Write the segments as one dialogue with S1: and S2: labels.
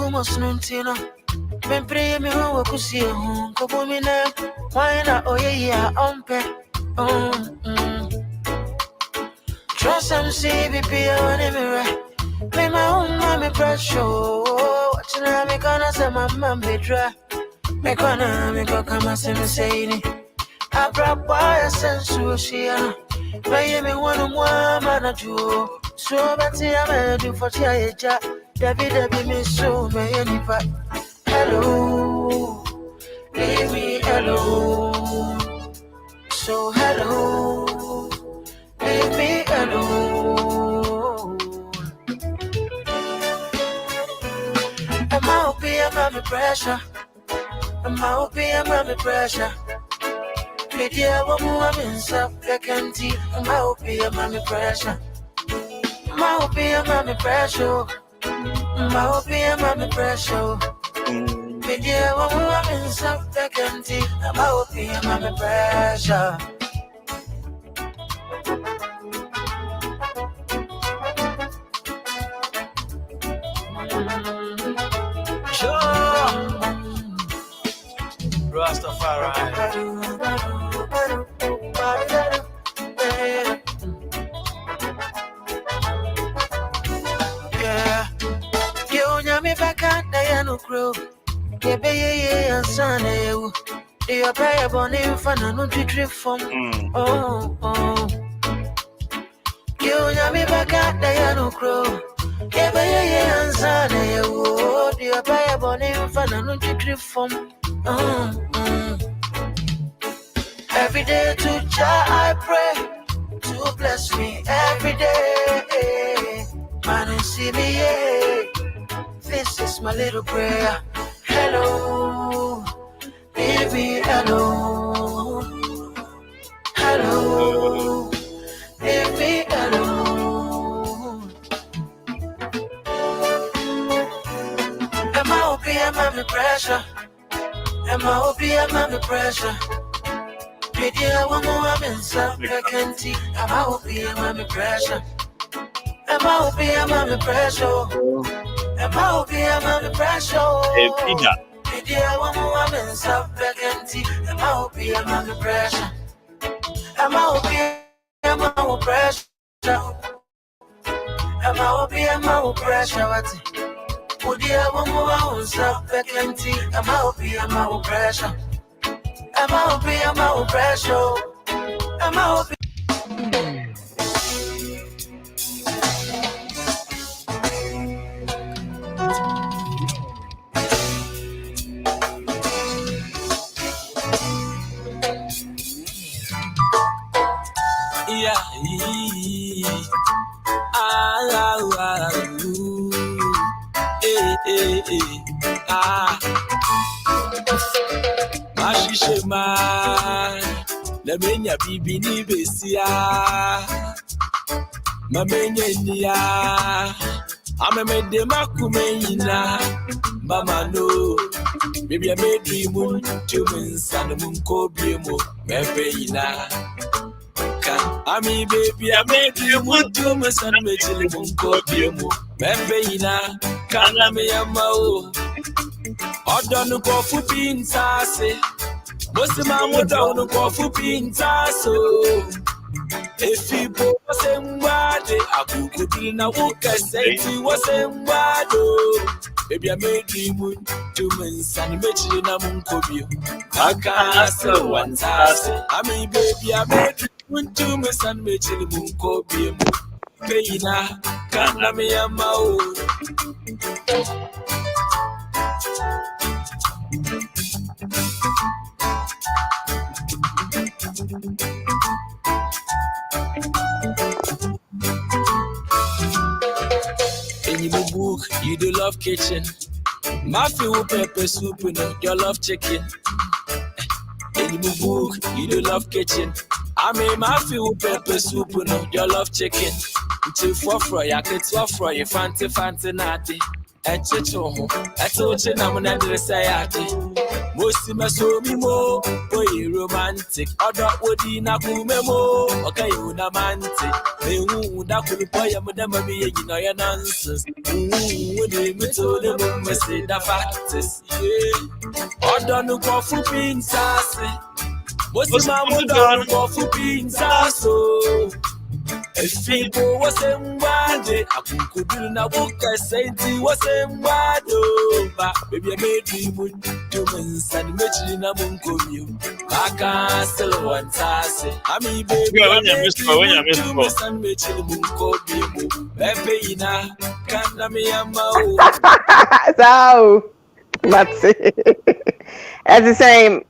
S1: kumos nuntino. Men pray me ho kusi ho kubumina. Why na oye ya ompe. Trust and see be on the mirror. Me my own mommy pressure. Watching how me gonna say my mommy dry. Me gonna me go come and say me. I brought by a sense to she. May me one man at you. So Betty I do for Chia. David me so may any part. Hello, leave me alone. So hello, leave me alone. I'm out here, mommy pressure. I'm out here, mommy pressure. Media woman self vacancy. I'm out here, mommy pressure. I'm out here, mommy pressure. I'm out here, mommy pressure. Media woman self vacancy. I'm out here, mommy pressure.
S2: Rastafari.
S1: Yeah, you nyame baka Diana Crow. Yeah, baby, and son, you. You pay a bonny fan and no trip from. Oh. You nyame baka Diana Crow. Yeah, baby, and son, you. You pay a bonny fan and no trip from. Every day to Jah I pray to bless me every day. Man, and see me, yeah. This is my little prayer. Hello, leave me alone. Hello, leave me alone. Am I opium, mommy pressure? Am I opium, mommy pressure? Media woman, in some vacancy. Am I opium, mommy pressure? Am I opium, mommy pressure? Am I opium, mommy pressure? Media woman, in some vacancy. Am I opium, mommy pressure? Am I opium, mommy pressure? Am I opium, mommy pressure? What? Media woman, in some vacancy. Am I opium, mommy pressure? Am I opium, mommy pressure? Am I opium?
S2: Mashishema Lemenya bibi ni besia Mamenya niya Amemede makumenya Mama no Baby I made dream to me son munko biemo mepeyina Ami baby I made dream to me son me chili munko biemo mepeyina Kana me yamao Odonu kofu pintase Mosima modonu kofu pintaso Efibo wasembade Akukudiri na wukaseti wasembado Baby I made dream to me son mechili na munkobio Akase wantase Ami baby I made dream to me son mechili munkobio Peyina kana me yamao In your book, you do love kitchen. Mafia with pepper soup, you know, you love chicken. In your book, you do love kitchen. I mean, mafia with pepper soup, you know, you love chicken. Until for fry, I get to fry, you fancy natty. Echicho, Etoche Namana Sayati. Mosima so me mo, boy romantic. Other Wodi Nakumemo, okay, Unamantic. They would that could boy a madam be a nonsense. Would they told them, say the fact is, yeah. Other no coffee beans, Mosima would don't coffee beans, so. If people was in Wade, I could do na book I say he was in Wado, but maybe I made me with humans and matching a munko you. I can't still one task. I mean, baby, I made humans and matching munko you. Baby, now can't me a mouth.
S3: So, that's it. That's the same.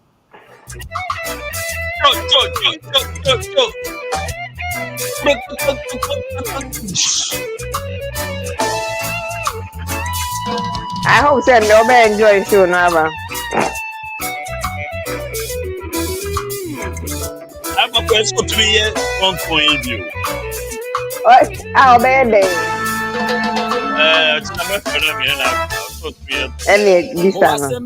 S4: Go.
S3: I hope that nobody enjoys you now.
S4: I'm a person to be a front point of view.
S3: I'll be there.
S4: It's not my phenomenon.
S3: And this time.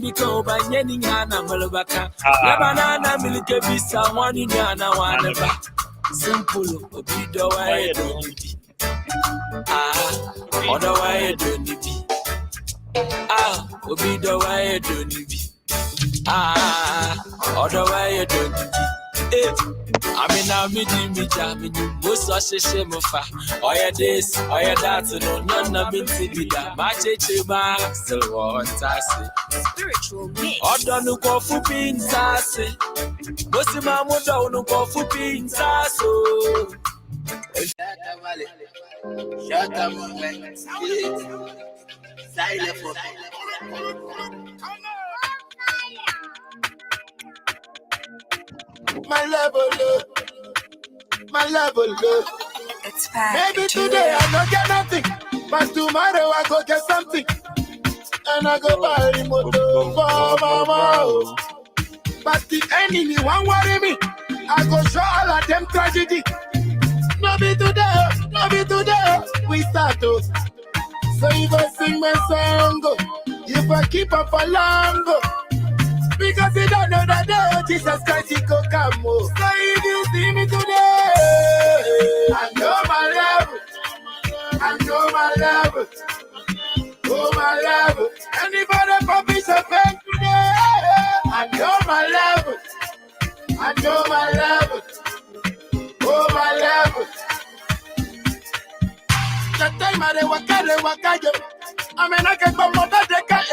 S2: Simple, Obido, I don't need. Other way, I don't need. Obido, I don't need. Other way, I don't need. I mean, now me, most of the shame of or ya this, or ya that, no, none of it to be that. My chema, still what I say.
S5: Spiritual mix.
S2: Other no coffee beans, I say. Most of my mother no coffee beans, I so. Shut up, silent for my level up.
S5: It's back.
S2: Maybe today I don't get nothing, but tomorrow I go get something. And I go buy the motor for mama. But the enemy won't worry me. I go show all of them tragedy. No be today, we start to. So if I sing my song, if I keep up for long, because you don't know that day, Jesus Christ, he could come. So if you see me today, I know my love. Oh my love. Anybody publish a pen today, I know my love. Oh my love. The time I waka, I mean I can come up at the car.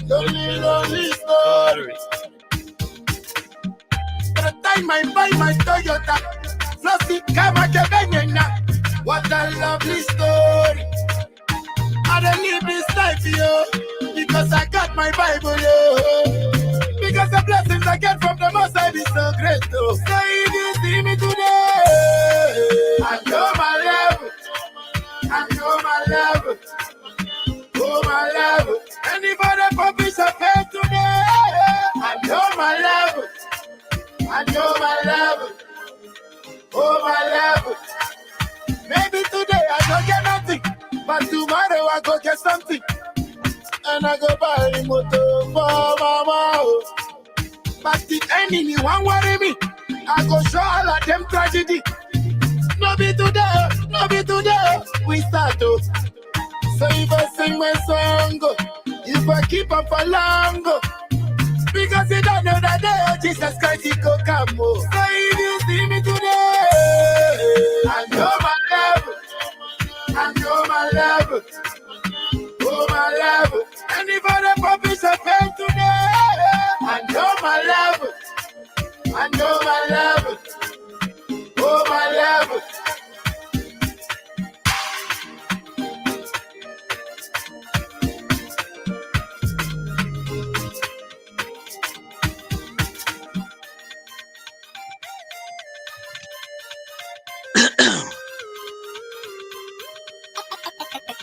S2: Lonely story. The time I buy my Toyota, Flossy Kamakebenena. What a lovely story. I don't live this life, yo, because I got my Bible, yo. Because the blessings I get from the Most High is so great, though. So if you see me today, I know my love. Oh my love. Anybody publish a pen today, I know my love. Oh my love. Maybe today I don't get nothing, but tomorrow I go get something. And I go buy the motor for mama. But the enemy won't worry me. I go show all of them tragedy. No be today, we start to. So if I sing my song, if I keep up for long, because you don't know that day, Jesus Christ, he could come. So if you see me today, I know my love. Oh my love. Anybody publish a pen today, I know my love. Oh my love.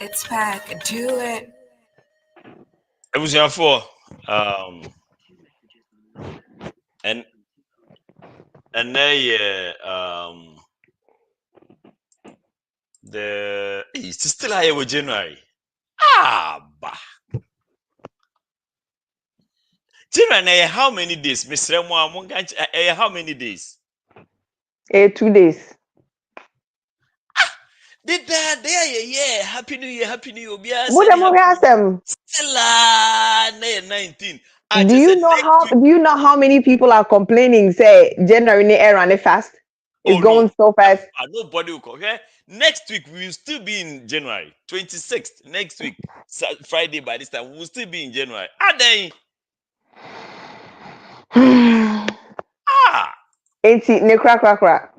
S5: It's back. Do it.
S4: It was your four. And they it's still higher with January. Bah. Children, how many days? Mr. How many days?
S3: 2 days.
S4: Did that there? Yeah. Happy New Year. Happy New Year. We are
S3: What
S4: saying
S3: am I asking?
S4: still 19.
S3: Do you know how many people are complaining? Say January ni air and fast. It's going so fast.
S4: Nobody will come here. Next week we will still be in January 26th. Next week, Friday by this time, we will still be in January.
S3: Ne crack.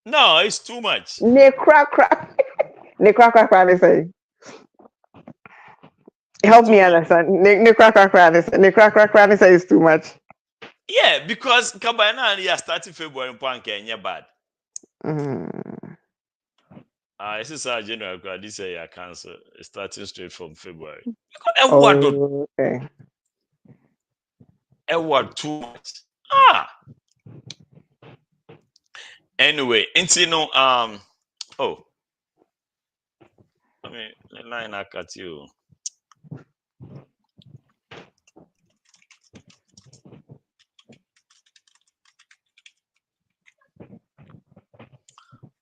S4: No, it's too much.
S3: Ne crack. They say. Help me understand. Ne crack. Ne crack. They say it's too much.
S4: Yeah, because Kabana are starting February in Panke and you're bad. This is our general grad. This year I cancel starting straight from February.
S3: Okay.
S4: What too much? Anyway, I mean, line I cut you.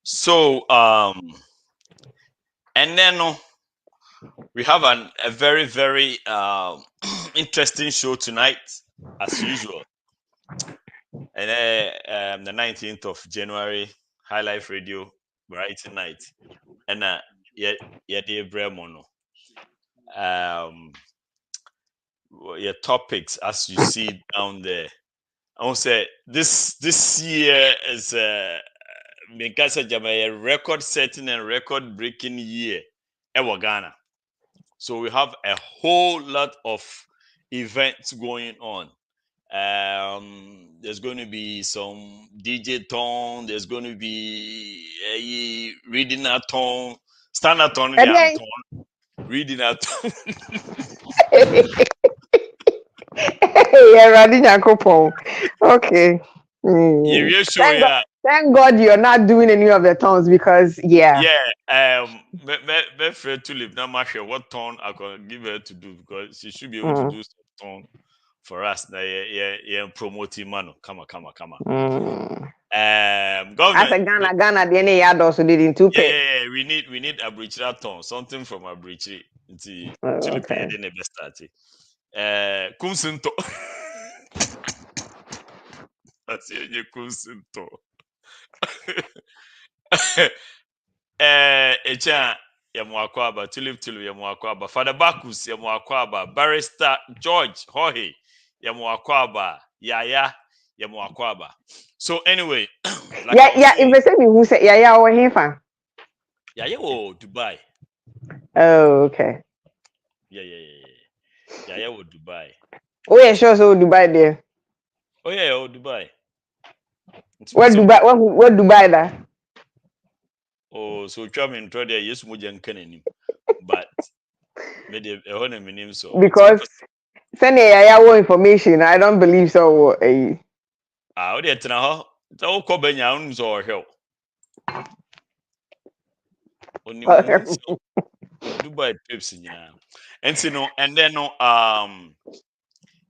S4: So and then we have a very, very interesting show tonight, as usual. And the 19th of January, High Life Radio, Variety Night. And the Bremono. Your topics, as you see down there. I want to say this year is a record-setting and record-breaking year in Ghana. So we have a whole lot of events going on. There's going to be some DJ ton. There's going to be a reading a ton, stand a ton, reading a ton.
S3: Okay. Thank God you're not doing any of the tones because
S4: Tulip now matter what tone I can give her to do because she should be able to do some tone for us. Promoting man. Come on.
S3: Government. As a Ghana, the NA also did in 2 pay.
S4: Yeah, we need a bridge tone, something from a bridge. Tulip then the best started. Kumsinto. That's your Kumsinto. Echa Yamuakwaba, Tulip Yamuakwaba, Father Bacchus Yamuakwaba, Barrister George Jorge Yamuakwaba, Yaya Yamuakwaba. So anyway,
S3: if they say me who say Yaya or Hefa?
S4: Yaya or Dubai.
S3: Oh, okay.
S4: Yeah. Yaya or Dubai.
S3: Oh yeah, sure. So Dubai there.
S4: Oh yeah, Dubai.
S3: What Dubai da?
S4: Oh, so Chairman told you yes, Mujan Kennedy, but maybe a honor name so
S3: because send Yaya information. I don't believe so.
S4: Oh, that's now. So Kobenya so help. Only Dubai trips in and then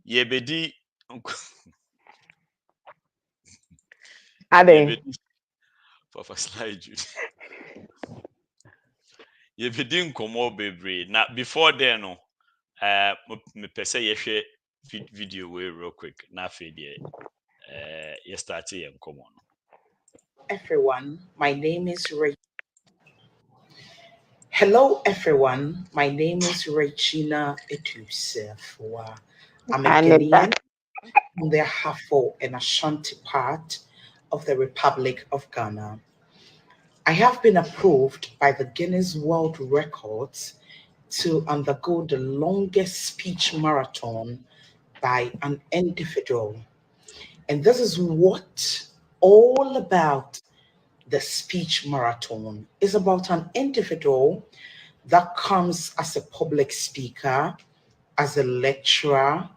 S4: Yebedi Papa slide you. Yebedi nkomo bebre. Now before then me pese ye video way real quick. Na fe there. You start here nkomo.
S6: Everyone, my name is Ray. Hello, everyone. My name is Regina Sarfowaah. I'm a Ghanaian from the Ahafo and Ashanti part of the Republic of Ghana. I have been approved by the Guinness World Records to undergo the longest speech marathon by an individual. And this is what all about the speech marathon is about. An individual that comes as a public speaker, as a lecturer,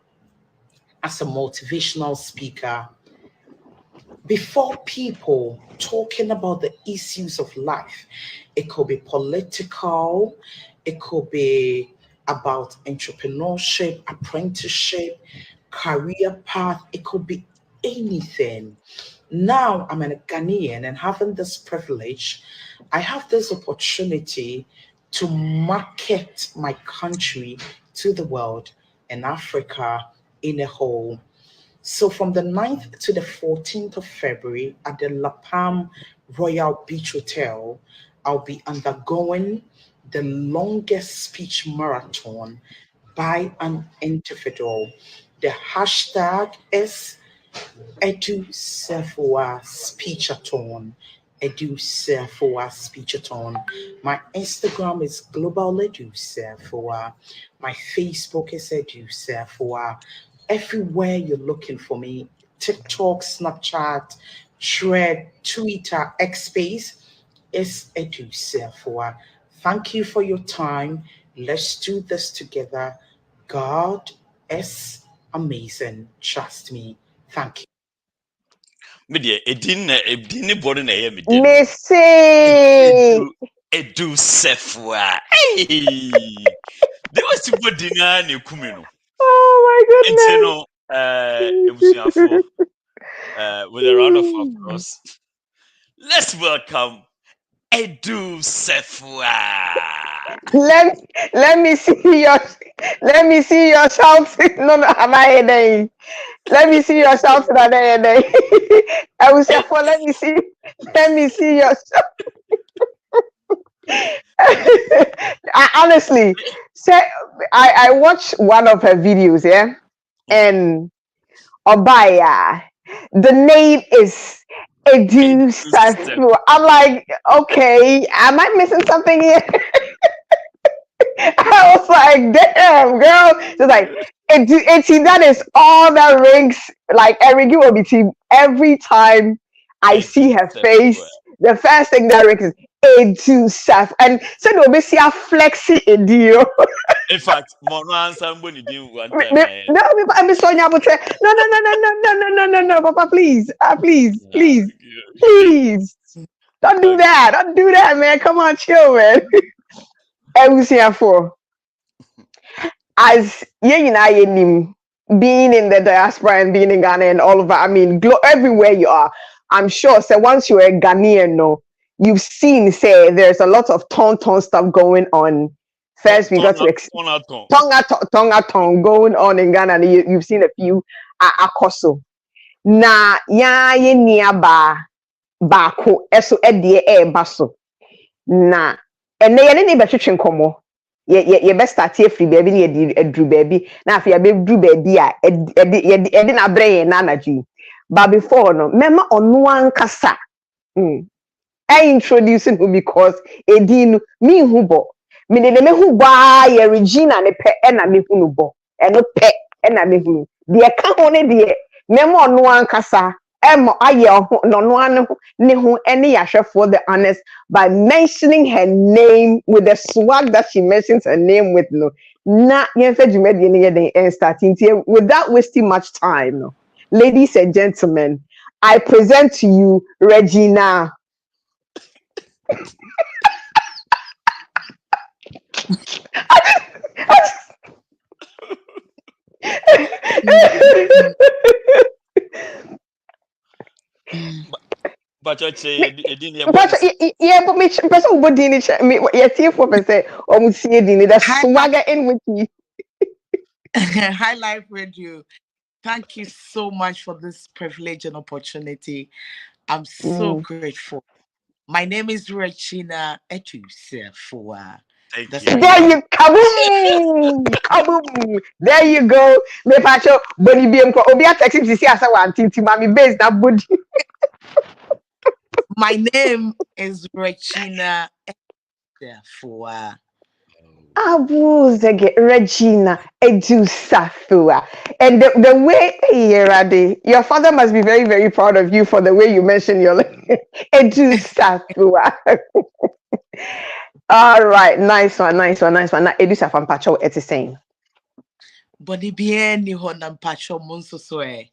S6: as a motivational speaker, before people talking about the issues of life. It could be political, it could be about entrepreneurship, apprenticeship, career path, it could be anything. Now I'm a Ghanaian and having this privilege, I have this opportunity to market my country to the world and Africa in a whole. So from the 9th to the 14th of February at the La Palm Royal Beach Hotel, I'll be undergoing the longest speech marathon by an individual. The hashtag is Sarfowaah Speechathon. Sarfowaah Speechathon. My Instagram is Global Sarfowaah. My Facebook is Sarfowaah. Everywhere you're looking for me, TikTok, Snapchat, Thread, Twitter, X Space is Sarfowaah. Thank you for your time. Let's do this together. God is amazing. Trust me. Thank you.
S4: Media edin body na ye medin.
S3: Missy.
S4: Edu Sarfowaah. Hey. There was to body na ne kumi no.
S3: Oh my
S4: And you
S3: goodness.
S4: know, with a round of applause, let's welcome Edu Sarfowaah.
S3: Let me see your shouts. No, am I there? Let me see your shouts that day. I will say for let me see your I honestly say I watched one of her videos, yeah, and Obaya. The name is Edu Sarfowaah. I'm like, okay, am I missing something here? I was like, damn, girl. She's like, that is all that rings like every time I see her face. The first thing that rings is Edu Sarfowaah. And so they'll be see a flexi Edu.
S4: In fact, Mono answer when you did one time.
S3: No, I'm sorry, I would say, no, Papa, please, please. Don't do that, man. Come on, chill, man. Ebusiafo, as being in the diaspora and being in Ghana and all over, I mean, everywhere you are, I'm sure. So once you're a Ghanaian, no, you've seen, say, there's a lot of ton stuff going on. First, we got to tonga going on in Ghana. And you've seen a few akoso. Na ya ye niaba bako eso edie baso. Na ene ye ne betwetwe nkomo. Ye best start here free baby ye edru baby. Na afia be dru baby a edi na brɛ na anadwi. But before no, mema ono ankasa. I introducing who because edin me hubo. Me de me hu ba ye Regina ne pe na me hu no bo. Eno pe na me hu. De ka ho ne de mema ono ankasa. Aye no ne ho ene yahwe for the honest by mentioning her name with the swag that she mentions her name with no na yenfa dwumadi ne yeden starting here without wasting much time no. Ladies and gentlemen, I present to you Regina.
S4: But I say,
S3: yeah, but me person body ni me yeah see for person see the swagger in with you.
S7: High Life Radio, thank you so much for this privilege and opportunity. I'm so grateful. My name is Regina Sarfowaah.
S3: There you kaboom. There you go. Me pacho body bi enko obi atexi to see asa wan tinti mami base that body.
S7: My name is Regina Sarfowaah.
S3: Regina Edu Sarfowaah. And the way your father must be very, very proud of you for the way you mention your Edu Sarfowaah. All right, nice one. Now Edu Sarfowaah Pacho it's saying.
S7: Body bien ni honam pacho monso soe.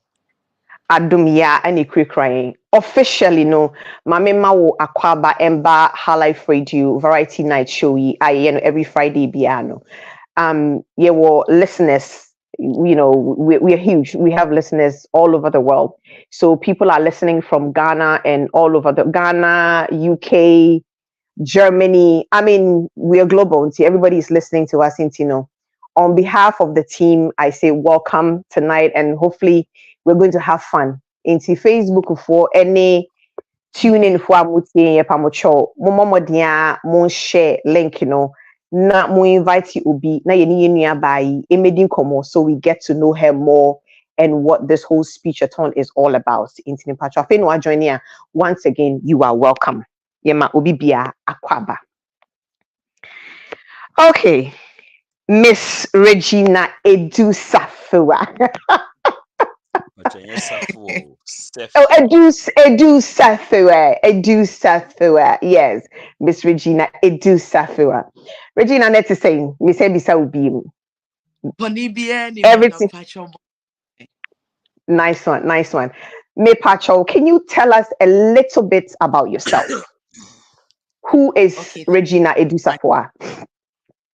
S3: Adumia and crying. Officially, no, Mame Mawo Akwaba Emba Highlife Radio Variety Night Show every Friday piano. Yeah, well, listeners, we're huge. We have listeners all over the world. So people are listening from Ghana and all over the Ghana, UK, Germany. I mean, we are global. See, everybody is listening to us. On behalf of the team, I say welcome tonight, and hopefully we're going to have fun. Into Facebook for any tune in for amuti pamocho. Momomodia mon share link, na mo invite you ubi na yeni nearby emedin komo, so we get to know her more and what this whole speech-a-thon is all about. Into Pacho Afenwa joining. Once again, you are welcome. Yema Obibia Akwaba. Okay, Miss Regina Edu Sarfowaah. Edu Sarfowaah. Yes, Miss Regina Edu Sarfowaah. Regina, let's say, Miss Ebisa Ubi. Everything. Nice one. Me Pacho, can you tell us a little bit about yourself? Who is Regina Edu Sarfowaah?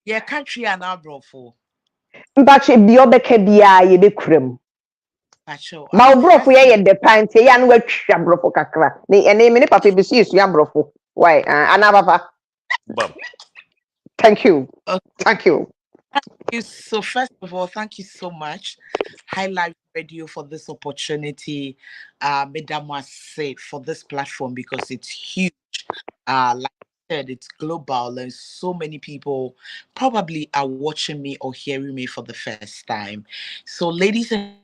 S7: Yeah, country and abroad.
S3: But be obeke bia ye be krem. Ma obrofo ye de pante ya no atwa brofo kakra. Ne ene me ne papa bi so ya brofo. Why? Ana papa.
S4: Bob.
S3: Thank you. Thank you.
S7: So first of all, thank you so much, Highlife Radio, for this opportunity. Madam was said for this platform because it's huge. Like I said, it's global, and so many people probably are watching me or hearing me for the first time. So, ladies and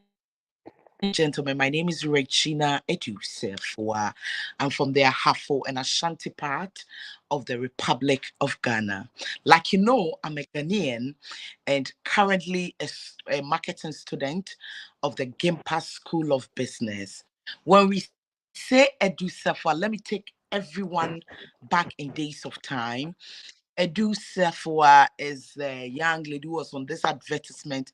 S7: gentlemen, my name is Regina Edu Sarfowaah. I'm from the Ahafo and Ashanti part of the Republic of Ghana. Like you know, I'm a Ghanaian and currently a marketing student of the Gimpa School of Business. When we say Edu Sarfowaah, let me take everyone back in days of time. Edu Sarfowaah is the young lady who was on this advertisement.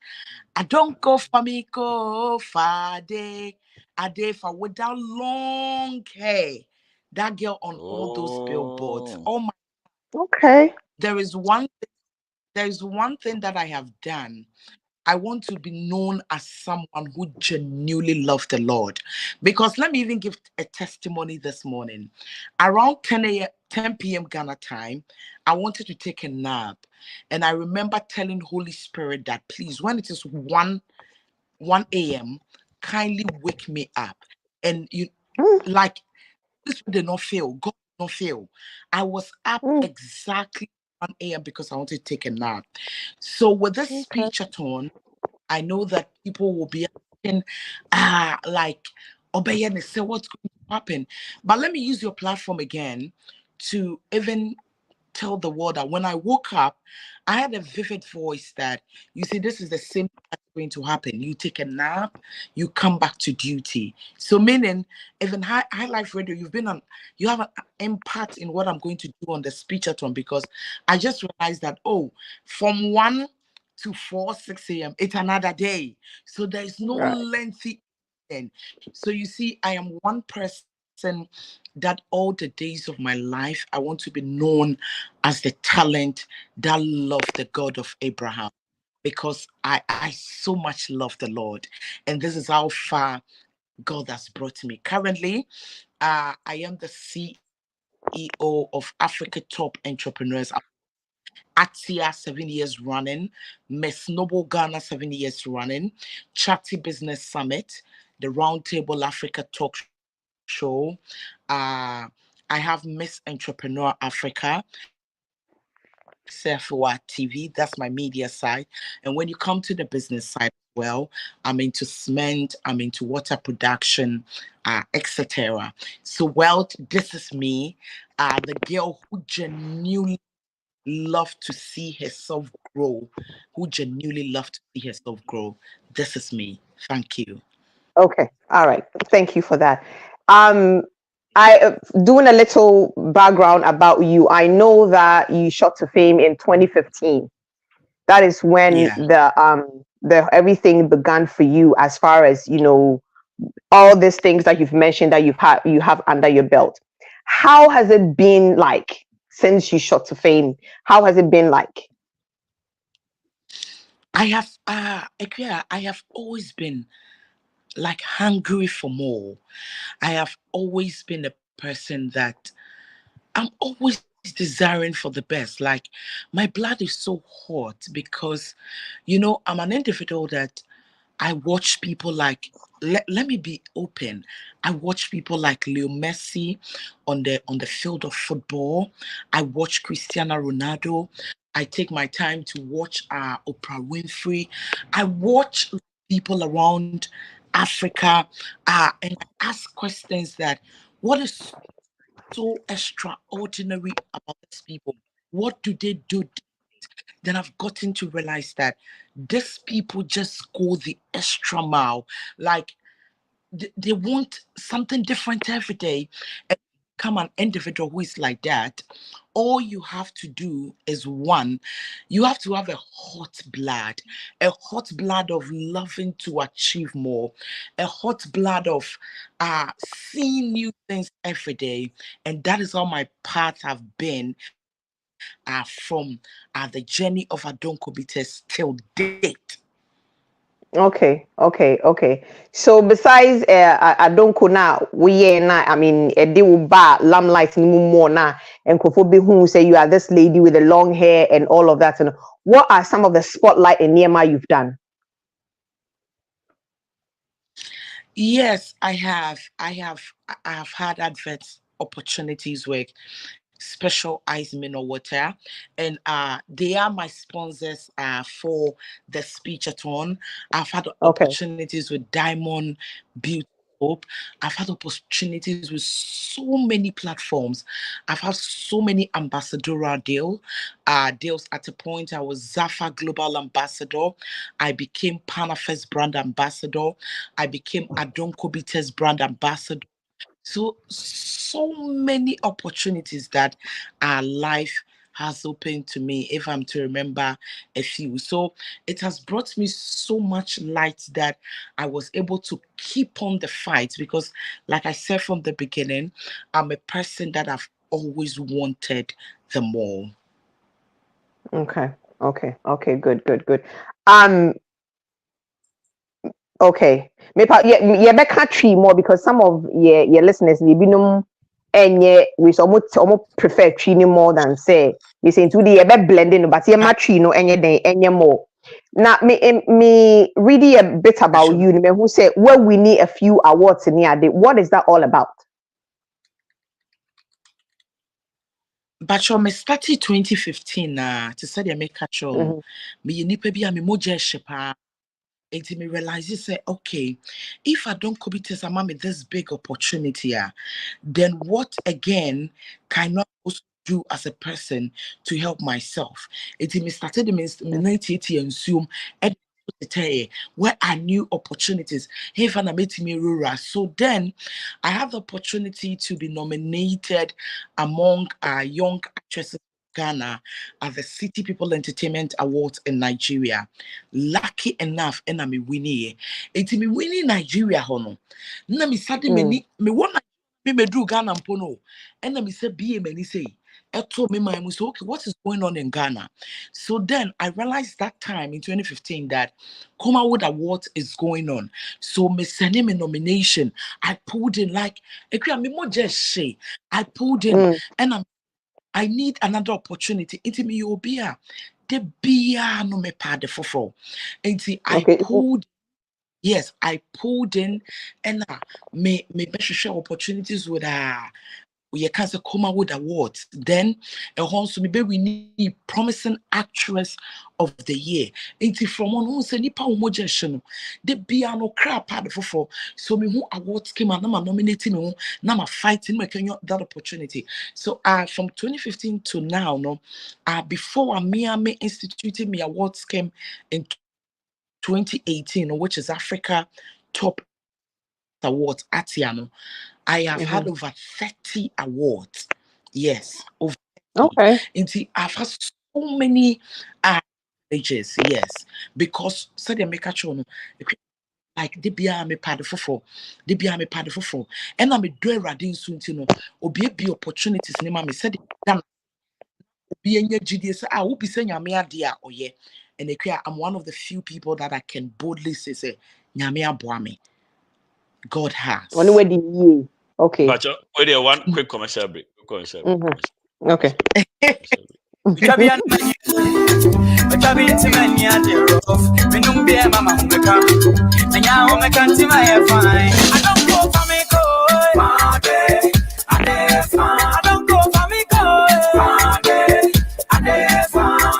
S7: I don't go for me, go for day. A day for with that long hair. That girl on all those billboards. Oh my.
S3: Okay.
S7: There is one thing that I have done. I want to be known as someone who genuinely loves the Lord. Because let me even give a testimony this morning. Around 10 p.m. Ghana time, I wanted to take a nap. And I remember telling Holy Spirit that, please, when it is 1 a.m., kindly wake me up. And like, this did not fail. God did not fail. I was up exactly 1 a.m. because I wanted to take a nap. So with this speech-a-thon, I know that people will be asking, like, Obayene, say what's going to happen? But let me use your platform again to even tell the world that when I woke up, I had a vivid voice that, you see, this is the same thing that's going to happen. You take a nap, you come back to duty. So meaning, even Highlife Radio, you have an impact in what I'm going to do on the speech-a-thon, because I just realized that, from 1 to 4, 6 a.m., it's another day. So there is no lengthy end. So you see, I am one person that all the days of my life, I want to be known as the talent that loved the God of Abraham, because I so much love the Lord. And this is how far God has brought me. Currently, I am the CEO of Africa Top Entrepreneurs. Atia 7 years running, Miss Noble Ghana 7 years running, Chatty Business Summit, the Roundtable Africa Talk Show. I have Miss Entrepreneur Africa, Sarfowaah TV. That's my media side. And when you come to the business side, well, I'm into cement, I'm into water production, etc. So, well, this is me, the girl who genuinely love to see herself grow, who genuinely love to see herself grow. This is me. Thank you.
S3: Okay. All right. Thank you for that. I doing a little background about you. I know that you shot to fame in 2015. That is when the everything began for you, as far as all these things that you've mentioned that you have under your belt, how has it been like since you shot to fame? How has it been like?
S7: I have always been like hungry for more. I have always been a person that I'm always desiring for the best. Like my blood is so hot because, I'm an individual that I watch people like, let me be open. I watch people like Leo Messi on the field of football. I watch Cristiano Ronaldo. I take my time to watch Oprah Winfrey. I watch people around Africa, and I ask questions that what is so extraordinary about these people? What do they do? Then I've gotten to realize that these people just go the extra mile. Like they want something different every day. And become an individual who is like that, all you have to do is one, you have to have a hot blood of loving to achieve more, a hot blood of seeing new things every day. And that is how my path have been from the journey of Adonkobites till date.
S3: Okay. So besides Adonko na we na, I mean they will bar lamplight ni mu more na and be who say you are this lady with the long hair and all of that, and what are some of the spotlight and Nehemiah you've done?
S7: Yes, I have had advert opportunities with Special Eyes Mineral Water, and they are my sponsors for the speechathon. I've had
S3: Okay.
S7: opportunities with Diamond Beauty Soap. I've had opportunities with so many platforms. I've had so many ambassadorial deals. At a point, I was Zafa Global Ambassador. I became Panafest Brand Ambassador. I became Adonkobites Brand Ambassador. So many opportunities that our life has opened to me, if I'm to remember a few. So it has brought me so much light that I was able to keep on the fight because, like I said from the beginning, I'm a person that I've always wanted the more.
S3: Okay, good. Um, okay. Maybe yeah, back tree more because some of your listeners they be no and yeah we almost prefer tree more than say you say to the yeah blending, but yeah
S7: Ah,
S3: tree no any more. Now me reading a bit about
S7: Passion.
S3: you, me who say well we need a few awards in here. What is that all about?
S7: But me started 2015 to say the make catch on
S3: Mm-hmm.
S7: me nipa bi a me moja shepa. Until me realize you say, okay, if I don't commit to some me this big opportunity, then what again can I also do as a person to help myself? It me started me 1980 and Zoom and where I knew opportunities. Hey, if I met me rural. So then I have the opportunity to be nominated among young actresses Ghana at the City People Entertainment Awards in Nigeria. Lucky enough, and I'm winning. It's me winning Nigeria, hono. Na me sadi
S3: Mm.
S7: me want me do Ghana mpono. And me say be many say. Eto me my say okay, what is going on in Ghana? So then I realized that time in 2015 that Kuma Wood Award is going on. So me send him a nomination. I pulled in like me more just say I pulled in
S3: Mm.
S7: and I need another opportunity. Into me will be a the beer no me pad for. And I
S3: Okay.
S7: pulled, yes, I pulled in and me best share opportunities with we can say Kuma Wood Awards. Then a home so maybe we need promising actress of the year. It's from one who say nipa umoja the beer no crap pad for. So me who awards came and I'm nominating me now I'm fighting me can that opportunity. So from 2015 to now, no, before me instituted me awards came in 2018, which is Africa Top Awards Atiano. I have
S3: Mm-hmm.
S7: had over 30 awards. Yes, over 30.
S3: Okay.
S7: And I've had so many ages, yes. Because said the make like de bia me pad fofo and I'm a do radin soon to obi be opportunities ne ma me said be any GDS I will be saying yamia dia or ye and I'm one of the few people that I can boldly say nyamia boame God has.
S3: Only where the okay.
S4: But wait there, one quick commercial break. Commercial break.
S3: Okay.
S1: Chabian many, Chabian Timania, dear of Minum Mama Humeka, and now Homekanti, my fine. I don't go for me, go, I don't go for me, go,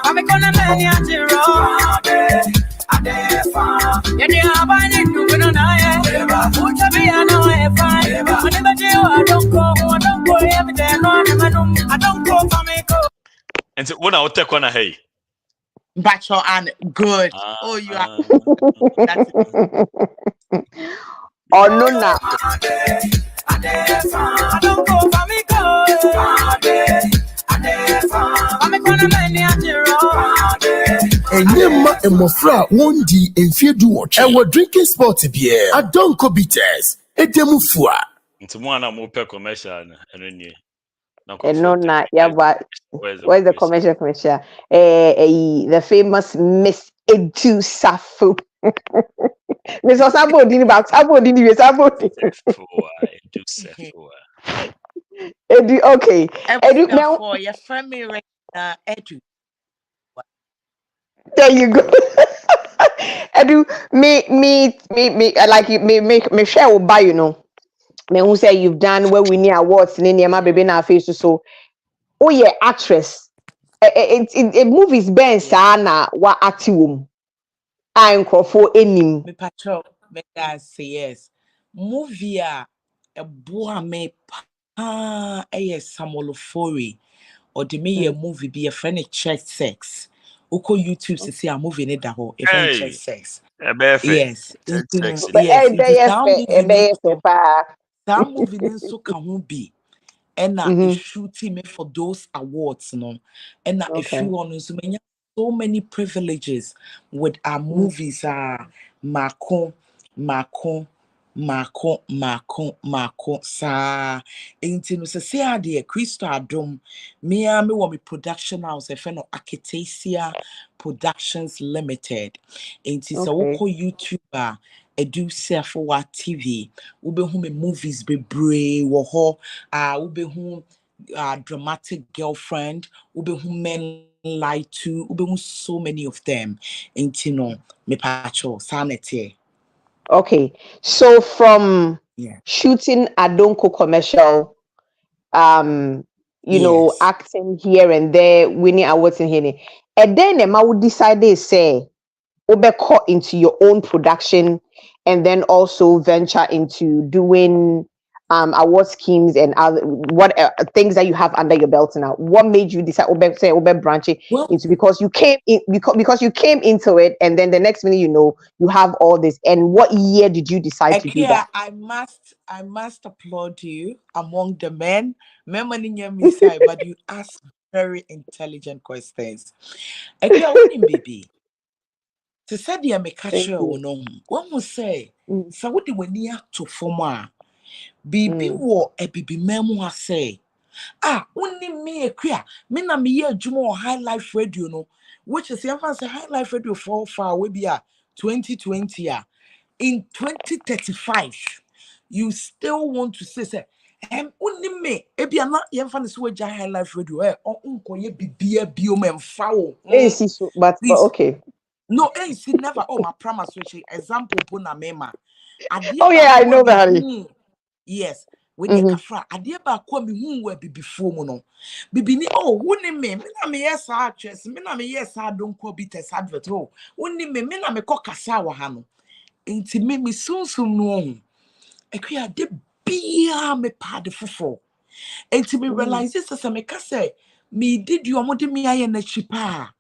S1: I'm a corner mania, dear of Yadia Bani, you know, I would have been a fine. Whenever I don't go every day, I don't go for me, go.
S4: And so when I would take one hey.
S7: Bachelor and good. Oh, you are. That's
S3: Oh no, na.
S1: I don't go for me, go. I'm a corner man,
S2: Enyema emofra wondi enfiedu watch. Ewo drinking sport beer. Adonko bitters. Edemufua.
S4: Into one I'm open commercial and then
S3: No, na. Yeah, but where's the commercial? The famous Miss Edu Safu. Miss Osabo didn't about Sabo didn't even Sabo. Edu, okay. Edu now.
S7: for your family right Edu.
S3: There you go. Edu, me like me share will buy, you know. Me who say you've done well winning awards in India, my baby na face so. Oh yeah, actress. It movies ben sana wa actium. I for enim.
S7: Me patrol, me say yes. Movie a boa me pa Samolofori or the me movie be a friend check sex. Oko YouTube to see a movie in that hole. A friend check sex. Yes. Yes. It is that movie so can be. And now shooting me for those awards, no. And now if you want to so many privileges with our movies Mako sa ain't no say ade Crystal Adom me want me production house a friend of Architasia Productions Limited ain't so woko YouTuber Edu Sarfowaah TV ube hu me movies bebre wo ho ube hu Dramatic Girlfriend ube hu Men Lie To ube hu so many of them ain't no me pacho sanity.
S3: Okay, so from shooting Adonko commercial, you know, acting here and there, winning awards in here, and then I would decide they say, caught into your own production, and then also venture into doing award schemes and other things that you have under your belt now. What made you decide branch it into because you came in because you came into it, and then the next minute you know you have all this. And what year did you decide to do that?
S7: I must applaud you among the men. But you ask very intelligent questions. Baby. To say the American one will say, so what do we need to form? Bibi wo e bibi memo say wonni me akua me na me ye adwuma High Life Radio no which is say High Life Radio for far we be 2020 in 2035 you still want to say wonni me e bia na ye mfa so agya High Life Radio unkoye bibia bio memfa wo
S3: but okay
S7: no see never my promise which example puna mema
S3: I know that.
S7: Yes, with the kafra, adie ba kwa mi hu wa bibifo mu no. Bibini woni me na me yes actress, me na me yes adon ko bites advert woni me na me ko kasa wa ha no. Enti me sunsum no. Ekua de bia me pade fofo. Enti me realize say me ka say me did you omode me aye na chipa.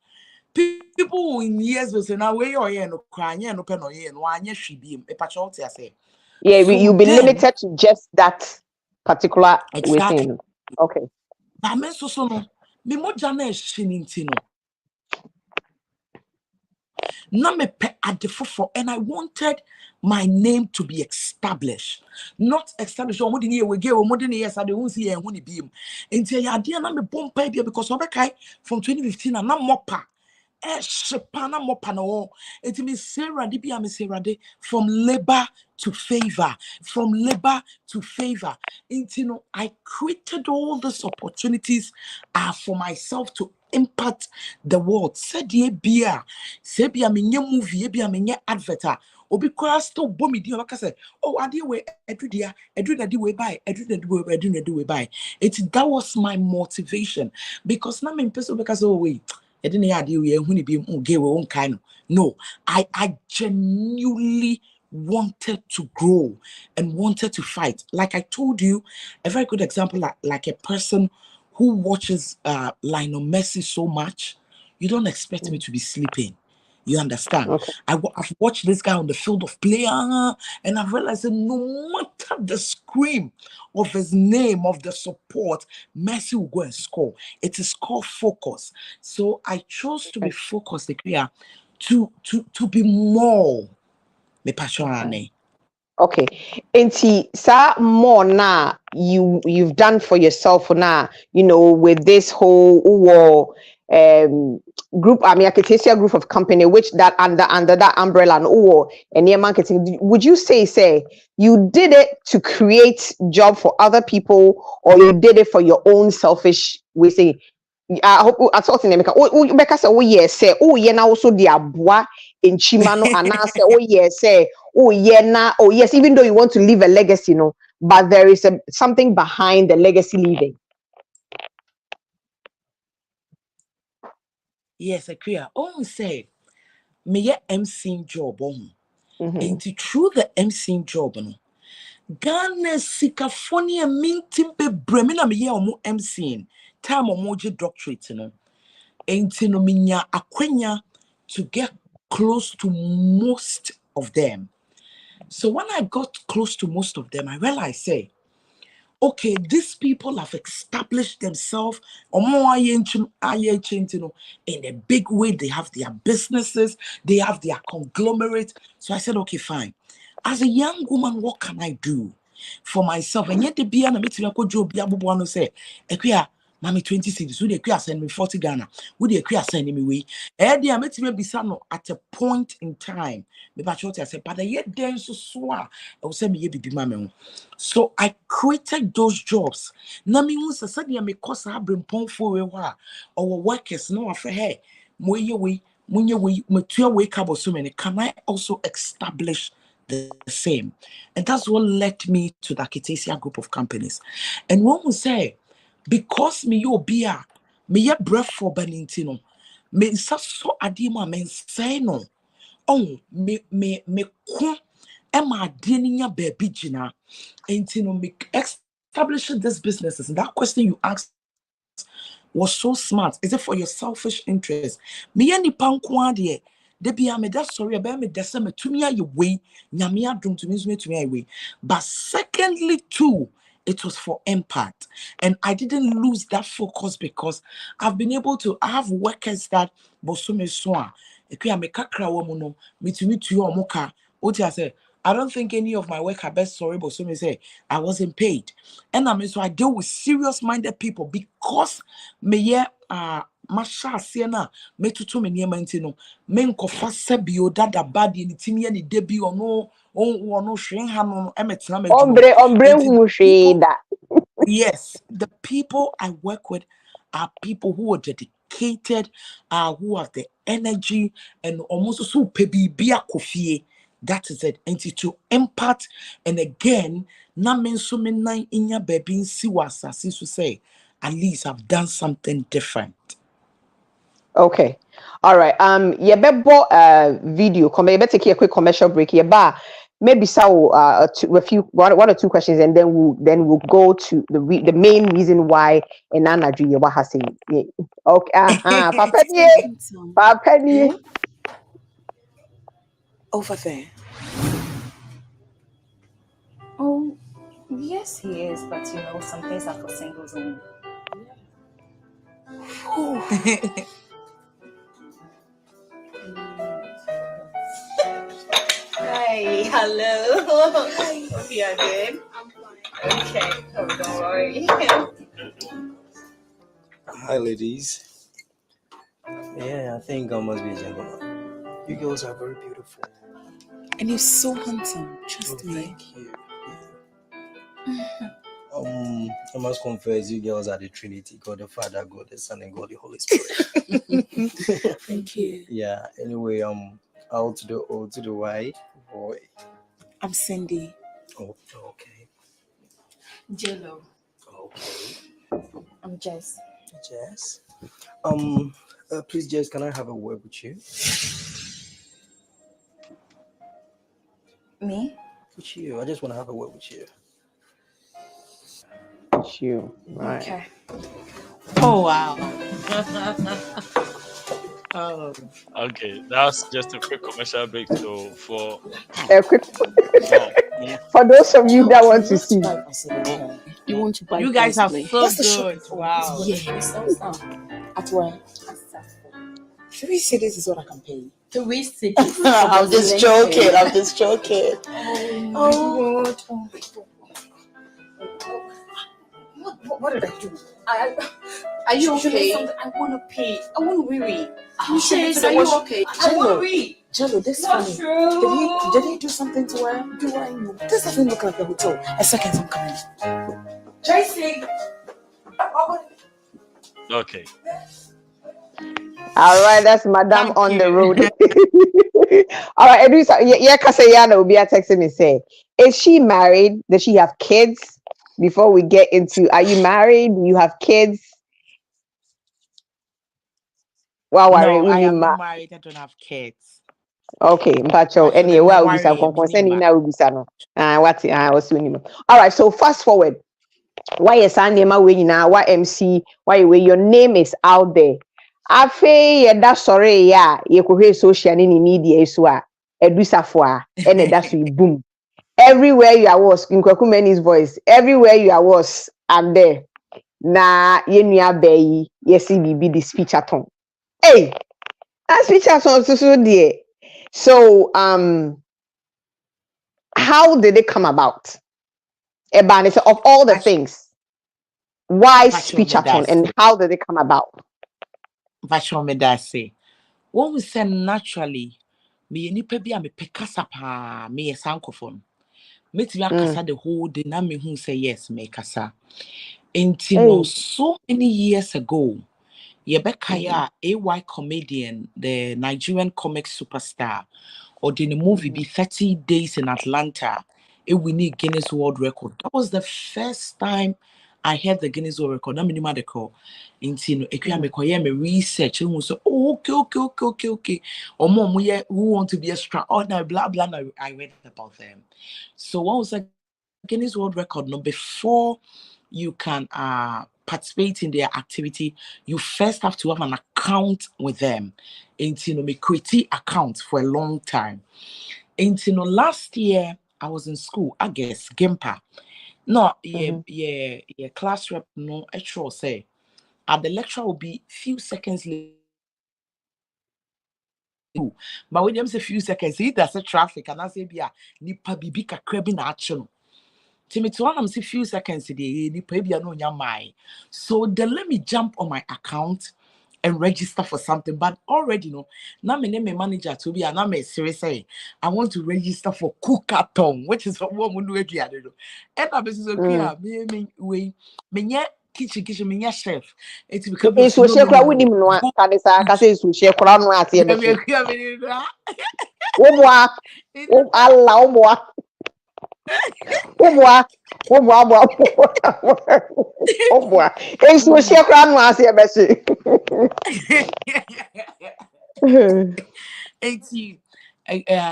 S7: People in years will say now where you no kranye no pe no ye no anya hwibiem. E pa cho te say.
S3: Yeah, you'll be limited to just that particular within. Okay.
S7: But me so no, me mo jana e shini ntino. Na me pe adefofo, and I wanted my name to be established. Not established. Oh, modern year we get modern years. I don't see a honey beam. And say, I didn't na me bomb because from 2015 and na mopa. Shepana mopano. It means Sarah Dibia me Sarah de from labor to favor, from labor to favor. And you know, I created all these opportunities for myself to impact the world. Said ye bia, say bia me nye movie, bia me nye adverta. Obi kwa still bomi di waka say, oh adi we edu dia, edu na di we buy, edu na di we buy. That was my motivation because na me person because oh wait. No, I genuinely wanted to grow and wanted to fight. Like I told you, a very good example, like a person who watches Lionel Messi so much, you don't expect me to be sleeping. You understand?
S3: Okay.
S7: I've watched this guy on the field of play, and I've realized that no matter the scream of his name, of the support, Messi will go and score. It is called focus. So I chose to be focused, to be more. Me passion.
S3: Okay. And sa more now you've done for yourself now, with this whole group, I mean Acacia group of company, which that under that umbrella and near marketing, would you say you did it to create job for other people, or you did it for your own selfish say? I hope I thought in America. Oh yes, say now also the abwa in Chimano and I say yes, oh yes, even though you want to leave a legacy, but there is something behind the legacy leaving.
S7: Yes, I clear. Oh, say me ye MC job and through the MC job no. Ghana Sikafonia mintin be bremina me ye omo MC time omoje doctorate no. Enti no minya akwenya to get close to most of them. So when I got close to most of them, I realized, say, okay, these people have established themselves in a big way. They have their businesses, they have their conglomerate. So I said, okay, fine. As a young woman, what can I do for myself? And yet the Biana Mitiko Joe Biabuano say, Equia, Mammy 20 cities, would you send me 40 Ghana? Would you send me away? Eddie, I met me at a point in time. Maybe I said, but I yet then so I will send me a baby mammy. So I created those jobs. Nami was a suddenly I may cause I bring pong for a while. Our workers know after hey, when you wake up or so many, can I also establish the same? And that's what led me to the Acacia group of companies. And one will say, because me yo beer, me ye breath for Benintino, me so adima men say no. Oh, me ko Emma Denia baby Gina, and me establishing these businesses. And that question you asked was so smart. Is it for your selfish interest? Me any pankwa Debi ame that sorry about me deseme to me you way, nyamia drum to me away. But secondly, too, it was for impact. And I didn't lose that focus because I've been able to have workers that bosume swa. Ekuya me kakra womuno, mitumi to your moka. Oti I say, I don't think any of my work are best sorry, but some say I wasn't paid. And I mean, so I deal with serious-minded people because me Masha Siena, me to me near Mantino, men confess bio dada badi ni timia ni debi or no shrink ham emetrame.
S3: Ombre hushida.
S7: Yes, the people I work with are people who are dedicated, who have the energy, and almost so pebibia kofie. That is it. And to impact, and again, na men so many in your baby siwasa to say, at least I've done something different.
S3: Okay. All right. Yebebo video. Come take a quick commercial break. Yeba. Maybe so a few one or two questions, and then we'll go to the main reason why Enana Junior has said. Okay. Papa Papa
S5: Over there. Oh, yes, he is, but some things are for singles only. Hello. Hope you are good. I'm fine. Okay. Oh, don't worry.
S8: Hi, ladies. Yeah, I think I must be a gentleman. You girls are very beautiful.
S5: And you're so handsome. Trust me.
S8: Thank you. I must confess, you girls are the Trinity: God the Father, God the Son, and God the Holy Spirit.
S5: Thank you.
S8: Yeah. Anyway, out to the O to the Y, boy.
S5: I'm Cindy.
S8: Oh, okay.
S5: Jello.
S8: Okay.
S5: I'm Jess.
S8: Jess. Please, Jess, can I have a word with you?
S5: Me?
S8: With you. I just want to have a word with you.
S3: You, right?
S5: Okay.
S7: Oh wow. Oh.
S4: Okay, that's just a quick commercial break. So for
S3: Quick,
S4: no,
S3: for those of you that want to see,
S5: You want to buy
S7: You guys are
S5: cosplay?
S7: so
S5: What's the
S7: good.
S5: shop?
S7: Wow.
S5: Yes. At where? At Sarfowaah. 3 cities is what I can pay. 3 cities. I'm just joking. Oh God. Oh my God. What did I do? Are you okay? I want to pay. I want to read. Are you okay? I want to read. Jello, this is funny. Did he do something to her? Do I know? This doesn't look like a hotel. A second, I'm coming. Tracy.
S4: okay.
S3: all right, that's Madam
S7: Thank
S3: on the
S7: you.
S3: road. All right, Edwisa, yeah, Kasayana will be texting me say, is she married? Does she have kids? Before we get into, are you married? Do you have kids? Wow,
S7: No, I am not married. I don't have kids.
S3: Okay, Mpacho,
S7: Actually,
S3: anyway,
S7: me
S3: well,
S7: worry
S3: Bisa,
S7: a
S3: concerning
S7: minimum.
S3: now, Bisa, I was winning. All right, so fast forward. Why is Anema way now? Why MC? Why way your name is out there? Afe yɛda sorry ya yɛkɔhwɛ social ne media so a Sarfowaah ɛna ɛda so boom. Everywhere you are was in Kwakumeni's voice. Everywhere you are was I'm there. Na yenua bayi yesi bibi the speech aton. Hey, that speech aton so dear. So how did it come about? Ebani, so of all the things, why speechathon and how did it come about?
S7: What we say naturally, me nipa bi a me pekasa pa me yes sankofon. Me ti akasa the whole day na me who say yes me kasa. Intino so many years ago, Yebekaya, AY comedian, the Nigerian comic superstar, or did the movie be 30 days in Atlanta? It we need Guinness World Record. That was the first time I heard the Guinness World Record. I'm in the call. Intino, me research and was okay. Or mom, who want to be extraordinary, blah blah. I read about them. So what was the Guinness World Record? No, before you can participate in their activity, you first have to have an account with them. And me create account for a long time. And last year I was in school, I guess, Gimpa. No, yeah, class rep, no, actually say, the lecture will be few seconds later. But when them say few seconds, that's a traffic, and I say, yeah, nipa bibi kakra bi na action. Timmy to one see few seconds today, so then let me jump on my account and register for something. But already now my name manager to be and I'm serious say I want to register for cookathon, which is what we do again. And I was so clear, me kitchen me chef. It's because
S3: It's so share crowd with him no kanisa kase is so share crowd no ase e be wo Allah wo it's so share crowd no ase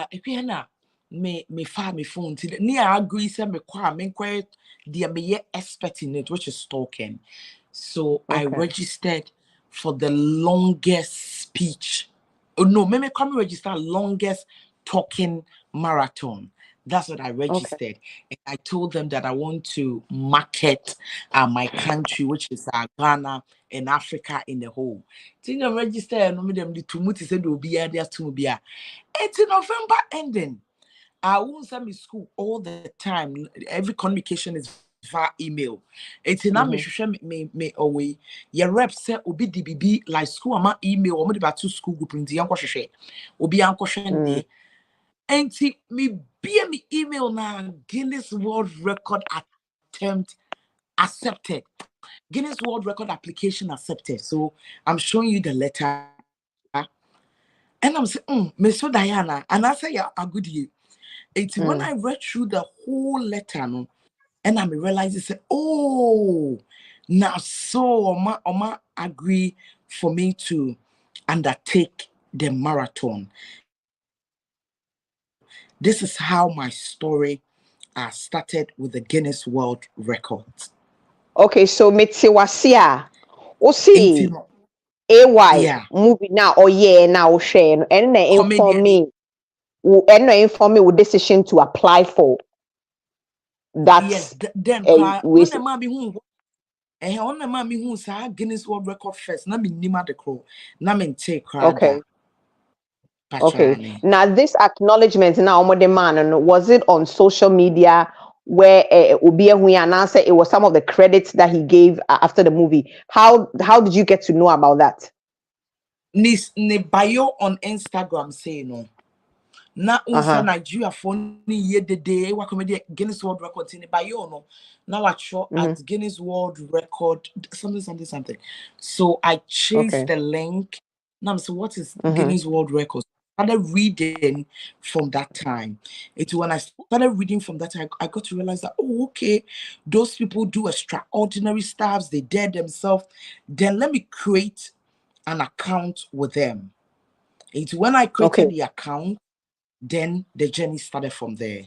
S7: if you na me fa me phone till near agree say me kwa me quite the me expert in it, which is talking. So I registered for the longest speech. Oh no, me come register longest talking marathon. That's what I registered. And I told them that I want to market my country, which is Ghana and Africa in the whole. Think I registered and them the tumuti said will be there to be. It's in November ending. I won't send me school all the time. Every communication is via email. It's in me away. Your rep say obi DBB like school ama email or about two school group in the uncle share. Obi uncle share. And me be me email now Guinness World Record attempt accepted. Guinness World Record application accepted. So I'm showing you the letter. And I'm saying, Miss Diana, and I say, yeah, a good year. It's when I read through the whole letter, no, and I realized, say, oh, now so Oma agree for me to undertake the marathon. This is how my story started with the Guinness World Record.
S3: Okay, so Metsiwasia, Osi, AY movie now or now share and inform me with decision to apply for that.
S7: Yes, then when a mommy who on the mommy who say Guinness World Record first, na me nima the crow, na me take
S3: Okay. Now this acknowledgement now the man, was it on social media where Obi announced it was some of the credits that he gave after the movie? How did you get to know about that?
S7: Ne bio on Instagram say no. Na unsa Nigeria for ye the day wa comedy Guinness World Record in bio no. Now I show at Guinness World Record something. So I chased the link. Now so what is Guinness World Record? I started reading from that time. It's when I started reading from that time, I got to realize that, oh, okay, those people do extraordinary stuff. They dare themselves. Then let me create an account with them. It's when I created the account, then the journey started from there.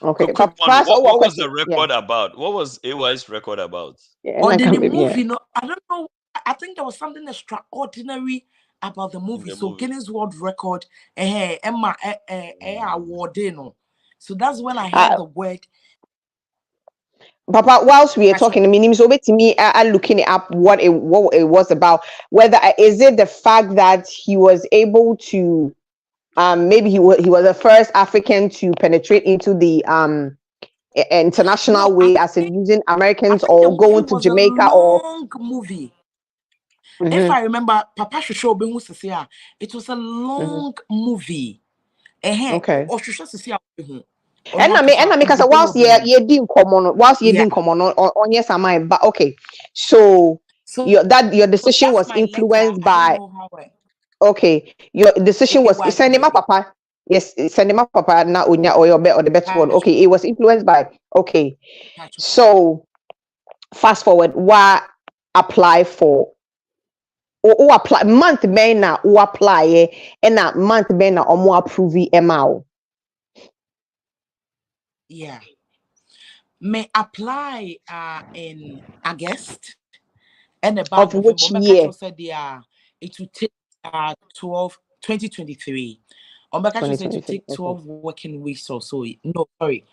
S3: Okay.
S4: What was the record about? What was AY's record about?
S7: Or the movie? No, I don't know. I think there was something extraordinary about the movie. So Guinness World Record, award, no. So that's when I heard the word.
S3: Papa, whilst we are talking, the meaning over to me, looking up what it was about. Whether is it the fact that he was able to, maybe he was the first African to penetrate into the international way, as in using Americans or going to Jamaica or
S7: movie. If I remember, Papa show it was a long movie.
S3: Okay.
S7: Or see
S3: and I mean, because whilst you didn't come on yes, am I? But okay, so your decision was influenced by. Okay, your decision was send my papa. Yes, send my papa na unya or your or the best one. Okay, it was influenced by. Okay, so fast forward. What apply for? Or apply month men na or apply and that month men na or more approve MAO.
S7: Yeah, may apply in August and about
S3: of which year?
S7: Said it will take 2023. Ombakacho said to take 12 working weeks or so. No, sorry,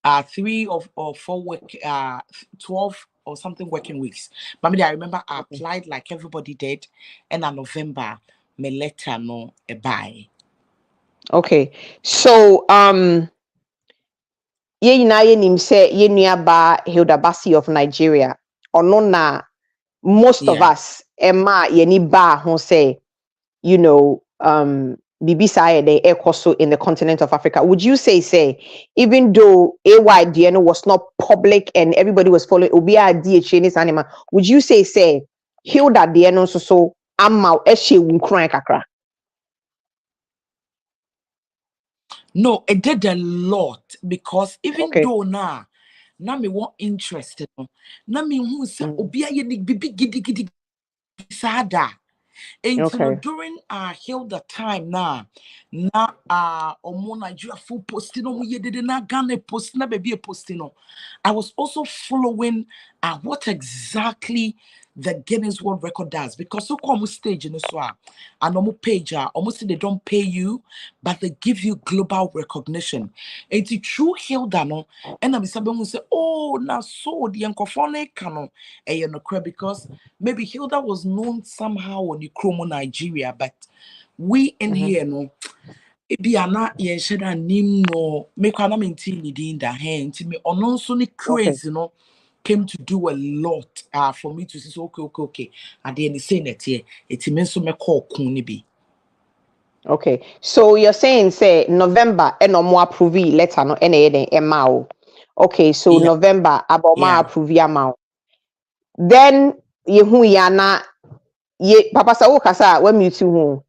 S7: 3 or 4 work 12 or something working weeks. But I remember I applied like everybody did, and in November me letter no a buy.
S3: Okay, so ye na ye nim say ye nuaba Hilda Basi of Nigeria ono na most of us emma ye ni ba ho say bibi say the ekoso in the continent of Africa. Would you say even though AYDN was not public and everybody was following obia DH this animal, would you say Hilda DN so amma ehye wunkran kakra?
S7: No, it did a lot because even though na me want interested, na me who say obia ye bibi gidi sada. And during Hilda time na omo Nigeria full posting no ye did na Ghana post na baby posting no. I was also following what exactly the Guinness World Record does, because so come stage in so and normal page almost they don't pay you, but they give you global recognition. It's true Hilda no, and I'm someone who say, oh now so the encophonic canon because maybe Hilda was known somehow on the Chromo Nigeria, but we in here no Ibiana yensheda nim no me kwana maintain ni din da hand me ono so ni crazy no came to do a lot for me to say okay at the end say net here it means so me call kun ni bi.
S3: Okay, so you're saying say November no more approve letter no ene emao. Okay, so
S7: Yeah.
S3: November about ma approve amount. Then yehu ya na ye papa sa wo kasa when you hu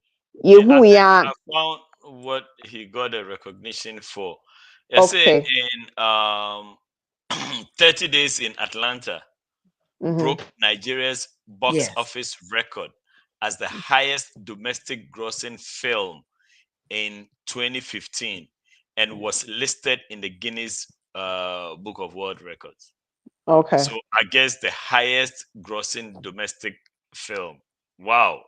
S3: yehu ya
S4: I found what he got a recognition for. I say in 30 days in Atlanta broke Nigeria's box office record as the highest domestic grossing film in 2015 and was listed in the Guinness Book of World Records.
S3: Okay.
S4: So I guess the highest grossing domestic film. Wow.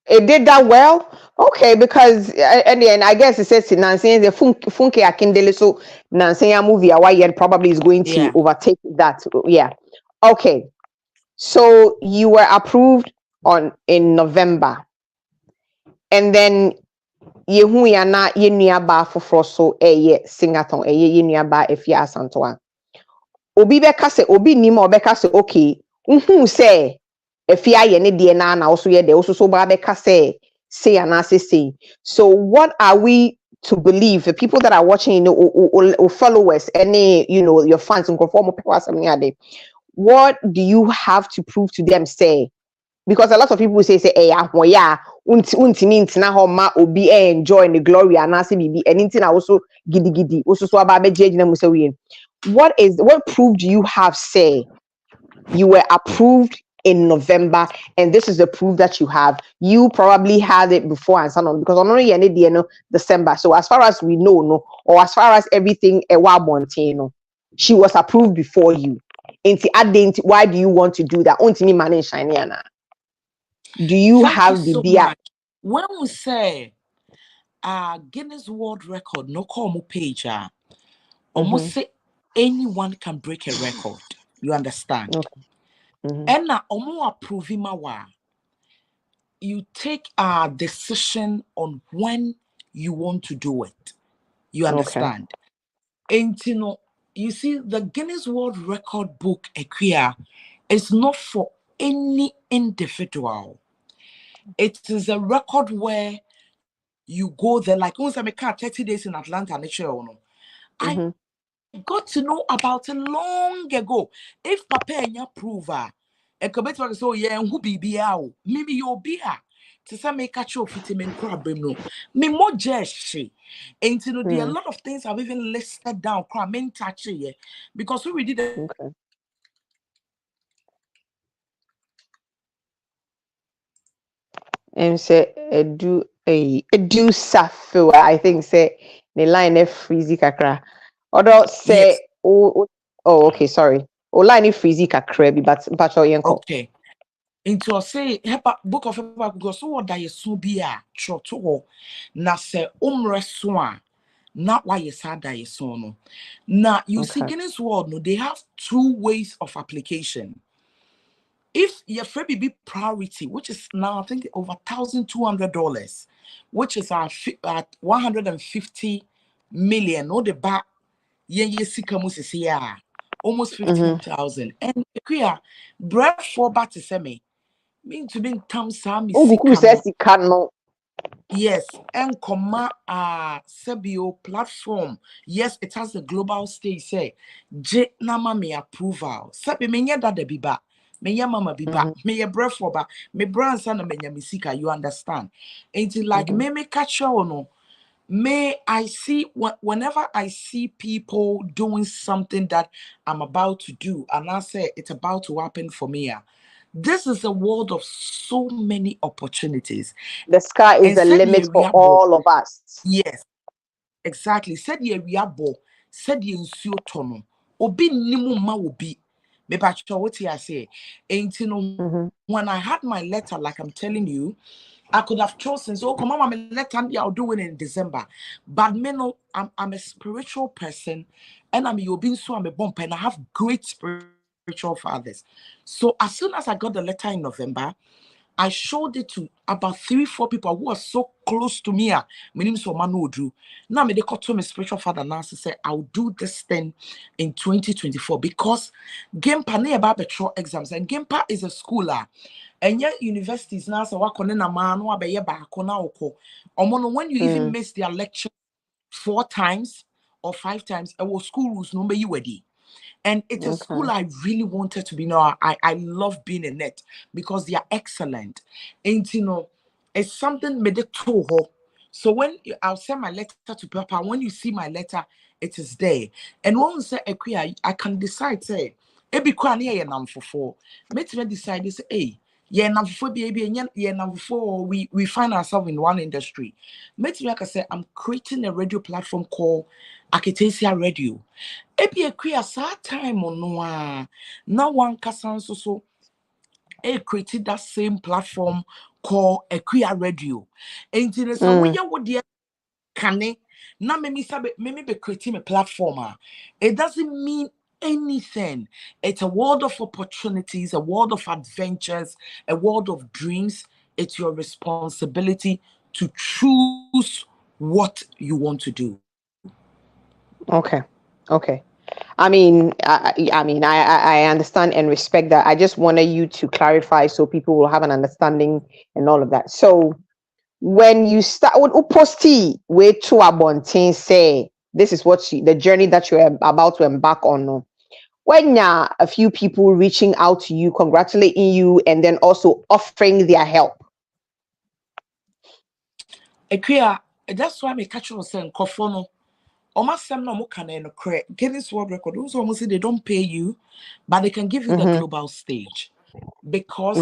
S3: It did that well. Okay, because and then I guess it says Nancy the Funke Akindele, so Nancy movie probably is going to overtake that. Yeah. Okay. So you were approved in November. And then yehu ya na yenuaba foforo so singaton yenuaba efia asantoa. Obi beka se obi nima obeka se okay. Se efia ye ne de na also ye de also so ba beka say and say. So what are we to believe? The people that are watching, or followers, any your fans and conform what do you have to prove to them? Say, because a lot of people say untimi ntina ho ma obi enjoy the glory and say bibi anything also gidi also so aba beje gina mu say we. What proof do you have say you were approved in November and this is the proof that you have? You probably had it before and so on because only December. So as far as we know, or as far as everything she was approved before you. Why do you want to do that? Do you have the beer?
S7: When we say Guinness World Record, no call page, almost say anyone can break a record. You understand?
S3: Okay.
S7: And now approve you take a decision on when you want to do it. You understand? And you see, the Guinness World Record book is not for any individual. It is a record where you go there, like once I make 30 days in Atlanta, I got to know about it long ago. If Papa and your prover, a committee so yeah, who be out, maybe you'll be out. To some make catch your vitamin crab, no, me more jersey. And there are a lot of things I've even listed down, crab, men touch it, because we did it.
S3: Okay. And say do Sarfowaah. I think say the line freezy kakra. Although say okay, sorry. O line freezy kakra but yenko.
S7: Okay. Into say book of Hebrew so what that is so be a troto na se umreswa not why you sad that is so no. Now you see Guinness World no, they have two ways of application. If your free be priority, which is now I think over $1,200, which is at 150 million, no the back almost 15,000. And queer bread for bat to semi mean to be tam sami. Yes, and comma Sebio platform. Yes, it has the global stage. Say, J nama me approval. Sebi me that the biba. Me mama biba. Me breath for ba. Me brand son me misika. You understand? Ain't it like me catch or no? May I see whenever I see people doing something that I'm about to do, and I say it's about to happen for me. This is a world of so many opportunities.
S3: The sky is the limit for all of us.
S7: Yes, exactly. Said ye riabo, said ye nsio tono. Obi nimu ma obi. Me bacho what I say. Ain't you know when I had my letter, like I'm telling you, I could have chosen, so come on, my letter I'll do it in December. But me no, I'm a spiritual person, and I'm a bump, and I have great spiritual fathers. So as soon as I got the letter in November, I showed it to about 3-4 people who are so close to me. My name is Omano Odu. Now me they call to my spiritual father now to say I'll do this thing in 2024 because Gempa ne about petro exams and Gempa is a schooler. And yet universities now so wakone na man wa be ba kona oko. Omono when you even miss their lecture 4 times or 5 times, our school rules no be you ready. And it's a school I really wanted to be. I love being in it because they are excellent. And it's something made it to. So when I'll send my letter to Papa, when you see my letter, it is there. And when we say I can decide, say, every crown here and for make me decide this, hey, yeah, now for baby, yeah, now before we find ourselves in one industry. Make me like I say, I'm creating a radio platform called Akitesia Radio. Ebi ekria sa time no now one kasan so created that same platform called Ekria Radio. And so we are what kane na me be creating a platform. It doesn't mean anything. It's a world of opportunities, a world of adventures, a world of dreams. It's your responsibility to choose what you want to do.
S3: Okay. I mean, I understand and respect that. I just wanted you to clarify so people will have an understanding and all of that. So when you start with Uposti, way to Abontin say this is what the journey that you're about to embark on. When a few people reaching out to you, congratulating you, and then also offering their help.
S7: That's why I catch you saying Kofono. Almost some no can Guinness World Record. Also, almost they don't pay you, but they can give you the global stage. Because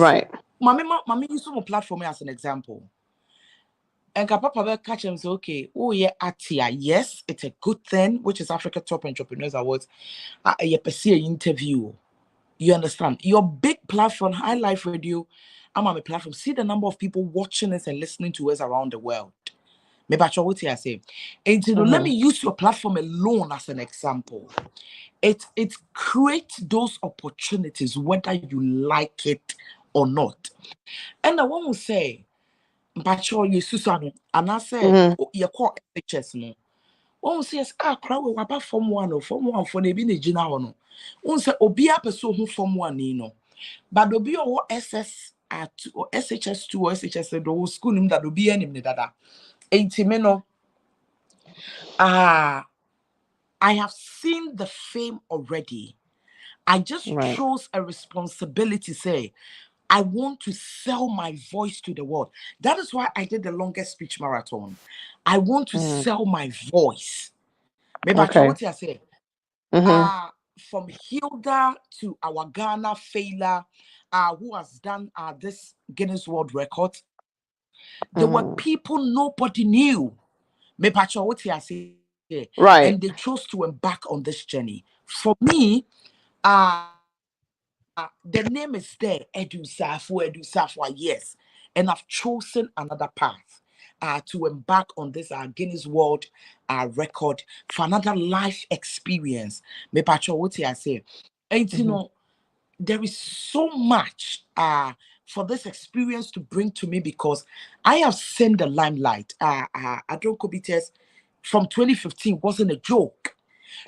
S7: Mommy use some platform as an example. And Papa will catch him say, okay, oh yeah, Atia, yes, it's a good thing, which is Africa Top Entrepreneurs Awards. You pursue an interview. You understand? Your big platform, High Life Radio, I'm on a platform. See the number of people watching us and listening to us around the world. Maybe I say, and let me use your platform alone as an example. It creates those opportunities whether you like it or not. And I want to say, Mpacho you Susano, and I say you call HS no. One says crowd we were from one or from one for the bini jina ono. One say obia person who from one no. But obi o SS at or SHS2 or SHS do school nim that obi enim ne dada. I have seen the fame already. I just chose a responsibility, say, I want to sell my voice to the world. That is why I did the longest speech marathon. I want to sell my voice. Maybe I what I say. From Hilda to our Ghana Fela, who has done this Guinness World Record. There were people nobody knew. Maybe I what I say. And they chose to embark on this journey. For me, the name is there, Sarfowaah, yes. And I've chosen another path to embark on this Guinness World Record for another life experience. Maybe what I say. And you know, there is so much for this experience to bring to me because I have seen the limelight. Adron Kobites from 2015 wasn't a joke.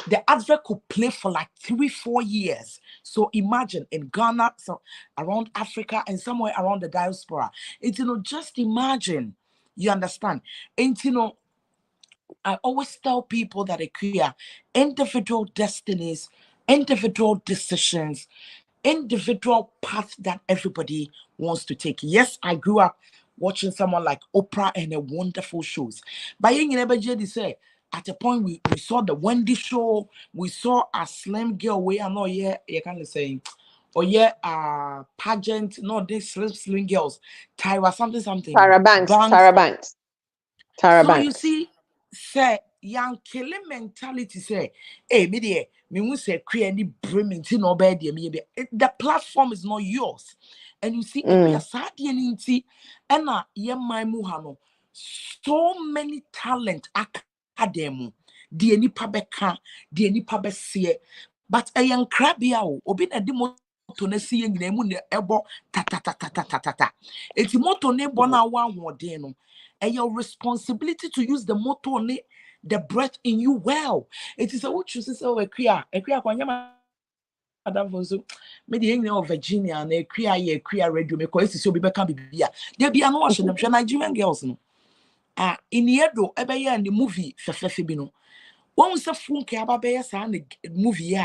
S7: The advert could play for like 3-4 years. So imagine in Ghana, so around Africa, and somewhere around the diaspora. It's just imagine. You understand? And I always tell people that they create individual destinies, individual decisions, individual path that everybody wants to take. Yes, I grew up watching someone like Oprah and her wonderful shows. But you never say at a point we saw the Wendy show, we saw a slim girl way I know you can't say pageant, no these slim girls, Tyra something.
S3: Tara Banks.
S7: So you see, say young killing mentality say, hey, me won't say create any brimment no bad. The platform is not yours. And you see, and my muhano, so many talent academy, the any pabeka, the any pabesie, but a young crabby ow, obin a demo moto na si nyina mu ne ebo ta. Eti moto ne bo na wa wode no. Your responsibility to use the motor ne the breath in you well. It is a what you say we crea kwanya Madam Fonso, me the England of Virginia na crea radio me ko esi so be beka bibia. There be no watch them Nigerian girls no. In yedo ebeye and the movie fefefe bi no. When we say funke ababeye sa the movie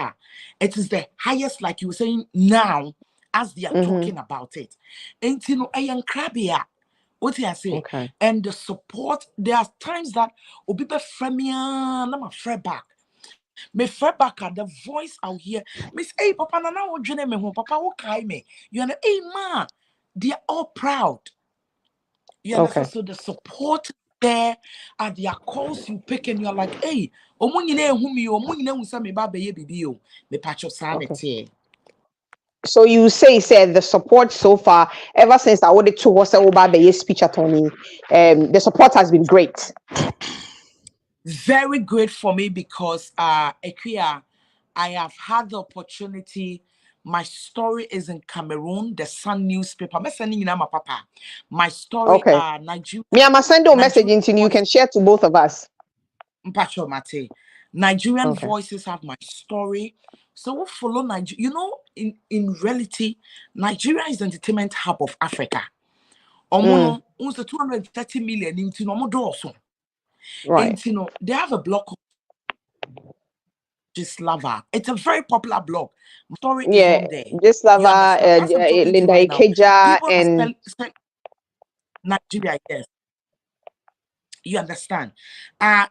S7: it is the highest like you were saying now as they are talking about it. Ain't no ayan crabia. What I say?
S3: Okay.
S7: And the support, there are times that Obibe Fremia, na my friend back. Me friend back at the voice out here. Miss, hey, Papa, na what you me home? Papa, what kai me? You know, hey, ma, they are all proud. You understand? So the support there at their calls you pick and you're like, hey, omunyine whom you, omunyine who say me ba be bibi me patch of sanity.
S3: So you said the support so far, ever since I wanted to was about the speech attorney, the support has been great.
S7: Very great for me because Equia, I have had the opportunity. My story is in Cameroon, the Sun newspaper. I'm sending you my papa. My story Nigeria.
S3: Me, I'm sending a message into you can share to both of us.
S7: Mpacho Mate. Nigerian voices have my story. So we follow Nigeria. You know, in reality, Nigeria is the entertainment hub of Africa. Omono, 230 million into Omodo.
S3: Right.
S7: You know, they have a blog called Gislava. It's a very popular blog. My story is on there.
S3: Gislava, Linda
S7: right
S3: Ikeja,
S7: and Nigeria, yes. You understand?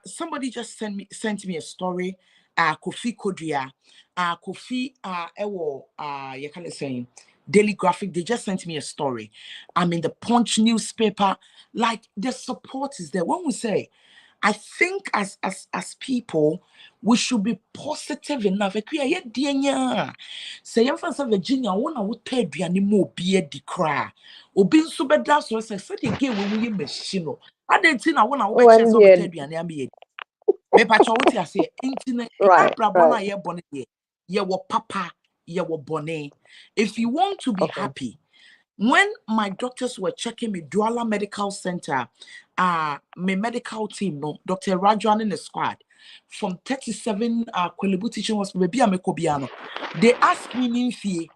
S7: Somebody just sent me a story. Kofi Kodria, Kofi Ewo, you can say Daily Graphic. They just sent me a story. I'm in the Punch newspaper. Like the support is there. When we say, I think as people, we should be positive enough. Say, Virginia, one would tell you any more beer de cry. Obin subeda so say again when we machine. I didn't think I want to over chance over tell you any me. Me patcho what you say, internet, brabona ye bonnet ye wo papa, ye wo bonnet. If you want to be happy, when my doctors were checking me, Douala Medical Center, my medical team, no, Dr. Rajan in the squad, from 37 Kwelebu teaching hospital, they asked me Ninfie,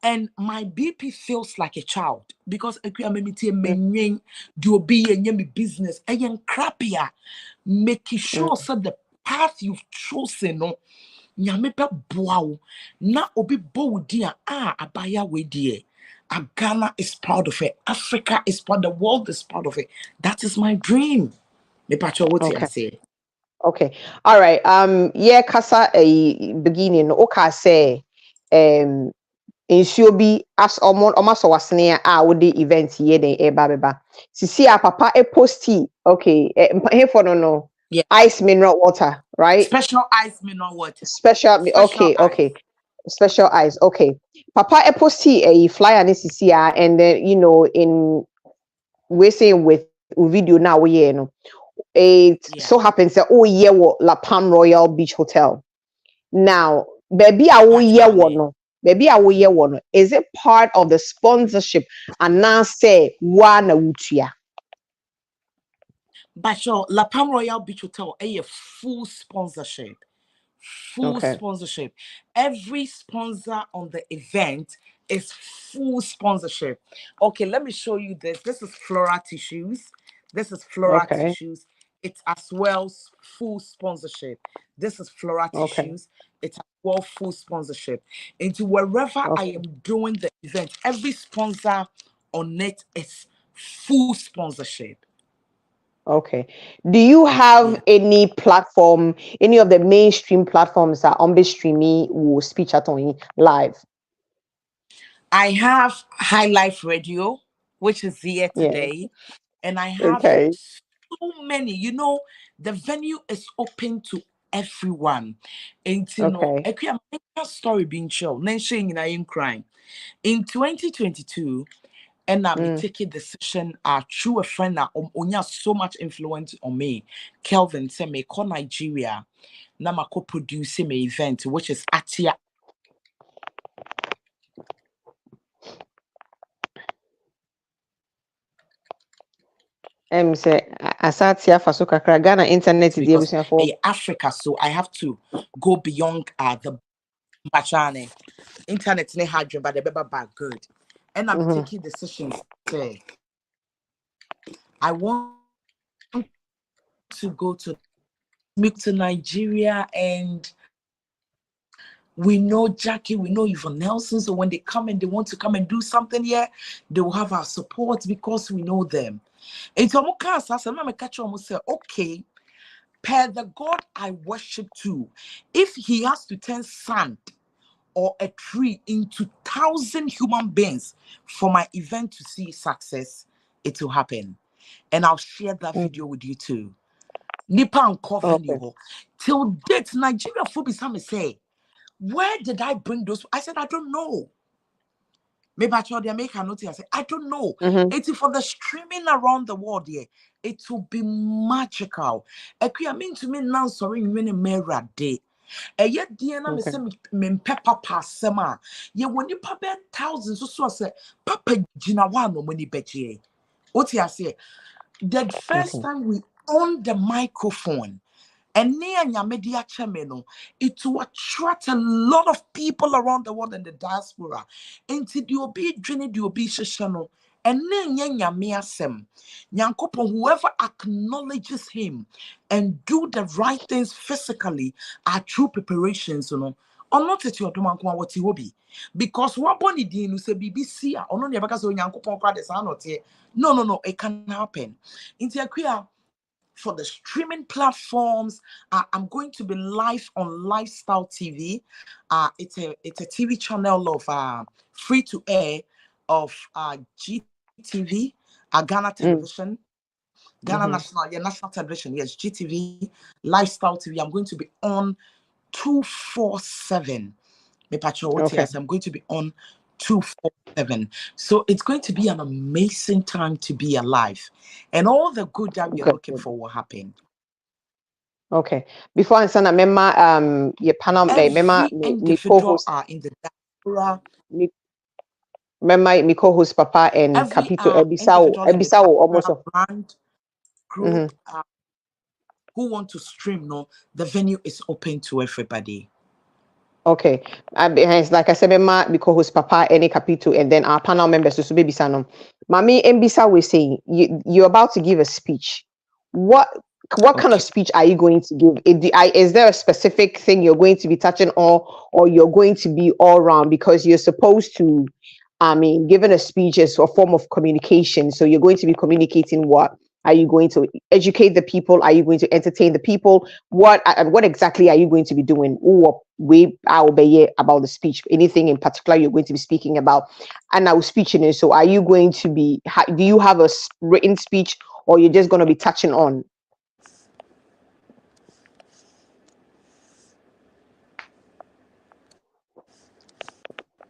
S7: and my BP feels like a child because I do be a business, I am crappier, making sure so the path you've chosen, no. Nyamepe boao na obi bo dia abaya we die. Ghana is proud of it. Africa is proud. The world is proud of it. That is my dream. Me pacho what I say.
S3: Okay. All right. Yeah, kasa a beginning. Okay, say nsuo bi as almost wasne wo the event here den beba. Sisi papa posti. Okay. Here for no.
S7: Yeah.
S3: Ice mineral water, right?
S7: Special ice mineral water.
S3: Special okay. Special ice. Okay. Papa posti a flyer ni sisi and then in we say with video now we it so happens that La Palm Royal Beach Hotel. Now, baby is it part of the sponsorship and now say one utia?
S7: But sure, La Palm Royal Beach Hotel a full sponsorship. Sponsorship. Every sponsor on the event is full sponsorship. Okay, let me show you this. This is Flora Tissues. Tissues. It's as well full sponsorship. This is Flora Tissues. It's as well full sponsorship. Into wherever I am doing the event, every sponsor on it is full sponsorship.
S3: Okay. Do you have any platform, any of the mainstream platforms that on streaming will speech at on live?
S7: I have High Life Radio, which is here today. And I have so many. You know, the venue is open to everyone. And you know, a story being shown. In crime. In 2022, and I'm taking decision through a friend that only so much influence on me. Kelvin said me call Nigeria. Now I co-producing my event, which is Atia.
S3: Say Asatia Fasuka Ghana internet
S7: because Africa, so I have to go beyond the Bachane. Internet ne hard but the back good. And I'm taking decisions. Say, I want to go to Nigeria, and we know Jackie, we know Yvonne Nelson. So when they come and they want to come and do something here, they will have our support because we know them. And so I'm catch almost say, okay, per the God I worship to, if he has to turn sand or a tree into 1,000 human beings for my event to see success, it will happen. And I'll share that video with you too. Nipa and till date, Nigeria phobia say, where did I bring those? I said, I don't know. Maybe I told you, make a note. I said, I don't know. It's for the streaming around the world here. It will be magical. I mean to me now, sorry, when a mirror day. And yet, dear, I'm a pepper passema. Ye when you pay thousands, so I say, Papa Gina one when you bet ye. What I say? The first time we on the microphone. And near media chameno, it will attract a lot of people around the world and the diaspora. Into the obi journey, the obi shano, and then yanya sem. Nyankopon, whoever acknowledges him and do the right things physically are true preparations, you know. Or not at your domain what he will be. Because what bonny dean who say BBC or no never so Yankopon crowd is not here. No, it can happen. Into a queer. For the streaming platforms, I'm going to be live on Lifestyle TV. It's a TV channel of free to air of GTV, Ghana Television, Ghana National Television. Yes, GTV, Lifestyle TV. I'm going to be on 247. I'm going to be on 247. So it's going to be an amazing time to be alive, and all the good that we're looking for will happen.
S3: Okay. Before I send a mema, your panel, mema,
S7: me co-host are in the diaspora.
S3: Mema, me co-host Papa and Capito Ebisao, almost
S7: brand group who want to stream. No, the venue is open to everybody.
S3: Okay, like I said, because Papa any Capito, and then our panel members to be Bisanom. Mami Mbisa was saying you're about to give a speech. What kind of speech are you going to give? Is there a specific thing you're going to be touching on, or you're going to be all around? Because you're supposed to, giving a speech is a form of communication. So you're going to be communicating what? Are you going to educate the people? Are you going to entertain the people? What exactly are you going to be doing? I'll be about the speech. Anything in particular you're going to be speaking about? And I was speaking. So are you going to be? Do you have a written speech, or you're just going to be touching on?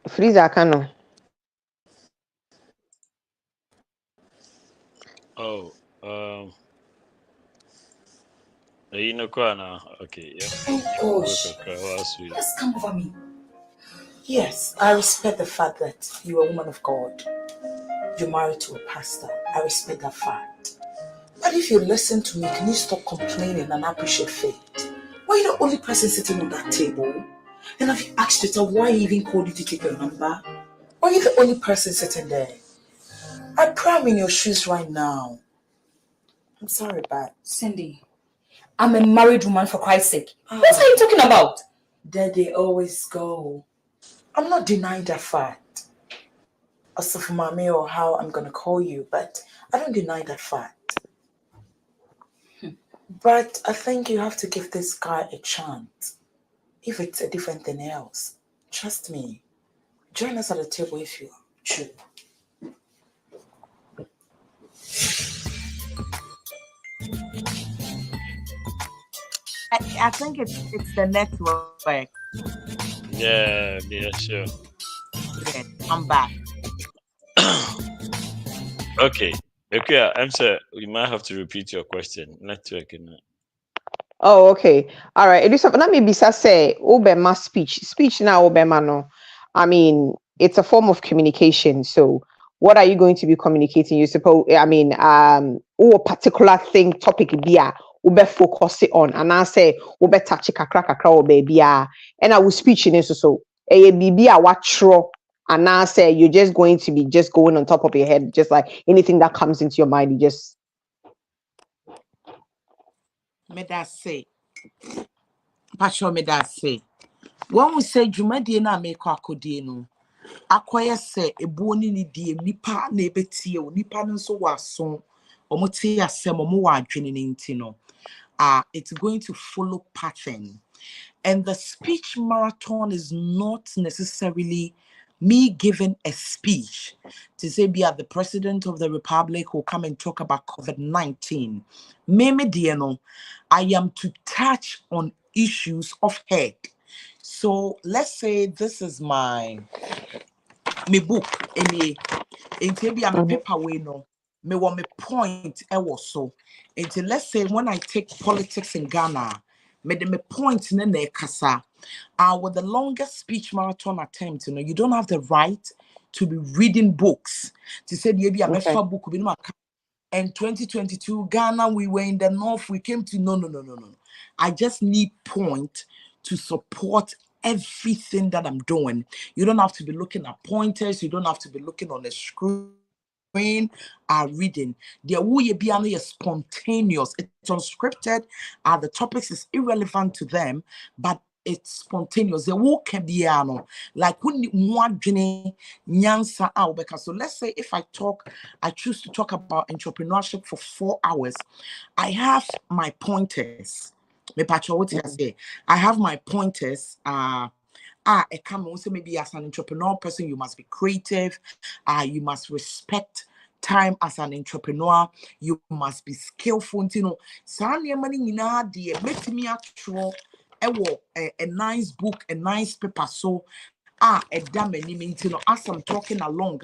S3: Freezer Kano.
S4: You know, okay, yeah.
S6: Oh gosh, just come over me. Yes, I respect the fact that you're a woman of God. You're married to a pastor. I respect that fact. But if you listen to me, can you stop complaining and appreciate faith? Why are you the only person sitting on that table? And have you asked yourself why he even called you to take your number? Why are you the only person sitting there? I pray I'm in your shoes right now. I'm sorry, but
S5: Cindy, I'm a married woman, for Christ's sake. What are you talking about?
S6: There they always go. I'm not denying that fact. Also for mommy or how I'm gonna call you, but I don't deny that fact. But I think you have to give this guy a chance. If it's a different thing else, trust me. Join us at the table if you choose.
S7: I think it's the network.
S4: Yeah, sure.
S7: Yeah, I'm back.
S4: Okay, I'm sorry. You might have to repeat your question. Network.
S3: Oh, okay. All right. Let me be say Obama speech. Speech now Obama no. I mean, it's a form of communication. So what are you going to be communicating? You suppose, I mean, or particular thing, topic be ube focus on, and I say ube touch kakra or baby and I will speech in it so a baby what true, and I say you're just going to be just going on top of your head, just like anything that comes into your mind, you just.
S7: Me that say, Pacho me that say. When we say Jumadi na make akodi no, akwaya say eboni ni die nipa na ebetie o nipa no so waso omo tie asem omo wa adwene ne nti no. It's going to follow pattern. And the speech marathon is not necessarily me giving a speech to say, be the president of the republic will come and talk about COVID-19. I am to touch on issues of head. So let's say this is my book. Maybe I'm a paper way no. Me want me point so. Until let's say when I take politics in Ghana, me point in the kasa. With the longest speech marathon attempt, you don't have the right to be reading books. To say maybe I'm a book. And 2022 Ghana, we were in the north. We came to no. I just need point to support everything that I'm doing. You don't have to be looking at pointers. You don't have to be looking on the screen. Reading. The way be spontaneous. It's unscripted. The topics is irrelevant to them, but it's spontaneous. The work can be like when nyansa out because so let's say if I choose to talk about entrepreneurship for 4 hours, I have my pointers. I have my pointers. It can also maybe as an entrepreneur person, you must be creative. You must respect time as an entrepreneur. You must be skillful. You know, a nice book, a nice paper. So as I'm talking along,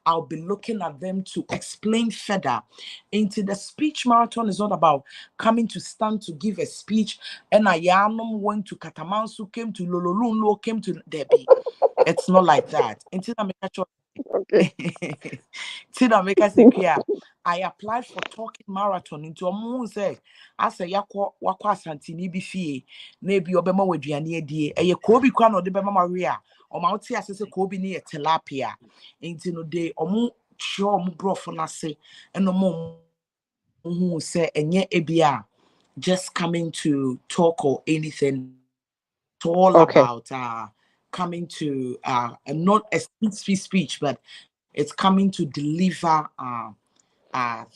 S7: I'll be looking at them to explain further. Into the speech marathon is not about coming to stand to give a speech. And I went to Katamansu, came to Lololulo, came to Debbie. It's not like that. Until I make I applied for talking marathon into a moon say, I say wako santini bifi, maybe obema wedriani die, a Kobe Kwan or the Bema Maria. Or Mount as a Kobe near tilapia. Ain't no day or more sure bro for nase and no more who say and yet ebia just coming to talk or anything. It's all about coming to not a speech, but it's coming to deliver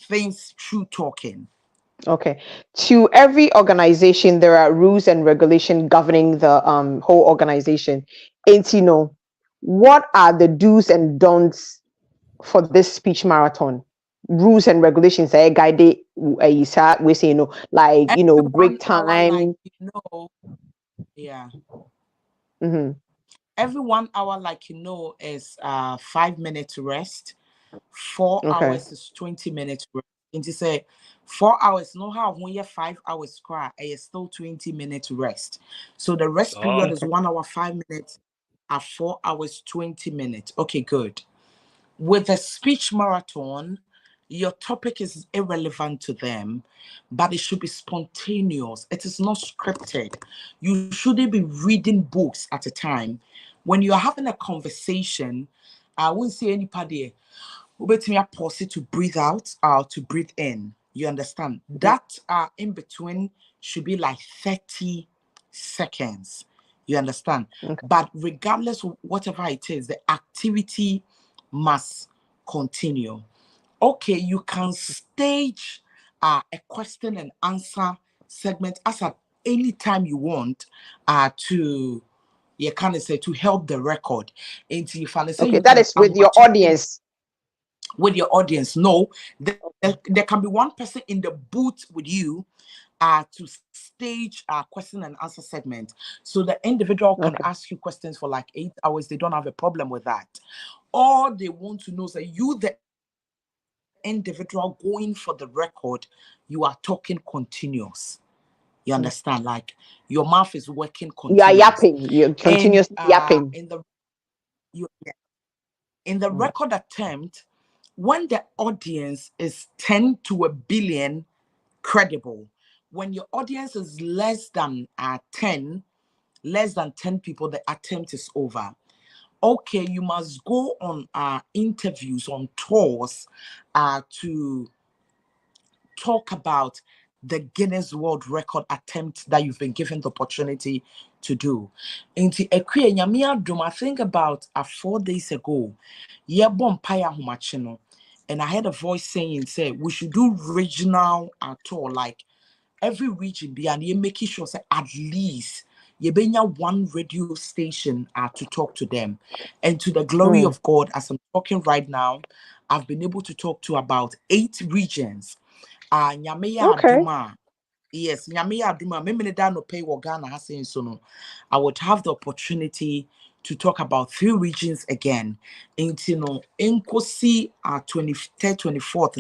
S7: things through talking.
S3: Okay. To every organization, there are rules and regulations governing the whole organization. And what are the do's and don'ts for this speech marathon? Rules and regulations are guided. We say like break time.
S7: Yeah.
S3: Mm-hmm.
S7: Every 1 hour, is 5 minutes rest. 4 hours is 20 minutes rest. And to say 4 hours, no how when you're 5 hours cry, it's still 20 minutes rest. So the rest period is 1 hour 5 minutes at 4 hours 20 minutes. Okay, good. With a speech marathon, your topic is irrelevant to them, but it should be spontaneous. It is not scripted. You shouldn't be reading books at a time. When you are having a conversation, I won't see anybody who pause it to breathe out or to breathe in. You understand? That in between should be like 30 seconds. You understand?
S3: Okay.
S7: But regardless of whatever it is, the activity must continue. Okay, you can stage a question and answer segment as at any time you want to to help the record.
S3: Okay, that is with your audience.
S7: With your audience. No, there can be one person in the booth with you to stage a question and answer segment. So the individual can ask you questions for like 8 hours. They don't have a problem with that. All they want to know is that you, the individual going for the record, you are talking continuous. You understand? Like your mouth is working continuous.
S3: You are yapping. You're continuously yapping.
S7: In the record attempt, when the audience is 10 to a billion credible, when your audience is less than 10 people, the attempt is over. Okay, you must go on interviews, on tours to talk about the Guinness World Record attempt that you've been given the opportunity to do. I think about 4 days ago, and I heard a voice saying, say, we should do regional tour, like every region be, and you're making sure say at least you bring one radio station to talk to them. And to the glory of God, as I'm talking right now, I've been able to talk to about 8 regions.
S3: Okay.
S7: Yes, I would have the opportunity to talk about 3 regions again. In 23rd, 24th,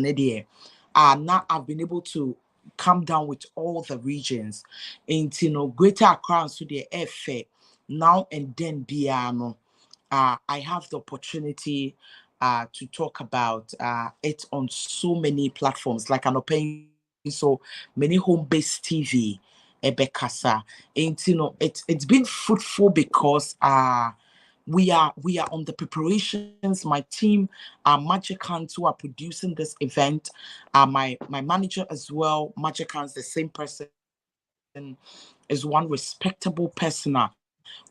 S7: now I've been able to come down with all the regions. In Greater Accra, so the FA now and then Biano. I have the opportunity to talk about it on so many platforms, like an open so many home-based TV, Ebekasa. And it's been fruitful because we are on the preparations. My team, Magic Hands, who are producing this event, my manager as well, Magic Hands, the same person, is one respectable person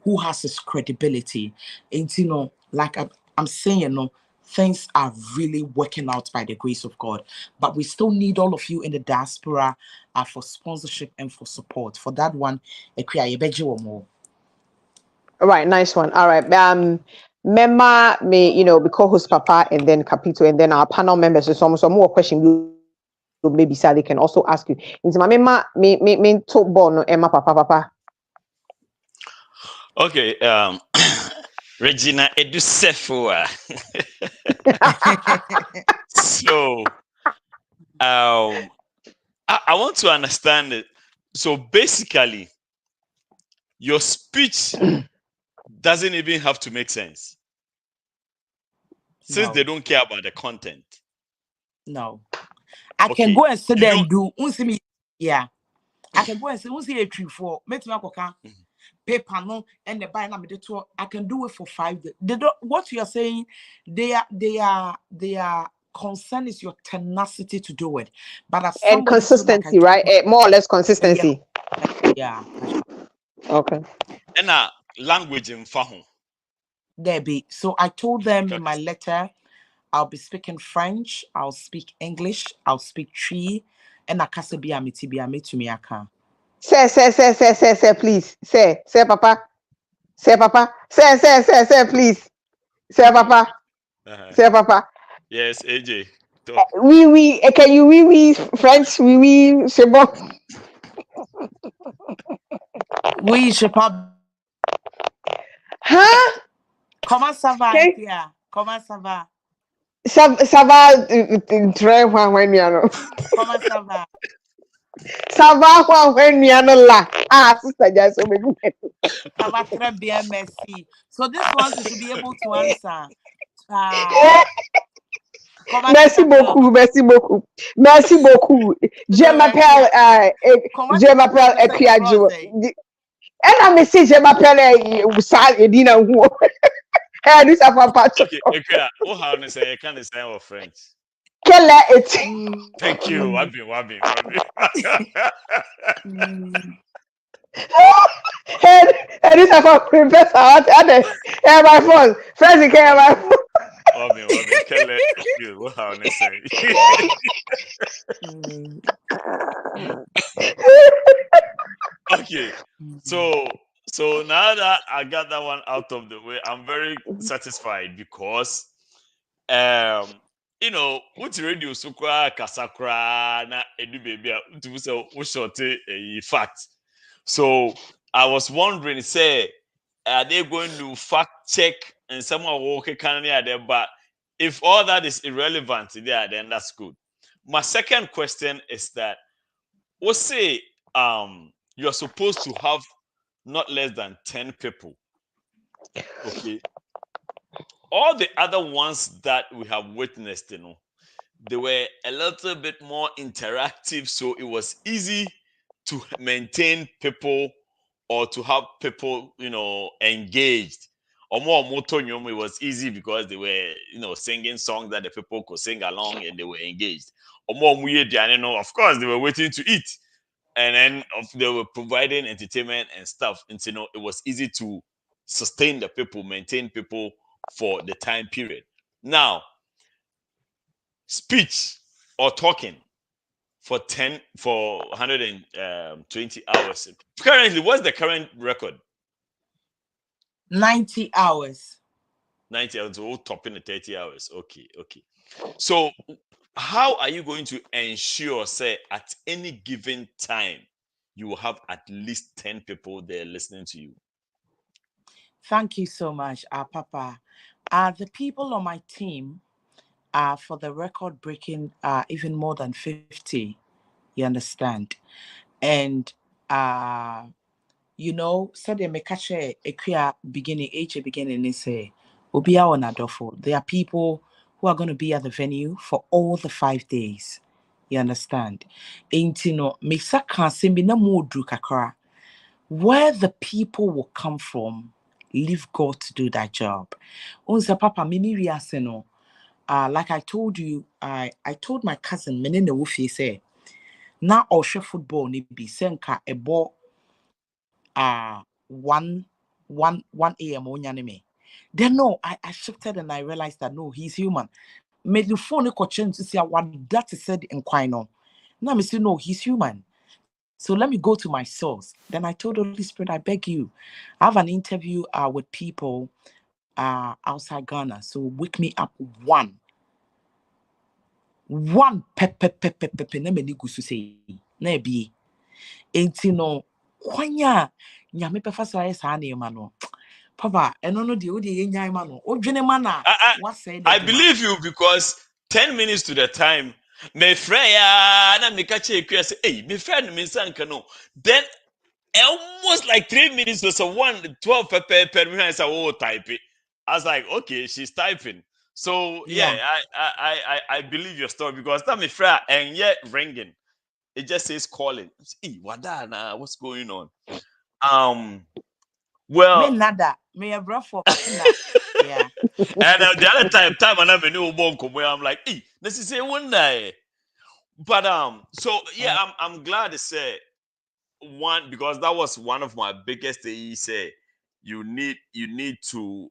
S7: who has his credibility. And like I'm saying, things are really working out by the grace of God. But we still need all of you in the diaspora for sponsorship and for support. For that one, more.
S3: All right, nice one. All right. Mema me, the co-host Papa and then Capito and then our panel members. So some more question maybe so they can also ask you. Into my mema me top ball no Emma Papa.
S4: Okay, Regina Sarfowaah. So, I want to understand it. So basically, your speech doesn't even have to make sense, since they don't care about the content.
S7: No, I can go and sit there and do. Yeah, I can go and say a tree for paper no and the buy I can do it for 5 days. They don't, what you are saying, their concern is your tenacity to do it. But as
S3: and consistency, right? More or less consistency.
S7: Yeah.
S3: Okay.
S4: And language in Fahon.
S7: There be. So I told them in my letter, I'll be speaking French, I'll speak English, I'll speak Tree, and I can't be a to me. I can.
S3: Say, please. Say, Papa. Say, Papa. Say, please. Say, Papa. Say, Papa.
S4: Yes, AJ. Talk.
S3: Oui. Can you French? Oui, c'est bon.
S7: Oui, je parle.
S3: Huh?
S7: Comment ça va, Ankrah? Comment ça va?
S3: Ça va très bien.
S7: Comment ça va?
S3: Ça va bien là. Ah, sister, just so many.
S7: Ça va très bien, merci. So this one you should be able to answer.
S3: Merci beaucoup. Je m'appelle Ekiajo. And I'm a je m'appelle Sal Edina. This is Papa.
S4: Okay, Ekia, what how to say? I can't say our French.
S3: Quelle est?
S4: Thank you. Wabi.
S3: And this is Papa Professor. And my phone. Friends, can my phone.
S4: Wabi. Kele, you. What how to say? Okay, so now that I got that one out of the way, I'm very satisfied because, what's radio sukra kasakra na edu baby to say ushote a fact. So I was wondering, say, are they going to fact check and someone walking can there? But if all that is irrelevant there, then that's good. My second question is that, let's say, you're supposed to have not less than 10 people. Okay. all the other ones that we have witnessed, they were a little bit more interactive, so it was easy to maintain people or to have people, engaged. Or more it was easy because they were, singing songs that the people could sing along and they were engaged. Or more of course, they were waiting to eat. And then they were providing entertainment and stuff. And it was easy to sustain the people, maintain people for the time period. Now, speech or talking for 120 hours. Currently, what's the current record?
S7: 90 hours.
S4: 90 hours. We're topping the 30 hours. Okay. So how are you going to ensure, say, at any given time, you will have at least 10 people there listening to you?
S7: Thank you so much, Papa. The people on my team are for the record breaking even more than 50. You understand? And said they make a beginning, is say Obia on Adolfo. There are people who are going to be at the venue for all the 5 days. You understand? Intino misa kansimbi na mudru kakra. Where the people will come from, leave God to do that job. Unsa papa mimi riaseno. Like I told you, I told my cousin menene wufi say na oshe football ni bi senka ebo 1 a.m. onyanime. Then no, I shifted and I realized that no, he's human. Made the phone to see what that is said in Quino. Now I say no, he's human. So let me go to my source. Then I told the Holy Spirit, I beg you, I have an interview with people outside Ghana. So wake me up one pepe na meni gusu say na bi. Enti no kwanya nyame pefa so aye sa na no. Papa, eno no de odi yenyan ma no. Odwene ma na what say
S4: I believe you because 10 minutes to the time me freya na me catch a say hey me friend me sanka no. Then almost like 3 minutes was a 12 per minute I type it. I was like, okay, she's typing. So yeah, I believe your story because that me freya and yet ringing. It just says calling. Hey, Wadana, what's going on? Well,
S7: me nada, me a bro for yeah.
S4: And the other time and I'm a new bonko where I'm like, hey, this is a one day. But so yeah, I'm glad to say one because that was one of my biggest things. Say you need to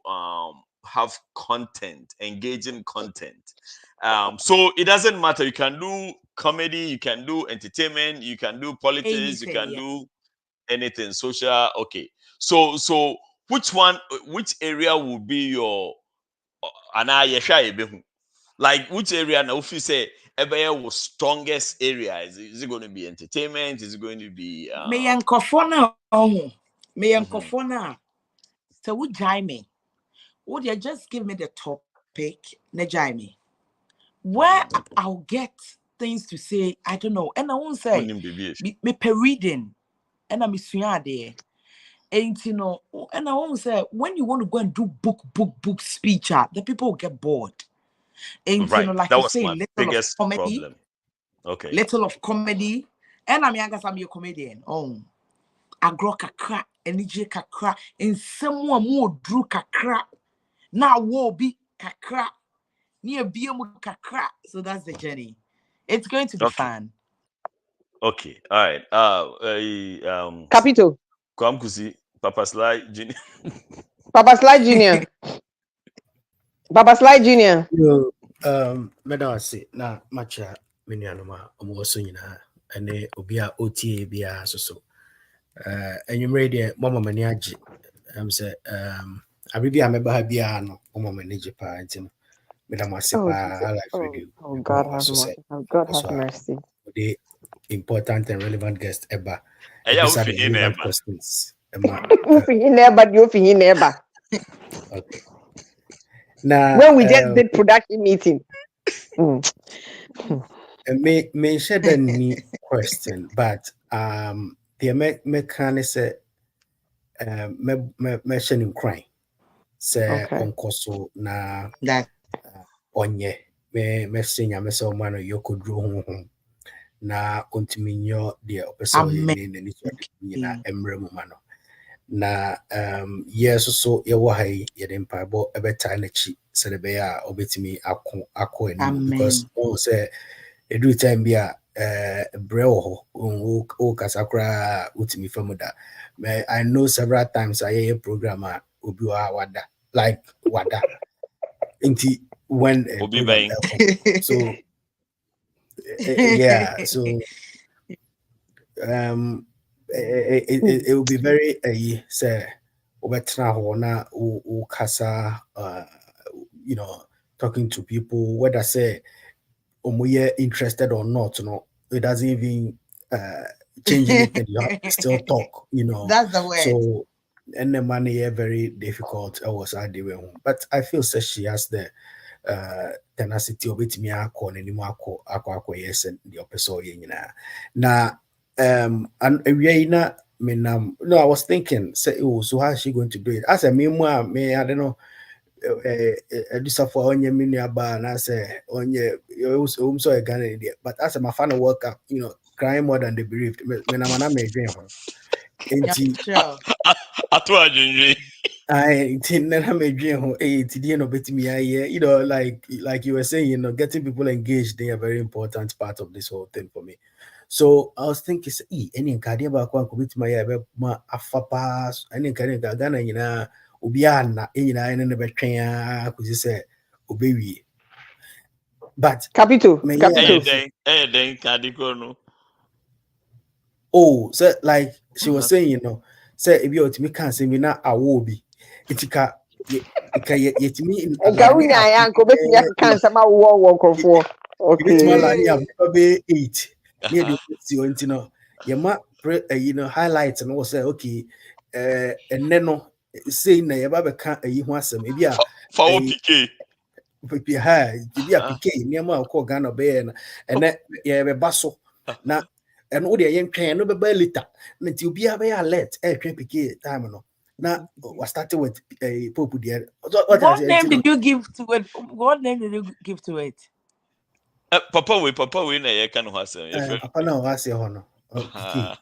S4: have content, engaging content. So it doesn't matter. You can do comedy, you can do entertainment, you can do politics,
S7: Anything,
S4: you can do anything social. Okay. So which area will be your like which area now if you say was strongest area is it going to be entertainment, is it going to be
S7: me yankofona me yankofona so would Jaime would you just give me the topic ne Jaime where I'll get things to say I don't know and I won't say me per reading and I'm there. And and I won't say when you want to go and do book speech, the people will get bored. And
S4: right.
S7: like
S4: that
S7: you
S4: was
S7: say,
S4: my
S7: little
S4: biggest
S7: of comedy,
S4: problem. Okay.
S7: Little of comedy, and I'm a comedian. Oh, agro kakra, energy kakra, and someone more drew kakra. Now will be kakra, near biom kakra. So that's the journey. It's going to be fun.
S4: Okay. All right.
S3: Capito.
S4: Kwamkusi, Papa Sly Junior.
S3: Papa Sly Junior. Papa Sly Junior.
S8: Madam say na macha menuanoma omo so nyina ene obi a otie bia so enyumre de mama mani age say abibi a meba ha bia no mama mani age pa ntino madam ase pa life radio
S3: Oh God have mercy. Oh God have mercy.
S8: The important and relevant guest ever.
S4: Yeah,
S8: These are the relevant questions. Okay. Now,
S3: when we just did production meeting.
S8: May share any question, but the mechanic say mentioning crime. se onkoso na onye me senya me se omano yokodro honhom na kontiminyo de opeso ye ne ni so de na emre mu mano na yes so ye wo hai ye de mpabo ebeta na chi se de be ya obetimi akọ ani because oh say edu time bia brewo o kasakra utimi famuda I know several times I program obi wada like wada inti when program so yeah so it will be very say na kasa you know talking to people whether say you're interested or not, it doesn't even change anything. You have to still talk,
S7: That's the word.
S8: So, and the money very difficult. I was doing, but I feel that she has the tenacity of it. Me, I call anymore. Yes, and the opposite. Now, and we na no, I was thinking, say, oh, so how is she going to do it? As a memoir, I don't know. Onye mini aba na say onye so a Ghana idiot. But as a fan of worker, crying more than the bereaved. When I'm an dream. I didn't have a dream. Like you were saying, getting people engaged, they are a very important part of this whole thing for me. So I was thinking, any Kadia Bakwan could be my afapas, any Ghana, Ubiana, in the betray, could you say, Ubi. But
S3: Capital.
S8: Oh, so like she was saying, say if you to me can't say me now, I will be. It's yet me in okay. 8. Near the highlights and also say okay, and then saying na yaba can a wasem maybe a
S4: PK.
S8: PK near my call Ghana Bay and then basso now. And all the young train no be later. Until be alert, PK time no. Now we started with a popu there.
S7: What name did you give to it? What name did you give to it?
S4: Papa we na ye kan ho asem.
S8: Papa na ho asem ho no. PK.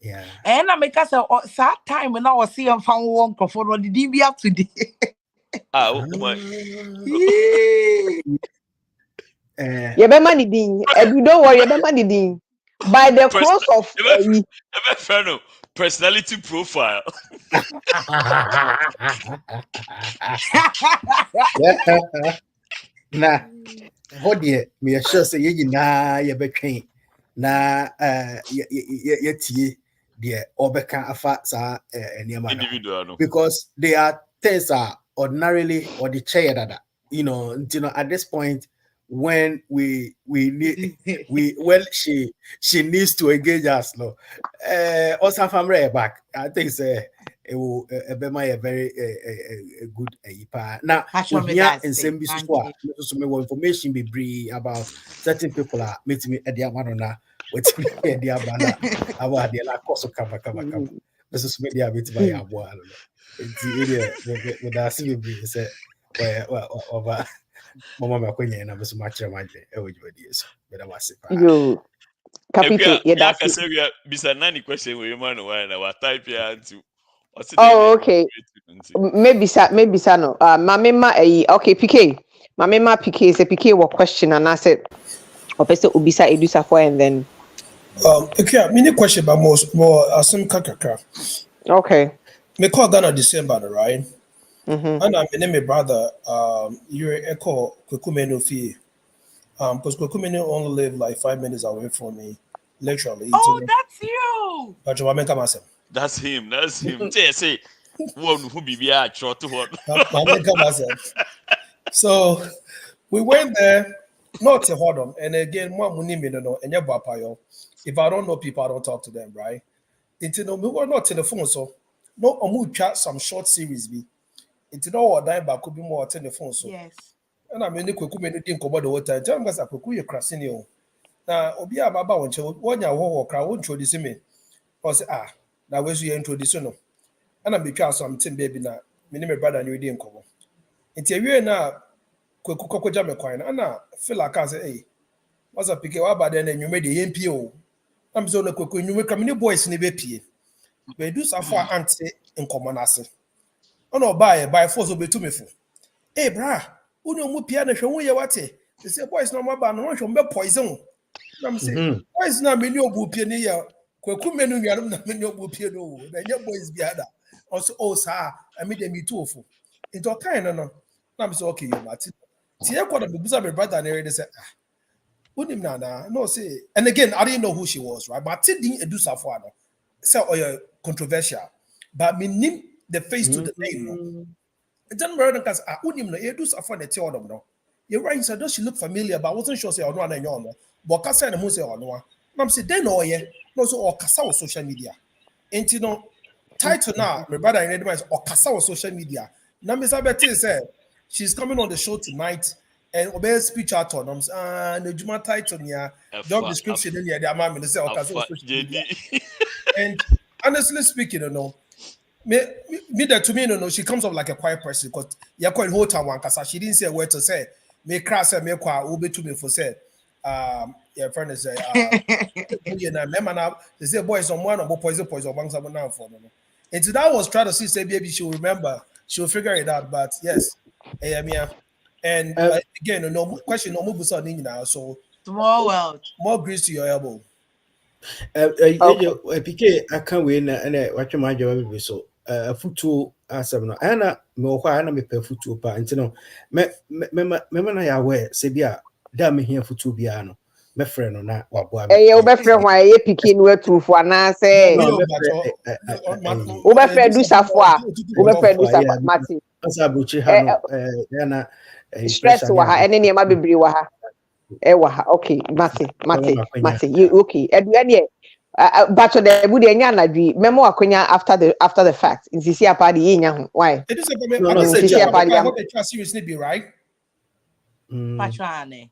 S8: Yeah.
S7: And I make us a sad time when I was seeing found one for what did he be up today?
S3: You money ding. You don't worry, you money ding. By the course of
S4: personality profile.
S8: Nah, what dear, me sure say you na ye between na ye dear obeka afa sa
S4: individual
S8: because they are things are ordinarily or the chair that at this point when we need she needs to engage us also from back I think it will be a very good now here in same business more information be brief about certain people are meeting me at the one with me at the abana about the course of cover this is media bit by a boy with us be brief say over Mama Makonya and I was much of my ideas, but I was
S3: you capital.
S4: Yeah, that's it. Bisa nani question we man one our type here to.
S3: Oh, okay. Maybe sa no. Mamema okay, PK. Mamema PK say PK what question and I said opese ubisa edusa for and then
S9: okay, mini question but more asem kakaka.
S3: Okay.
S9: Me call Ghana December, right?
S3: Mm-hmm.
S9: And my name brother, you're echo Kukumeno fee. Because Kukumeno only live like 5 minutes away from me, literally.
S7: Oh, that's you.
S4: That's him. Say one who be a short one.
S9: So we went there, not to hold on. And again, more money me no and if I don't know people, I don't talk to them, right? Until we were not telephone, so no omu chat some short series be. Until no or die back could be more telephone. So
S7: yes.
S9: And I mean the Kukumeno didn't come about the water. Tell us I could you crossing you. Now Obia Baba one ya walk crowd won't introduce me. Or say, now where's you introduce no? And I'm because something baby now. me ne me brother ne wedi nkomo nti awie na kwekukoko jame kwan na feel like say hey what's up pike wa ba de na nwume de yempie o am so na kweku nwume kam ne boys ne be pie we do safo ante nkomo na ase ono by force obetu me fo hey bra unu mu pia na hwe wo ye wate they say boys no ba no hwe mbe poison na me say boys na me ni obu pie ne ya kweku menu nyarum na me ni obu pie no na nye boys bi ada also oh sir I mean them too fo into kind no na me say okay you mate tie kwa da buza me brother na they say unim na no say and again I didn't know who she was right but didn't edu safo no say oh controversial but me nim the face to the name no it doesn't matter because unim no edu safo na tie odom no you're right so does she look familiar but I wasn't sure say ono na nyo no but kasa na mo say ono na say then no ye no so o kasa on social media enti no title now my brother in advice o kasa on social media na me say she's coming on the show tonight and obey speech out on the Juma title near job description in here the amount say o kasa on social media and honestly speaking you know me that to me no she comes up like a quiet person because you're quite whole time one kasa she didn't say a word to say me crass me kwa obe to me for say your friend is you know remember now they say boys on one or poison bang someone now for no and so that was trying to see say maybe she'll remember she'll figure it out but yes and again no question no move now so
S7: small world
S9: more grease to your elbow
S8: PK I can't win and watch my job so a footoo asem no ana me wo kwa ana me pa footoo pa nti no me na ya we se bia da me hia footoo bia no me frɛ no na wabo
S3: eh wo be frɛ ho aye pikin we trufo ana se wo be frɛ du safo a wo be frɛ du safo mati
S8: asa buchi ha no na
S3: stress wa ha ene ne ma bebre wa ha wa ha okay mati you okay aduane e but the would enya anadwi memo akonya after the fact in sisi apadi yenya ho why
S9: it is a I hope the trust seriously be right
S7: Patrane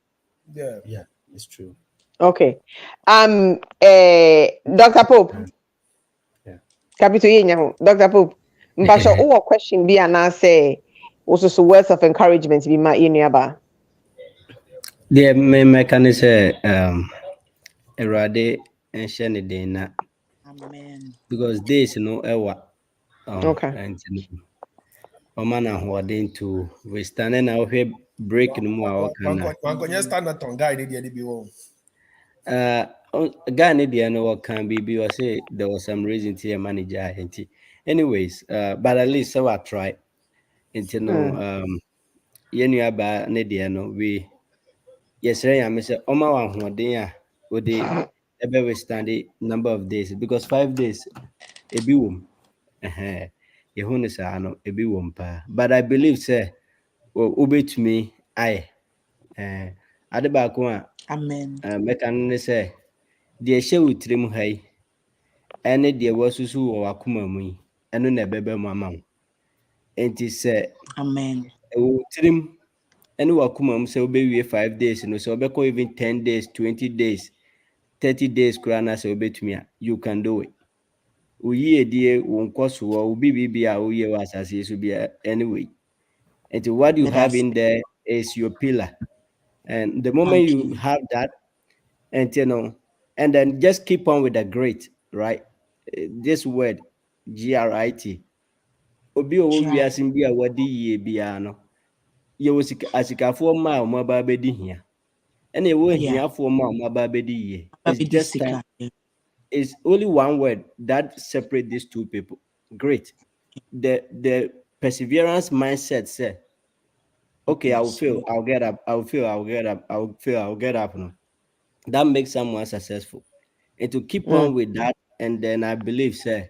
S8: yeah it's true
S3: okay Dr. Pope
S8: yeah
S3: capital yenya ho Dr. Pope mbasho o question bi ana say also words of encouragement bi ma yenuaba
S10: the mechanism erade and shane dena
S7: amen
S10: because this no ewa
S3: okay
S10: and man holding to withstand and our break no more
S9: one can stand at on guy dey be won
S10: guy no can be or say there was some reason to your manager anyways but at least so I try into no yenuaba ne dia no we yes I miss oma wa hoden a we dey ebe withstand the number of days because 5 days ebi wom yehune sa no ebi wom pa but I believe say obetumi ai ade ba ko a
S7: amen
S10: meka ne say de hye wutrim hai ene de wasusu wo akoma mu yi eno na bebe mu ama enti say
S7: amen
S10: wutrim ene wakoma mu say obewie 5 days no say obeko even 10 days 20 days 30 days kura na say obetumi a you can do it uyi edie won koso wo bibia uye wa asase so bia anyway and what you have in there is your pillar and the moment you have that and you know and then just keep on with the great right this word grit obi o wi asim bia wadi ye bia no ye wo asikafo ma o ma ba bedi hia and e wo hiafo ma o ma ba bedi ye it's just time. It's only one word that separates these two people. Great. The perseverance mindset said, okay, I will fail, I'll get up, I'll fail, I'll get up, I'll fail, I'll get up. No. That makes someone successful. And to keep on with that, and then I believe, sir,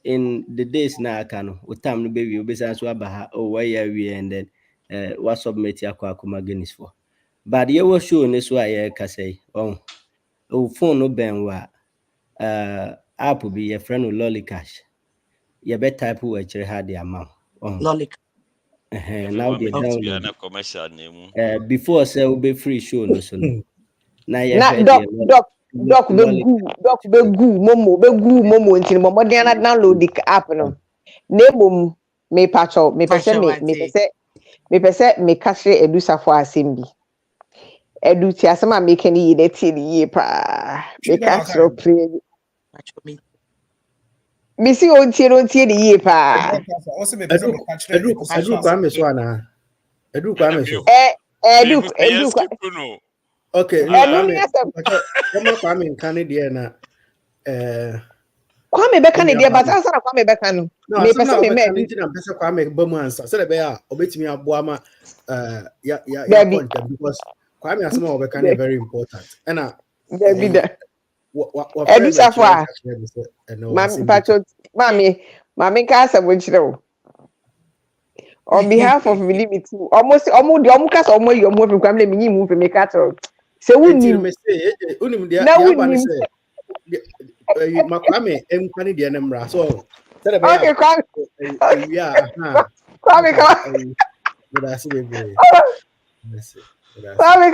S10: in the days now, I can, with time, the baby, will be oh, why are we, and then what submit your Guinness for. But you were sure, this way, I can say, oh, phone no ben wa. App will be your friend with Lolly Cash. You bet type who actually had the amount.
S7: Lolly.
S10: Now they download
S4: commercial name.
S10: Before say will be free show no so. Now you
S3: doc be gu momo nti momo dey na download the app no. Name Me pacho, me pese me kashe edusafo asembi. Edu ti asema make ni ye neti ni ye pa. Me kashe play. Me si on tie ni ye pa.
S8: Edu kwa me so ana. Edu kwa me so.
S3: Edu.
S8: Okay, no kwa me nkan de na
S3: Kwame beka ne dia but ansa na Kwame beka no.
S8: Me pese me me na pese Kwame ba mu ansa. Se de be ya obetimi aboa ma ya point because Kwame asema obeka na very important. Na
S3: Edu safwa. Mami ka asabo chire o. On behalf of Milimi too. Almost kasa almost you move Kwame me move me ka tro. Se unim.
S8: Unim dia ya ba ne se Makwame emkwani de na mra so tell be
S3: okay Kwame Kwame come
S8: but I see baby Kwame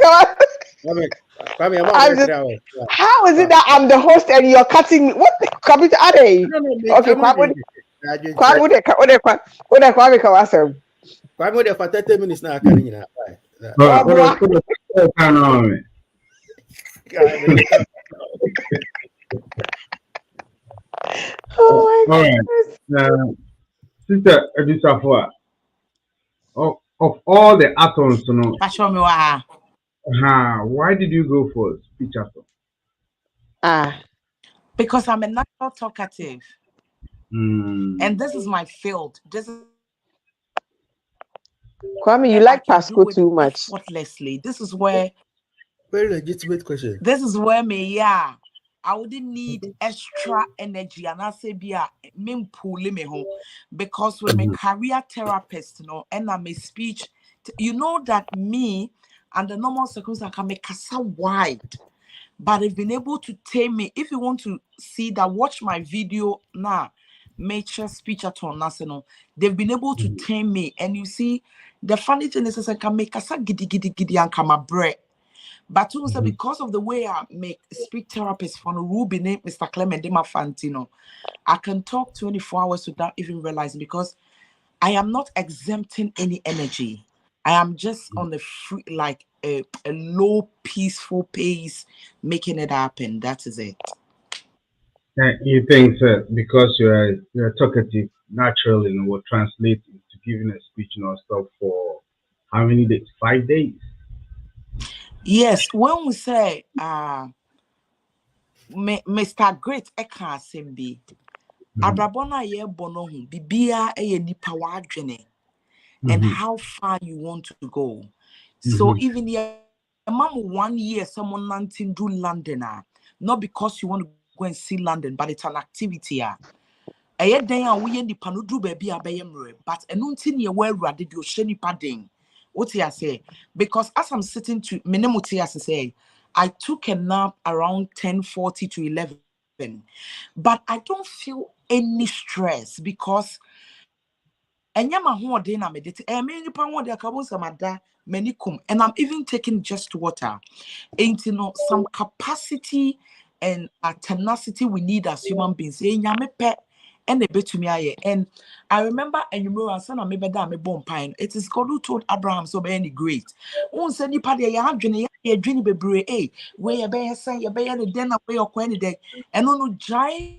S3: how is it that I'm the host and you're cutting me? What the computer are they? Okay Kwame Kwame come asem
S8: Kwame de for 30 minutes na aka nyina
S3: oh my
S11: God. Sister Sarfowaah, of all the atoms, why did you go for speech atom?
S7: Because I'm a natural talkative. And this is my field. This is
S3: Kwame, you like Pasco too much.
S7: Effortlessly. This is where
S8: very legitimate question.
S7: This is where I wouldn't need extra energy and I say be me home because when I'm a career therapist, and I'm a speech, you know that me and the normal circles I can make so wide, but they've been able to tame me. If you want to see that, watch my video now. Major speech at all national. They've been able to tame me, and you see the funny thing is I can make a giddy and come a bread. But also because of the way I make speech therapists for the Ruby name Mr. Clement Dema Fantino, I can talk 24 hours without even realizing because I am not exempting any energy. I am just on the free, like a low, peaceful pace, making it happen. That is it.
S11: You think because you're talkative naturally and will translate into giving a speech non-stop for how many days? 5 days?
S7: Yes, when we say Mr. Great Eka Sembi, Abrabona ye bono hu bibia eye nipa wadwene and how far you want to go. So even your mom 1 year someone nanting do London, not because you want to go and see London, but it's an activity. Eye den a we nipa no do baby abeyemre, but enunti ne we awurade de o hye nipa den. What I say? Because as I'm sitting to menemuti as say, I took a nap around 10:40 to 11, but I don't feel any stress because and I'm even taking just water. Ain't some capacity and tenacity we need as human beings. And a bit to me, and I remember and you know, son, maybe that me bomb pine. It is God who told Abraham so many great. Won't send you party a dream be eh? Where you bear say you bear the den away or quany day, and no jai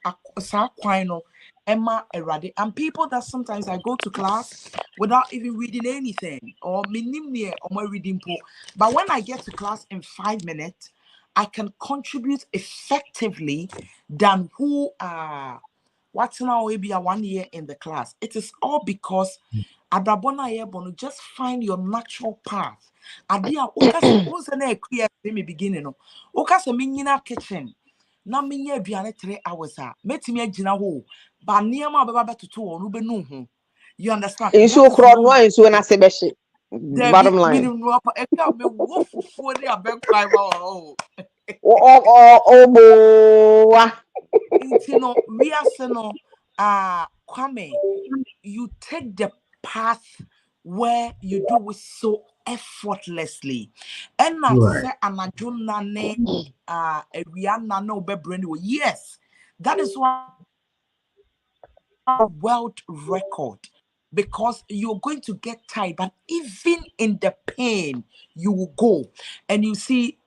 S7: a quino. Emma Erade, and people that sometimes I go to class without even reading anything or minimum or my reading pool. But when I get to class in 5 minutes, I can contribute effectively than who what's now maybe a 1 year in the class. It is all because Abrabona Yebono, just find your natural path. Adia Okasa was an clear beginning. Okasa minina kitchen. Na menye aduane 3 hours metimi agina ho ba niam ababa to onu be no ho you understand
S3: insu kro no insu na se be hye bottom line
S7: minimum no pa e ka me wo fufuo ni abenkwai ba o
S3: boa
S7: intino we are no Kwame, you take the path where you do it so effortlessly and not say anajuna ne Rihanna no be brand. Yes, that is why a world record because you're going to get tired, but even in the pain, you will go. And you see,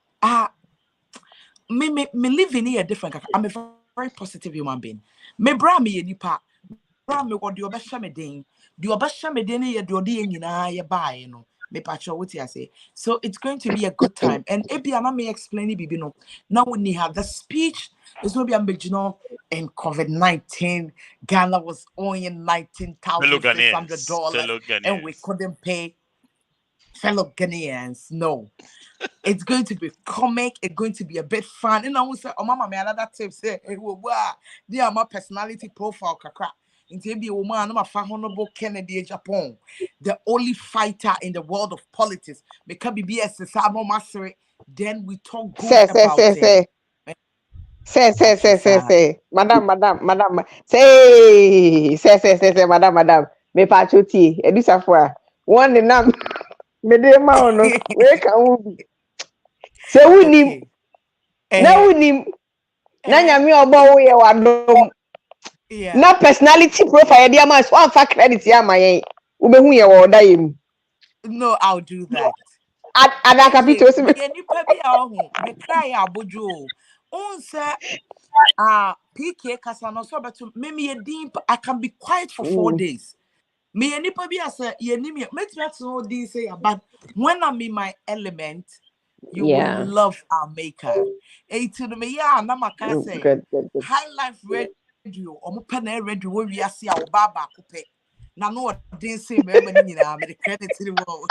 S7: me living here different. I'm a very positive human being. Me bra me nipa, bra me what the obesha me den. The obesha me den ye do di nyina ye buy no. Me patcho what you say. So it's going to be a good time. And ebi ama me explain it bibi no. Now when you have the speech, it's going to be a in COVID-19, Ghana was owing $19,600 and we couldn't pay fellow Ghanaians. No. It's going to be comic. It's going to be a bit fun. And I will say, oh, mama, me another tip say, hey, wow, they are my personality profile, kakra. Into be a woman, I'm a honorable Kennedy Japan, the only fighter in the world of politics. Because BBS is master. Then we talk good about it.
S3: Say, madam, say, madam, me pachuti, edusafwa, one in nam, me de ma ono, we can be. Say, unim, na unim, na nyami obo we wadom. Na personality profile, dear man, one for credit, ya my, ube hu ye woda yim.
S7: No, I'll do that.
S3: Ada kapito si
S7: me nipa bi a ho me cry abojo. Unse PK kasa no so beto me din I can be quiet for 4 days. Me nipa bi asa ye nim me to know this say but when I'm in my element you will love our maker. To me na maka say
S3: good.
S7: High Life Radio omo pe na radio we wiase a wo baba kope. Na no didn't say me ba ni nyina me the credit to the world.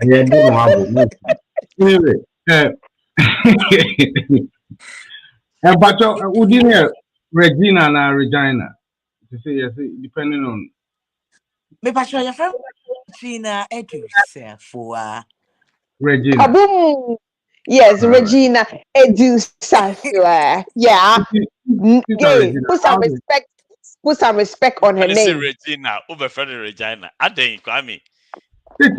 S11: Yeah, don't know anyway, but Udine Regina and Regina. To say yes, depending on.
S7: Me pa your friend Regina Edu Sarfowaah.
S3: Regina. Kaboom! Yes, Regina Edu Sarfowaah. Yeah. Hey, put some respect on her name.
S4: Regina, over Regina. I think Kwame.
S3: It's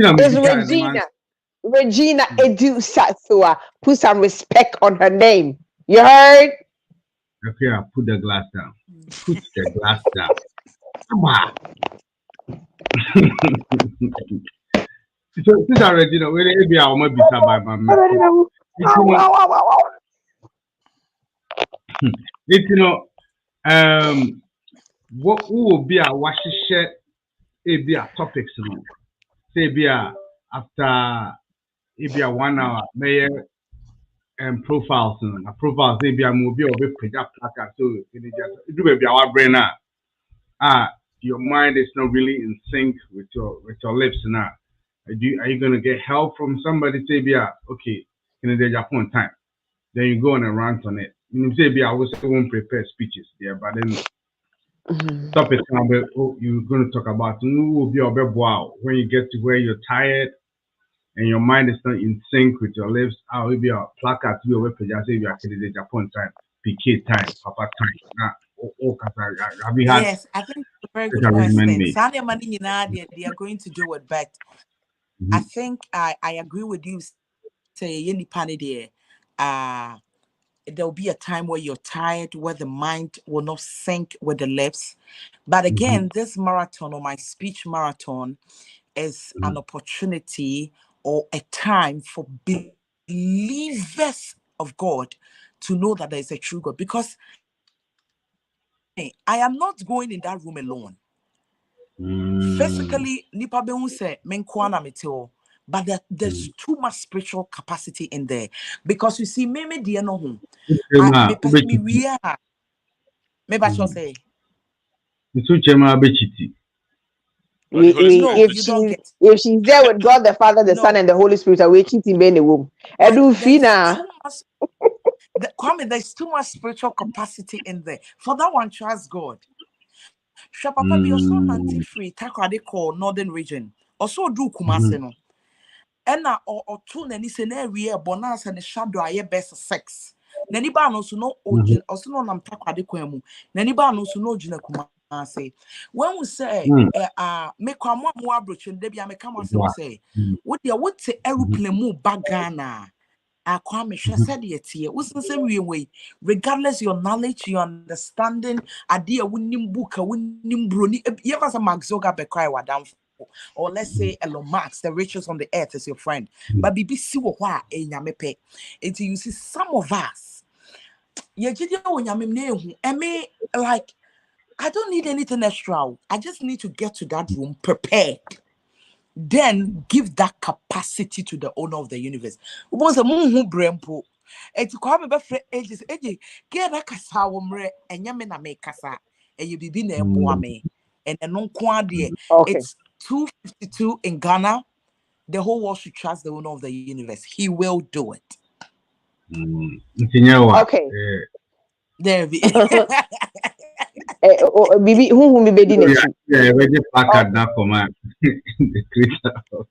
S3: Regina Edu Sarfowaah. Put some respect on her name. You heard?
S11: Okay, I'll put the glass down. Put the glass down. Come on. So, this is Regina. Where be our maybe by my man. What will be our wash share? It be our topics. Say be after it be a 1 hour mayor and profiles and profiles. Say be a movie or be project placard. So it do be our brain now. Your mind is not really in sync with your lips now. Are you gonna get help from somebody? Say be okay in the Japan time. Then you go on a rant on it. You say be I was won't prepare speeches there, but then topic you're going to talk about when you get to where you're tired and your mind is not in sync with your lips. I will be a placard to your webpage. I say you are the Japan time, PK time, Papa time. Have you had?
S7: Yes, I think it's a very good question. Sunday morning they are going to do it, but I think I agree with you. Say any panic there. There'll be a time where you're tired, where the mind will not sync with the lips. But again, this marathon or my speech marathon is an opportunity or a time for believers of God to know that there is a true God. Because I am not going in that room alone. Physically, nipa be say menkwana meteo. But there's too much spiritual capacity in there. Because you see, me dear no home. Maybe I shall say.
S3: If she's there with God the Father, the Son, and the Holy Spirit, are we cheating in the womb?
S7: There's too much spiritual capacity in there. For that one, trust God. Papa be also anti-free. Takrade call Northern Region. Also do Kumase no. Ena or two nani scenario bonus and the shadow aye best sex. Nani ba no so no ojin also no nam takwade kwemu. Nani ba no so no ojina Kumase. When we say me kwamo mo abrochen de bia me come say what say what the aeroplane mu bagana Kwame said it here. What's the same way? Regardless your knowledge, your understanding, idea winning book, winning bruni. You ever some Mark Zuckerberg cry wa down, or let's say Elon Musk, the richest on the earth, is your friend. But BBC wa enyamepe. It you see some of us. I mean, like I don't need anything extra. I just need to get to that room prepared. Then give that capacity to the owner of the universe. Once a moon who brempo, and to come back for ages, get a cassa womre, and yamina make cassa, and you be near boame, and a non quadie. It's 252 in Ghana. The whole world should trust the owner of the universe. He will do it.
S3: Okay.
S7: There be.
S3: Bibi, who be bedi nechi?
S11: Yeah, we just back at that command.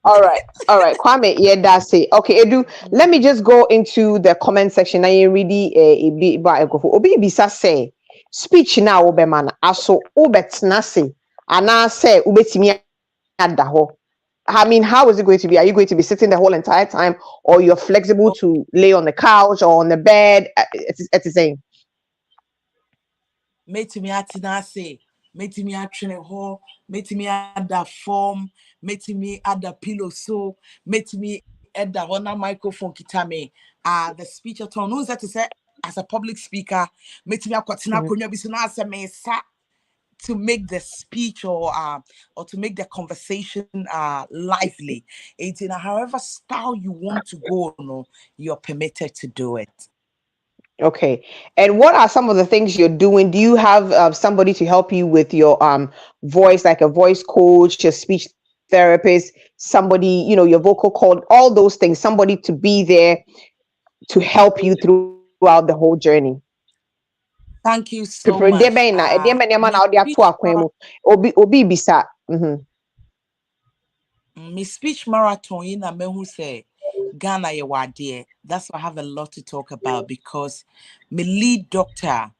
S3: All right. Kwame, yeah, that's it. Okay, Edu, let me just go into the comment section. Now you ready a bit Obi bisa say speech now obemana aso obetna say ana say ubetimi adaho. I mean, how is it going to be? Are you going to be sitting the whole entire time, or you're flexible to lay on the couch or on the bed? It's saying.
S7: Meti me atina say, meti me atrene ho, meti me ada form, meti me ada pillow so, meti me ada hona microphone kitame. The speech at all knows that to say as a public speaker, meti me akwatina konya bisu na ase me sa to make the speech or to make the conversation lively. It's in however style you want to go, no, you're permitted to do it.
S3: Okay. And what are some of the things you're doing? Do you have somebody to help you with your voice, like a voice coach, a speech therapist, somebody, your vocal cord, all those things, somebody to be there to help you throughout the whole journey?
S7: Thank you so much. My speech marathon in a who say Ghana ye. That's why I have a lot to talk about because my lead doctor,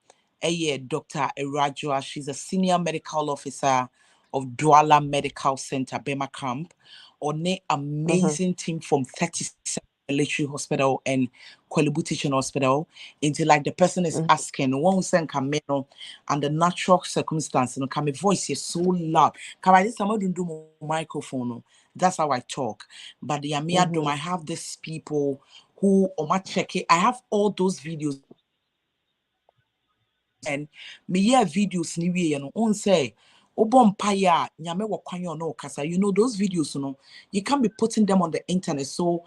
S7: Dr. Erajua, she's a senior medical officer of Douala Medical Center, Bema Camp, on an amazing team from 37 military hospital and Kwelibu Teaching Hospital. Into like the person is asking, one send camino and the natural circumstance, can my voice is so loud. Can I just do microphone? That's how I talk. But the Amiadum, I have these people who check it. I have all those videos. And me videos ni on say Obompaya nyame wakwanyo no kasa. You know those videos, you can't be putting them on the internet. So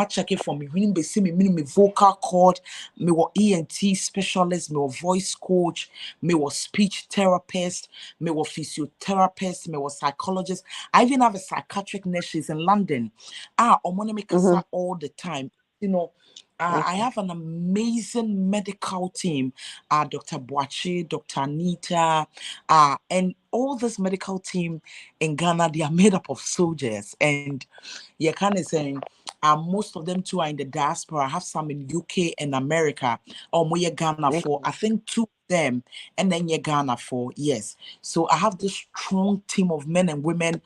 S7: check it for me. Me see me vocal cord, me ENT specialist, me voice coach, me speech therapist, me physiotherapist, me psychologist. I even have a psychiatric nurse in London. Me kasa all the time. I have an amazing medical team, Dr. Boachi, Dr. Anita, and all this medical team in Ghana, they are made up of soldiers. And you're kind of saying, most of them too are in the diaspora. I have some in UK and America, or more Ghana for, I think 2 of them, and then Ghana for, yes. So I have this strong team of men and women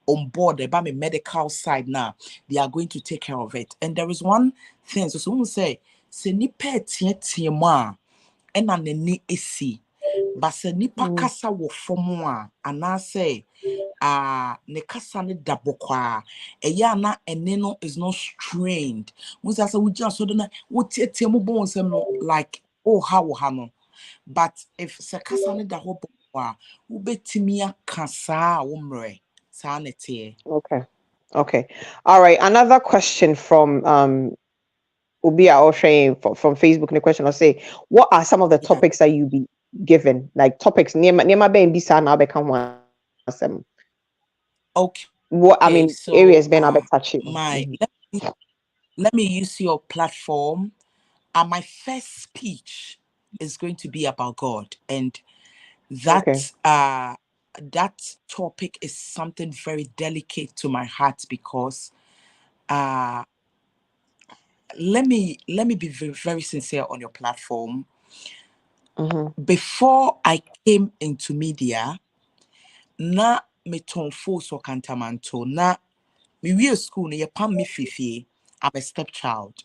S7: on board about my medical side now. They are going to take care of it. And there is one thing, so someone say nipa tie ma and an ni esi but se nipa kasa wo fomo a ana say ne kasa ne dabokwa eya na ene no is not strained. Musa say we just so na wo tie mo bon sem no like how no. But if se kasa ne da ho bokwa wo betimi akasa wo mre.
S3: Okay. All right. Another question from Ubia Oshay from Facebook. The question will say, what are some of the topics that you be given? Like topics near my baby bisa na become one.
S7: Okay.
S3: What I mean
S7: so,
S3: areas been touching.
S7: Let me use your platform. My first speech is going to be about God, and that that topic is something very delicate to my heart because let me be very, very sincere on your platform. Before I came into media, na me tonfo so kantamanto na me we school na ye pam me fifi. I'm a stepchild.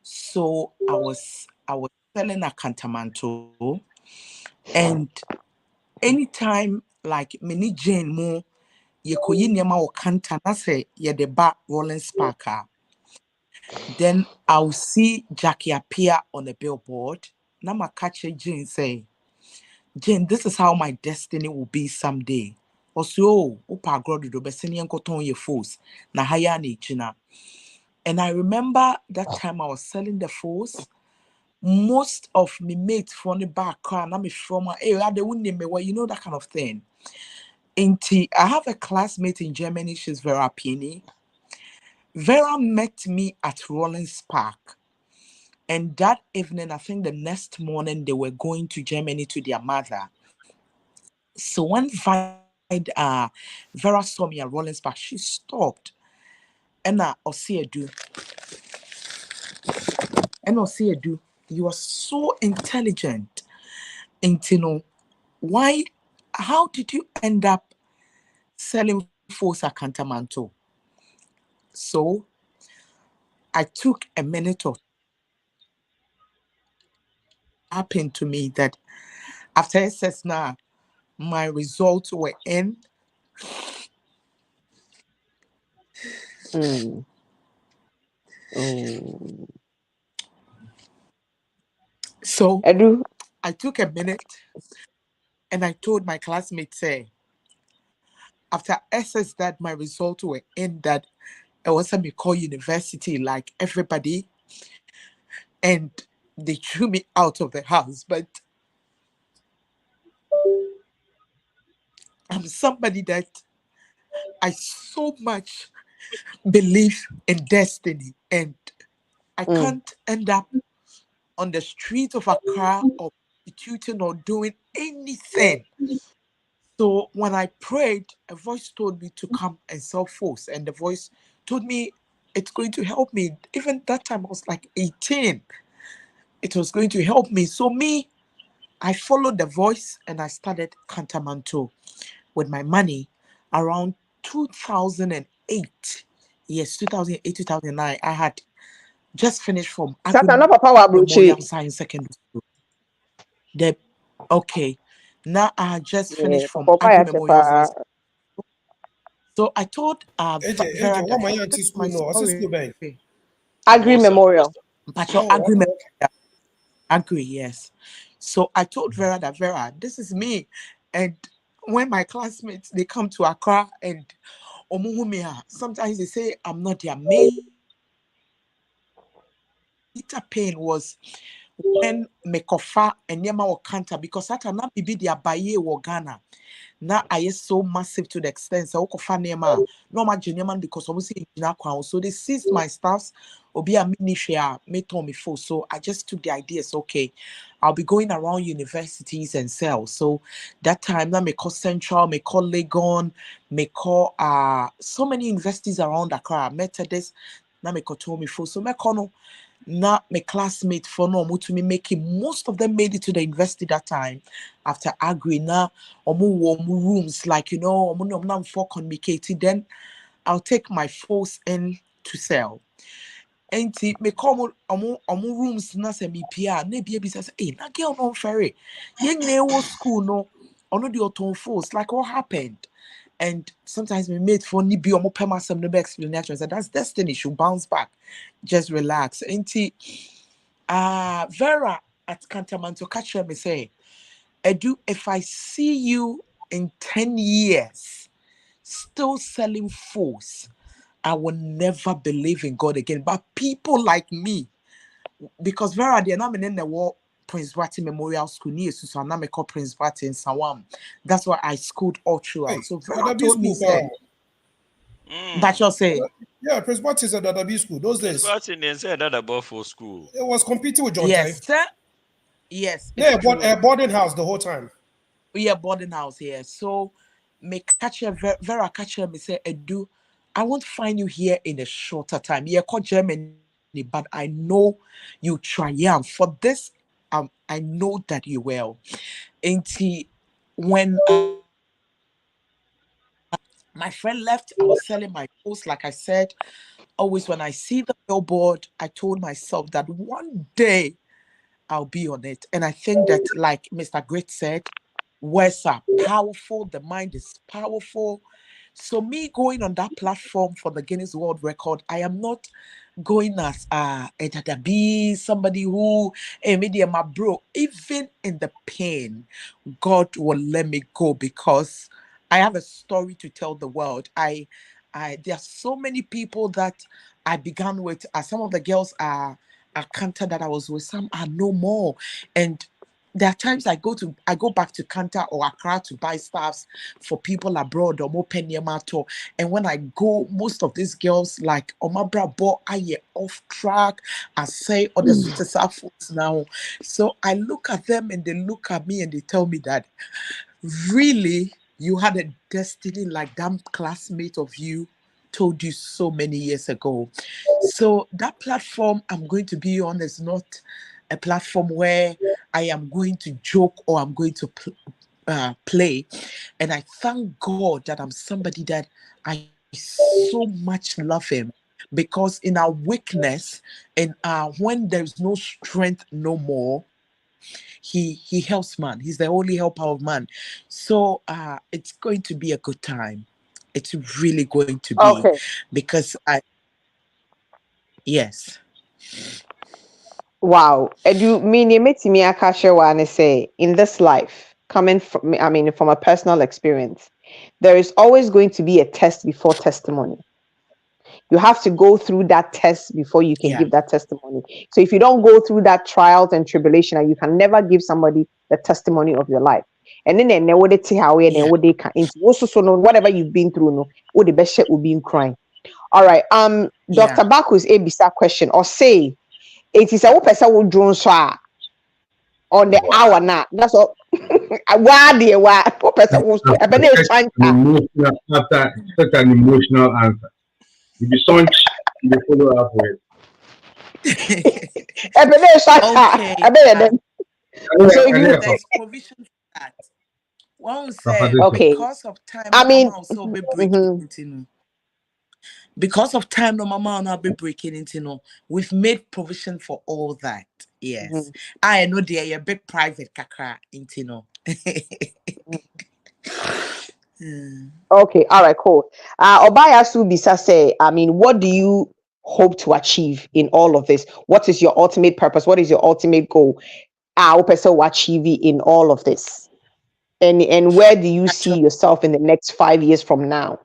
S7: So I was selling a cantamanto, and anytime like mini Jane mo ye koyi niema o kanta na say ye de ba rolling sparker. Then I'll see Jackie appear on a billboard. Now my catch Jane say, Jane, this is how my destiny will be someday. Also, upa grodo do beseni enkoton ye force na haya ni china. And I remember that time I was selling the force. Most of me mates from the background, I'm from they wouldn't me, well, you know, that kind of thing. I have a classmate in Germany, she's Vera Pini. Vera met me at Rollins Park. And that evening, I think the next morning, they were going to Germany to their mother. So when Vera saw me at Rollins Park, she stopped. And Osiedu, you are so intelligent. And how did you end up selling force at Cantamanto? So I took a minute of happened to me that after SS now, my results were in. So I took a minute and I told my classmates, say, after SS that my results were in, that it was a McCall University like everybody, and they threw me out of the house. But I'm somebody that I so much believe in destiny, and I can't end up on the street of Accra or prostituting or doing anything. So when I prayed, a voice told me to come and sell force, and the voice told me it's going to help me. Even that time I was like 18. It was going to help me. So I followed the voice and I started Cantamanto with my money around 2008. Yes, 2008, 2009. I had just finished from Memorial Science Secondary School. Okay. Now I just finished from Agri Memorial Science. So I told Vera
S9: what my
S7: that
S9: auntie
S7: this
S9: school no, what's school bank?
S3: Agri Memorial.
S7: But your Agri Memorial. Agri, yes. So I told Vera that Vera, this is me. And when my classmates they come to Accra and sometimes they say I'm not their mate. Pain was when Mekofa and Yema or Kanta because that not be their Baye or Ghana. Now I is so massive to the extent so Okofa Nema, no my Geneman because obviously in Aqua. So they seized my staffs or be a mini share, me told me full. So I just took the ideas, okay, I'll be going around universities and sell. So that time now me call Central, me call Legon, me call so many universities around Accra, Methodist, now me call told me full. So me call not my classmates for no to me making most of them made it to the university that time after agri na rooms like for communicating then I'll take my force in to sell and me come rooms na se me pia na bia bi say eh na girl no ferry yen school no ono the auto force like what happened. And sometimes we made for Nibi or Mopema some no explanation. So that's destiny. She'll bounce back. Just relax. Auntie Vera at Cantamanto catch her me say, Edu, if I see you in 10 years still selling force, I will never believe in God again. But people like me, because Vera they're not in the war Prince Bati Memorial School near so I call Prince Bati in Sawam. That's why I schooled all throughout. So Vera told me said, that you're saying.
S9: Yeah, Prince Bati is at Dadabi school. Those days.
S4: Prince Bati didn't say that about for school.
S9: It was competing with John
S7: Yes,
S9: Time.
S7: sir. Yes.
S9: Yeah, but boarding house the whole time.
S7: Yeah, boarding house here. So me catch Vera catch her me say, Edu, I won't find you here in a shorter time. Yeah, call Germany, but I know you triumph. For this, I know that you will. And when my friend left, I was selling my post, like I said. always when I see the billboard, I told myself that one day I'll be on it. And I think that, like Mr. Grit said, words are powerful, the mind is powerful. So me going on that platform for the Guinness World Record, I am not going as a dadabi, somebody who media my bro. Even in the pain, God will let me go because I have a story to tell the world. There are so many people that I began with. Some of the girls are Kanta that I was with, some are no more. And there are times I go back to Kanta or Accra to buy stuffs for people abroad or more Penyamato. And when I go, most of these girls like Omabra Bo I off track. I say or the foods now. So I look at them and they look at me and they tell me that really you had a destiny like that classmate of you told you so many years ago. So that platform I'm going to be on is not a platform where I am going to joke or I'm going to play. And I thank God that I'm somebody that I so much love him, because in our weakness and when there's no strength no more, he helps man. He's the only helper of man. So it's going to be a good time. It's really going to be,
S3: Okay.
S7: because yes.
S3: Wow. And you mean you met me and say in this life, coming from from a personal experience, there is always going to be a test before testimony. You have to go through that test before you can
S7: Yeah.
S3: give that testimony. So if you don't go through that trials and tribulation, you can never give somebody the testimony of your life. And then what they tell how and what they can into also so no whatever you've been through, no, what the best shit will be in crying. All right. Dr. Baku's ABC question or say it is a person who drone so on the hour now. That's all. Why dear why person who
S11: Such an emotional answer. If you don't, you follow up with.
S7: Okay. So there's provision for that. One say because of time, no mama also be breaking into. Because of time, no mama will not be breaking into. No, we've made provision for all that. Yes, I know they are a big private kakra into. No.
S3: Okay, all right, cool. Obaya Subisa say, what do you hope to achieve in all of this? What is your ultimate purpose? What is your ultimate goal? Person achieve in all of this, and where do you see yourself in the next 5 years from now?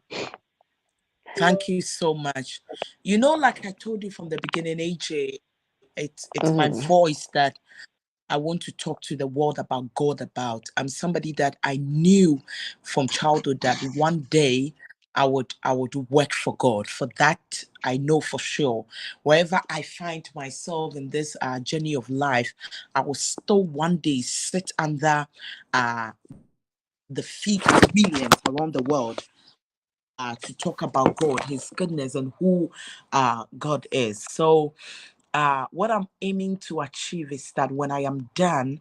S7: Thank you so much. You know, like I told you from the beginning, AJ, it's my voice that I want to talk to the world about God about. I'm somebody that I knew from childhood that one day I would work for God. For that, I know for sure. Wherever I find myself in this journey of life, I will still one day sit under the feet of millions around the world to talk about God, His goodness, and who God is. So what I'm aiming to achieve is that when I am done,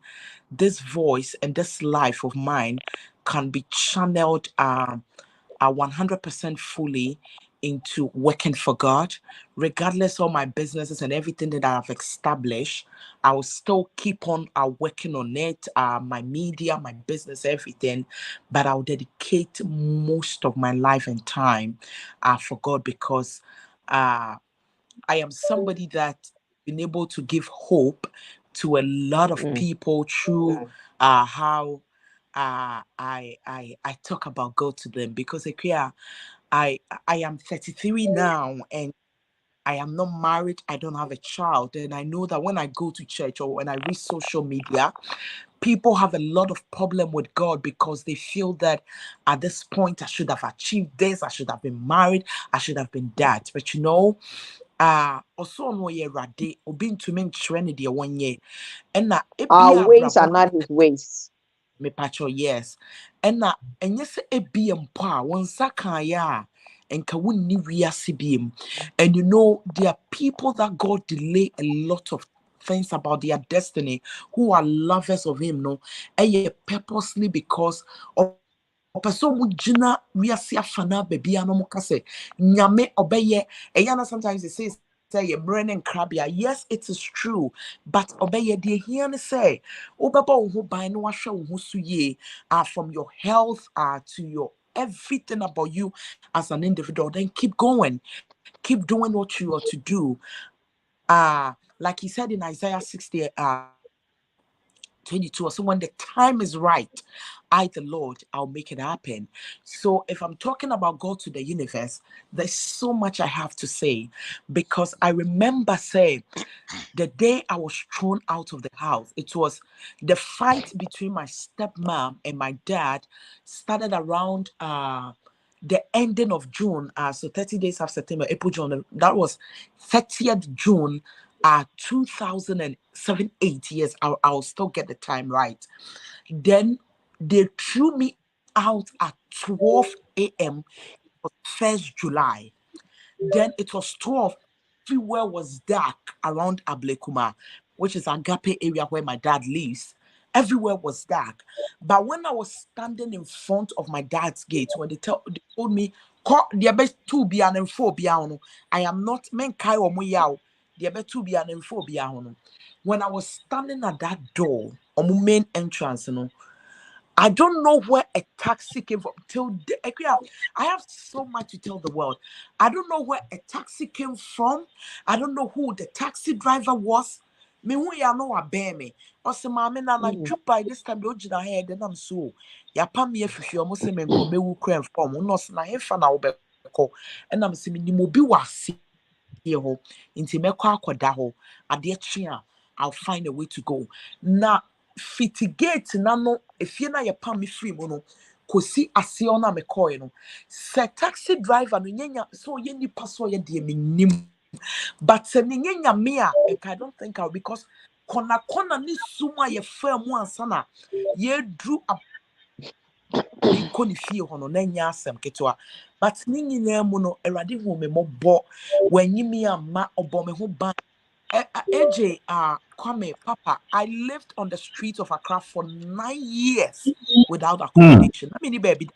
S7: this voice and this life of mine can be channeled 100% fully into working for God. Regardless of my businesses and everything that I've established, I will still keep on working on it, my media, my business, everything, but I'll dedicate most of my life and time for God, because I am somebody that been able to give hope to a lot of people through how I talk about God to them, because I am 33 now and I am not married. I don't have a child, and I know that when I go to church or when I read social media, people have a lot of problem with God because they feel that at this point I should have achieved this, I should have been married, I should have been that. But you know, also no ye rade obi ntumi nkyerɛ ne deɛ wɔnyɛ ɛna
S3: Our
S7: ebia
S3: ways are
S7: abrabɔ
S3: not his ways.
S7: me pacho yes ɛna ɛnyɛ sɛ ebia mpo a wɔn nsa kaeɛ a nka wonni wiase biem. And you know, there are people that God delay a lot of things about their destiny who are lovers of him, no, and purposely because of Opeso mujina wiase afana baby anomo kase nyame obeye eyana sometimes they say you're burning crabia. Yes, it is true, but obey dear here say obabo who buy no washa who ye from your health to your everything about you as an individual. Then keep going, keep doing what you are to do. Like he said in Isaiah 60 22, so when the time is right, I, the Lord, I'll make it happen. So if I'm talking about God to the universe, there's so much I have to say, because I remember saying the day I was thrown out of the house, it was the fight between my stepmom and my dad started around the ending of June, so 30 days after September, April, June. That was 30th June 2007, 8 years. I'll still get the time right. Then they threw me out at 12 a.m. 1st July. Then it was 12. Everywhere was dark around Ablekuma, which is Agape area where my dad lives. Everywhere was dark. But when I was standing in front of my dad's gate, when they told me, I am not men kai or muyao. When I was standing at that door, on the main entrance, I don't know where a taxi came from. I have so much to tell the world. I don't know where a taxi came from. I don't know who the taxi driver was. Me who ya know a bear me. Also, mamma na by this time the original head then I'm so. Ya pam me if you almost me come me who crave from. No na hefa na obeko. And I'm saying ni mobi wasi here ho. Inti me kwa akoda ho. Ade tria. I'll find a way to go. Now fitigate nano if you na ye pam me free mono kosi asio na me koy no se taxi driver no nyanya so ye nipa so ye de me nim but se nyanya me a I don't think I'll because kona ni suma ye fa mu ansana ye drew up koni fie hono na nya asem ketwa but nyina mu no erade hu me mobo wanyi me ama obo me ho ban AJ, Kwame, Papa, I lived on the streets of Accra for 9 years without accommodation. I mean, baby,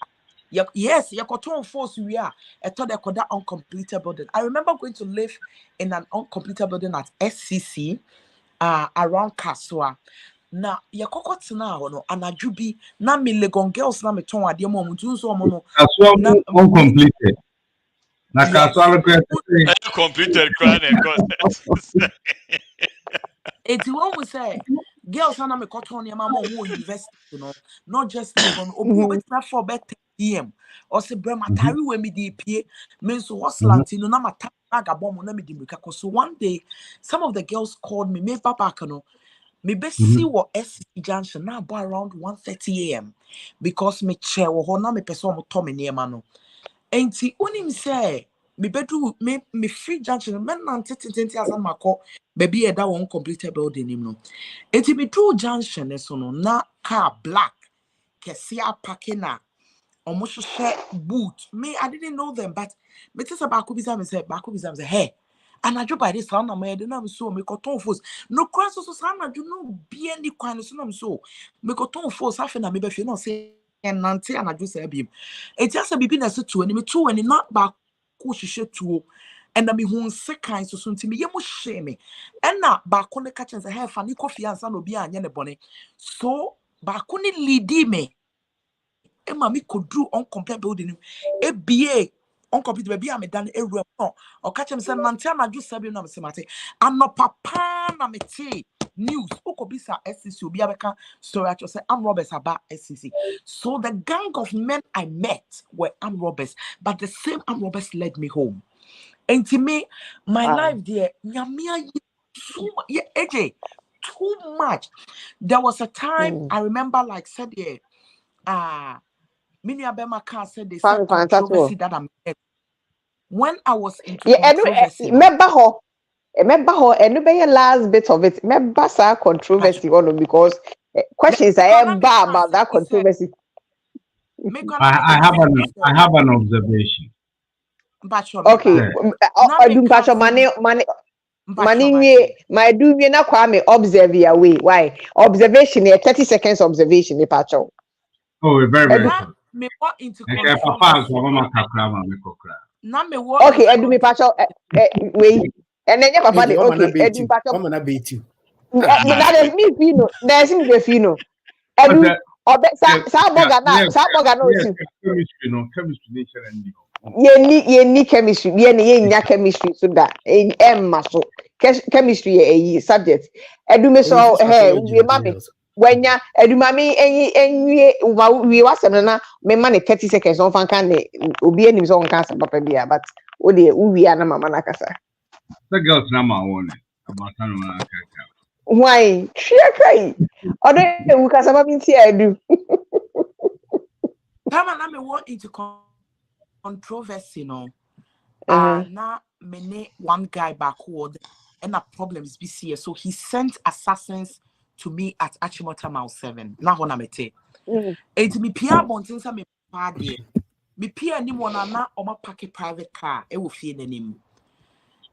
S7: yes, you got to force we are. I thought I got that uncompleted building. I remember going to live in an uncompleted building at SCC, around Kaswa. Now, you got now, no, and I jubi na me Legon girls na me ton ade mo mutu so mo no.
S11: Uncompleted. Na Kaswa
S4: completed crown and
S7: It's what we say. Girls are not cotton your mama who university, not just Legon, or bit for better DM. Or say Brematari when me DPA means what's Lantino, no matter bomb on me. So one day, some of the girls called me, me papa cano. Me best see what SC Junction now by around 1:30 a.m. because me chair or hona me person Tommy near mano. Ain't he only say me bedroom me free junction men nanti as an mako baby that one completed building him no. Ain't me true junction so no na car black kesia parking almost share boot. Me I didn't know them but me tell Baku Bizam say hey. And I drop by this sound, my head, I'm so make a ton force. No cross so sound, I do not be any kind of son. So make a ton force, half and maybe if you not say and Nancy and I do say him. It just a baby as a two and me two and not back who she should two. And I mean, who sick kind so soon to me, you must shame me. And now back on the catch and say, hey, funny coffee and son will be a bonnet. So back on it lead me. And mammy could do uncomplete building a BA. Uncomplete baby, I'm done a room or catch him some Montana do Sabi no Semate. I'm not papa na me tea news. Okobisa SCC be a story at say I'm robbers about SCC. So the gang of men I met were armed robbers, but the same armed robbers led me home. And to me, my life there, Nyamia AJ, too much. There was a time I remember, like said Mini Abema car said they said controversy that I'm in. When I was in controversy,
S3: remember her, and be last bit of it. Remember sa controversy because questions I have about that controversy.
S11: I have an observation.
S3: Okay, my do me na kwa me observe your way. Why? Observation here, 30 seconds observation, Pacho.
S11: Oh, very, very short.
S7: me what into
S11: Okay,
S7: controversy. Now me what.
S3: Okay, Edu me pacho. Wait, and then your papa. Okay, Edu pacho.
S8: Mama na beat you.
S3: That is me fino. There's me the fino. Edu. Obe sa boga no too.
S11: Chemistry nature and you.
S3: Ye ni chemistry. Ye chemistry so that so chemistry a subject. Edu me so we mami. When ya edu mami we was na me man 30 seconds on fan can obi enim so on cancer papa bia but o de we na mama na kasa.
S11: The girls na ma one about na
S3: Why? Kai. Odo we kasa ma binti edu.
S7: Time na me want into controversy no. Na me one guy back who and problems be here. So he sent assassins to me at Achimota Mile 7. Na hona mete. Enti me pia bontin sa me pa de. Me pia ni wona na o ma park private car e wo fie nanim.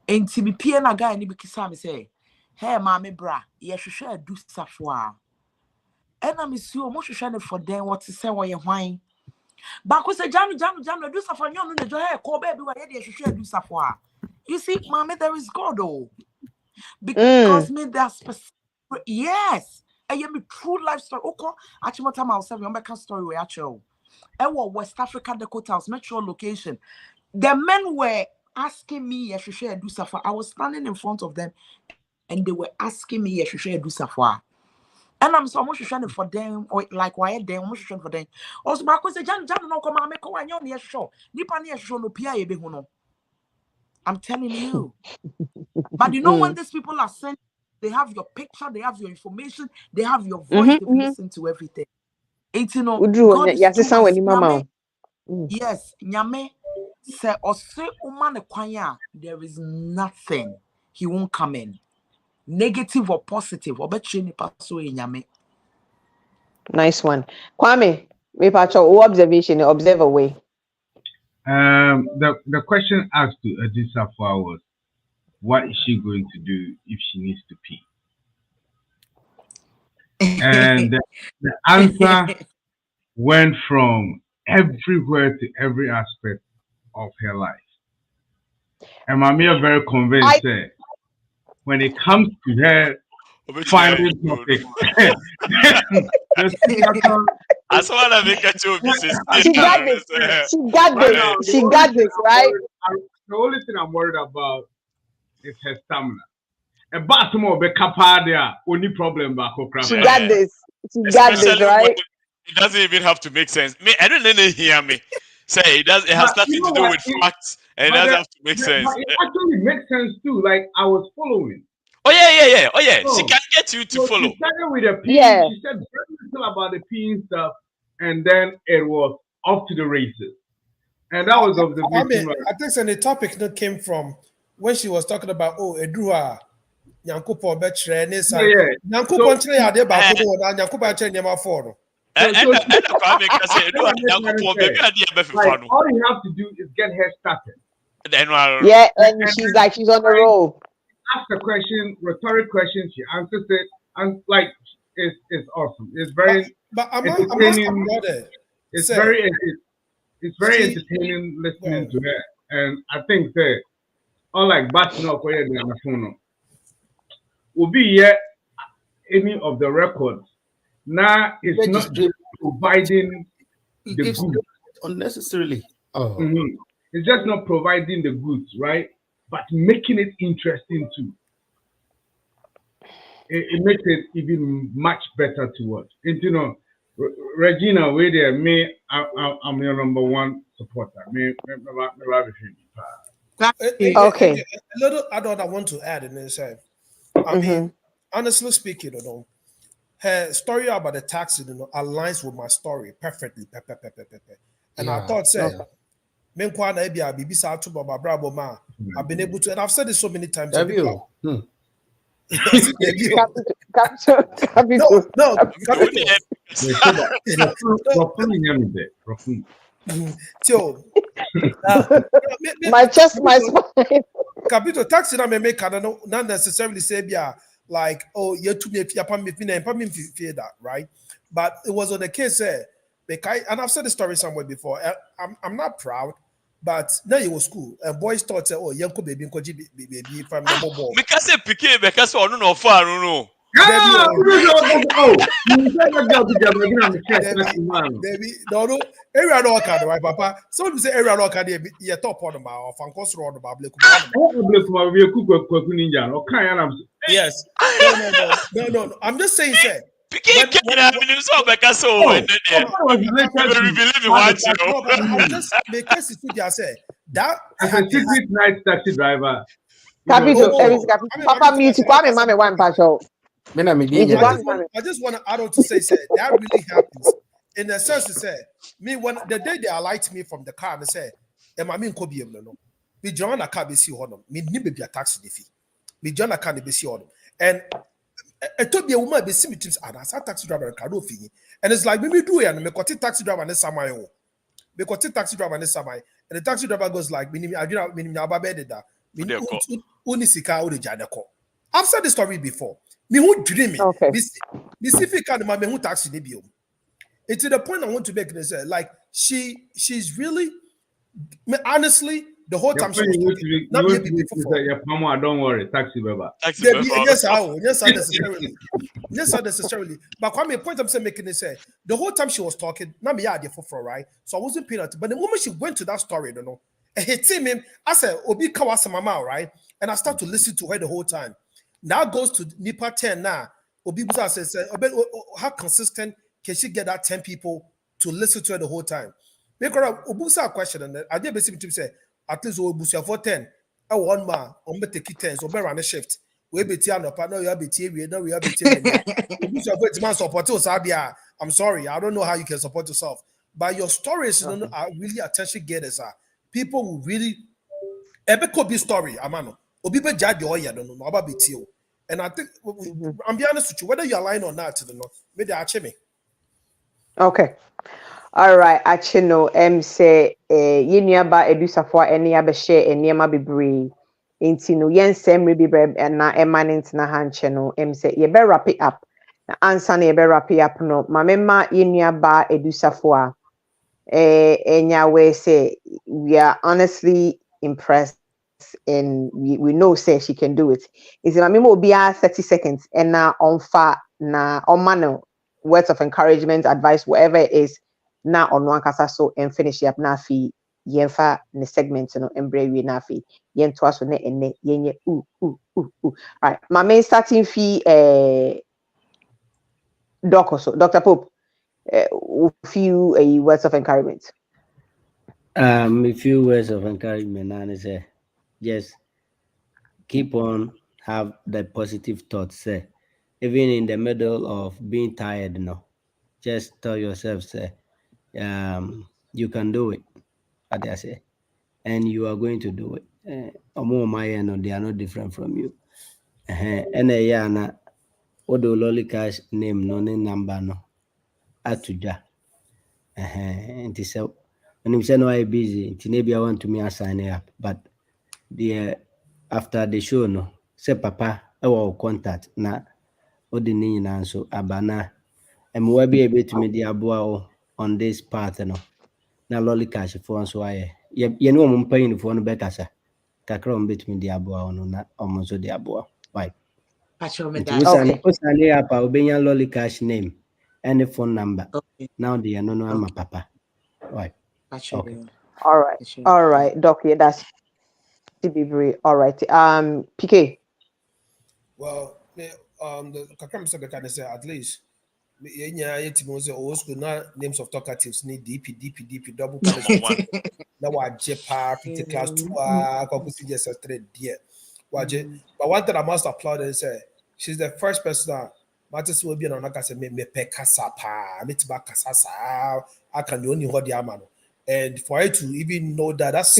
S7: Enti me pia na guy ni bi kisa me say, "Hey ma me bra, ye hwehwe adu Sarfowaah." Ena me si o mo hwehwe ne for den what say wo ye hwan. Ba ko say janu adu Sarfowaah nyon no jo hey ko ba bi wa ye de hwehwe adu Sarfowaah. You see, mommy, there is God oh. Because me that specific. Yes, I am a true life story. Okay, actually, time I'll say we make a story we actually. I was West Africa, Dakota House, metro location. The men were asking me if I do Sarfowaah. I was standing in front of them, and they were asking me if I do Sarfowaah. And I'm so much trying for them, or like why they much trying for them. Also, back when say Jan no come and make one yon near show. Nipa near show no pia ebe hono. I'm telling you. But you know when these people are sent. They have your picture, they have your information, they have your voice, they listen to everything. It's you know, God is yes, Nyame say ose umane kwanya, there is nothing he won't come in. Negative or positive, obetche paso Nyame.
S3: Nice one. Kwame, me pacho observation, observe away.
S11: The question asked to Adu Sarfowaah was, what is she going to do if she needs to pee? And the answer went from everywhere to every aspect of her life. And Mami are very convinced that when it comes to her finding topic,
S4: I saw to make a joke.
S3: She got this, right?
S11: The only thing I'm worried about is her stamina. A bathroom be there, only problem back.
S3: She got this. She got this, right?
S4: It doesn't even have to make sense. Me, I don't know hear me. Say it does. It has nothing to do with facts, and it doesn't have to make sense.
S11: But it actually makes sense too. Like I was following.
S4: Oh yeah. Oh yeah. So, she can get you to follow.
S11: She started with the P. Yeah. She said very little about the P stuff, and then it was off to the races. And that was of the.
S9: I think the topic that came from when she was talking about Edruha. Nyankupo betre ne sa Nyankupo ntre ya de ba ko do na Nyankupo ntre nyama for no
S11: all you have to do is get her started.
S3: Yeah, and she's on the roll.
S11: Ask a question, rhetoric question, she answers it, and like it's awesome. It's very entertaining. It's very entertaining listening to her, and I think that unlike batting up where they're on the phone. Will be yet any of the records. Now it's not just providing the goods
S8: unnecessarily.
S11: It's just not providing the goods, right? But making it interesting too. It makes it even much better to watch. And you know, Regina, wait there. Me, I'm your number one supporter.
S3: Okay.
S9: A little add-on I want to add in this. I mean, honestly speaking, her story about the taxi, aligns with my story perfectly. And I thought, I've been able to, and I've said this so many times.
S3: Have you?
S9: No.
S3: My chest, my spine.
S9: Capito taxi na me make not necessarily say like, oh, you're to me that, right? But it was on the case And I've said the story somewhere before. I'm not proud, but now you was school. And boys thought, oh, young baby, baby from the mobile.
S4: Because a PK, because I don't know far, no.
S11: Ah, oh, you said that girl to get
S9: Debbie, no, area no card, right, Papa? So you say area no card, you top on the bar, or fan cost round the bar, yes. No. I'm just saying, sir.
S4: PK can't have him so because so and then
S9: I'm just make cases to just say that
S11: as a secret night taxi driver.
S3: Papa mute Kwame mama one pasho.
S9: I just want to add on to say that really happens. In the sense to say, me when the day they alight me from the car and say, "Am I mean Kobe no?" Me join a car be see honor. Me need be a taxi fee. Me join a car be see honor. And it told me a woman be see me teams and as a taxi driver and car fee. And it's like me do it and me got taxi driver and samai. Me got taxi driver and samai. And the taxi driver goes like, "Me I get me ababed da. Me unisika o de janeko." I've said this story before. Me who dreaming.
S3: Okay.
S9: Me see if can me who taxi de bio. It's to the point I want to make this like she's really honestly the whole time she was
S11: talking. Don't worry, taxi driver.
S9: Yes, necessarily. But the point I'm saying making is say the whole time she was talking, now me had for right. So I wasn't paying attention. But the moment she went to that story, you know, and hit him, I said, Obi Kawasa Mama, right? And I start to listen to her the whole time. Now goes to Nipa 10 now. Obi Busa says, how consistent can she get that 10 people to listen to her the whole time? Make her Obusa a question, and I did basically say, at least Obusa for 10. I want ma, on me take 10, so better run a shift. We be tia no partner, you have BTA, no, we have BTA. Obusa for 10 support us, I'm sorry, I don't know how you can support yourself. But your stories are really attention getters. People will really ebe could be story, amano. Obi be jadi oya don't know about BTO. And I think I'm be honest with you, whether you're lying or not to the north, maybe I me.
S3: Okay. All right. Achino say yinyaba edusafo any abe share eniema bebre. Inti no yen semri bibre na emanent na hanche no say ye be wrap it up. Na answer na ye be wrap it up no. Mamema yinyaba edusafo enya we say we are honestly impressed. And we know say she can do it. Is it will be 30 seconds and now on fa na on mano words of encouragement, advice, whatever it is, now on one kasa so and finish up na fi yenfa ne segment no embrace na fi yen to aso ne enne yenye All right, my main starting fee Dr. Pope few words of encouragement.
S10: A few words of encouragement and say just keep on, have the positive thoughts. Say, even in the middle of being tired, just tell yourself, say, you can do it. What I say, and you are going to do it. They are not different from you. And na odo lolly cash name no number no atuja. And he said, when him say no, I busy. Maybe I want to me assign up, but after the show no say papa our contact na odi ni nyina so abana emwa bi ebetumi di aboa on this part no na lolly cash for so aye ye no mo mpayin for no bekasa kakra mo betumi di aboa no na omo so di aboa why okay apa obenya lolly cash name and phone number now the no ama papa why okay
S3: all right doc, yeah, that's all right. PK.
S9: Well, the Kakram said can say at least old school names of talkatives need DP double one. Now I JPA 50 class 2 just a straight dear. But one thing I must applaud is she's the first person that Matis will be on Nakasa me pekasapa, mitba kasasa, I can only hold the amano. And for her to even know that's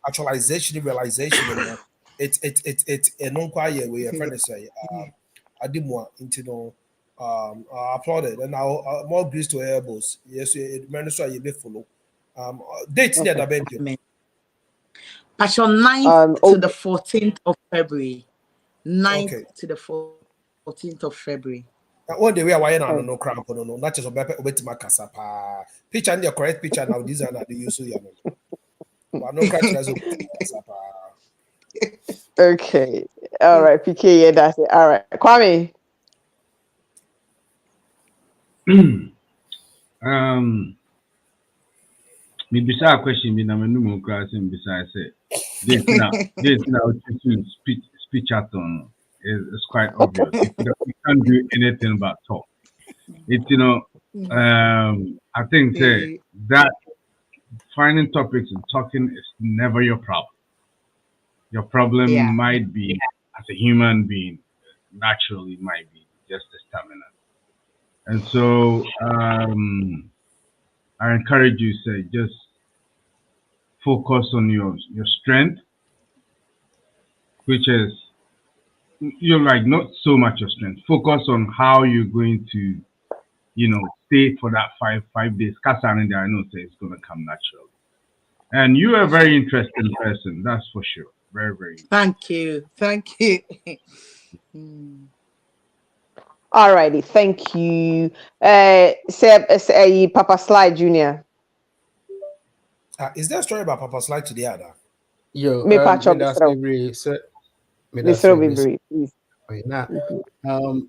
S9: actualization, realization, it's a non-quiet way a friend say I did more into applauded and now more grease to her elbows. Yes, it managed to be follow. Dates near the bench.
S7: Passion 9th to the 14th of February. 9th to the 14th of February.
S9: One day we are wiring no crap no not just obeti makasa pa picture and the correct picture now these are the use ya no no crap makasa pa.
S3: Okay. All right, PK, yeah, that's it. All right. Kwame.
S11: Me beside a question, me na me no class and beside say this now speech at on is quite obvious. You can't do anything but talk. It's I think that finding topics and talking is never your problem. Your problem might be as a human being, naturally might be just the stamina. And so I encourage you say just focus on your strength, which is you're like not so much your strength. Focus on how you're going to, stay for that five days. Kassan there, I know say it's gonna come naturally. And you are a very interesting person, that's for sure. Very, very interesting.
S7: Thank you.
S3: All righty, thank you. Papa Slide Junior.
S9: Is there a story about Papa Slide today, Ada?
S8: Yo,
S3: Me patch up
S8: that's every
S3: please.
S8: Now,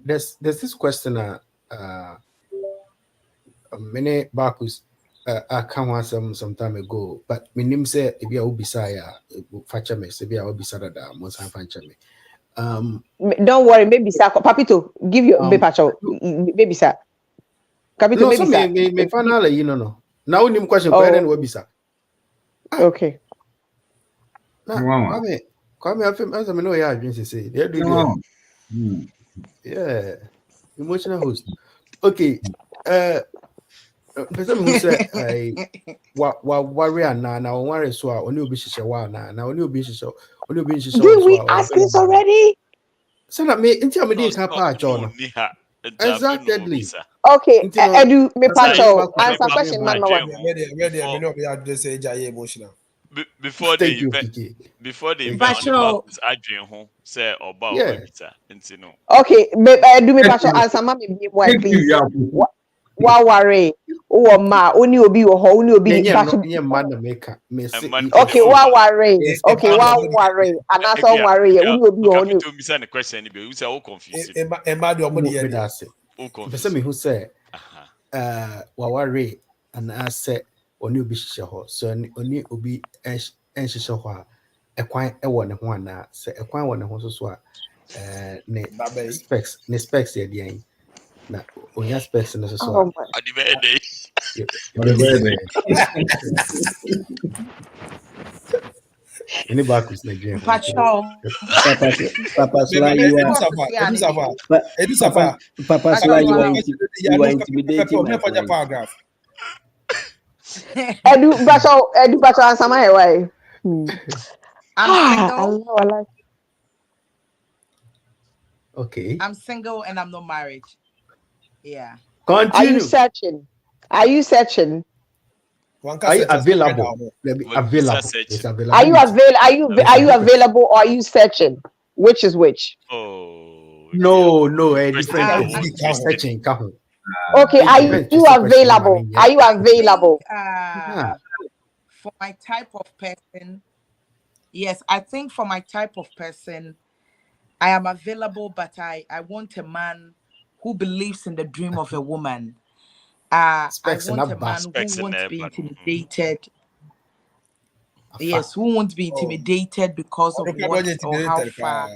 S8: there's this question many Bakus I come on some time ago, but my name say if you are Ubisaya, Fachame, Sebia Ubisada, Monsan Fanchame.
S3: Don't worry, maybe sir. Papito, give your baby patch out. Baby sir. Capito, maybe sir.
S8: Me finally, no. Now, new question, Quaren Webisa. Okay. Now, come here, as I know, yeah, I say, yeah, emotional host. Okay, person who said, I warrior now, worry so only will be shisha now, only will be shisha, only will be shisha.
S3: Did we ask this already?
S8: So that me, until me didn't have John. Exactly.
S3: Okay, Edu, me pacho, answer question, man.
S4: Before the event, I dream home, say about no.
S3: Okay, Edu, me pacho, answer me, please. Wa worry. Oh ma, only obi wo ho, only obi pacho. Okay, wa worry. Okay, wa worry. And that's all worry. Only obi wo only.
S4: To me say the question be, we say all confused.
S8: Person who say wa worry and I say only obi shisha ho. So only obi en shisha ho a kwan e wo ne ho ana say e kwan wo ne ho so a ne specs e dey na onya specs no so a
S4: adibede
S8: any Bakus Nigerian
S10: Papa Sly, you are intimidating my friend.
S3: Edu Bacho answer my way.
S7: I'm single.
S8: Okay.
S7: I'm single and I'm not married. Yeah.
S3: Continue. Are you searching? Are you
S8: available? Available.
S3: Are you available or are you searching? Which is which?
S4: Oh
S8: no, different searching.
S3: Okay, are you available? Are you available?
S7: For my type of person, yes, I think for my type of person, I am available, but I want a man who believes in the dream of a woman. I want a man who won't be intimidated. Yes, who won't be intimidated because of what or how far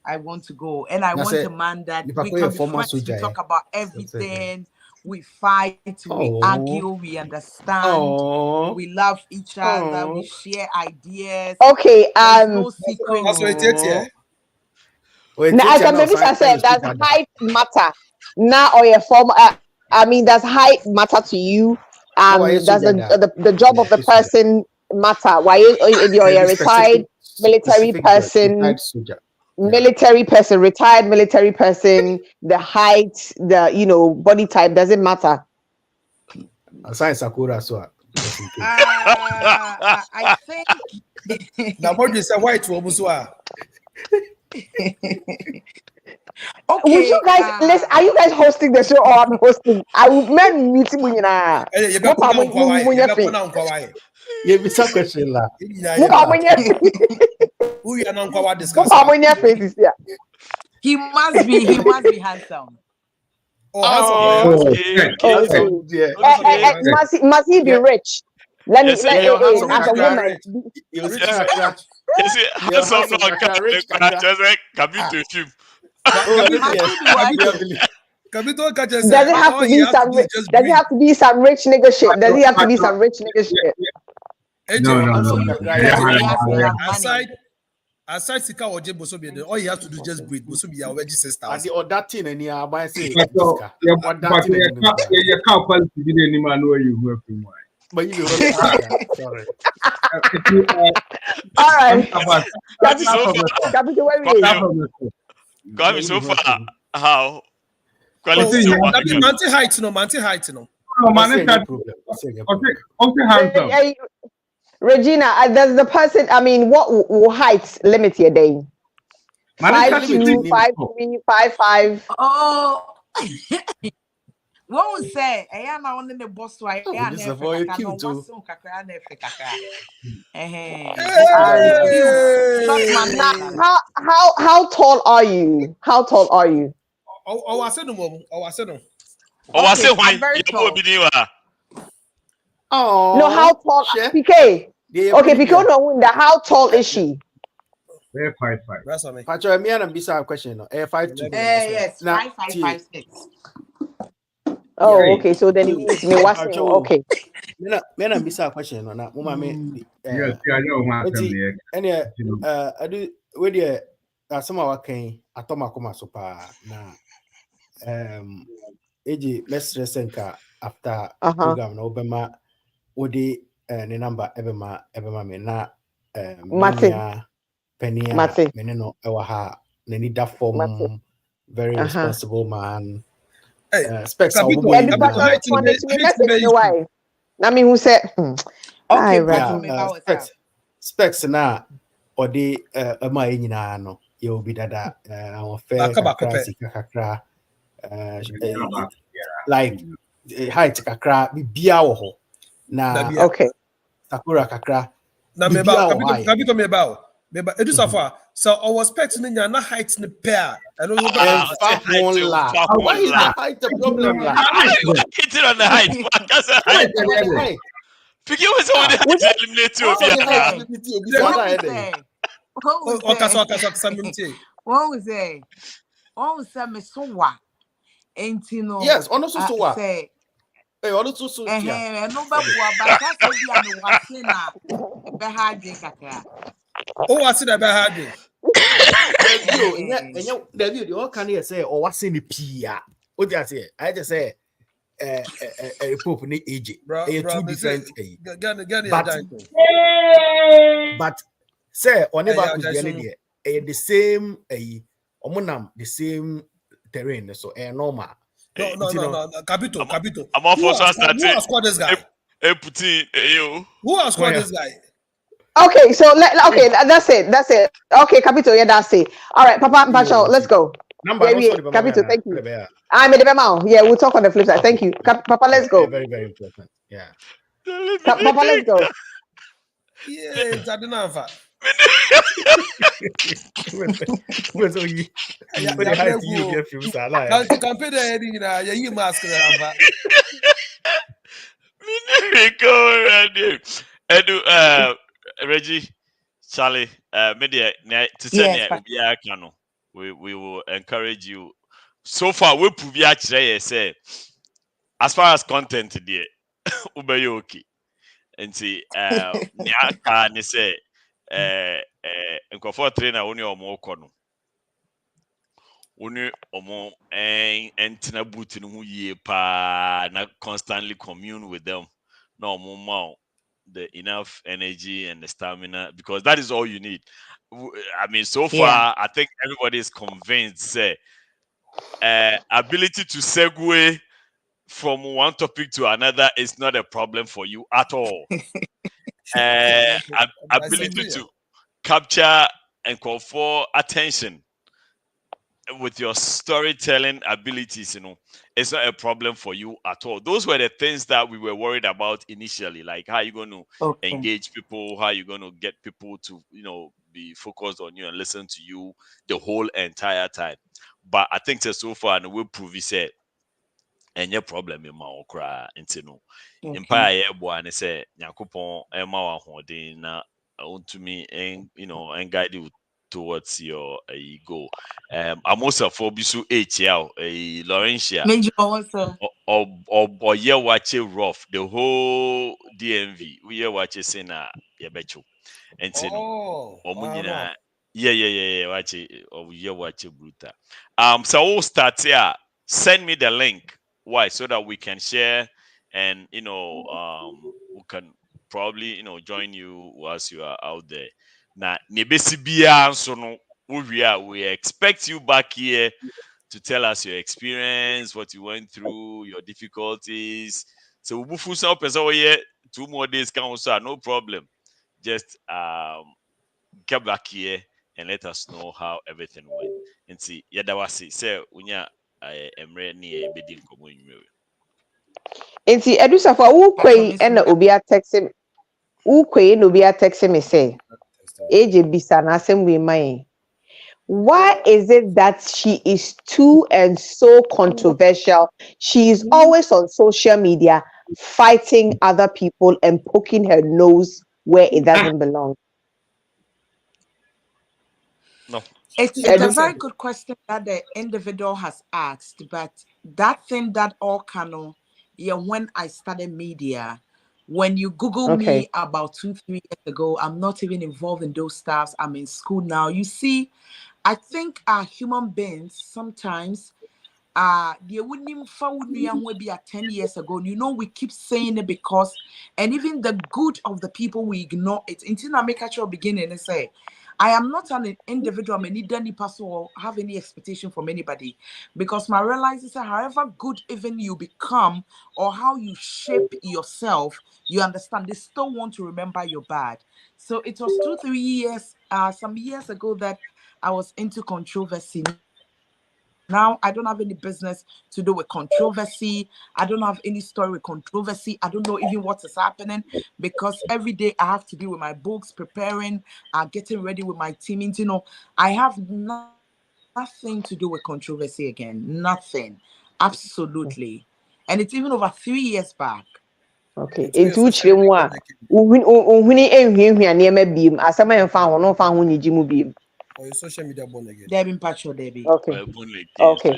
S7: I want to go. And I want a man that we can be friends, we talk about everything, we fight, we argue, we understand, we love each other, we share ideas.
S3: Okay,
S7: there's no secret.
S9: That's what it is,
S3: now I can maybe say does height matter? Now or your form does height matter to you? Does the job of the person matter? Why you're a retired military person? Retired military person, the height, the body type doesn't matter.
S8: Aside Sakura, so
S7: I think
S9: now what is a white woman?
S3: Okay. Would you guys listen? Are you guys hosting the show or I'm hosting? I will meet you.
S8: Yeah, be some question la.
S7: He must be handsome.
S3: Must he be rich? Let me as a woman. Does it have to be some rich? Does it have to be some rich nigga shit? Does it have to be some rich nigga shit?
S9: Aside Sika or Jebo so all you have to do is just breathe. Boso be already 6,000.
S8: Or that thing and yeah, I say
S11: but your cow quality didn't even know you were from why.
S8: But you sorry.
S3: All right.
S4: Come so far. How?
S9: Quality Manti height no.
S11: Okay, handsome.
S3: Regina, does the person, I mean, what height limit your day? 5'2", 5'3", 5'5".
S7: Oh, what was say? I am on the boss. I am
S3: How tall are you? How tall are you?
S9: I said no.
S4: Why?
S3: No, how tall? PK. Okay, PK no wonder. How tall is she?
S11: 5'5".
S9: That's what I mean.
S8: Pacho, me and Bisa question. 5'2".
S7: Yes, 5'5", 5'6".
S3: Oh, okay. So then it means me was okay.
S8: Me and Bisa question on that. Mama me.
S11: Yes, I know what
S8: I do. Where the some of our king atoma koma sopa na eji let's resenka after program na obema odi ne number ebema me na Mania Penia meneno ewa ha na ni da form very responsible man. Specs
S3: who said
S7: okay,
S8: specs na odi ama nyina no ye obi dada our fair kakra like height kakra bibia wo ho na
S3: okay
S8: sakura kakra
S9: na kabito meba edu safa so our specs ni na height ni pair
S8: why is the height the problem la
S4: hit it on the height Picky was already eliminate you.
S7: What was say? Me so what? Ain't you know?
S8: Yes, on so what?
S7: Say,
S8: on so
S7: yeah. No, but I said you are watching now. Be hard kakra.
S9: Oh, what's it about hard?
S8: David, you all can say or what's in the pia? What do I say? I just say Pope ni age. Two different but say on never could be the same omunam the same terrain so normal.
S9: No. Capito.
S4: I'm all for
S9: who has scored this guy? Who has scored this guy?
S3: Okay, so that's it. Okay, Capito, yeah, that's it. All right, Papa Pacho, let's go. Capito, thank you. Yeah, we'll talk on the flip side. Thank you. Papa, let's go.
S8: Very, very important. Yeah.
S3: Papa, let's go.
S9: Yeah, I don't know.
S8: Where's all you? You get from Salah.
S9: Can't compare the heading. You mask.
S4: Reggie, Charlie, media to send we will encourage you. So far, we prove say as far as content there, ube okay. And see, Nyaka say, for trainer only or more kono. Only or more and tina boot in who ye pa not constantly commune with them. No more. The enough energy and the stamina because that is all you need. I mean, so far, I think everybody is convinced. Ability to segue from one topic to another is not a problem for you at all. Ability to capture and call for attention with your storytelling abilities, it's not a problem for you at all. Those were the things that we were worried about initially, like how you're going to engage people, how you're going to get people to, be focused on you and listen to you the whole entire time. But I think that so far, and we'll prove it, any problem in my okra, no. Empire airborne, say, Yakupon, Emma, Hodina, to me, and guide you towards your goal. I'm also for Bisu HL, a Laurentia,
S7: Major also.
S4: or yeah, watch it rough, the whole DMV, we are watching Sena, Yabecho, and
S9: Oh,
S4: Omunina. Yeah, watch it, or we watch it brutal. So we'll start here. Send me the link. Why? So that we can share and we can probably join you as you are out there. Now, nebesibia so no we expect you back here to tell us your experience, what you went through, your difficulties. So we bufu some person here 2 more days can also no problem. Just get back here and let us know how everything went. And see, yeah, that was it. So unya emre ni ebedi nkomo nwe.
S3: Nti Edusafo ukwei na obi a text me. Ukwei na obi a text me say, AJ bisa na asem we mai. Why is it that she is too and so controversial? She is always on social media fighting other people and poking her nose where it doesn't belong.
S4: No.
S7: It's a very good question that the individual has asked, but that thing that all can when I started media, when you Google me about 2-3 years ago, I'm not even involved in those stuffs. I'm in school now. You see, I think human beings sometimes they wouldn't even be 10 years ago. We keep saying it because, and even the good of the people, we ignore it. Until I make a sure beginning and say, I am not an individual, any person or have any expectation from anybody, because my realize is that however good even you become or how you shape yourself, you understand they still want to remember your bad. So it was 2-3 years, some years ago that I was into controversy. Now, I don't have any business to do with controversy. I don't have any story with controversy. I don't know even what is happening because every day I have to deal with my books, preparing, getting ready with my team. I have nothing to do with controversy again. Nothing. Absolutely. And it's even over 3 years back.
S3: Okay. Into chimwa. Uhuni enhwehwe niema biem. Asama emfa ho no fa ho nyigi mu biem.
S9: Or your social media born again?
S7: Debbie Pacho, Debbie.
S3: Okay.
S4: Okay.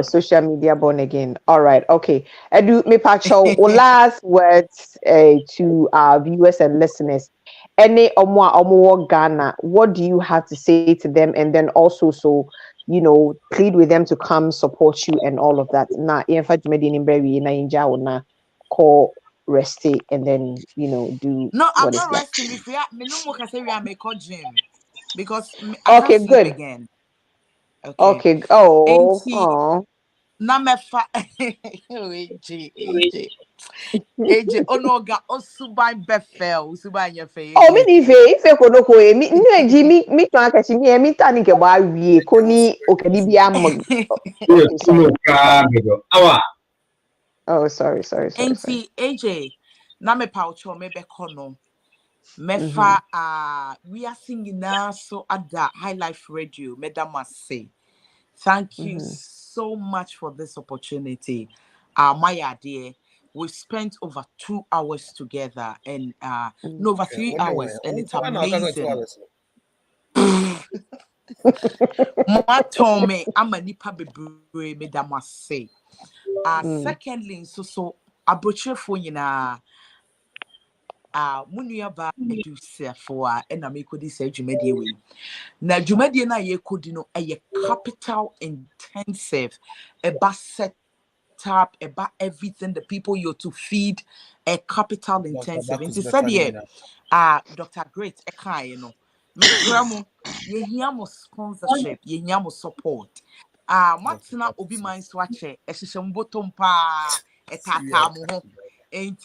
S3: Social media born again. All right. Okay. Edu me Pacho. Last words to our viewers and listeners. Any omo Ghana. What do you have to say to them? And then also, plead with them to come support you and all of that. Na yenfa jumedi ni brewi na inja na call resty and then do.
S7: No, I'm not resting. If we are, me no more can say we are make a gym. Because I can't sleep again.
S3: Okay. Oh.
S7: Namefa AJ Onoga Osubai Befel Usubai your face.
S3: Oh, me ife kodoko mi nyeji mi to akachi mi tani ke ba wie koni okedi bia am. Oh, sorry.
S7: Auntie AJ Name Paucho me bekono. Mefa we are singing now so at the High Life Radio, Madam must say. Thank you so much for this opportunity. My dear, we spent over 2 hours together and over 3 hours, and it's amazing. Matome, I'm a nipa bebre, Madam must say. Secondly, so abroche for you na Munuaba do Sarfowaah and Amiko say Jumedi way. Na Jumedi na ye could a capital intensive, a bus set up about everything, the people you're to feed, a capital intensive. And said here, Dr. Great, Mesramo, ye hear mo sponsorship, ye hear mo support. Matina obi mind swatche, a shishambotompa, a tatamu, ain't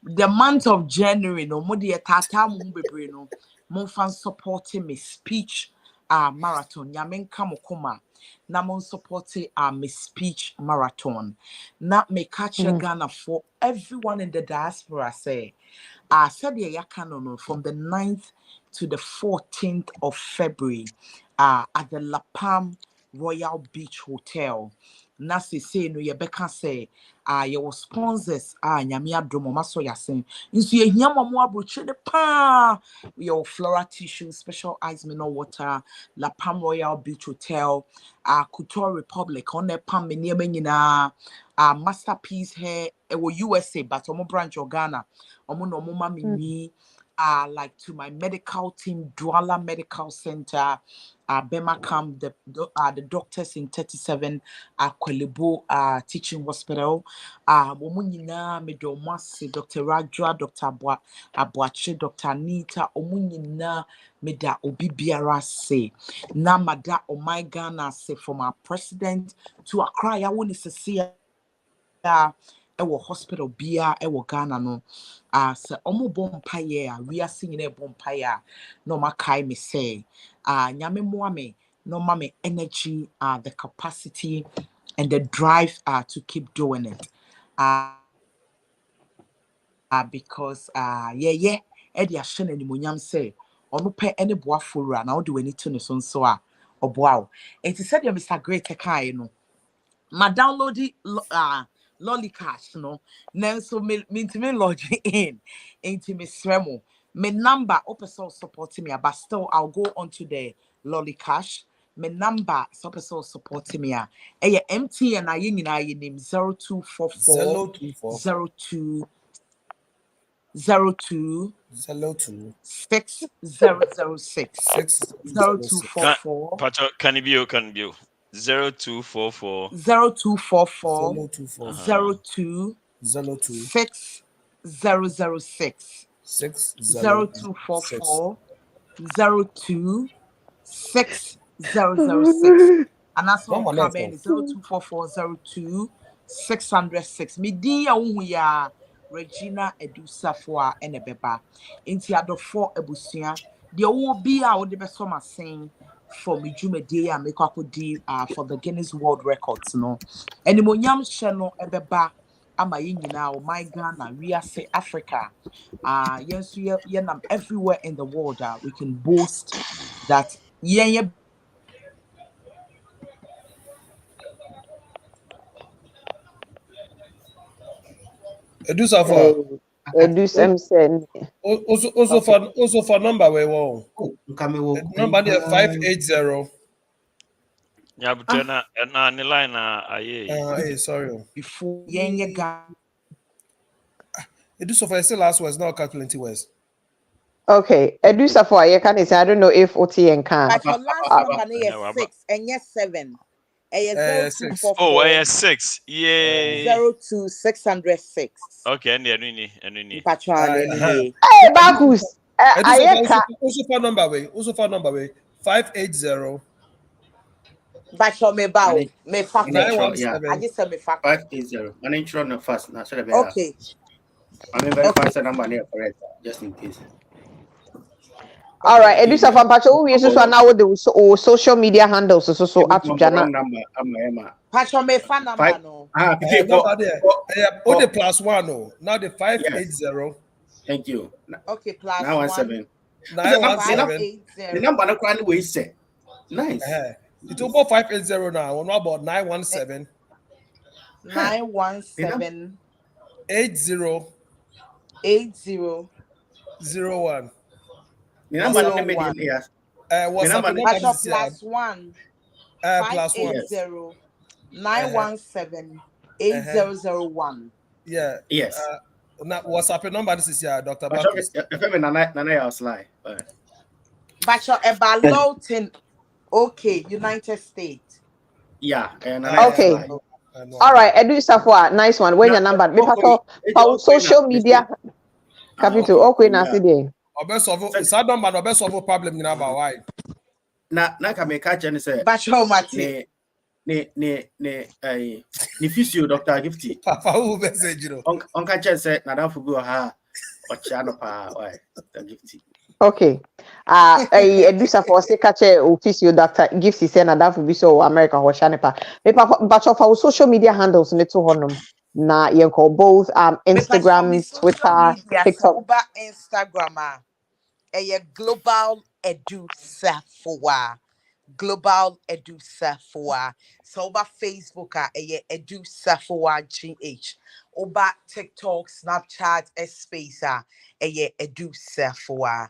S7: the month of January, no modi tata mumbebre no mon fan supporting me speech marathon. Yamen kamokoma. Na mon support my speech marathon. Na me catch Ghana for everyone in the diaspora say. Said yakanono from the 9th to the 14th of February at the La Palm Royal Beach Hotel. Nasi say no yebeka say your sponsors nyame adomo maso yasen nso ye hia mo abroche de pa your Flora tissue, special ice mineral water, La Palm Royal Beach Hotel, Couture Republic on the Palm nyina masterpiece here USA but omo branch of Ghana omo no mo mami like to my medical team, Douala Medical Center, Bemakam, the doctors in 37 Kwelebo Teaching Hospital, Omunina, Medomasi, Dr. Rajwa, Dr. Abuache, Dr. Anita, Omunina, Meda Obibiara say, Namada Omaigana say from our president to Accra, I want to see ewo hospital bia ewo Ghana no se omo bompaye we are singing e bompaye no makai me say nyame moame no mame energy the capacity and the drive to keep doing it because e dey ahye na nimonyam say ono pe ene boafo ra na wo de wani to ne so nso a oboa it is said Mr. Great kai no ma download Lollycash no so me lodge in into me sremo me number opeso supporting me but still I'll go onto the Lollycash me number so supporting me MTN na yin na yin 0244 02 6006 0244
S4: can it be 0244
S7: 0244 02 6006 0244 02 6006 and that's what coming 0244 02 606 me di ya wu ya Regina Edu Sarfowaah enebeba inti adofo ebusua de wo bi a wo de beso masen for me dwumadi a make akodi for the Guinness World Records no enimonyam hye no ebeba ama ye nyina o my Ghana we are say Africa yes we nam everywhere in the world we can boast that ye
S9: Edu Sarfowaah.
S3: Edu Samson.
S9: Also for number we won. Number there 580.
S4: Yeah, but na ni line aye.
S9: Sorry.
S7: Before ye
S9: Edu Sarfowaah say last words now cut plenty words.
S3: Okay, Edu Sarfowaah, you can say I don't know if OT and can.
S7: But your last number is 6 and yes 7.
S9: 6.
S4: Oh, 6. Yeah.
S7: 02 606.
S4: Okay, and any.
S3: Hey, Bakus.
S9: Also for number way. 580.
S7: But your me bow. Me fact.
S9: I
S7: just said me fact.
S10: 580. My name is not fast. Now,
S7: okay.
S10: I mean, very fast number there, correct? Just in case.
S3: All right, Edu Sarfowaah, Pacho, we so now with the social media handles so at Jana.
S7: Pacho me fan number no.
S9: Number there. The +1 no. Now the 580.
S10: Thank you.
S7: Okay, plus
S10: 917.
S7: 917.
S10: The number no quite way say. Nice.
S9: It's about 580 now. What about 917?
S7: 917
S9: 80
S7: 01.
S10: The number no median here.
S9: What's up?
S7: +1
S9: +1
S7: 917 8001.
S9: Yeah.
S10: Yes.
S9: Now WhatsApp number this is Dr.
S10: Bakus. Nana slide.
S7: But you're about Lawton. Okay, United States.
S10: Yeah.
S3: Okay. All right, Edu Sarfowaah, nice one. When your number, because social media capital. Okay, now see there.
S9: Sad number no best of problem in about why.
S10: Na can make catch and say.
S7: But how much?
S10: Ni physio Dr. Gifty.
S9: Papa who message you.
S10: On catch say na dan fugu ha.
S3: Okay. I do so for say catch office your doctor gives he say na that will be so America or Shanepa. But of our social media handles ne to honum. Na yen call both Instagram, Twitter, TikTok.
S7: Instagram global edu Sarfowaah. Global edu Sarfowaah. So over Facebook edu Sarfowaah GH. Over TikTok, Snapchat, space edu Sarfowaah.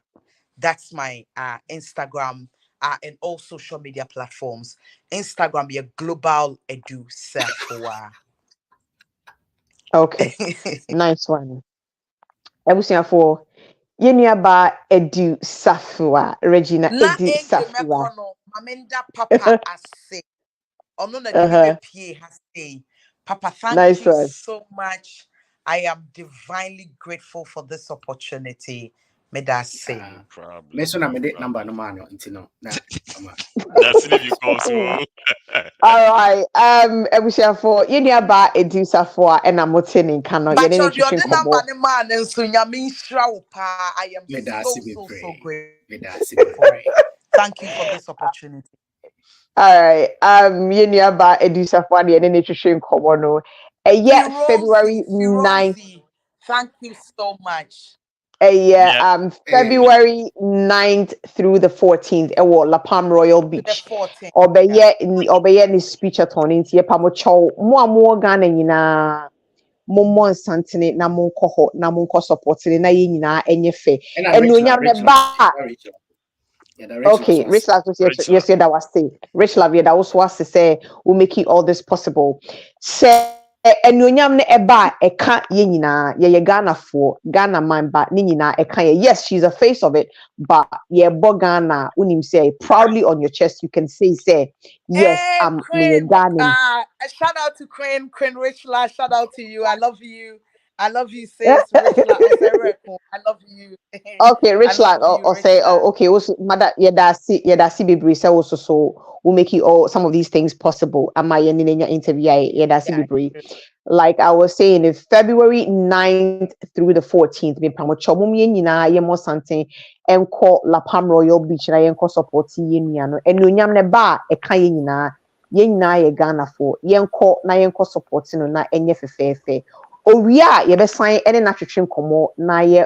S7: That's my Instagram and all social media platforms. Instagram global edu Sarfowaah.
S3: Okay. Nice one. Ebusia for Yenyaba edu Sarfowaah. Regina edu Sarfowaah.
S7: Maminda Papa ase. Ono na dimi pie has Papa, thank
S3: nice
S7: you
S3: one.
S7: so much. I am divinely grateful for this opportunity. May that say.
S4: No problem.
S8: Meso na mede number no man no.
S4: That's if you call so.
S3: All right. Ebusia for Yenyaba edu Sarfowaah and I'm motini kano
S7: But
S3: yene
S7: your
S3: nutrition
S7: number
S3: kobo.
S7: the man and so I am so grateful for it. Thank you for this opportunity.
S3: All right. Yenyaba edu Sarfowaah yene nutrition kobo no. February 9th.
S7: Thank you so much.
S3: February 9th through the 14th La Palm Royal Beach. Obeye ni speech attorney nti ye pa mo chow mo Ghana nyina mo nsantene na mo nkoho na mo nko support ne na ye nyina enye fe enuonyam ne ba. Okay, Rich Love, yes, that was say. Rich Love, that was what to say. We make it all this possible. Say, enuonyam ne eba eka ye nyina ye Ghana for Ghana man ba ni nyina eka ye. Yes, she's a face of it, but ye bo Ghana unim say proudly on your chest. You can say yes, I'm Ghana.
S7: Shout out to Queen Rich Love. Shout out to you. I love you. I love you, sis. Rich Love. I love you.
S3: Okay, Rich Love. Or say, okay, also, mother, yedasi bibri say also so we'll make you all some of these things possible. Am I in your interview? Yedasi bibri. Like I was saying, if February 9th through the 14th, me pamo chomum yenina yemo something and call La Palm Royal Beach na yenko support yeniano. And nunyam ne ba e kan yenina ye Ghana for yenko na yenko support no na enye fefefe. Owia ye be sign any natwetwe komo na ye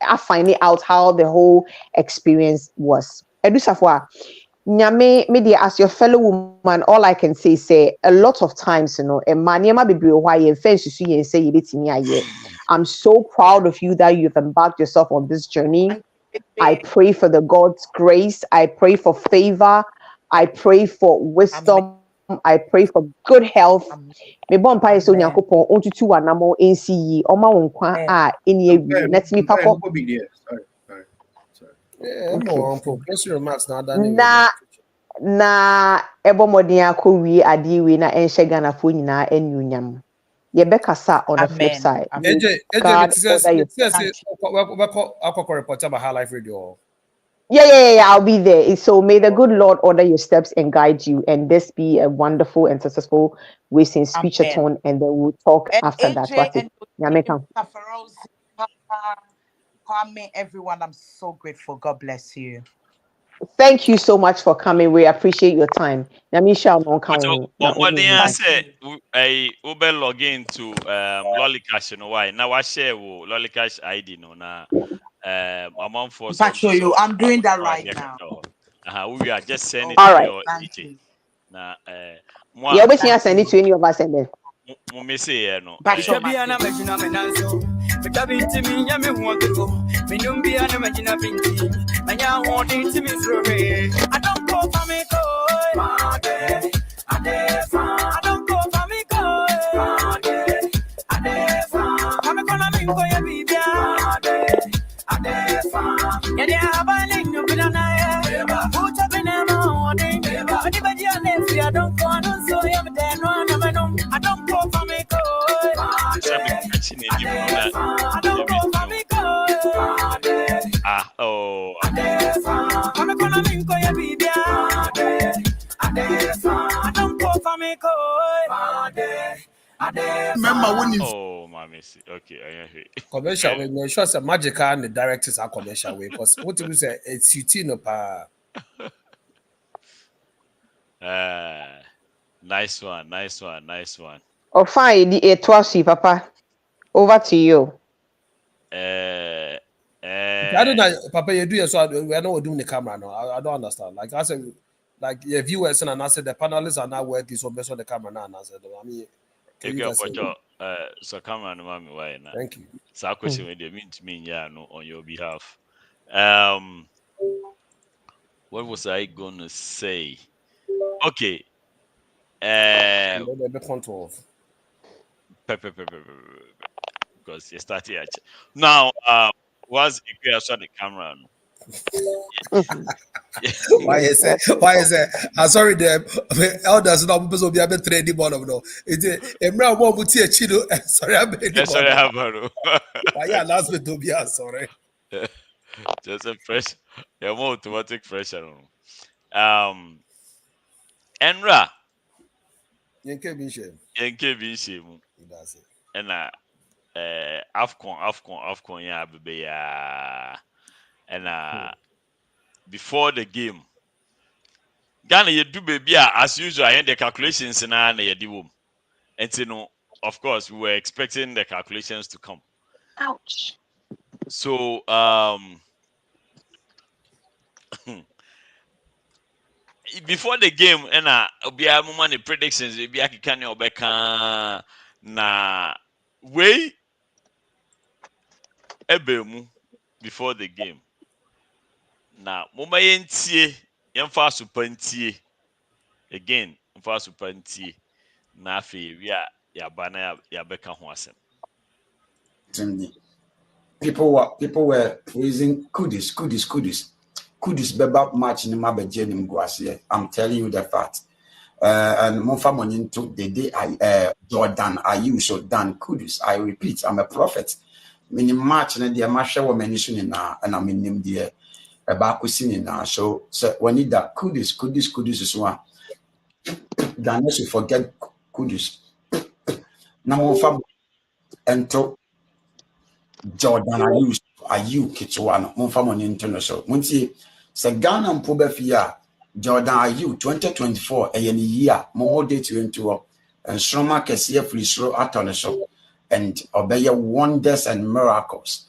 S3: I finding out how the whole experience was. Edu Sarfowaah, nyame media as your fellow woman, all I can say a lot of times, I'm so proud of you that you've embarked yourself on this journey. I pray for the God's grace. I pray for favor. I pray for wisdom. I pray for good health. Me bon pa so nyankopon ontutu wanamo nsi oma wonkwa a eni awi na timi pako na ebo modin akowi adiwi na enhye Ghana fo nyina enyunyam ye bekasa on the flip side. Yeah, I'll be there. So may the good Lord order your steps and guide you, and this be a wonderful and successful wasting speech atone, and then we'll talk after that.
S7: Everyone, I'm so grateful. God bless you.
S3: Thank you so much for coming. We appreciate your time.
S4: What they say, Uber log into Lollycash, you know why? Now I share Lollycash ID, no na. Among force.
S7: I'm doing that right now.
S4: We are just sending to your DJ. Now,
S3: yeah, we can send it to any of us, and then.
S4: No.
S12: Remember when you
S4: Mamisi. Okay, I hear.
S9: Commercial way, no sure some magic and the directors are commercial way. Because what you say, it's no pa.
S4: Nice one.
S3: Oh, fine. The twice, Papa. Over to you.
S9: I don't know, Papa. You do so. We are not doing the camera now. I don't understand. Like I said, like your viewers and I said the panelists are not working so based on the camera now. And I said, I mean, can you just say?
S4: So camera no mami why na.
S9: Thank you.
S4: So I question with mean to me yeah no on your behalf. What was I gonna say? Okay. Because you started actually. Now, was if saw the camera.
S9: Why is it? I'm sorry, them elders not supposed to be able to trade the bottom. No, it's a more muti a chino. Sorry, I'm
S4: sorry,
S9: why you last me to be sorry.
S4: Just a fresh, more automatic pressure. Ankrah.
S9: Yenke Bishop. That's it.
S4: And AFCON, yeah, baby, yeah. And before the game, Ghana, you do baby, as usual, I the calculations in the womb. And you know, of course, we were expecting the calculations to come.
S3: Ouch.
S4: So, before the game, and be a moment predictions, be a can you back na way ebemu before the game. Na moma yentie yemfa supantie again mfa supantie na afi wi a yabana yabeka ho asem.
S12: People were praising Kudus beba match in Mabeje Nimguasie. I'm telling you the fact. And Monfa Monin took the day Jordan Ayew so Dan Kudus. I repeat, I'm a prophet. Meaning match and the Masha were mentioning now, and I mean him there about cuisine now. So when need that Kudus is one. Dan you forget Kudus. Now Monfa and to Jordan Ayew Kitsuano, Monfa Monin so Munti se Ghana mpobe fia Jordan Ayew 2024 a year more date into and Sroma Kesia free slow atoneso and obey wonders and miracles.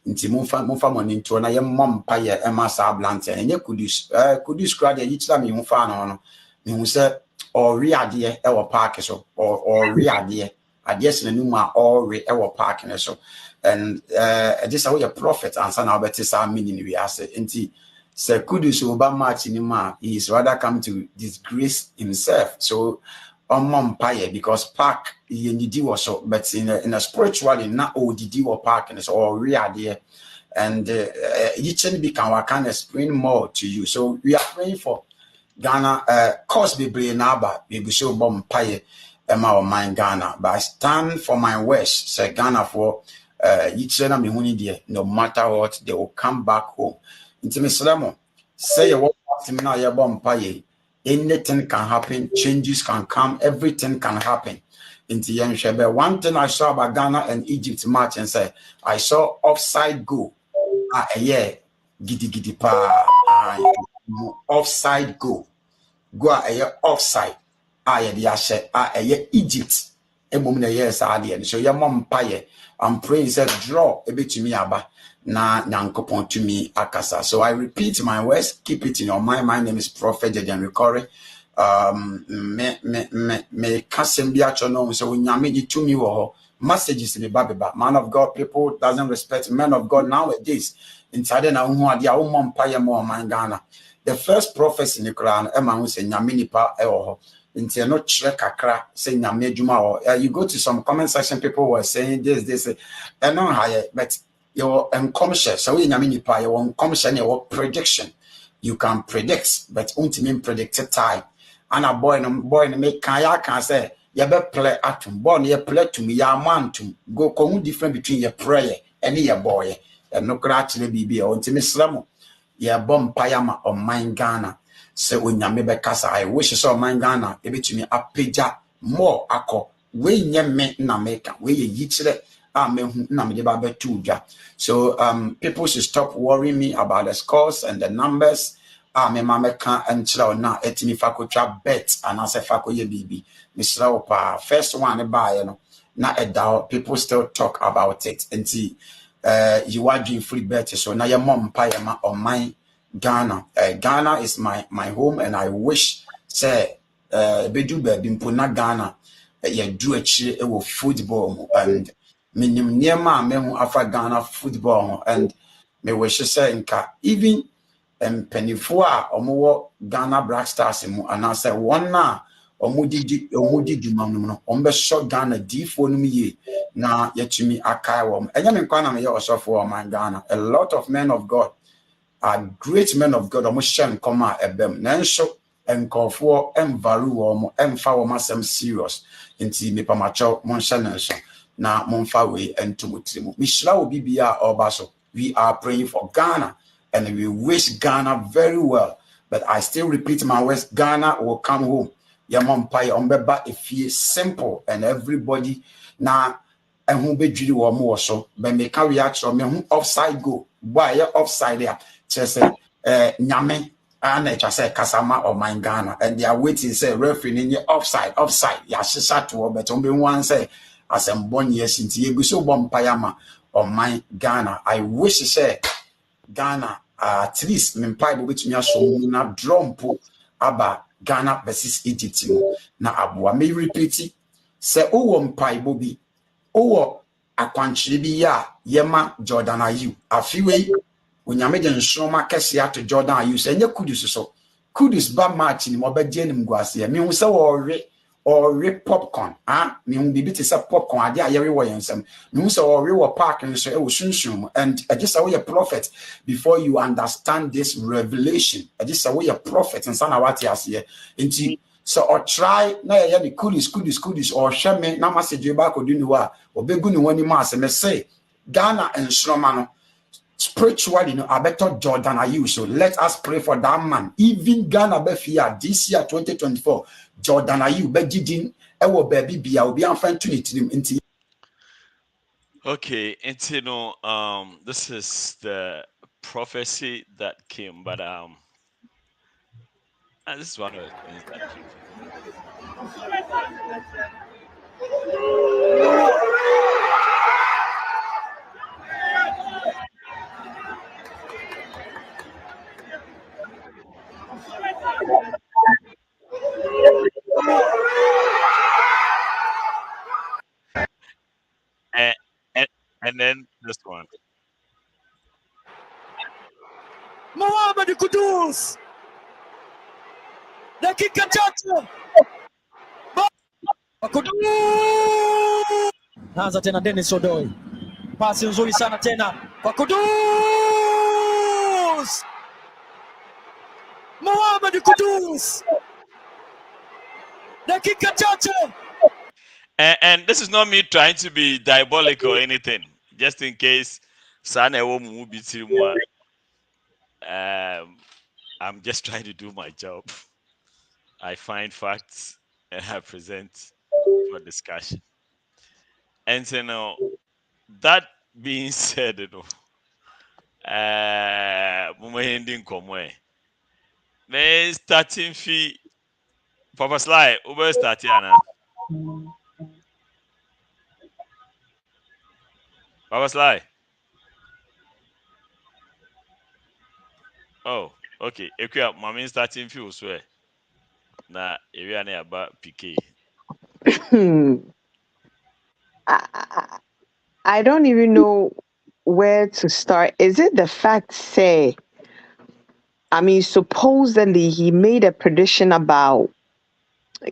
S12: Inti Monfa Monin to na mom paye Emasa Blante and ye Kudus crowd yichla mi mufano no me say or readie ewo park so or readie adies na numa or ewo park so and this is a prophet and son Albert is meaning we ask inti Sir Kudus Oba match in ma, he is rather come to disgrace himself. So on Mompire because park he was so, but in a spiritually not ODD or park and it's all real there. And each and become kind of explain more to you. So we are praying for Ghana cause be brain naba, we be so Mompire Emma or mine Ghana. But I stand for my words, say Ghana for each and me dear, no matter what, they will come back home. Intimislam, say what now your bompaye. Anything can happen, changes can come, everything can happen. One thing I saw about Ghana and Egypt match and say I saw offside go. Giddy pa offside go. Go offside. Egypt. A moment yes, so your mom paye. I'm praying said draw a bit to me aba. Na nyankopon to me akasa. So I repeat my words, keep it in your mind. My name is Prophet Jaden Rikore. Me kasem bi achono so nyame di to me wo messages in the Bible. Man of God, people doesn't respect men of God nowadays. Inside na hu ade a wo mompaye mo man Ghana. The first prophecy in the Quran e ma hu se nyame nipa e wo ho. Inti no chere kakra say nyame adwuma wo. You go to some comment section, people were saying this and no higher, but your unconscious, so in Yaminipa, your unconscious, your prediction. You can predict, but ultimately predicted time. And a boy make kaya can say, you better play atom, born your play to me, your man to go come different between your prayer and your boy. And no actually be ultimate slam. Your bomb payama or mine Ghana. So when you maybe casa, I wish you saw mine Ghana, a bit to me a pager more ako. We nye me na make we ye yichre So people should stop worrying me about the scores and the numbers. Me mama can and chill na etimi fakotwa bet and as a fakoye bibi. Misra pa first one buy no na edao people still talk about it. And see you are doing free bet so now your mom pay on my Ghana. Ghana is my home and I wish say bedu baby mpona Ghana ye do actually football and minim niema mehu afa Ghana football and me wish say nka even penifo a omo Ghana Black Stars mu anase one na omo di dwuma no ombe shot Ghana D4 no ye na yetumi akai wom enya me kwa na me ye osofo o man Ghana. A lot of men of God are great men of God omo shen koma ebem nanso enkofo emvalu omo emfa wo masem serious nti me pamacho mon shanenso na monfa we entumutirimu mishra obi bia obaso. We are praying for Ghana and we wish Ghana very well, but I still repeat my words, Ghana will come home. Yamon pai ombeba if simple and everybody na and who be jiri wo mo so but me can react from me who offside go why offside there just nyame and say kasama or my Ghana and they are waiting say referee in offside ya shisa to but on be one say as I'm born yes into you so bomb payama or my Ghana. I wish say Ghana at least mempaibo betumi aso na drumpo aba Ghana versus Egypt na aboa me repeat say owo mpaibo bi owo akwankyere bi ya yema Jordan Ayew afiwe onyame de nsoma kese ato Jordan Ayew say nya kudus so kudus ba match ni mo ba je nim guase me hu say or popcorn me hu bibi te say popcorn ade ayere wo yensem me hu say or park and so e wo sunsun and I just say we a prophet before you understand this revelation. I just say we a prophet and sana what you say nti so or try na ye ni kudus or hweme na message ba ko dunu wa obegu ni woni ma say me say Ghana and Shroma no spiritually, I better Jordan Ayew. So let us pray for that man. Even Ghana Befia this year 2024, Jordan Ayew Bejidin ewo baby bia obi anfa tunitim nti.
S4: Okay, and you know, this is the prophecy that came, but this is one of the things that people. And then this one.
S13: Mohamed Kudus. Dakika chache. Kudus. Anza tena Dennis Odoi. Pasi nzuri sana tena kwa Kudus. Mohamed Kudus. Dakika chache.
S4: And this is not me trying to be diabolic or anything. Just in case I'm just trying to do my job. I find facts and I present for discussion. And so now, that being said, you know, may starting fee Papa Sly, Uber Statiana. Papa Sly. Oh, okay. Equia, mommy starting fee swear. Na area near about PK.
S3: I don't even know where to start. Is it the fact, say, I mean, supposedly he made a prediction about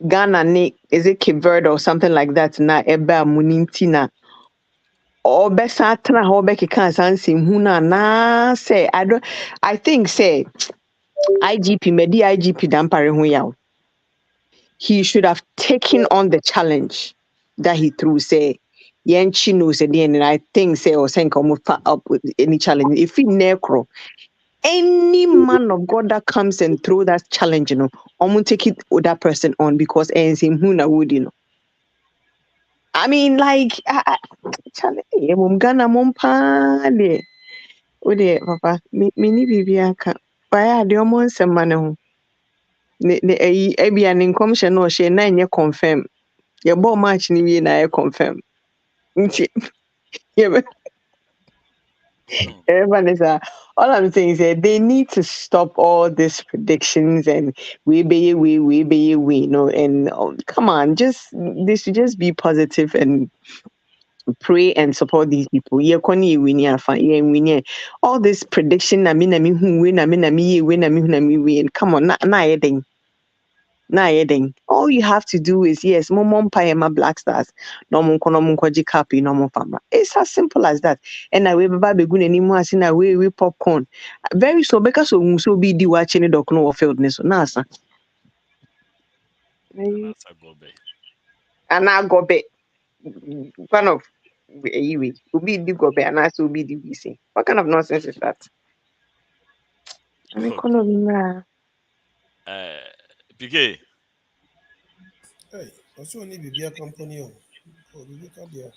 S3: Ghana, is it Cape Verde or something like that? Na eba munintina. Or besatra ho beki kan sansi huna na say I think say IGP medi IGP dampare hu yaw. He should have taken on the challenge that he threw, say Yenchi knows at the end, and I think say or saying come up with any challenge. If he necro, any man of God that comes and throw that challenge, you know, I'm gonna take it with that person on because him who na would, you know. I mean, like, Ghana Mompane. Ode, Papa, me ni Bibiaka. Why are the almost a man? Ebi an incommission no she 9 confirm. Your ball match ni na confirm. Vanessa, all I'm saying is that they need to stop all these predictions and we be, no, and come on, they should just be positive and pray and support these people. Yeah, koni win ya fa yeah win ya. All this prediction na me who win na me win na me win. Come on, na yeding. All you have to do is yes, momon my Black Stars. No mon kono mon kwaji kapi no mon famra. It's as simple as that. And I we baba be gun anymore as na we popcorn. Very so because so be di watching the doc no field ni so na sa.
S4: That's a go be.
S3: And I go be one of anyway. Ubi di go be and I so be di BC. What kind of nonsense is that? I mean,
S4: PK.
S9: Hey, also only be a company. Oh, be there.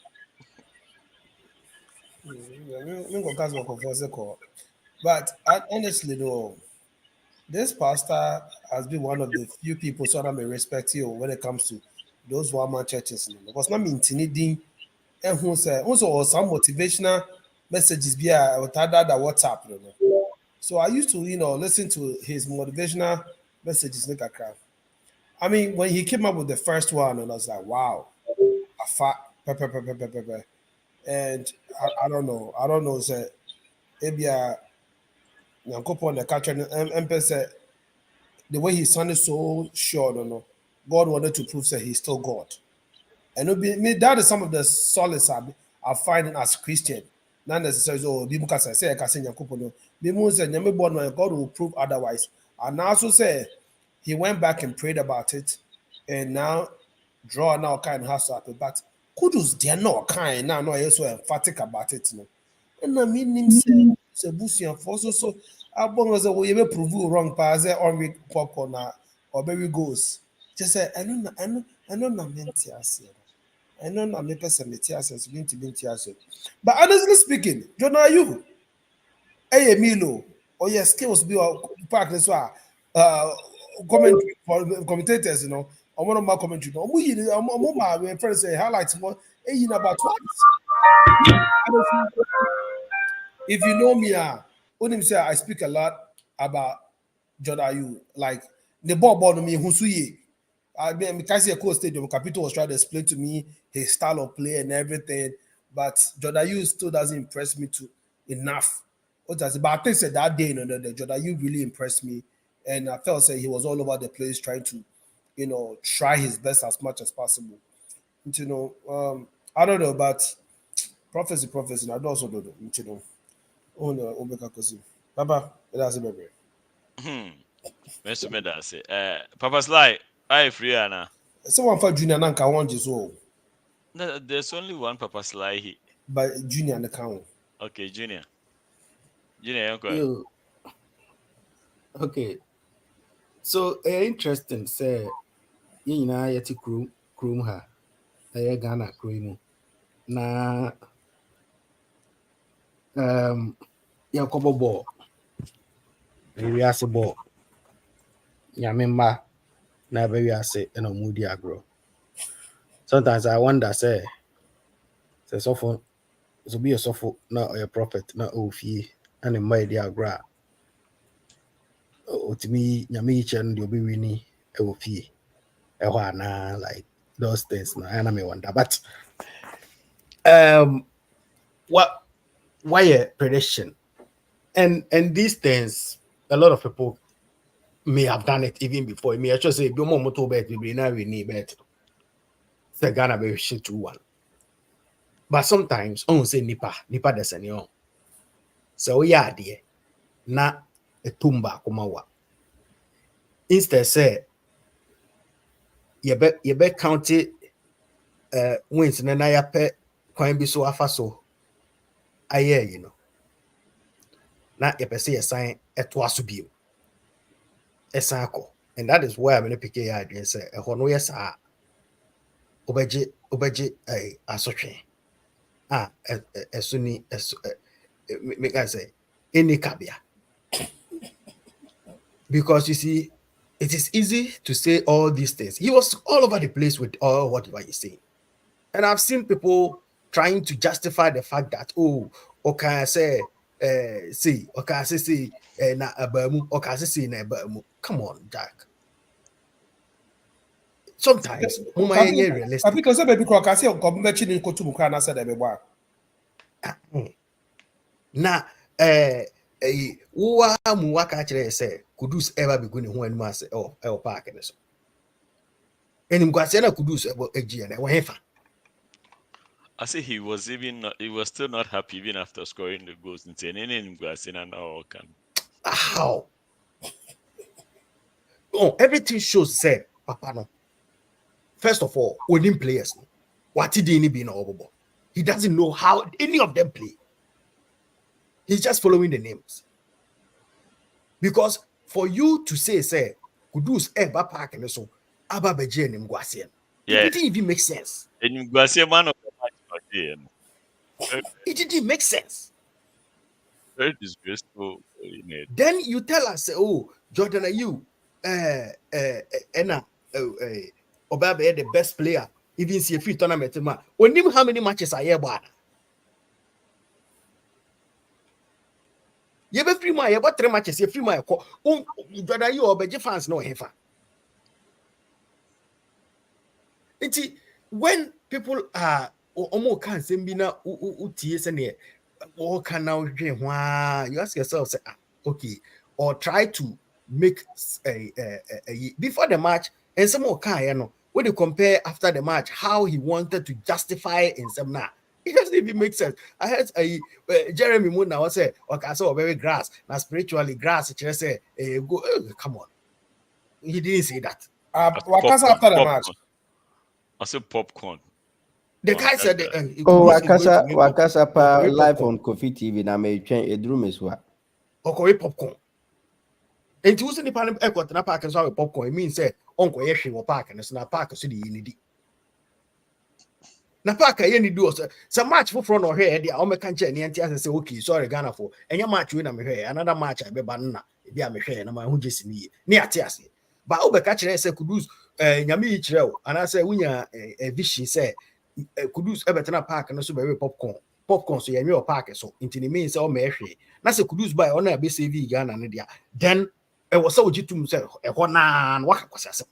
S9: But honestly, though, this pastor has been one of the few people so I may respect you when it comes to those one-man churches. Because not intimidating and who say also some motivational messages via WhatsApp. So I used to, listen to his motivational messages. I mean, when he came up with the first one, and I was like, wow, and I don't know, say maybe Nyankopon the catcher and said the way he sounded so sure, God wanted to prove that he's still God. And that is some of the solace I find as Christian. Not necessarily because I say I can say Nyankopon. God will prove otherwise. And I also say he went back and prayed about it, and now draw now kind of has to happen. But kudos they're not kind now, no so emphatic about it. And I mean him say busian for so abong as we ever prove wrong pass on week popcorn or baby goes. Just say I know na mentias. I know na me person mentias going to be mentias. But honestly speaking, Jonah you Milo or your skills be park this one commentary for commentators, on one of my commentary. My friends say highlights more about twice. If you know me, when say I speak a lot about Jordan, like the ball me who's I mean, because Coast Stadium, Capito was trying to explain to me his style of play and everything, but Jordan still doesn't impress me too enough. What does but I think that that day, the Jordan really impressed me, and I felt he was all over the place trying to, try his best as much as possible. I don't know, but prophecy. I also don't know. Oh no, Omeka Kosi. Baba, that's a baby.
S4: Mr. Medasi. Papa Sly, I free Anna.
S9: Someone for Junior Nanka one just so.
S4: No, there's only one Papa Sly here.
S9: But Junior and the count.
S4: Okay, Junior. Junior,
S8: you okay. So interesting say yina yeti krum ha. Ghana krum na yankobo ball. Maybe as a ball. Yamimba na very ase and omudi agro. Sometimes I wonder say so be a sofo na a prophet na ofi and a mighty agra. To me, nyame chen the obi wini ofi. Na like those things na and I may wonder. But why a prediction? And these things, a lot of people may have done it even before. It may actually say, "Be more motor bet, we now we need bet." The Ghana be shit 2-1. But sometimes, on say nipa the senior. So yeah, dear, na a tumba kumawa. Instead, say, you bet county wins na ya pe kwan bi so afa so. Aye, na you per say a sign eto aso bio. Esako. And that is why I'm going to pick a idea and say, a yes, obeje asotwe esuni make I say any kabia. Because you see, it is easy to say all these things. He was all over the place with all whatever he's saying. And I've seen people trying to justify the fact that, oh, okay, say, na abamu, okay, say na abamu. Come on, Jack. Sometimes, realistic.
S9: Because baby crock, I say, come back in to Mukana said, everyone.
S8: Na, Uwa Muwaka say, Kudus ever be going to one mass or park and so. And in Guasiana Kudus about a G and a wafer.
S4: I say he was still not happy even after scoring the goals in Guasiana now can.
S8: How? Oh, everything shows say, Papa no. First of all, winning players, what did he be in Obobo? He doesn't know how any of them play. He's just following the names. Because for you to say, Kudus Eba Park and so, Aba Beje and Mguasien. It didn't even make sense.
S4: And Mguasien man of the match.
S8: It didn't make sense.
S4: Very disgraceful.
S8: Then you tell us, oh, Jordan, are you Obabe the best player, even see a free tournament. We knew how many matches are here, but you have 3 matches, about 3 matches, you free my call. Oh, Jordan, you Obaje fans know him. It's when people are almost can't say bina uties and all can now dream. You ask yourself, say, okay, or try to make a before the match and some more kind, you know, when you compare after the match how he wanted to justify in some now. It doesn't even make sense. I heard Jeremy Moon now say, okay, so very grass, now spiritually grass. It just say, go, come on. He didn't say that.
S9: What after the match?
S4: I said popcorn.
S8: The guy said,
S10: Wakasa pa live on Kofi TV. Na me train a drum is what?
S8: Okay, popcorn. And you see the panel airport na park and so popcorn. It means say uncle yeshi wo park and so na park so the unity. Na park ye ni do so match for front or here dia o me kan che ne anti say okay sorry Ghana for enya match we na me hwe another match I be ba na e bia me hwe na ma hu jesi ni ne ate ase ba o be ka kire say Kudus nyame yi kire o ana say wunya vision say Kudus ebetena park no so be popcorn so yenwe o park so intini mean say o me hwe na say Kudus buy o na be save Ghana ne dia then e was so jitum say e ho na waka kwasase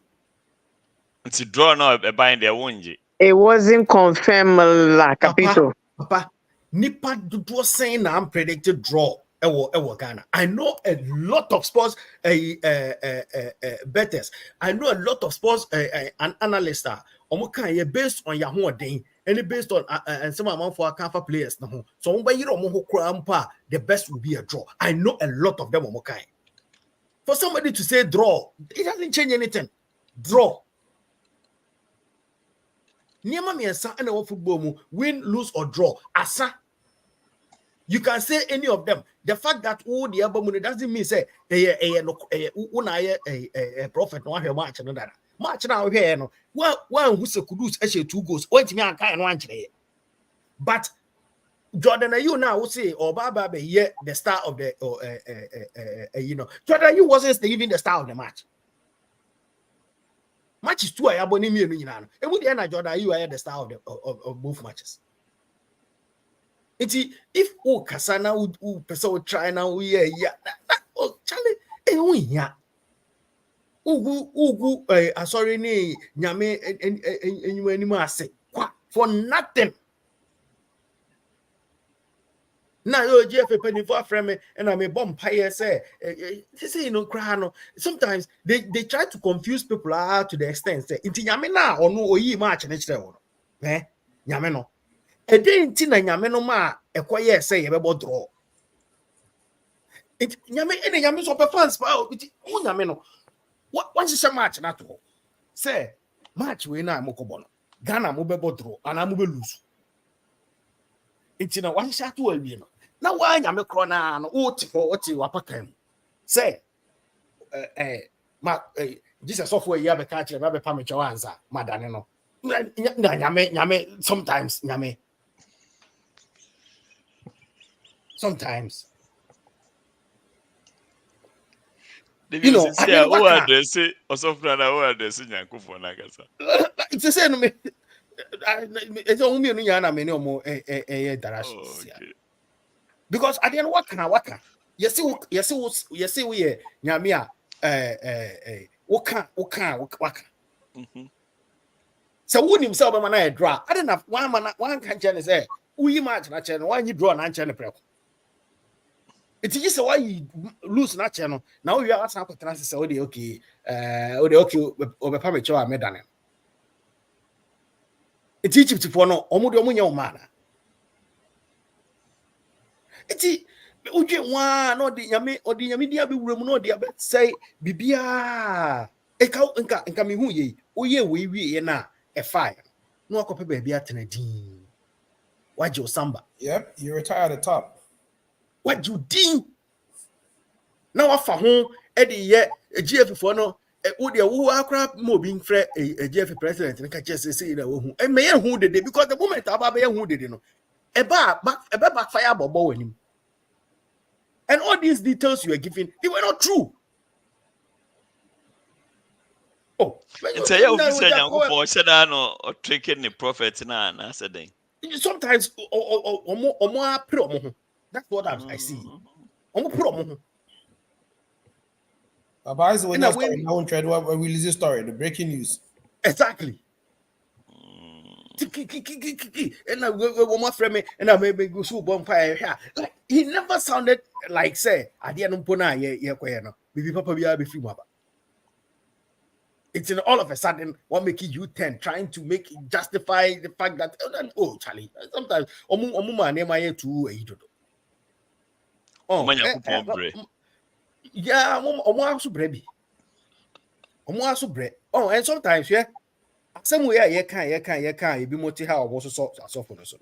S4: nti draw now e buy there wonje.
S3: It wasn't confirmed like Capito.
S8: Papa, Nipa do saying na unpredicted draw ewo Ghana. I know a lot of sports bettors. I know a lot of sports analysts based on your holding and based on and some amount for Kafa players no. So the best will be a draw. I know a lot of them omokai. For somebody to say draw, it doesn't change anything. Draw. Niema miensa and football mu win, lose or draw. Asa. You can say any of them. The fact that the album doesn't mean say prophet no have match no that. Match now here no. One who say Kudus actually 2 goals. Wait me and kind one today. But Jordan, you now say or Baba be the star of the Jordan, you wasn't even the star of the match. Matches 2 I aboni me no nyina no. E would end Jordan you are the star of both matches. If Kasana would person try now Charlie sorry ni nyame enyu ase for nothing. Now you GF penny for frame and I may bomb pie say sometimes they try to confuse people to the extent say inti nyame na ono oyi match na kire wo nyame no e dey inti na nyame no ma ekoye say ye bebo draw it nyame so fans pa inti nyame no what is match na to say match we na mokobo no Ghana mo bebo draw and am be lose inti na one shot to awie no na wa nyame kro na no oti wapakan say Jesus of we ya be ka kire be pa me chewanza madane no Nyame, sometimes, Nyame. Sometimes.
S4: You know, I mean, who address it or something like who address it?
S8: It's the same. It's only me and many more because at the end, what can yes, we Nyamia, what so wouldn't himself a man I draw. I don't have one can say, we match na channel, why you draw an channel prep. It's just why you lose na channel. Now you are asking for transfer, okay, over Pamicho, I made an. It's Egypt for no, Omudio man. It's Uji one or the Yami or the Yamidia be room no dear, but say, Bibia. Eka nka me hu ye oye we na a fire no akope baby atenadin wajo samba.
S9: Yep, you retired at the top.
S8: What you din now afa ho e de ye GF for no wo de wo akra mo bi nfre GF president nka chese say na wo hu e me ye hu dede because the moment aba be ye hu dede no e backfire bobo wanim. And all these details you are giving, they were not true. Oh,
S4: it's a for said I know or tricking the prophet na said
S8: sometimes that's what I see.
S9: Baba is when we release the story, the breaking news.
S8: Exactly. And I will my friend and I maybe go so bonfire here. Like he never sounded like say I didn't pona no. Maybe Papa be free. It's in all of a sudden what make you turn trying to make it justify the fact that oh Charlie sometimes omuma name I too yeah omo brebi omo bre oh and sometimes yeah somewhere you can you be moti ha obo so for no so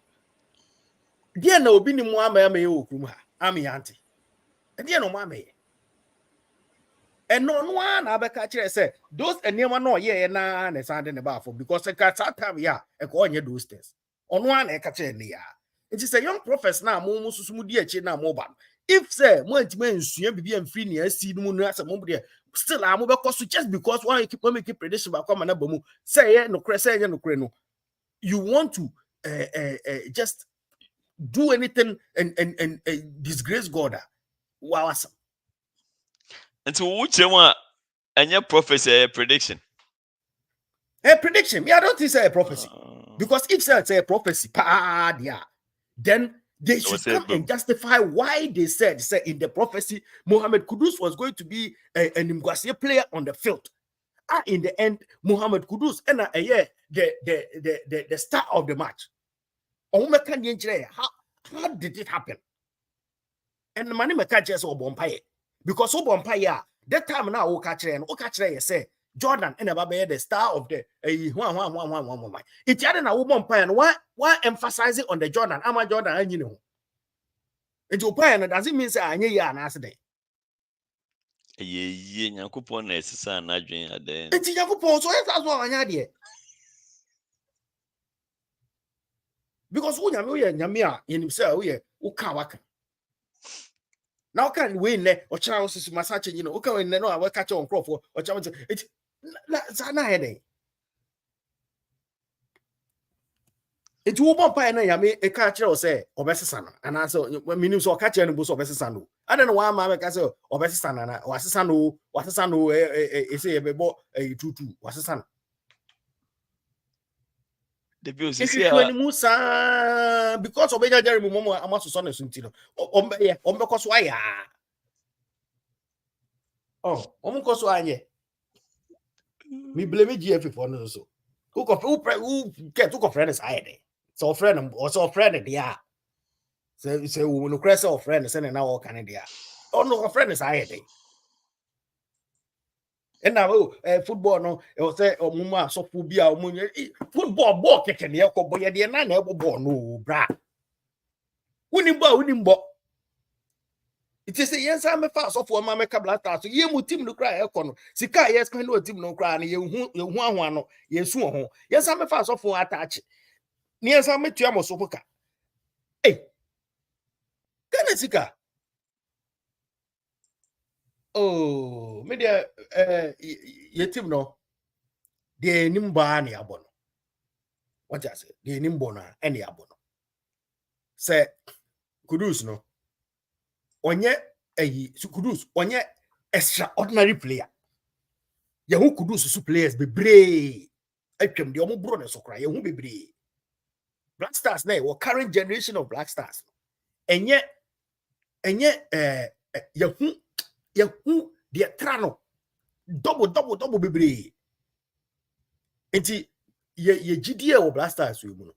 S8: dia na obi ni mu ama me okrum ha am yanti dia no ma me and no one abeka kire say those enema no ye na na sande ne ba for because that time yeah e ko onye those things ono an e ka kire ne ya it is a young prophet na mo susumu di achi na mo ba if say mo antima nsua bibia mfiri ne asi no mu asa mo de still am be cost just because one keep making prediction ba kwa na ba mu say ye no kre say ye no kre no you want to just do anything and disgrace God. Wow.
S4: And to which one and your prophecy a prediction.
S8: A prediction. Me, I don't think it's a prophecy. Because if it's a prophecy, then they should come and justify why they said in the prophecy Mohammed Kudus was going to be an Mgwasia player on the field. In the end, Mohammed Kudus and the star of the match. How did it happen? And the money meka just obompaye because obompaye that time now o catch you say Jordan and Ababe the star of the one. It had na obompaye and why emphasize it on the Jordan? Ama Jordan and you know. It obompaye does it mean say anye ya na ase dey.
S4: Ye Yakupon na esisa na adwen ade.
S8: It Yakupon so that's what anya dey. Because who nyame in himself we uka waka. Now can win there or Charles massage, you know, okay, no, I will catch on crop or Charles. It's not headache. It's woman pie and I mean a catcher or say, or Bessasana, and answer when minutes or catcher and bus of Bessasano. I don't know why my castle or Bessasana or Sano, what a son who is a bebo a tutu, what's a son.
S4: The bills
S8: is Musa because of Jeremy Momo, I must son of Sintino. Because why? Oh, almost why? Me blame GF for no so. Who get took a friend as I day. So friend or so friend yeah. Say we no crest of friend send now all Canada. Oh no, friend is I day. And now football no it was say muma so phobia football ball keke ne ko boy de na na ball no bra winning ball It is a yes, I'm a fast of one mamma cablata. So you would team to cry a corner. Sika, yes, can do a team no cry, you one, yes, one. Yes, I'm a fast of one attach. Yes, I'm a Tiamo Sopoka. Hey, Sika. Oh, media, your team no. The Nimba any abono. What I say? The Nimbona any abono. Say, Kudus no. Onye Kudus, onye extraordinary player. Yahu Kudus su players be brave. Etwem de omo bro ne so kra yahu be brave. Black Stars na your current generation of Black Stars. Enye yahu de trano double be brave. Enti ye GDA o Black Stars we mu no.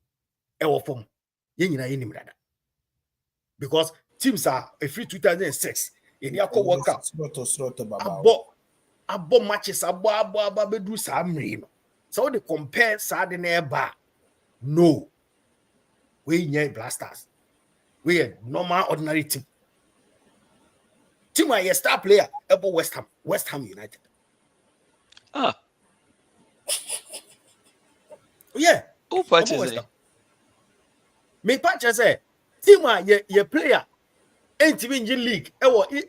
S8: E wo fom. Ye nyina ye nimrada. Because teams are a free 2006 in the World Cup. Abo matches abo bedu sa mri no. So they compare Saturday neighbor. No. We nye Blasters. We a normal ordinary team. Team a star player about West Ham United. Yeah.
S4: Who purchased it?
S8: Me purchase it. Team a ye player ain't in league.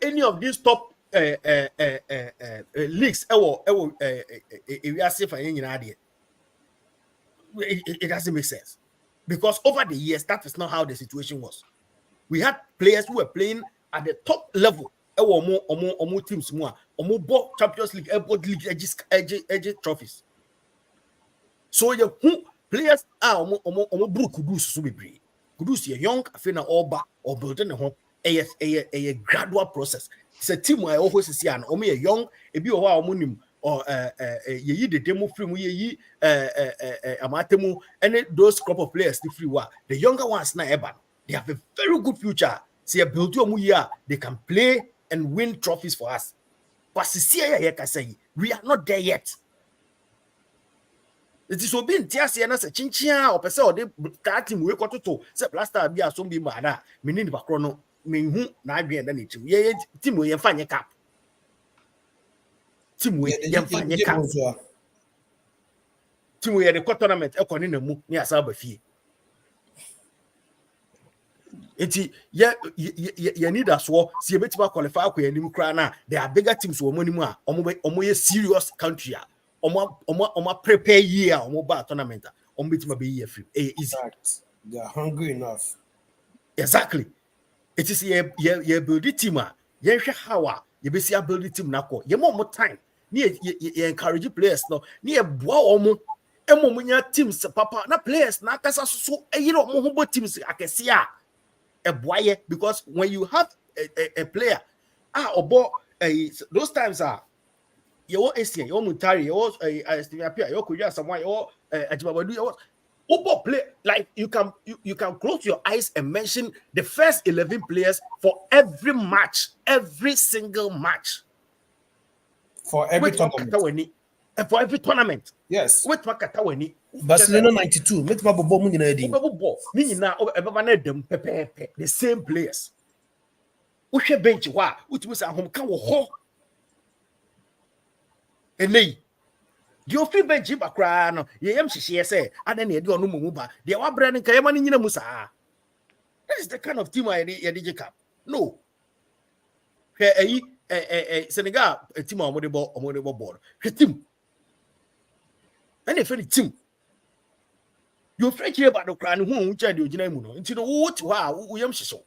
S8: Any of these top leagues. It doesn't make sense. Because over the years, that is not how the situation was. We had players who were playing at the top level. Omo teams more. Omo ball Champions League, Airport League, edge trophies. So you players are omo bru Kudus so be brave. Kudus ye young, afina oba or building a home. A gradual process. It's a team where I always see an omo young, a be owa omo or ye the demo free ye amatemu and those crop of players the free wa. The younger ones na eba. They have a very good future. See a build they can play and win trophies for us. But see, we are not there yet. It is so being Tiasi and as a chinchia or person or they starting we got to say Blaster be a zombie mana, meaning the Bacrono, mean who not be and then it. Ye, Tim we find a cap. Tim we find a cap. Tim we had a tournament, a corner near Sabafi. Eti you need us war see a bit about qualify ko yanim kra na there are bigger teams wo money mu a omo ye serious country a omo prepare year omo ba tournament a omo betima be year free easy.
S9: They are hungry enough.
S8: Exactly. It is ye build the team a ye hwe how a ye be see a build the team na ko ye more time ye encourage players no ye boa omo munya teams papa na players na kasa so eyiro omo ho bo teams akese a boy, because when you have a player, those times are your Asian, your Mutari, your Stevia, your Kuya, someone, your Ajibabadu, play like you can close your eyes and mention the first 11 players for every match, every single match.
S9: For every tournament.
S8: And for every tournament.
S9: Yes.
S8: With Makataweni.
S9: Barcelona 92. The
S8: same players. We bench which was at home. And me, you free bench background. She say, and then you do no muba. They are branding Kayaman in Musa. That is the kind of team I did. No. Senegal, a team on the board. A team. And if any team. You French here about the crown who child you know into the what we am so.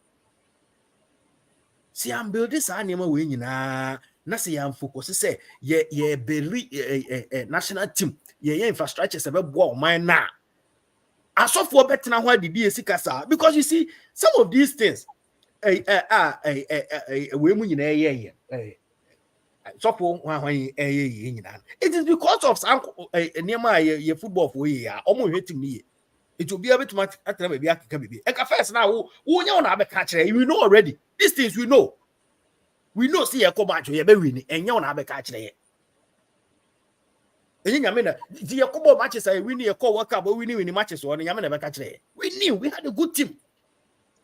S8: See, I'm building this animal winning na say I'm focused say ye belly national team ye infrastructure se be boa mine na. Aso for better na why the DSC kasa because you see some of these things we mu nyina so for when it is because of some near ye football for ye omo hwetim ni. It will be able to match at baby. First now, we know already. These things we know. We know see a combat you be winning and you na be catch there. And you mean the Yakobo matches I winning a call work up, but winning the matches on Yaman never catch there. We knew we had a good team.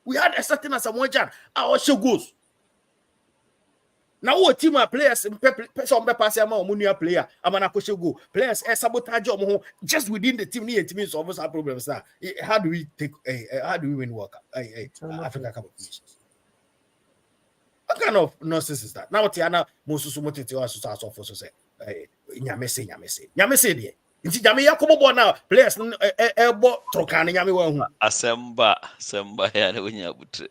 S8: We had a certain as a one our show goes. Now what team of players some pass a player amana go players sabotage just within the team near team solve our problems. How do we win World Cup? Africa Cup of Nations? What kind of nonsense is that? Now Tiana Mosusu Motiti also say Nyame say Nti Nyame Yakobo now players elbow trokane Nyame wa hu
S4: Asemba ya ne wonya butre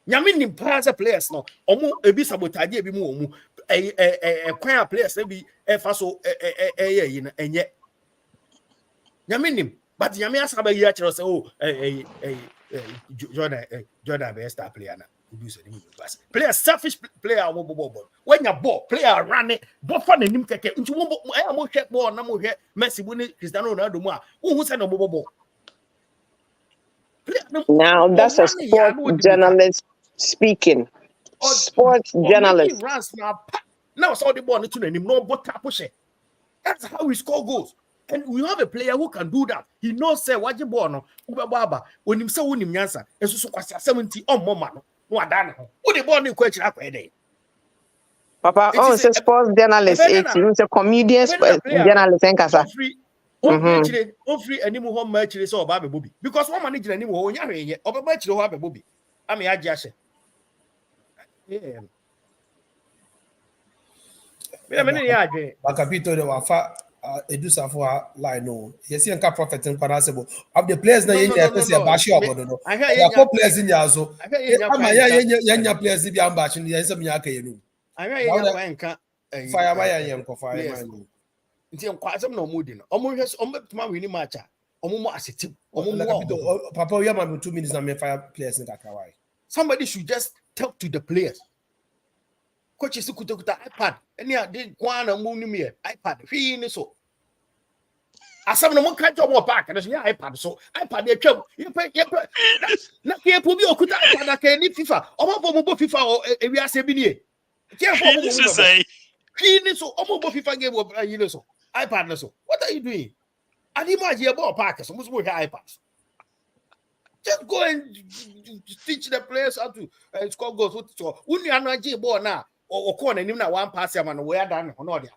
S8: Nyame nim pass players no omo ebi sabotage ebi mu omu kwan players ebi fa so yi na enye Nyame nim but Nyame asaba yi a kire say oh Jordan be star player na do so nim pass player selfish player omo bobo when your ball player run it ball for nim keke nti mo hwe ball na mo hwe Messi bu ni Cristiano Ronaldo mu a wo say no bobo.
S3: Now that's a sport journalist speaking. Sports journalist.
S8: Now it's all the ball to him. No, but that's how we score goals. And we have a player who can do that. He knows say what you born no. When him say win him answer. Esusu kwasa 70 on mama no. No adana. Who the ball ni question akwede.
S3: Papa, it's a sports journalist. It's a comedian journalist enkasa.
S8: Free animal home match is all Baby Bobby. Because one manager animal on your over match to have a Bobby. I mean, I just
S9: Bakapito de wafa edu Sarfowaah line no. Yes, you can prophet and parasable. Of the players na yen person e bashi obodo no. The four players in there so. Ama ya players bi ambashi ni yen me aka yenu.
S8: I hear
S9: fire my yen ko fire man.
S8: Nti nkwasem na omudi no omo hwe omo tuma wini match a omo mo aseti omo mo
S9: papa we am 2 minutes na me fire players in Kakawai.
S8: Somebody should just talk to the players. Coach is kuta iPad any dey kwana mu ni me iPad hwi ni so asam no mo ka job mo park na so ya iPad so iPad dey twam yepe na ke po bi okuta iPad ka ni FIFA omo bo FIFA ewi ase bi ni ke po mo
S4: say
S8: hwi ni so omo bo FIFA game you so iPad so what are you doing? And imagine your ball park so must work iPads. Just go and teach the players how to score goals. So when you are not ball now or corner him na one pass man we are done no dey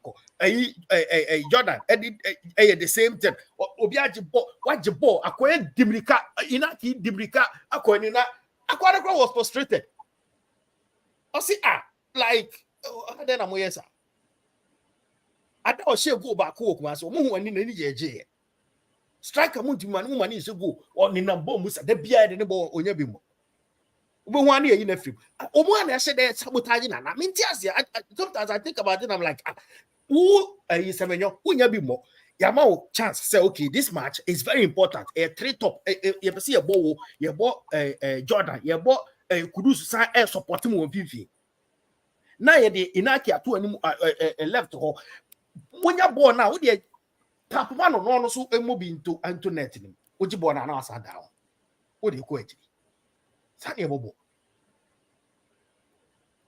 S8: Jordan the same thing obiaji ball what the ball akoye dibrika inaki dibrika akoye na akwara was frustrated. I see like then am yes sir. Ada o she go back wo kuma so mo hu ani na ni jeje striker mu ntuma no mani se go o ni na ball mu sa da bia de ne ball onya bi mo we hu ani yi na film o mu ana she dey sabotage na minti ase sometimes I think about it I'm like who is semenyo onya bi mo ya ma o chance say okay this match is very important three top you see a ball Jordan you ball Kudus san support mu fifi na ye de inaki ato ani left ho Munya ball now, would you tap one on so a movie into net him? Would you born an answer down? What do you quit? Sunny Bobo.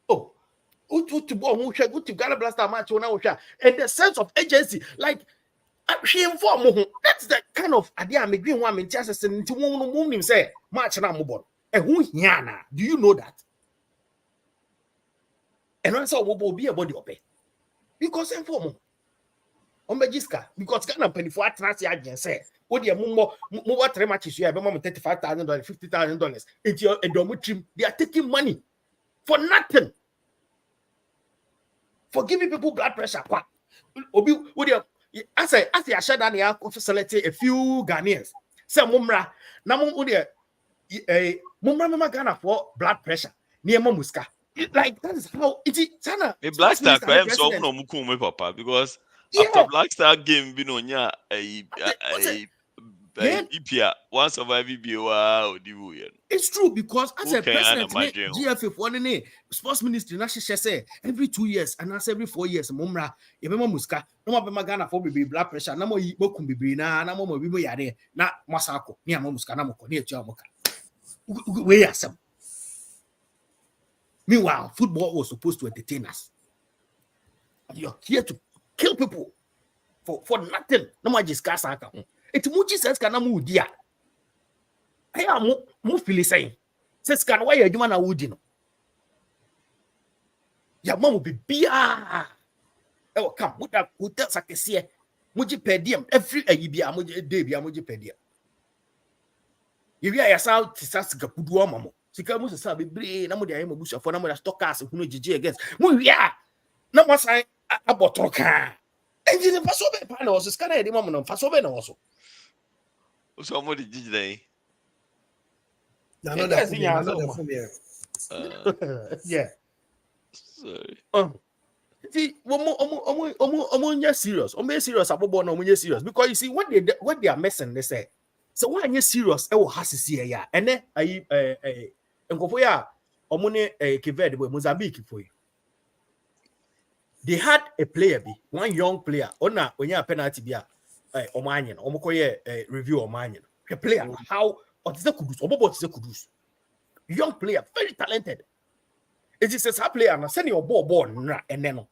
S8: Oh, to ball who shall go to Ghana Blaster match on our share and the sense of agency, like she inform that's the kind of idea I'm agreeing one in just into one him say, match and I'm mobile. And who yana? Do you know that? And answer will be a body of it because inform. Ombejiska because Ghana penny for attract agent say what the more 3 matches you have $35,000 $50,000 it's your team they are taking money for nothing for giving people blood pressure obi what you as I shut down here facility a few Ghanaians say mumra na mumra Ghana for blood pressure near muska like that is how it is Sana
S4: a black star crime so no mukume papa because after Black Star game, we know nya EPA one survive EPA wow.
S8: It's true because as a president, GFF one sports ministry na say every 2 years and as every 4 years, mumra ebema muska no ma Ghana for be blood pressure na mo yi bokum bibiri na mo bi mo yare na masako ni ama muska na mo ko ni etu amoka we yasam. Meanwhile, football was supposed to entertain us. You're here to kill people for nothing. No more discuss aka. It muchi says kana mu dia. Aya mu feel saying. Says kana why you na wudi no. Ya mama be bia. E will come with that hotel sakese. Muji per diem every bia muji day bia muji per diem. If you are yourself to sas gapudu mamo. Sika mu sa bebre na mo de ayemo busu afo na mo da stockers hunu gigi against. Mu wia na mo sai abotoka. Engine faso be pa na oso skana e de mamo no faso be na oso.
S4: So mo de gigi dey.
S9: No,
S8: yeah.
S4: Sorry.
S8: See, omo serious. Omo serious abobo na omo serious because you see what they are messing they say. So why are serious? E wo hasisi ya. Ene ayi nkofo ya omo ne Keved boy Mozambique for you. They had a player one young player. Ona onya penalty bia omo anyen. Omo koye review omo anyen. A player how Otise Kudus, Obobo Otise Kudus. Young player, very talented. It is a player, and send your ball, and then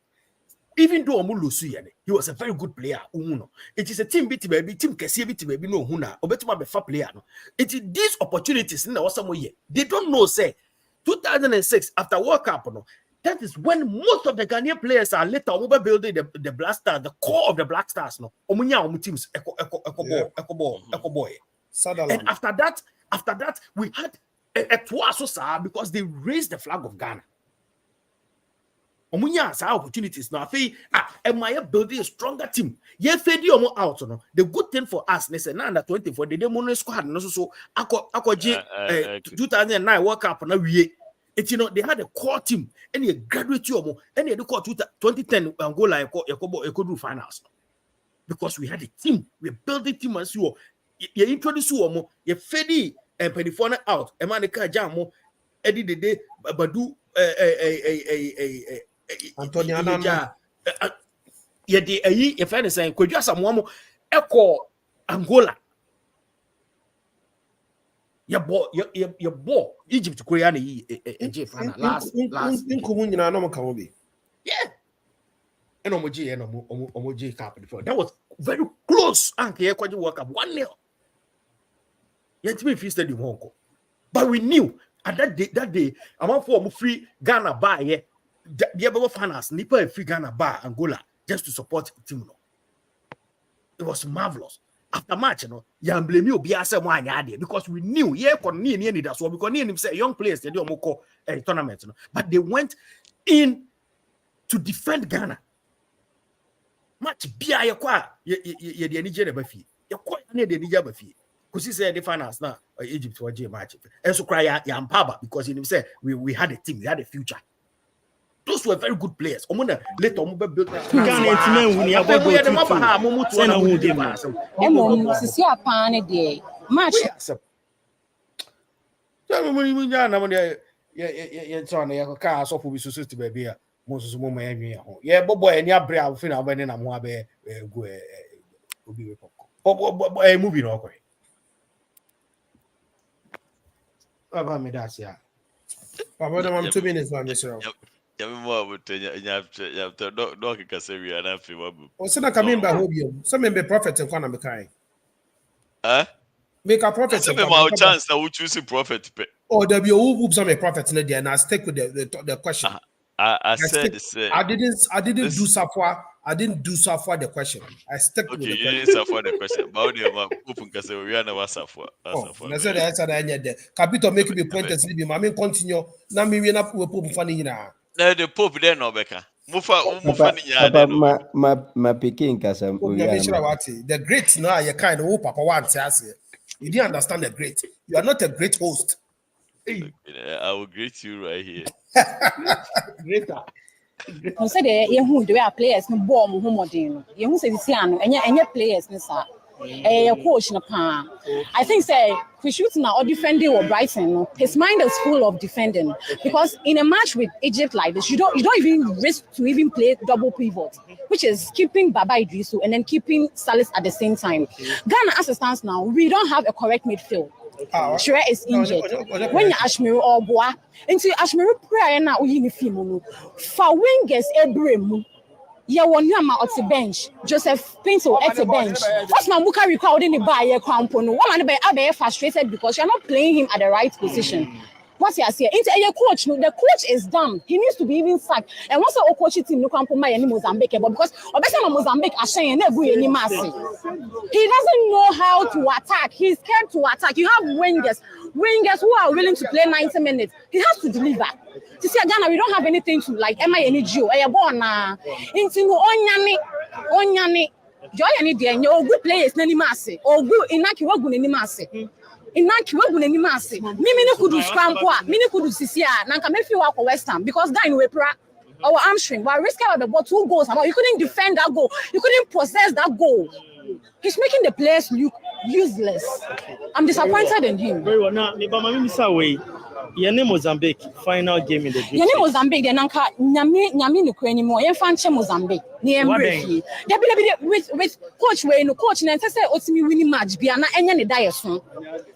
S8: even though Omulusu, he was a very good player. It is a team beat baby, team Kessie beat baby, no Huna, Obetuma be fa player. It is these opportunities in the awesome year. They don't know, say 2006 after World Cup, that is when most of the Ghanaian players are later building the Black Stars, the core of the Black Stars. No, Omunya teams, Echo boy. And after that, we had a twasosa because they raised the flag of Ghana. Omunya sa opportunities now. Am I building a stronger team? Ye fedi omo out no. The good thing for us, they say now under 24, the demo squad no so 2009 World Cup na we. It they had a core team and you graduate omo and you call 2010 Angola you do finals because we had a team. We built a team as you. You introduce you you fedi and penifona out a man ka jamo edi de badu Antonia ye de ayi ye fa ne say kwadwa samoamo eko Angola ya bo Egypt Korea na yi eje fa last
S9: nkumu nyina no mka wo bi
S8: yeah and omoji cap before that was very close anke ye kwaji work up 1-0. Yet me free stadium honko. But we knew at that day, among for free Ghana bar yeah. The other finance nipa free Ghana bar Angola just to support the team. It was marvelous. After match, you blame you be as one yard because we knew need that's what because him say young players they do a tournament, but they went in to defend Ghana. Match bia ye kwa ye de Nigeria ba fi. Ye kwa na de Nigeria ba fi. Because he said the finals now Egypt for J match. And so cry ya Mpaba because he said we had a team, we had a future. Those were very good players. Omuna later Omuba built
S13: Ghana team we have got
S5: sisi apane de match.
S8: Tell me when you na ye turn ye ka so for so to baby a Moses mo ma enwe ho. Ye bobo eni abre a fi na ba ni na mo abe go obi we pop. Movie no okoi. About me that's yeah.
S9: About them 2 minutes man Mr. O se na kamin ba hobio. So me be prophet en kwa na me kai. Make a prophet.
S4: So me my chance na we choose prophet.
S9: Oh, there be who some prophet in there and I stick with the question.
S4: I said
S9: I didn't do Sarfowaah. I didn't do Sarfowaah the question. I stuck with the question.
S4: Okay, you didn't Sarfowaah the question. But we are never Sarfowaah.
S9: I said the answer I need there. Capito make me point and sleep. I continue. Now me we not Pope funny now.
S4: The Pope there no beka. Mufa
S10: ma picking kasa.
S9: The great now you kind of Papa want to say. You didn't understand the great. You are not a great host.
S4: I will greet you right here.
S8: Greater.
S5: I said the way players no bomb who modern. You say this ano any players ni sa. Coach na pa. I think say we shoot now or defending or Brighton. His mind is full of defending because in a match with Egypt like this, you don't even risk to even play double pivot, which is keeping Baba Idrisu and then keeping Salis at the same time. Ghana as it stands now, we don't have a correct midfield. Sure is injured. When you Ashmiru or Boa, into Ashmiru prayer now uniform. For wingers Ebremu. Yeah, one year at the bench, Joseph Pinto at the bench. First man Muka recording the bar crown pono. One man be frustrated because you're not playing him at the right position. What's he say? Into a coach, the coach is dumb. He needs to be even sacked. And once a coach team no can put my any Mozambique, but because Obesa Mozambique are saying never any massy. He doesn't know how to attack. He's scared to attack. You have wingers who are willing to play 90 minutes. He has to deliver. To see Ghana, we don't have anything to like MINGO. I born into onyani. Joy any day, and your good players, Nani Massey, or good Inaki Wagun any Massey. Inaki Wagun any Massey. Mimi could do Scrampoa, Mini could do Sisia, Nanka Mefi walk West Ham because guy in Wepra, our hamstring, but risk out the ball 2 goals. You couldn't defend that goal, you couldn't possess that goal. He's making the players look useless. I'm disappointed in him.
S13: Very well. Now, your name Mozambique final game in the group.
S5: Your name Mozambique, then Nanka Nyami no anymore. You fancy Mozambique. With coach way no coach na say otimi winning match bia na enya ne die so.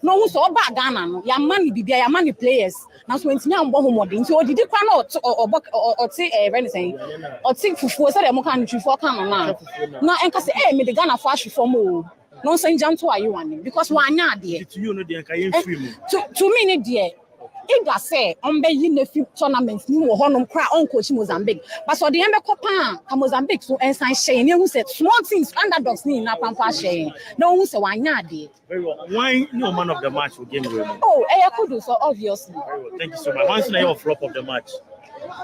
S5: No who so oba Ghana no. Ya man bibia ya man players. Na so ntimi ambo homode. Nti odidi kwa na oti anything. Oti fufu say dem kan twifo kan na. Na enka say me the Ghana for ahwefo mo. No say jam to ayi wan because wanya ade.
S13: To you no dey kan yen free mo.
S5: To me ne dey. If I say on be in the tournament, you will honor cry on coach Mozambique. But so the Embe Copan, Mozambique, so and sign Shane, who said small things, underdogs in a pampa Shane. No one said why not.
S13: Very well. Why no man of the match for game?
S5: Oh, I could do so, obviously.
S13: Very well. Thank you so much. Once your flop of the match.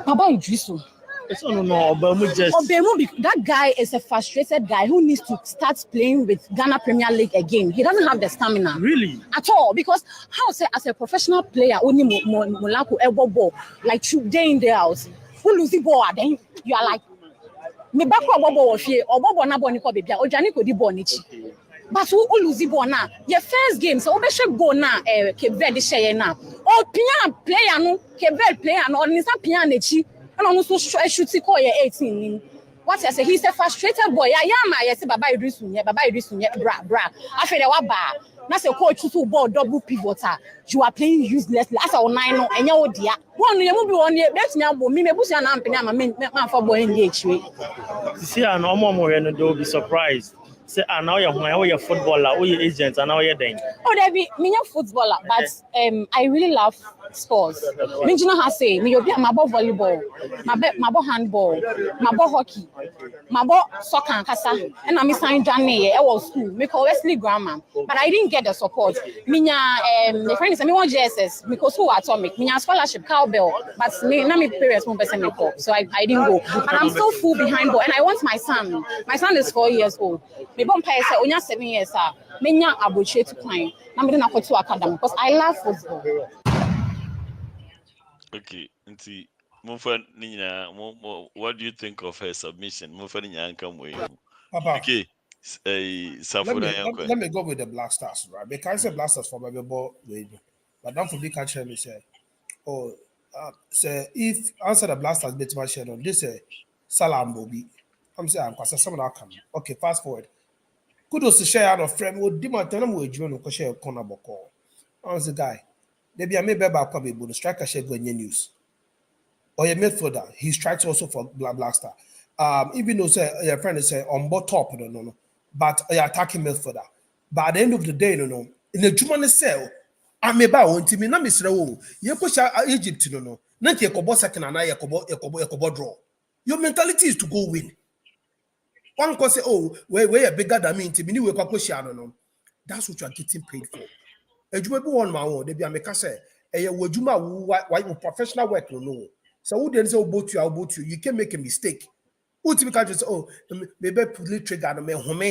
S5: Papa Idrisu.
S13: That
S5: guy is a frustrated guy who needs to start playing with Ghana Premier League again. He doesn't have the stamina.
S13: Really?
S5: At all. Because how say as a professional player, only Molako elbow ball, like day in, day out. Who lose the ball, then you are like, me back or Bobo or Bobo Naboniko baby, or Janiko di Bonichi. But who lose the ball now? Your first game, so we should go now, Cape Verde share now. Or piano player, no, Cape Verde player, no, Nisa Pianechi. And also shoot 18. What I say, he's a frustrated boy. I say Baba Idrisu, bra. I feel that bar. That's a coach to ball double pivoter. You are playing uselessly. As a 9 and your dear. One you will be on the best now, me push an amp and I'm a for boy engage.
S13: See, I know more and they'll be surprised. Say, I know you're footballer, all your agents, I know you're doing.
S5: Oh, there be me a footballer, but I really love sports. Me you know how say me you be my volleyball, my handball, my hockey, my soccer and kasa. And I'm signing Johnny. I was school, me call Wesley Grammar, but I didn't get the support. Me my friend is me want JSS because who atomic. Me scholarship cowbell, but me na me parents won't person me call, so I didn't go. And I'm still full behind ball, and I want my son. My son is 4 years old. Me bon pay say onya 7 years ah. Me nya aboche to plan. Na me na go to academy because I love football.
S4: Okay, nti what do you think of her submission?
S9: Papa.
S4: Okay,
S9: let me go with the Black Stars, right? Because I say Black Stars for my ball, but don't forget catch me say, say if answer the Black Stars bet my share on this Salam Bobi. I'm saying because someone come. Okay, fast forward. Kudos to share out of frame with Dima Tenam with John or share corner boko. I was the guy. Maybe I may be about probably the striker share go news. Or your midfielder, he strikes also for Black Star. Even though say your friend is say on both top, no, but you're attacking midfielder. But at the end of the day, no, in the Juman cell, I may buy one to me, not Mr. O. You push out Egypt, no, not your Kobo second and I Kobo draw. Your mentality is to go win. One can say, oh, we're bigger than me, to me, no. That's what you are getting paid for. A Juma one my own, they be a make say, a Wajuma, why professional work, no. So who then say about you, you can make a mistake. Who to be say, oh, maybe pull the trigger and me home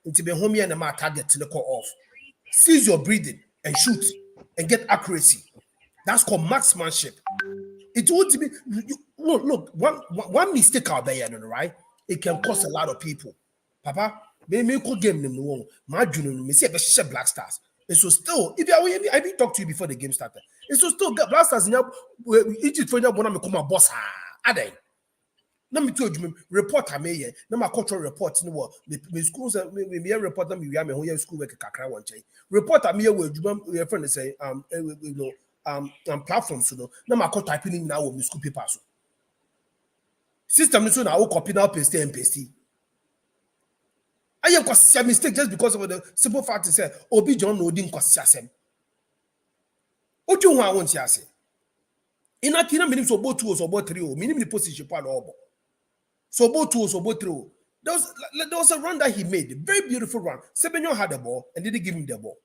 S9: into be home and my target to the call off. Seize your breathing and shoot and get accuracy. That's called marksmanship. It would be look, one mistake out there, right? It can cost a lot of people. Papa, me could game them no my junior me see a Black Stars. And so still, if I didn't talk to you before the game started. And so still Black Stars in Egypt for you want to become a boss. Are they? Let me tell you, report I may no my cultural report in the world. The schools me a report me we am here school work kakra one chain. Report I may your friend say platforms you know. No my call typing in now with school papers. System so now copy now paste and paste. I am cause a mistake just because of the simple fact is say Obi John no didn't cause some. What do you want to say? In a kina minim so both 2 or both 3 or minim the position part or so both 2 or both 3. There was a run that he made, a very beautiful run. Semenyo had the ball and didn't give him the ball.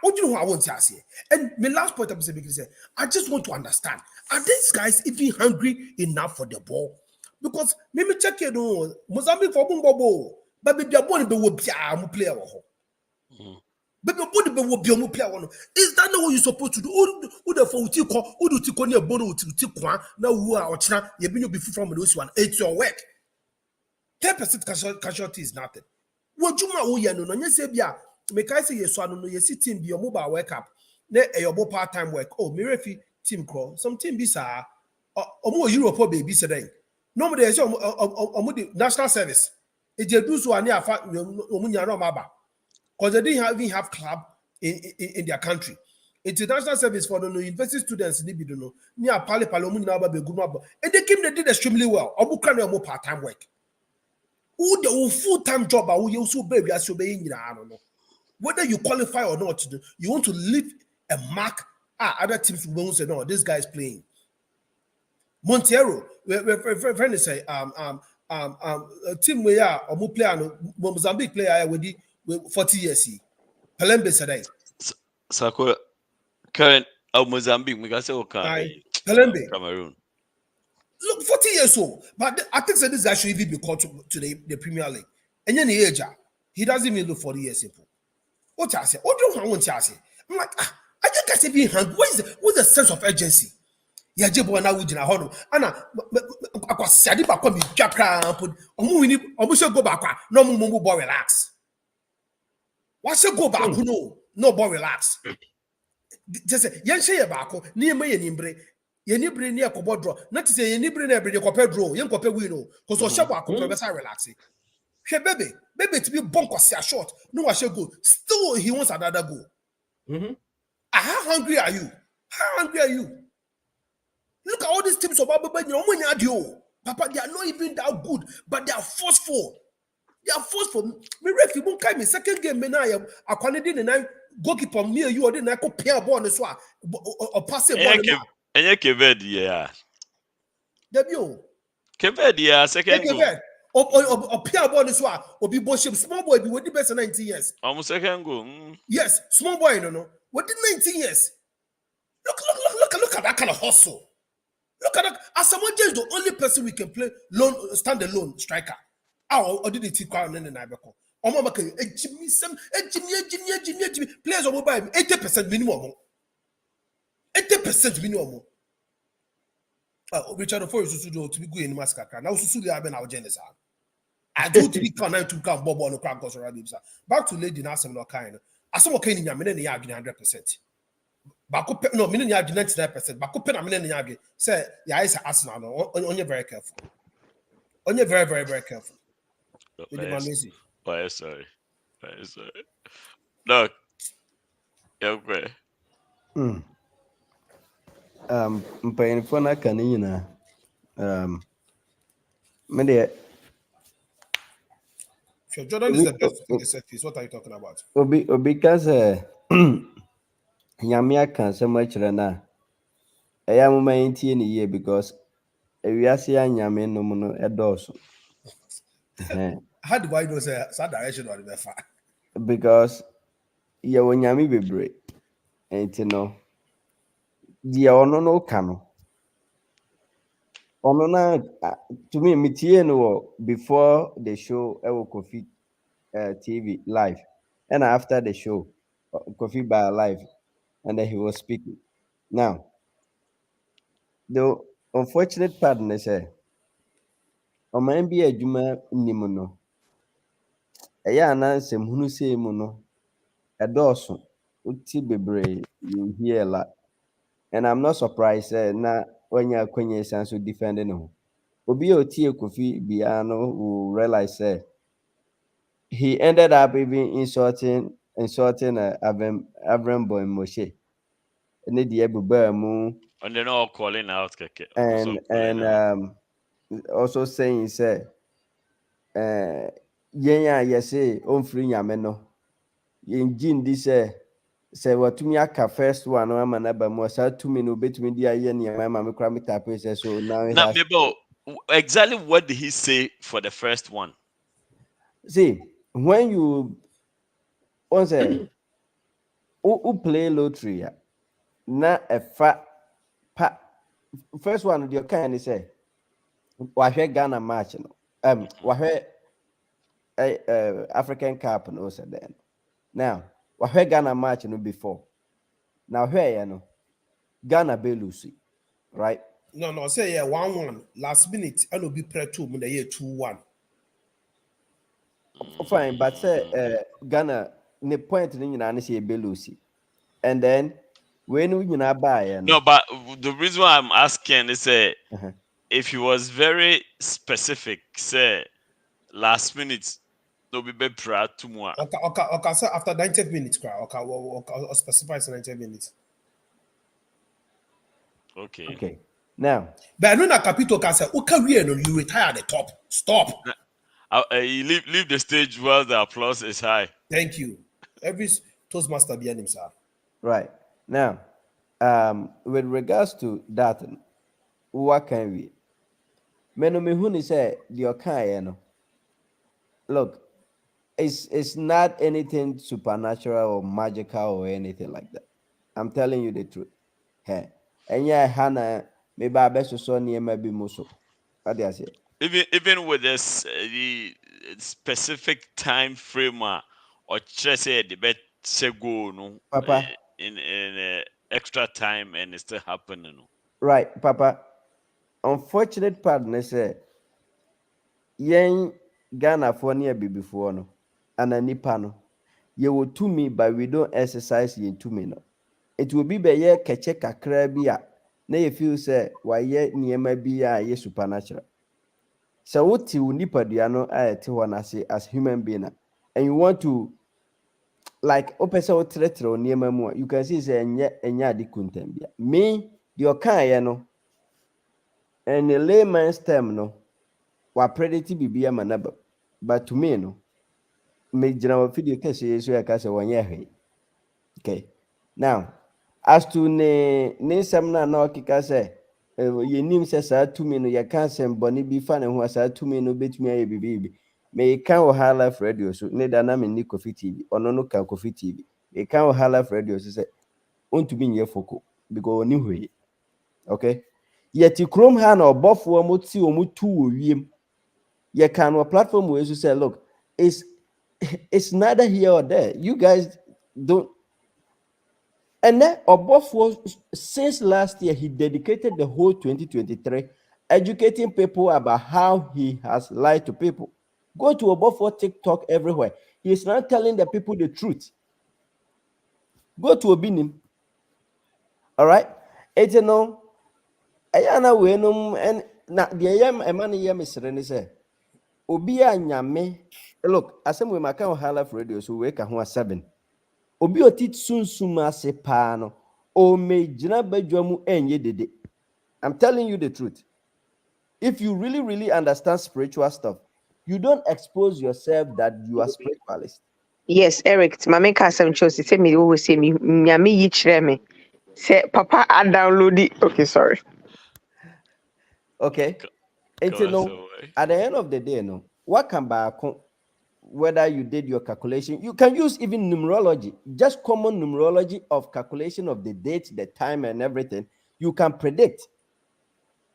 S9: What do you know? I want to say, and my last point I'm saying is, I just want to understand: are these guys even hungry enough for the ball? Because maybe check it on Mozambique for Bumbo, but the ball will be a player. But the body will be a player. Is that not what you're supposed to do? Who the phone to call? Who do you call your body to take one? Now who are China? You've been before from this one. It's your work. 10% casualty is nothing. What you know? You know, you say, yeah. Make I say yes, so no, you see team be your mobile work up. Ne your part-time work. Oh, me refi team crawl. Some team be sa more Europe baby today. Normally there's the national service. It just do so and near because they didn't even have club in their country. International service for the university students in Ibido near Pali Palomu Naba Beguma. And they came, they did extremely well. Obu can more part-time work. Who the full-time job are you so baby as you being I don't know. Whether you qualify or not, you want to leave a mark. Other teams will say, no, this guy is playing. Montero, friend say, team we are or player, Mozambique player with 40 years. Pelembe said,
S4: Sako current of Mozambique, we can say, okay,
S9: Pelembe,
S4: Cameroon.
S9: Look, 40 years old, but I think that this guy should even be called to the Premier League. And then the age, he doesn't even look 40 years old. What I say? What do I want to say? I'm like, I just can't be hungry. What's the sense of urgency? Yeah, Jebo and I would in a honor. Anna, I was said if I come in Japan, put almost go back. No more boy relax. Why should go back? No boy relax. Just say, Yan Shea Bako, near me and Imbre. Yenibre near Cobodro. Not to say Yenibre never the copper draw, young copper winnow, because or Shabba could relaxing. Hey, baby, to be bunker short. No, I shall go. Still, he wants another go. How hungry are you? How hungry are you? Look at all these teams of Papa. They are not even that good, but they are forceful. They are forceful. Me refi won't carry me second game. Me now I can't do the goalkeeper me or you or then I could pair ball on the swat or pass it ball.
S4: And you Keved, yeah.
S9: Debut.
S4: Keved, yeah, second goal.
S9: Or pair ball on the swat or be boy small boy be with the best 19 years.
S4: Almost second goal.
S9: Yes, small boy, no. What did 19 years? Look at that kind of hustle. Look at that. Asamoah is the only person we can play stand alone striker. Or did it crown in the Nibeko? Jimmy players are mobile 80% minimum. 80% minimum. Richard for you to be good in Mascaka. Now, Susuli have been our genesis. I do to be kind to come Bob on the crowd because back to Lady Nassam no kind. Asamoah Kane in Yamini 100%. Baku no, meaning you have 99%. Baku pen a minute yagi. Say, your eyes are Arsenal. On you very careful. On you very, very, very careful.
S4: Oh, sorry. Look. Okay.
S10: Mpanyinfoɔ no aka ne nyinaa. Mede
S9: Jordan is the best in the surface. What are you talking about?
S10: Obi ka sɛ Nyame aka nsɛm akyerɛ no a ɛyɛ amoma yɛntie ne yie because ewiase a Nyame nom no ɛdɔɔso.
S9: How do I know say that direction or the far?
S10: Because yɛwɔ Nyame bebree. Nti no deɛ ɔno no ka no ɔno na to me metie no wɔ before the show ɛwɔ Kofi TV live and after the show Kofi by live and then he was speaking. Now the unfortunate part is say ɔman bi adwuma nim no ɛyɛ anansɛm hunu sei mu no ɛdɔɔso uti bebree you hear a lot and I'm not surprised na when you are so defending him. Obi otie Kofi Biano will realize he ended up even insulting Avram Boy Moshe. And
S4: they're not calling out
S10: and also saying yenya yese on free yameno yin this say what to me aka first one or man aba mo sa 2 minutes bet me dia ye ne my mama kra me tap say so now it
S4: Now,
S10: has
S4: maybe exactly what did he say for the first one?
S10: see when you once who play lottery na efa pa first one the kind say wahwe Ghana match no wahwe African Cup no say then now wahwe Ghana match no before now where you know Ghana be lose right
S9: No, say yeah, 1-1. Last minute, I will be pre 2, when they 2-1.
S10: Fine, but say Ghana the point in na say be lose and then when we buy
S4: No, but the reason why I'm asking is
S10: uh-huh.
S4: if he was very specific, say last minute, no be proud to more.
S9: Okay, so after 90 minutes, okay, specify 90 minutes.
S4: Okay.
S10: Now,
S9: but I know that Capito can say, okay, you retire at the top. Stop.
S4: You leave the stage while the applause is high.
S9: Thank you. Every Toastmaster behind him, sir.
S10: Right. Now, with regards to that, what can we? Menomehuni say the okay, look, it's not anything supernatural or magical or anything like that. I'm telling you the truth. Hey, and yeah, Hannah, maybe I best so near maybe muso. What do I say?
S4: Even with this the specific time frame or just say the bet go no
S10: Papa,
S4: in extra time and it's still happening. No?
S10: right, Papa. Unfortunate part, they say, yen Ghana for near before no, and a nipano. You will to me, but we don't exercise yen to me no. It will be by ye catch a crabia. Nay, if you say, why ye near my be ye supernatural. So what you nipa diano I say as human being, and you want to like opesa tretre near my more, you can see say enya di kuntembia. Me, the okay no, and the layman's term no. Wa predicti bibia manaba but to me no me jina wa video kese yesu ya kase wanye hwe okay now as to ne sam na okika se yenim se saa tumi no ya kan sem boni bi fa ne ho saa tumi no betumi aye bibibi me kan wo high life radio so ne da na me ni Kofi TV ono no kan Kofi TV me kan wo high life radio so se ontumi nye foko because oni hwe okay yeti krom ha na obofo mo ti o mutu wo wiem you can platform where you say, look, it's neither here or there. You guys don't. And then Obofo, since last year, he dedicated the whole 2023 educating people about how he has lied to people. Go to Obofo TikTok everywhere. He's not telling the people the truth. Go to Obinim. All right? It's no. Ayana wenum and na the yam a man yam is say. Obi anyame look asem we maka on half radio so we ka ho 7 obi otit sunsum ase pa no o me gina badwamu enye dede. I'm telling you the truth. If you really understand spiritual stuff, you don't expose yourself that you are spiritualist.
S3: Yes, Eric, mama ka some chose say me always say me nyame yi kire me. Say papa I download it. Okay, sorry.
S10: Okay? It's no at the end of the day no. What can back whether you did your calculation, you can use even numerology, just common numerology of calculation of the date, the time, and everything. You can predict.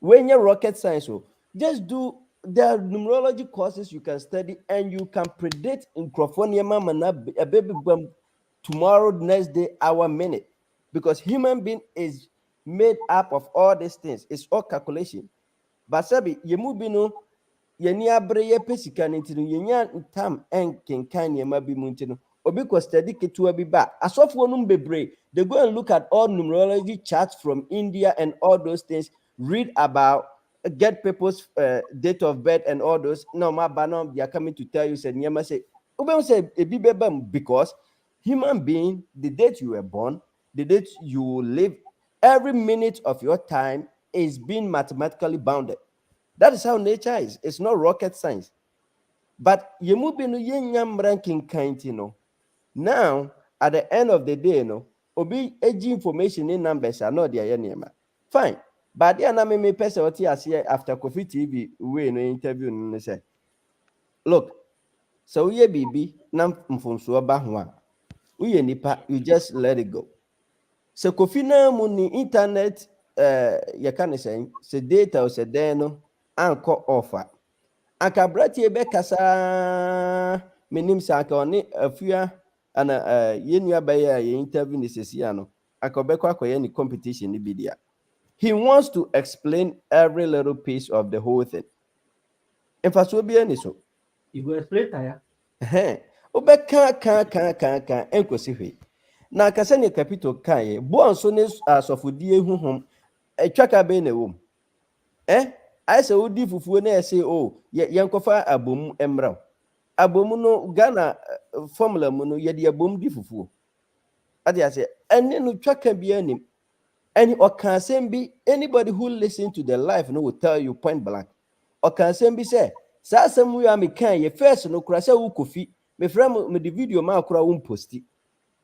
S10: When you're rocket science, so just do there are numerology courses you can study, and you can predict in a baby boom tomorrow, next day, hour, minute, because human being is made up of all these things. It's all calculation. But sabi no. Yeni abre ye pesika ntino yenya ntam enkenkan ye mabi mu ntino obi ko study ketua bi ba asofo num bebre they go and look at all numerology charts from India and all those things, read about get people's date of birth and all those no ma banom they are coming to tell you say nyama say obi say ebi bebam because human being the date you were born, the date you will live, every minute of your time is being mathematically bounded. That is how nature is. It's not rocket science. But yemubi no yenyam ranking kind, you know. Now, at the end of the day, you know, obi age information in numbers are not there anymore. Fine. But then I me person what I see after Kofi TV we no interview and say, look, so ye bibi nam mfumso ba ho a we nipa you just let it go. So Kofi na mu ni internet you can say data or say then no anko offer. Anka brati ebe kasa menim sa anka oni afua ana yenua baye ye interview ni sesia no anka obekọ akoye ni competition ni bidia. He wants to explain every little piece of the whole thing. In fact, so be any so.
S13: You go explain tire.
S10: Obeka kan enkosi hwe. Na kasa ni capital kan ye bo so ne asofodie huhum etwaka be na wom. I say odi fufuo na say oh yenkofa abom emra. Abom no Ghana formula mu no ye de abom di fufuo. Ade ase ene no twaka bi anim. And or can be anybody who listen to the life no will tell you point blank. Or can be say, Sa some we are me can ye first no crasa u kofi. Me friend me the video ma kura posti.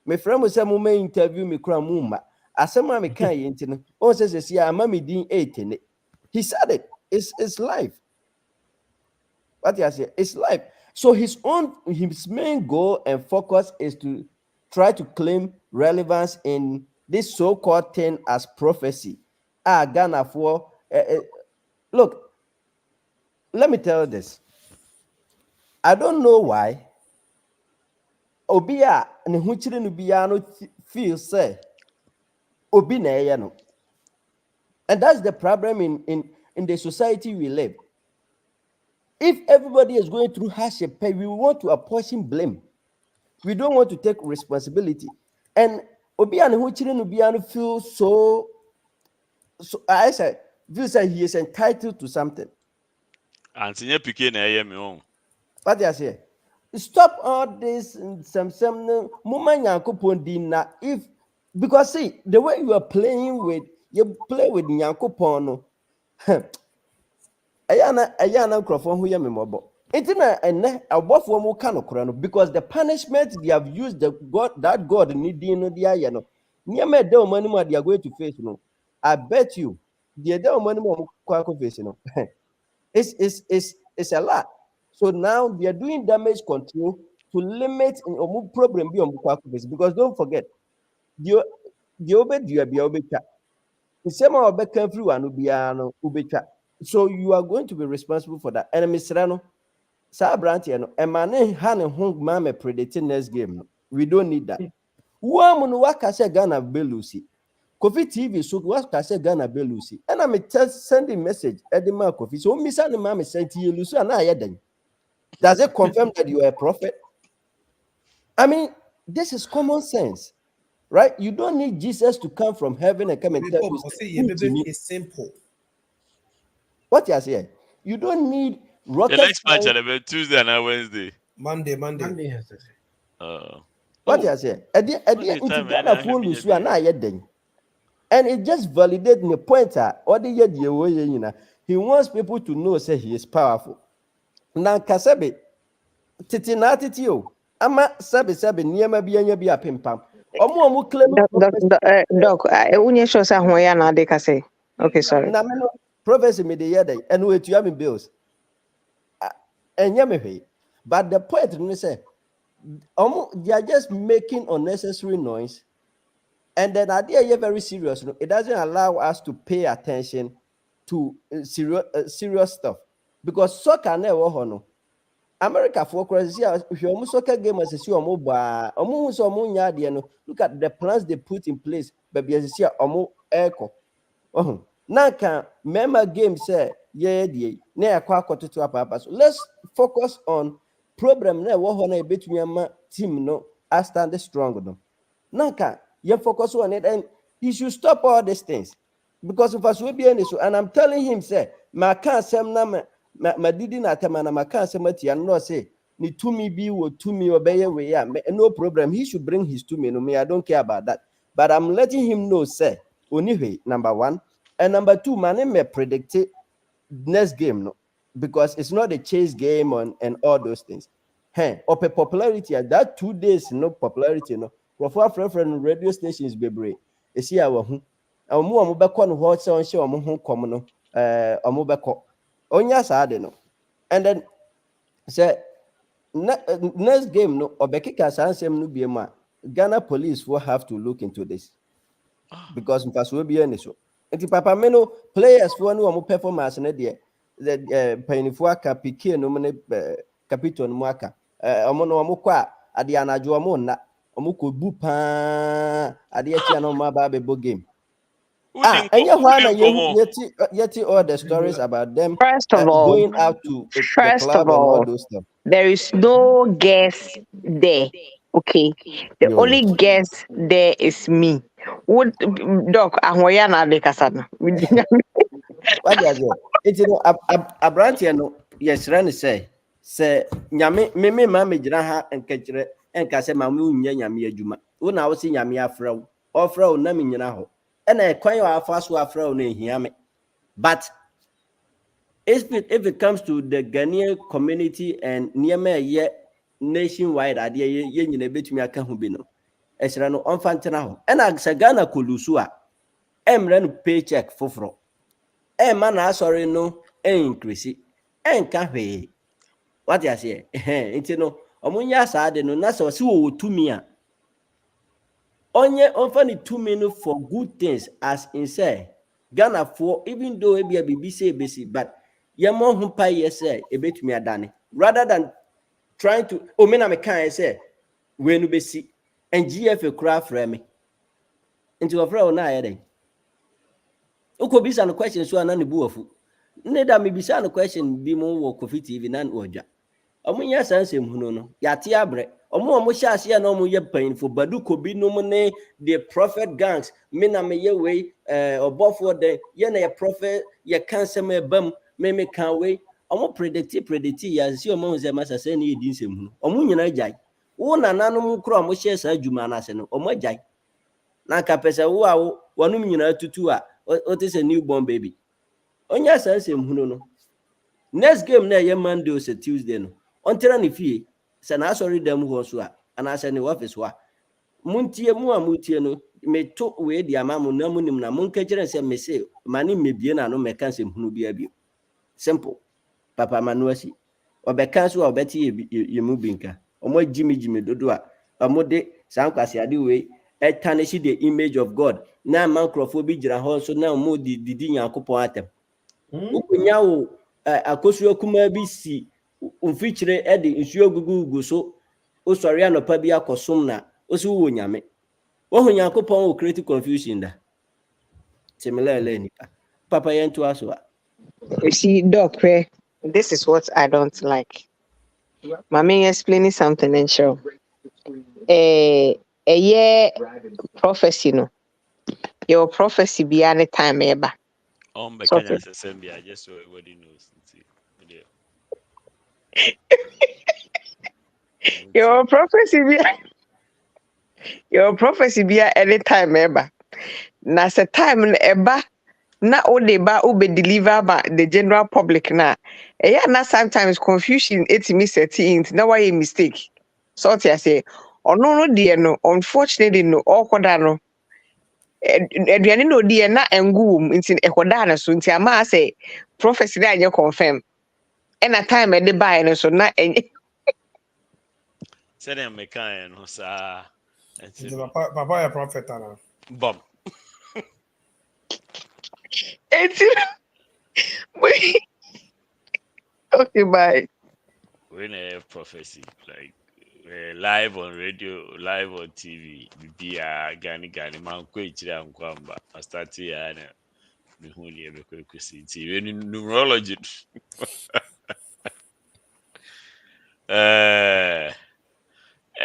S10: Me friend say mo me interview me kura mumma. Asema me can ye ntino. On says ya mama din 8. He said it. It's life. What you say? It's life. So his main goal and focus is to try to claim relevance in this so-called thing as prophecy. Ghana for look, let me tell you this. I don't know why Obia ne huchiri no bia no feel say Obi na eya no. And that's the problem in the society we live. If everybody is going through hardship, we want to apportion blame. We don't want to take responsibility. And Obi and who feel so I said, feel that he is entitled to something.
S4: Antinya pike na eye me on.
S10: What I say? Stop all this some moment Yankopon dinna if because see the way you are playing with you play with Yankopon no. Ayana Crawford who yam mobo. Intina and above more can because the punishment they have used that God need no dia no. Near me de money they are going to face no. I bet you the de money more face no. It's a lot. So now they are doing damage control to limit and problem be on face because don't forget the obed you be obecha. The same obe careful one ubiano ubecha. So you are going to be responsible for that. And Mr. Rano, Sabrantiano, and Mane Han and Hong Mame predicting next game. We don't need that. Woman, what can say Ghana Belusi? Kofi TV, so what can say Ghana Belusi? And I'm sending message at the mark of his own Miss and Mamma sent to you, Lucy, and I then. Does it confirm that you are a prophet? I mean, this is common sense, right? You don't need Jesus to come from heaven and come and tell you.
S9: It's simple.
S10: What you say? You don't need rocket.
S4: The next match on Tuesday and Wednesday.
S9: Monday.
S10: What you say? And it just validates the pointer. Or the year he wants people to know say he is powerful. Now Kasabe Titinatitio. Ama sabe niema bianya bi apimpam. Omo claim
S3: Doc, unye show sa ho ya na de kase. Okay, sorry.
S10: Na me no prophecy me de yede and we to am bills. But the point is say they are just making unnecessary noise, and then idea is very serious. It doesn't allow us to pay attention to serious stuff because soccer never hono. America for crazy. If you almost soccer game as you look at the plans they put in place, but as you see, echo. Naka member game say let's focus on problem na team no I stand strong no. Naka you focus on it and he should stop all these things because if us will be any so and I'm telling him say my can't say ma didi na tema na ma can't say mati and no say ni to me be wo to me obey way no problem he should bring his to me no me I don't care about that but I'm letting him know say only number one. And number two, my name may predict it next game, no, because it's not a chase game and all those things. Or popularity, that 2 days, no popularity, no. Crofo friend radio stations bebre. Esi a wo hu. Omo beko no ho se on hye omo ho kom no omo beko. Onya saa de no. And then say next game no obekika sansem no biema. Ghana police will have to look into this. Because mfaso bi ene so. Enti papa me no players for no omo performance na de the painful aka PK no me captain mu aka. Omo no omo kwa ade anajo omo na omo ko bu pa ade achi na omo ba be game. Anya ho na yeti all the stories about them
S3: First of all,
S10: going out to the club and all those stuff.
S3: there is no guest there. Okay. The only guest there is me. What doc ahoya na de kasa no.
S10: What is it? It's no abrantia no yes ran say nyame me ma me gira ha enkekire enka se ma mu nya nyame adwuma. Wo na wo se nyame afra wo. Ofra wo na me nyina ho. E na kwan wa afa so afra wo na ehia me. But if it comes to the Ghanaian community and near ye nationwide ade ye nyina betumi aka ho bi no. Esra no onfantena ho. E na Ghana kolusu a emre no paycheck foforo. Man, I sorry no increase enka hwe. What you say? Enti no omunya saade no na so wo to me a onye onfani to me no for good things as in say Ghana for even though e bia bibi say besi but ye mo ho pa ye say e betumi adane rather than trying to me na me kan say we no besi and GFA kura fra me enti wo fra wo na aye den uko bisa no question so na ne bu afu ne da me bisa no question bi mo wo Kofi TV na oja omunya sansem hunu no yate abre omo hyase ya na omo ye painful badu kobi no mo ne the prophet gangs me na me ye we obofo de ye na ye prophet ye kansem ebam me kan we omo predict ya si omo ze masa se ne yedi nsem hunu omo nyina jai wo na nanom kro omo hye sa adwuma na se no omo jai na ka pesa wo a wonum nyina tutu a what is a newborn baby onya sansem hunu no next game na ye Monday or Tuesday no ontera ne fie se na sorry dem ho so a ana se ne office wa muntie mu a mutie no me to we di amamu na munim na munka kire se me se mani mebie na no meka nsem hunu bia bi simple papa manuasi obeka so obeti ye mu binka omo jimi dodo a omo de sankwase ade we tarnish the image of God na microphone gira ho so na omo didi Yakobon atem ukunya wo akosuo kuma bi si umfichire ede nsuo gugu so osori anopa bi akosom na osi wo nyame wo hu Yakobon wo create confusion da similarly nipa papa yentu aso a.
S3: You see, Doc, this is what I don't like. Mommy explaining something and show. A year prophecy, no. Your prophecy be any time ever.
S4: Kenya assembly, I just so everybody knows.
S3: Your prophecy be any time ever. Na se time ever. Na only ba ube deliver ba the general public na. Yeah, na sometimes confusion it me setting. Na why a mistake. So what I say, oh no dear no. Unfortunately no. All koda no. Aduane no dear na engu nti ekoda na so nti ama say prophecy na anya confirm. And a time e de buy no so na enye.
S4: Say them mekan no sa.
S9: Papa ya prophet ana.
S4: Bom.
S3: Okay, bye.
S4: When a prophecy like live on radio, live on TV, Gani man kwechira nkwamba. I start here na me hu ni ebe kwesi TV numerology.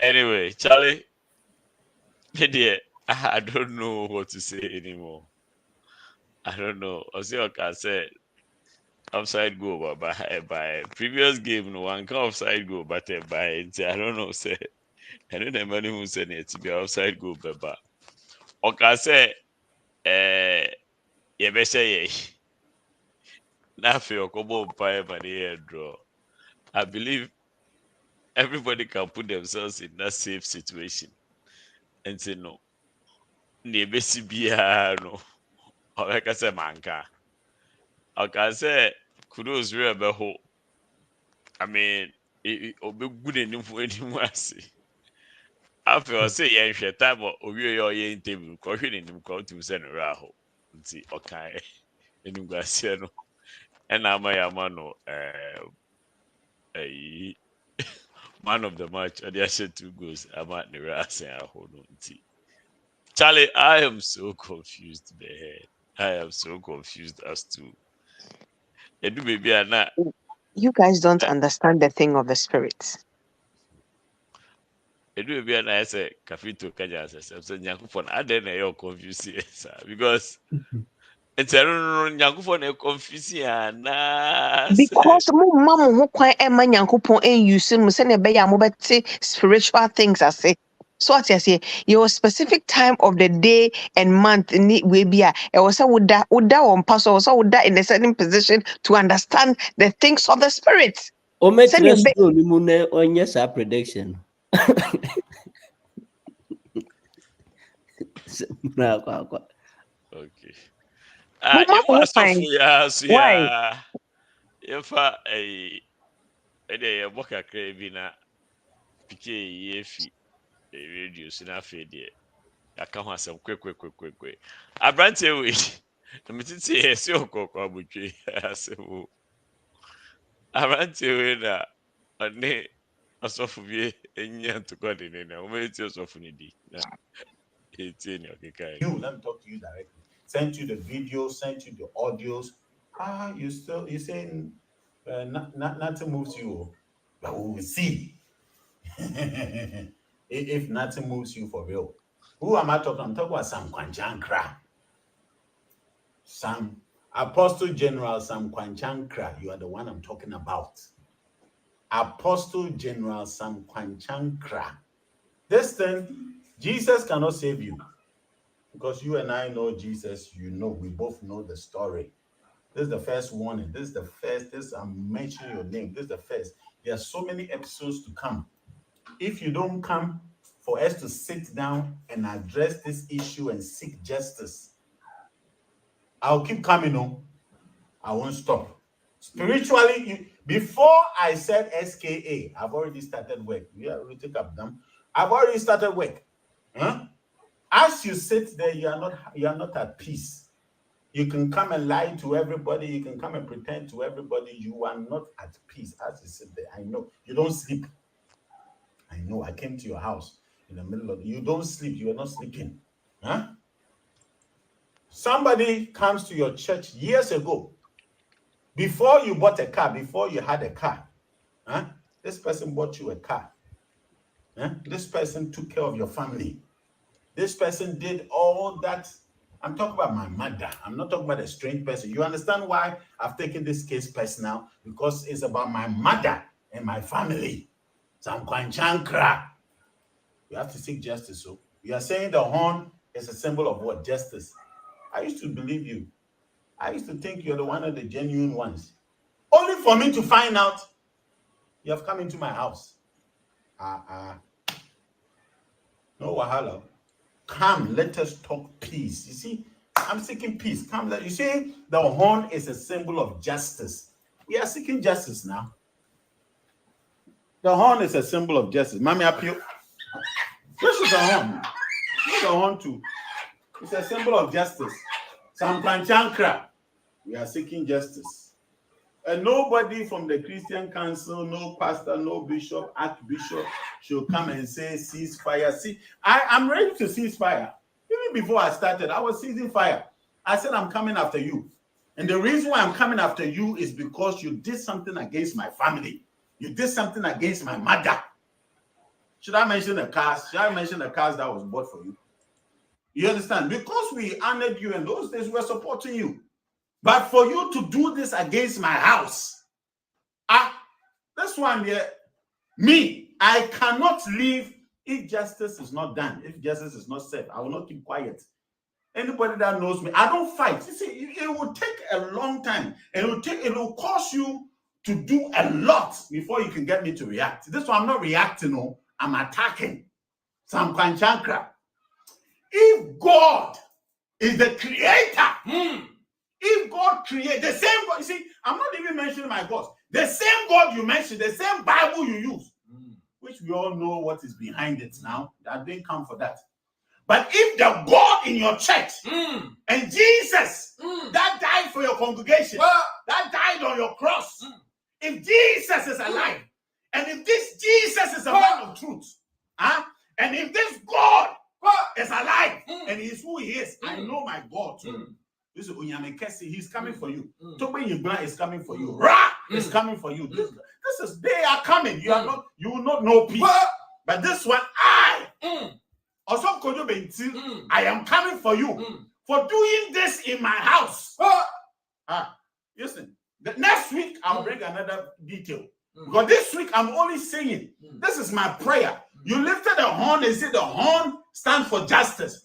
S4: Anyway, Charlie, I don't know what to say anymore. I don't know. Osioka said offside goal by previous game, no one can offside goal, but by I don't know. Say I don't know anybody who said it to be offside goal, but Oka said, you better say, Nafi Okobo by the draw. I believe everybody can put themselves in that safe situation. and say no. Nebesi biya no. Like I said, manka. I say kudos real beho. I mean, it be good enough for anyone see. After I say yeah, share time or we are in table, caution in him call to send a raho. See, okay. And no. And I'm a man, man of the match, and they said 2 goals. I'm at the ras and I hold on. Charlie, I am so confused. I am so confused as to. And maybe I'm not.
S3: You guys don't understand the thing of the spirit.
S4: And maybe I say, Kafito Kanya says, I'm saying, Yakupon, I don't know you're confused because. It's a Nyankufon confusing
S3: Because mama who quite Emma Yankupon and you soon send a bay spiritual things I say. So what I say, your specific time of the day and month will be it was a would that on pass or so would that in a certain position to understand the things of the spirit.
S10: Send your on yes prediction.
S4: Okay. You must have why? If a boka cravina PK yefi radio sinafe de aka ho asem quick. Abrante we metiti ese okoko abutwe asemu. Abrante we na ane asofu bi enya to god in na o meti asofu ni di na etie ni okeka.
S14: You let me talk to you directly. Send you the videos, send you the audios. You saying nothing moves you, but we will see if nothing moves you for real. Who am I talking? I'm talking about Korankye Ankrah. Sam Apostle General Korankye Ankrah. You are the one I'm talking about. Apostle General Korankye Ankrah. This thing, Jesus cannot save you. Because you and I know Jesus, we both know the story. This is the first warning. I'm mentioning your name. This is the first. There are so many episodes to come. If you don't come for us to sit down and address this issue and seek justice, I'll keep coming on. I won't stop. Spiritually, before I said SKA, I've already started work. We take up them. I've already started work. Huh? As you sit there, you are not at peace. You can come and lie to everybody. You can come and pretend to everybody. You are not at peace as you sit there. I know. You don't sleep. I know. I came to your house in the middle of you don't sleep. You are not sleeping. Huh? Somebody comes to your church years ago. Before you bought a car, before you had a car, huh? This person bought you a car. Huh? This person took care of your family. This person did all that. I'm talking about my mother. I'm not talking about a strange person. You understand why I've taken this case personal? Because it's about my mother and my family. Korankye Ankrah. You have to seek justice. So you are saying the horn is a symbol of what? Justice. I used to believe you. I used to think you're the one of the genuine ones. Only for me to find out you have come into my house. No wahala. Come, let us talk peace. You see, I'm seeking peace. Come, you see, the horn is a symbol of justice. We are seeking justice now. The horn is a symbol of justice. Mommy, appeal. This is the horn. This is the horn too. It's a symbol of justice. Korankye Ankrah. We are seeking justice. And nobody from the Christian Council, no pastor, no bishop, archbishop should come and say ceasefire. See, I'm ready to cease fire. Even before I started, I was seizing fire. I said, I'm coming after you. And the reason why I'm coming after you is because you did something against my family. You did something against my mother. Should I mention the cars? Should I mention the cars that was bought for you? You understand? Because we honored you in those days, we're supporting you. But for you to do this against my house, this one here, me, I cannot leave if justice is not done. If justice is not said, I will not keep quiet. Anybody that knows me, I don't fight. You see, it will take a long time, and it will cost you to do a lot before you can get me to react. This one, I'm not reacting, no, I'm attacking. Korankye Ankrah. if God is the creator, if God created the same God, you see, I'm not even mentioning my gods. The same God you mentioned, the same Bible you use, which we all know what is behind it now. That didn't come for that. But if the God in your church and Jesus that died for your congregation, that died on your cross, if Jesus is alive, and if this Jesus is a man of truth, and if this God is alive and he is who he is, I know my God too. This is Unyamekesi, he's coming for you. Tobe Yibra is coming for you. Ra is coming for you. This is, they are coming. You are not, you will not know peace. But this one, I am coming for you for doing this in my house. Listen, the next week I'll bring another detail. Because this week I'm only saying, this is my prayer. You lifted the horn and said the horn stands for justice.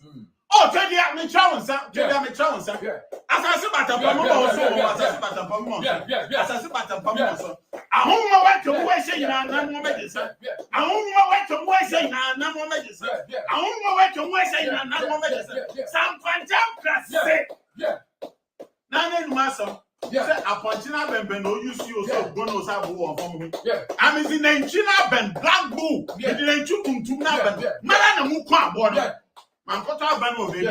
S14: Oh, tell you I'm in trouble, sir. Tell you I'm in trouble, sir. As I say about the Pamu also, as I say about the Pamu, as I say about the Pamu also. I won't wait to wait say you are not more medicine. I won't wait to wait say you are not more medicine. I won't wait to wait say you are not more medicine. Some fantastic say. Now then, master. Say Aponchina Ben no use you so go no say wo on me. I'm in the Nchina Ben black bull. The Nchu kumtumna Ben. Mala na mu kwa abo no. Man ko ta ban o baby.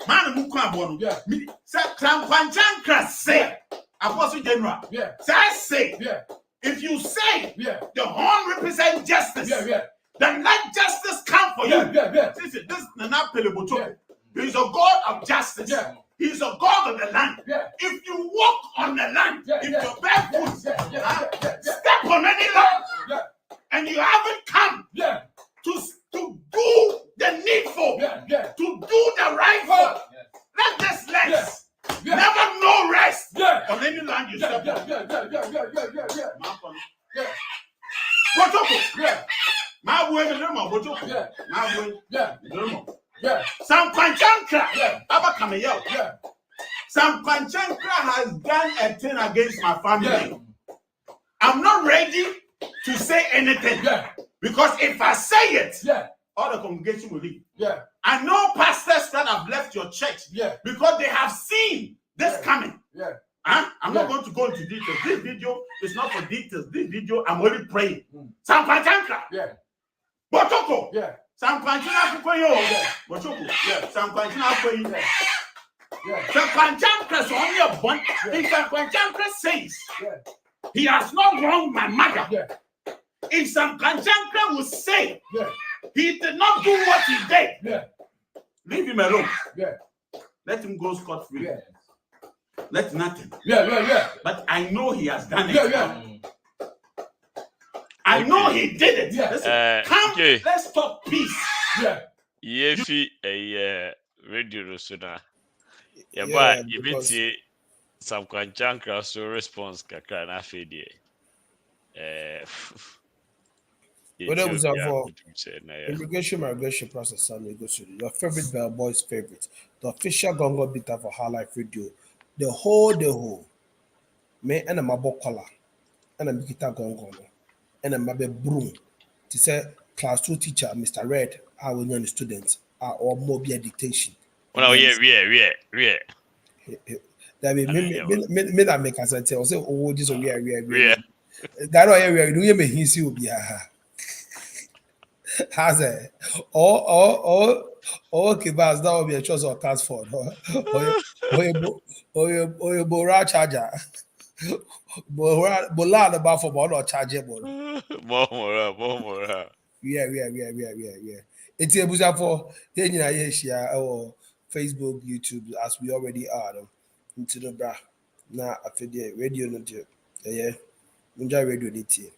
S14: Man mu kwa abo no. Say Korankye Ankrah say Apostle General. Say if you say the horn represents justice, then let justice come for you. This is not Peleboto. He is a God of justice. He's a God of the land. If you walk on the land, if you're barefoot, step on any land, and you haven't come to do the needful, to do the rightful, let this rest. Never no rest on any land you step on. My boy, Sarfowaah, Sarfowaah has done a thing against my family. I'm not ready to say anything because if I say it, all the congregation will leave. I know pastors that have left your church because they have seen this coming. I'm not going to go into details. This video is not for details. This video, I'm only praying. Sarfowaah Ankrah. Botoko. Sarfowaah Ankrah. Botoko. Sarfowaah Ankrah. Sarfowaah Ankrah is only a one. If Sarfowaah Ankrah says he has not wronged my mother, if Sarfowaah Ankrah will say he did not do what he did, leave him alone. Let him go scot-free. Let nothing. But I know he has done it. I know he did it. Listen, come, let's talk peace.
S4: Yefi radio Rosuna. But you bet Sarfowaah Ankrah so response kakra na fedi.
S9: Whether was for immigration migration process, your favorite bellboy's favorite, the official Gongo Bita for High Life Radio, the whole, me and a mabo collar, and a Bita Gongo, and a mabe broom, to say class 2 teacher, Mr. Red, our young students, or more be a dictation.
S4: Oh, yeah.
S9: That me that make us tell say, oh, this will be a that area, do you mean he will be a has it? Or Kibas, that will be a choice of transport. Or your Bora charger. Bola the bar for one or chargeable.
S4: More.
S9: Yeah. It's a buzzer for or Facebook, YouTube, as we already are. Into the bra. Now, after the radio, not yeah. Munja radio, it.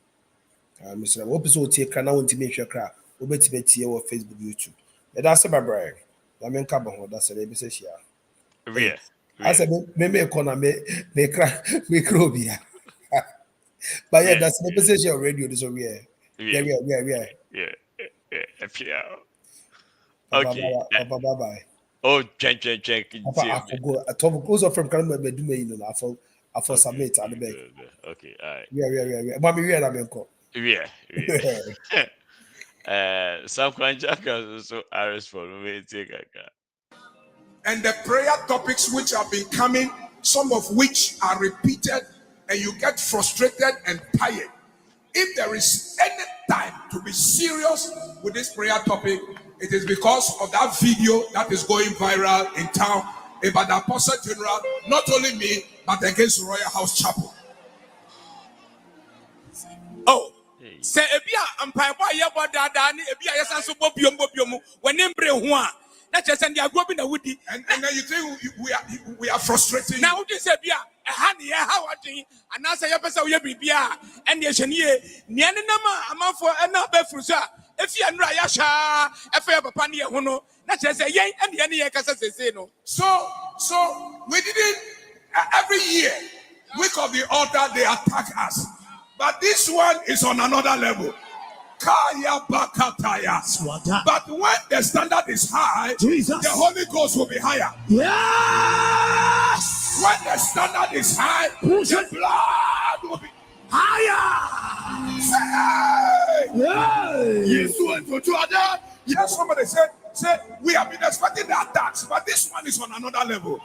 S9: Mr. Episode take can now to make sure crap. Obeti or Facebook, YouTube. And that's my brand. I mean, Cabo, that's a baby says yeah. I said, maybe a corner may crack, may crobia. But yeah, that's the message of radio. This over here. Yeah.
S4: Okay.
S9: Bye.
S4: Oh, check.
S9: I forgot. I told close up from Canada, but do me, I for submit at the back.
S4: Okay, all right.
S9: Yeah. Mommy, we are not going
S4: Yeah. Sarfowaah Ankrah so RS for me take
S9: and the prayer topics which have been coming, some of which are repeated, and you get frustrated and tired. If there is any time to be serious with this prayer topic, it is because of that video that is going viral in town about the Apostle General, not only me, but against Royal House Chapel.
S15: Oh, say Ebia Empire Yabo Dada, Ebia Yasanso Bobium, when Embre Hua, not just and they are growing a woody.
S9: And then you think we are frustrating.
S15: Now, this Ebia, a honey, how I think, and answer your person will be Bia, and the Shania, Nianama, amount for another Frusa, if you and Rayasha, if you have a pania, Hono, not just a yay and the any say no.
S9: So we didn't every year, week of the altar, they attack us. But this one is on another level. Kaya bakataya. But when the standard is high, Jesus, the Holy Ghost will be higher.
S15: Yes!
S9: When the standard is high, the blood will be higher. Yes, somebody said, we have been expecting the attacks, but this one is on another level.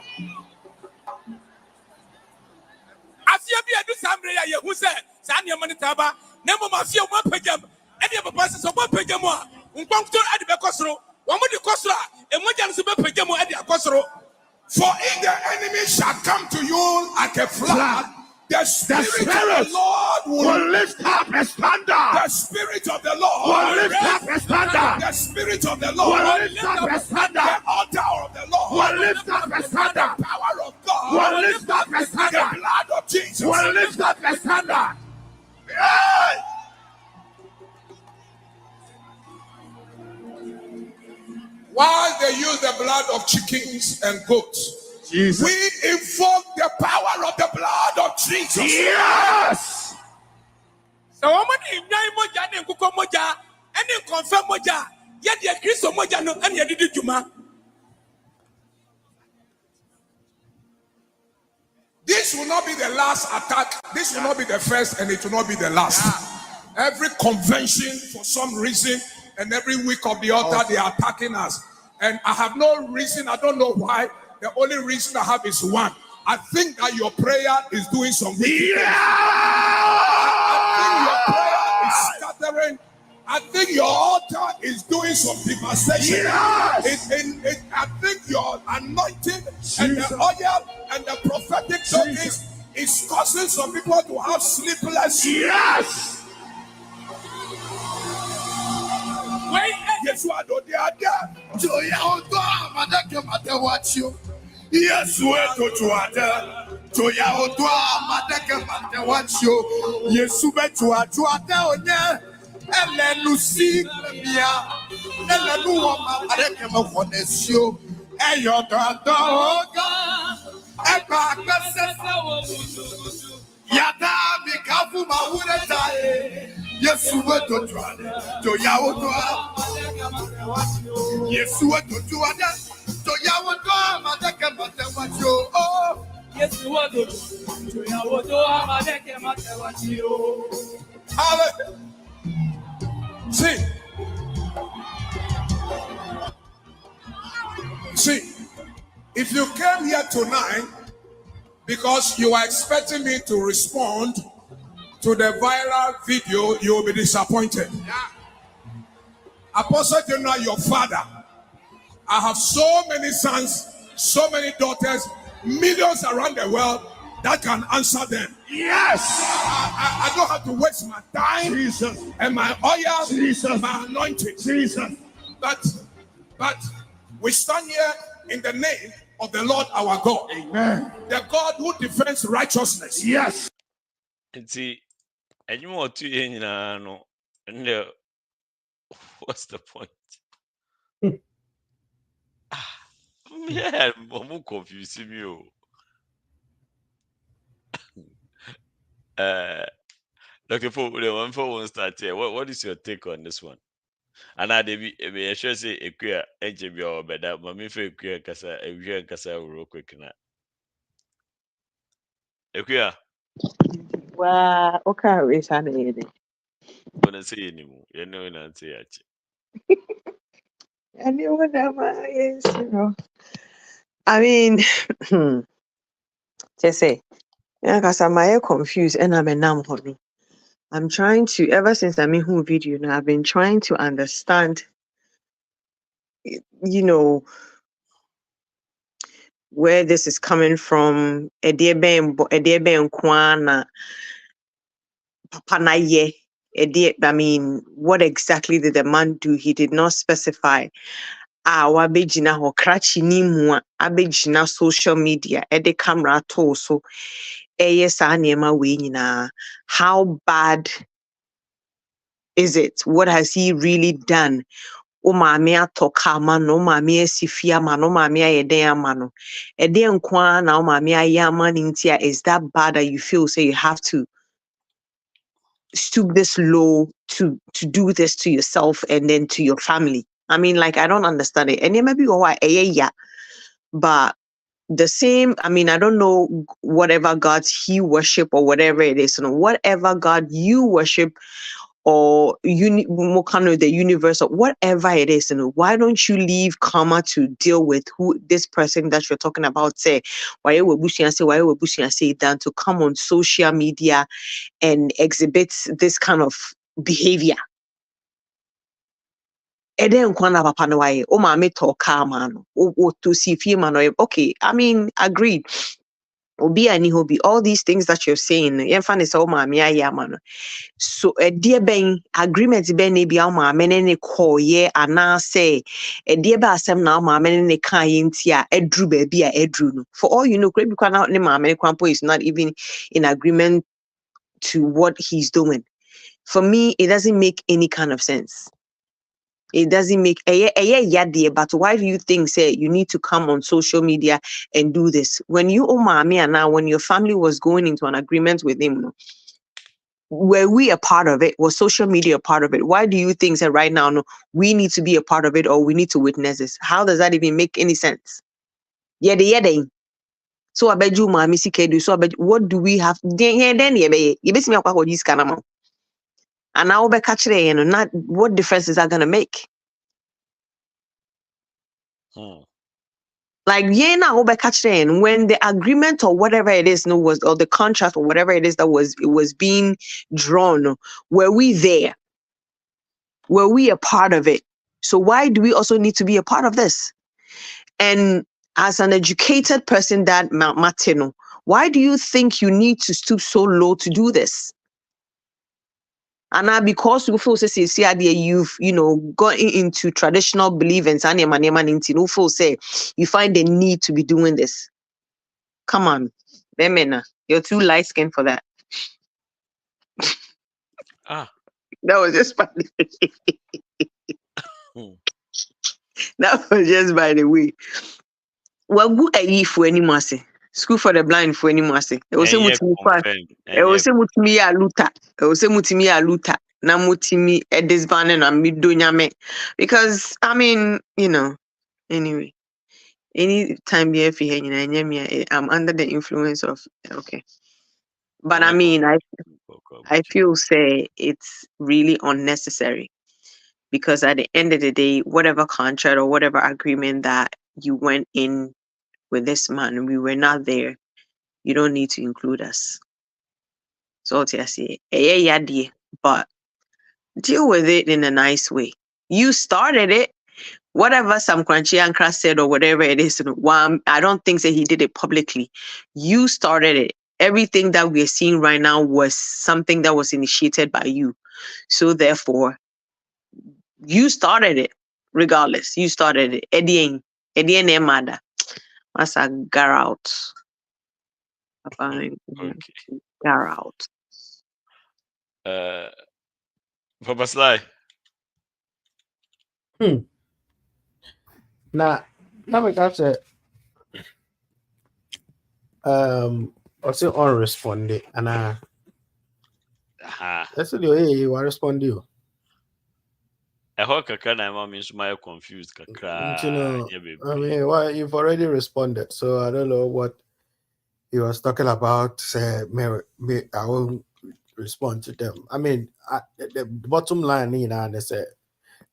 S15: Afia do Sambria, who said, Sanya Manitaba, Nemo Mafia, one pajam, any of the persons of one pajama, Unpunctor at the Becosro, one with the Cosra, and one jams about pajamo at the Cosro.
S9: For if the enemy shall come to you like a flood, the Spirit of the Lord will lift up a standard. The Spirit of the Lord will lift up a standard. The Spirit of the Lord will lift up a standard. The altar of the Lord will lift up a standard. The power of God will lift up a standard. The blood of Jesus will lift up a standard. Yeah. While they use the blood of chickens and goats, Jesus, we invoke the power of the blood of Jesus.
S15: Yes. So how many moja and kuko moja and confirm moja, yet the Christo moja no and yet did juma.
S9: This will not be the last attack. This will not be the first, and it will not be the last. Every convention, for some reason, and every week of the altar, they are attacking us. And I have no reason, I don't know why. The only reason I have is one. I think that your prayer is doing some wicked things. I think your prayer is scattering. I think your altar is doing some devastation. Yes. I think your anointing and the oil and the prophetic service is causing some people to have sleepless.
S15: Yes. Wait,
S9: yes, you are the other. Yes, we go to other. Toya Otoa, Madaka Matawacho, Yesuba to Atuata, and then Lucy, and then Luama, Madaka Monesio, and your daughter, Yada, Mikafu Mahuna, Yesuba to Toya Otoa, Yesua to Tuada. So Yawoto Madaka Matawacho. Oh, yes, you want to. So Yawoto Madaka Matawacho. See, if you came here tonight because you are expecting me to respond to the viral video, you will be disappointed. Yeah. Apostle General, your father. I have so many sons, so many daughters, millions around the world that can answer them. Yes. I don't have to waste my time, Jesus, and my oil, Jesus, my anointing. Jesus. But we stand here in the name of the Lord our God. Amen. The God who defends righteousness. Yes.
S4: See, and you want to know, and what's the point? Yeah, I'm confusing you. Dr. Pope, the one for one start here. What is your take on this one? And I be sure say a queer HB or better, but me for queer casa, a queer casa real quick now. A queer.
S3: Wow, okay, raise hand in it.
S4: Gonna say anymore. You know, and say it.
S3: And you would have, yes, you know. I mean, just say, because I'm confused and I'm a numb. I'm trying to, ever since I made home video now, I've been trying to understand, you know, where this is coming from. Kwana, Papa na ye. I mean, what exactly did the man do? He did not specify. Wabejina ho krachi ni mua, abejina social media, ede camera to so sa niema we nyina. How bad is it? What has he really done? O maame atoka ama no, o maame asifi ama no, o maame ayeden ama no. Ede nkwa na o maame aye ama ni ntia, is that bad that you feel say you have to stoop this low to do this to yourself and then to your family? I mean, like, I don't understand it. And it may be why yeah, but the same, I mean, I don't know whatever gods he worship or whatever it is, whatever God you worship or kind of the universe or whatever it is, why don't you leave karma to deal with who this person that you're talking about say, why we're pushing and say than to come on social media and exhibit this kind of behavior. Eden kwana papa no waye o ma me talk karma no o to see fi ma no. Okay, I mean, agreed. Obi ani hobi, all these things that you're saying, yemfa ne say o ma me aye ama no. So dear ben agreement ben ne bia o ma me ne call ye ana say dear ba asem na o ma me ne kan ye ntia edru ba bia edru no. For all you know, crebi kwana ne ma me kwampo is not even in agreement to what he's doing. For me, it doesn't make any kind of sense. It doesn't make but why do you think say you need to come on social media and do this when you and now when your family was going into an agreement with him? Were we a part of it? Was social media a part of it? Why do you think that right now we need to be a part of it or we need to witness this? How does that even make any sense? So I bet you mommy do so what do we have then and now not what difference is that gonna make? Like when the agreement or whatever it is was, or the contract or whatever it is that was being drawn, were we there? Were we a part of it? So why do we also need to be a part of this? And as an educated person, that Martino, why do you think you need to stoop so low to do this? And now because you feel say you've gone into traditional beliefs and you feel say you find the need to be doing this. Come on, Bemena, you're too light skinned for that. That was just by the way. That was just by the way. Well, who are you for any mercy? School for the blind for any mercy. It was a mutimi aluta. It was a mutimi aluta. Na mutimi edisbane na midonyame. Because I mean, anyway. Any time I'm under the influence of okay. But I mean, I feel say it's really unnecessary because at the end of the day, whatever contract or whatever agreement that you went in with this man, we were not there. You don't need to include us. So I say, but deal with it in a nice way. You started it. Whatever some Korankye Ankrah said or whatever it is, I don't think that he did it publicly. You started it. Everything that we're seeing right now was something that was initiated by you. So therefore, you started it. Regardless, you started it. Edieng Emada. That's a gar out. Gar out.
S4: Papa Sly.
S8: Now we got to also unresponded and that's what you are responding.
S4: I hope kakra na means my confused kakra.
S8: I mean, well, you've already responded, so I don't know what he was talking about. Say, I won't respond to them. I mean, the bottom line, they say,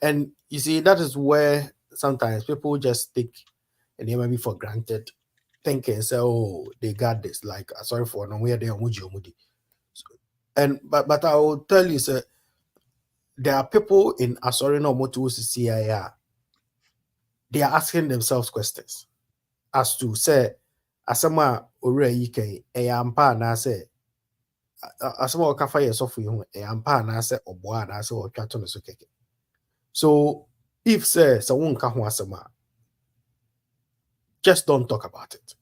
S8: and you see, that is where sometimes people just stick and they might be for granted, thinking, say, oh, they got this. Like, sorry for no where they are mudi. And but I will tell you, sir, there are people in Asori no Motu CIR. They are asking themselves questions as to say, asama ore yike ampa na say asama okafa yesofu hu ampa na say oboa na say otwato no so keke. So if say someone ka ho asama, just don't talk about it.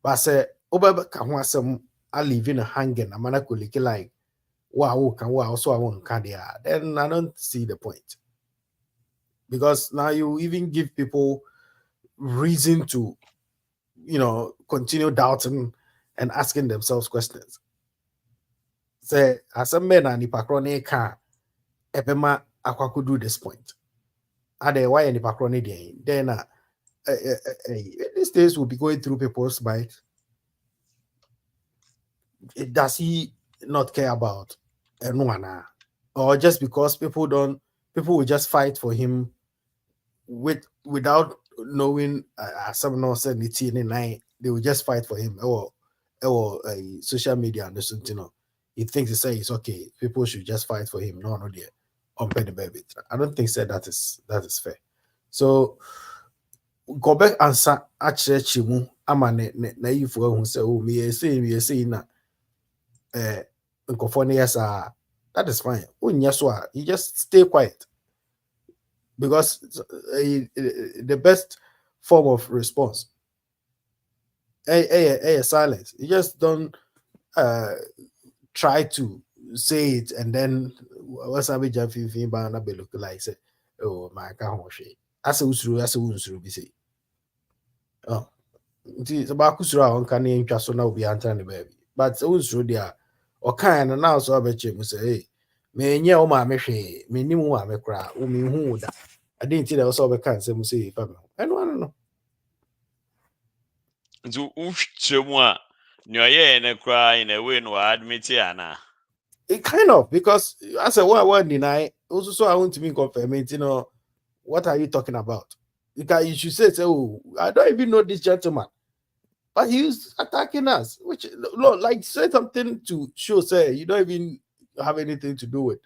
S8: But say oba ka ho asam I live in a hanging amana koliki like wow can wow so I won't can there, then I don't see the point. Because now you even give people reason to, continue doubting and asking themselves questions. Say, as a man and Nipacrone car, Epema Aqua do this point. Are they why any Pacrone then these days will be going through people's mind. Does he not care about anyone? Or just because people will just fight for him without knowing some nonsense they will just fight for him or social media and something. He thinks it's okay. People should just fight for him. No, dear. On the baby. I don't think that is fair. So go back answer actually chimu ama naive who say oh me say na yes that is fine. You just stay quiet. Because the best form of response silence. You just don't try to say it and then what's a bit of look like say, oh my god, as a usuru be say. Oh, it's about kusura on can name just now be answering the baby. But usuru there or kind and now so I bet you say, hey, me nya o ma me hwe me nimu ma me kra o me hu da. I didn't see that also be can say mu say family. I don't know.
S4: So Uchemwa, Nyoye and a cry in a way no admit yana.
S8: It kind of because I said what deny also so I want to be confirm it, what are you talking about? Because you should say, oh, I don't even know this gentleman. But he's attacking us, which like say something to show say you don't even have anything to do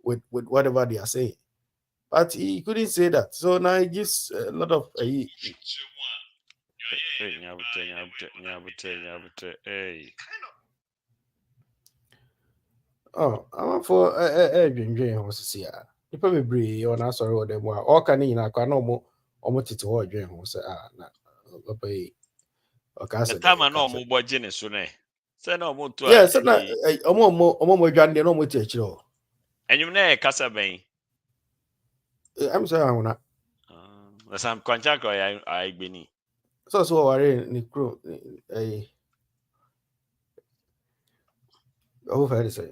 S8: with whatever they are saying. But he couldn't say that. So now it gives a lot of
S4: Hey.
S8: Oh, I'm for dream was see. You probably breathe on us or them more. All can in a canomo almost to what dream was na pay.
S4: The time I know more genius, say no more to
S8: yes, a more grand no more teacher.
S4: And you know, Casabay.
S8: I'm sorry, I'm not.
S4: The some contract I been.
S8: So are in the crew. Oh, fair to say.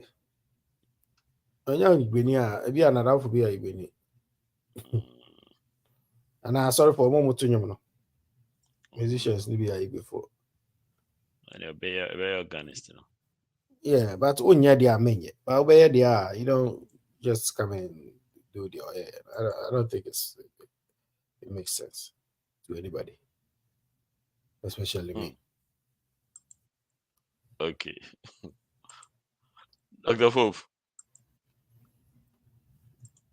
S8: A young Guinea, be another for be a Guinea. And I'm sorry for a moment to you. Musicians need be a before.
S4: And you'll be organized,
S8: Yeah, but when you're there, but where they are, you don't just come and do the I don't think it makes sense to anybody, especially me.
S4: Okay. Dr. Hope.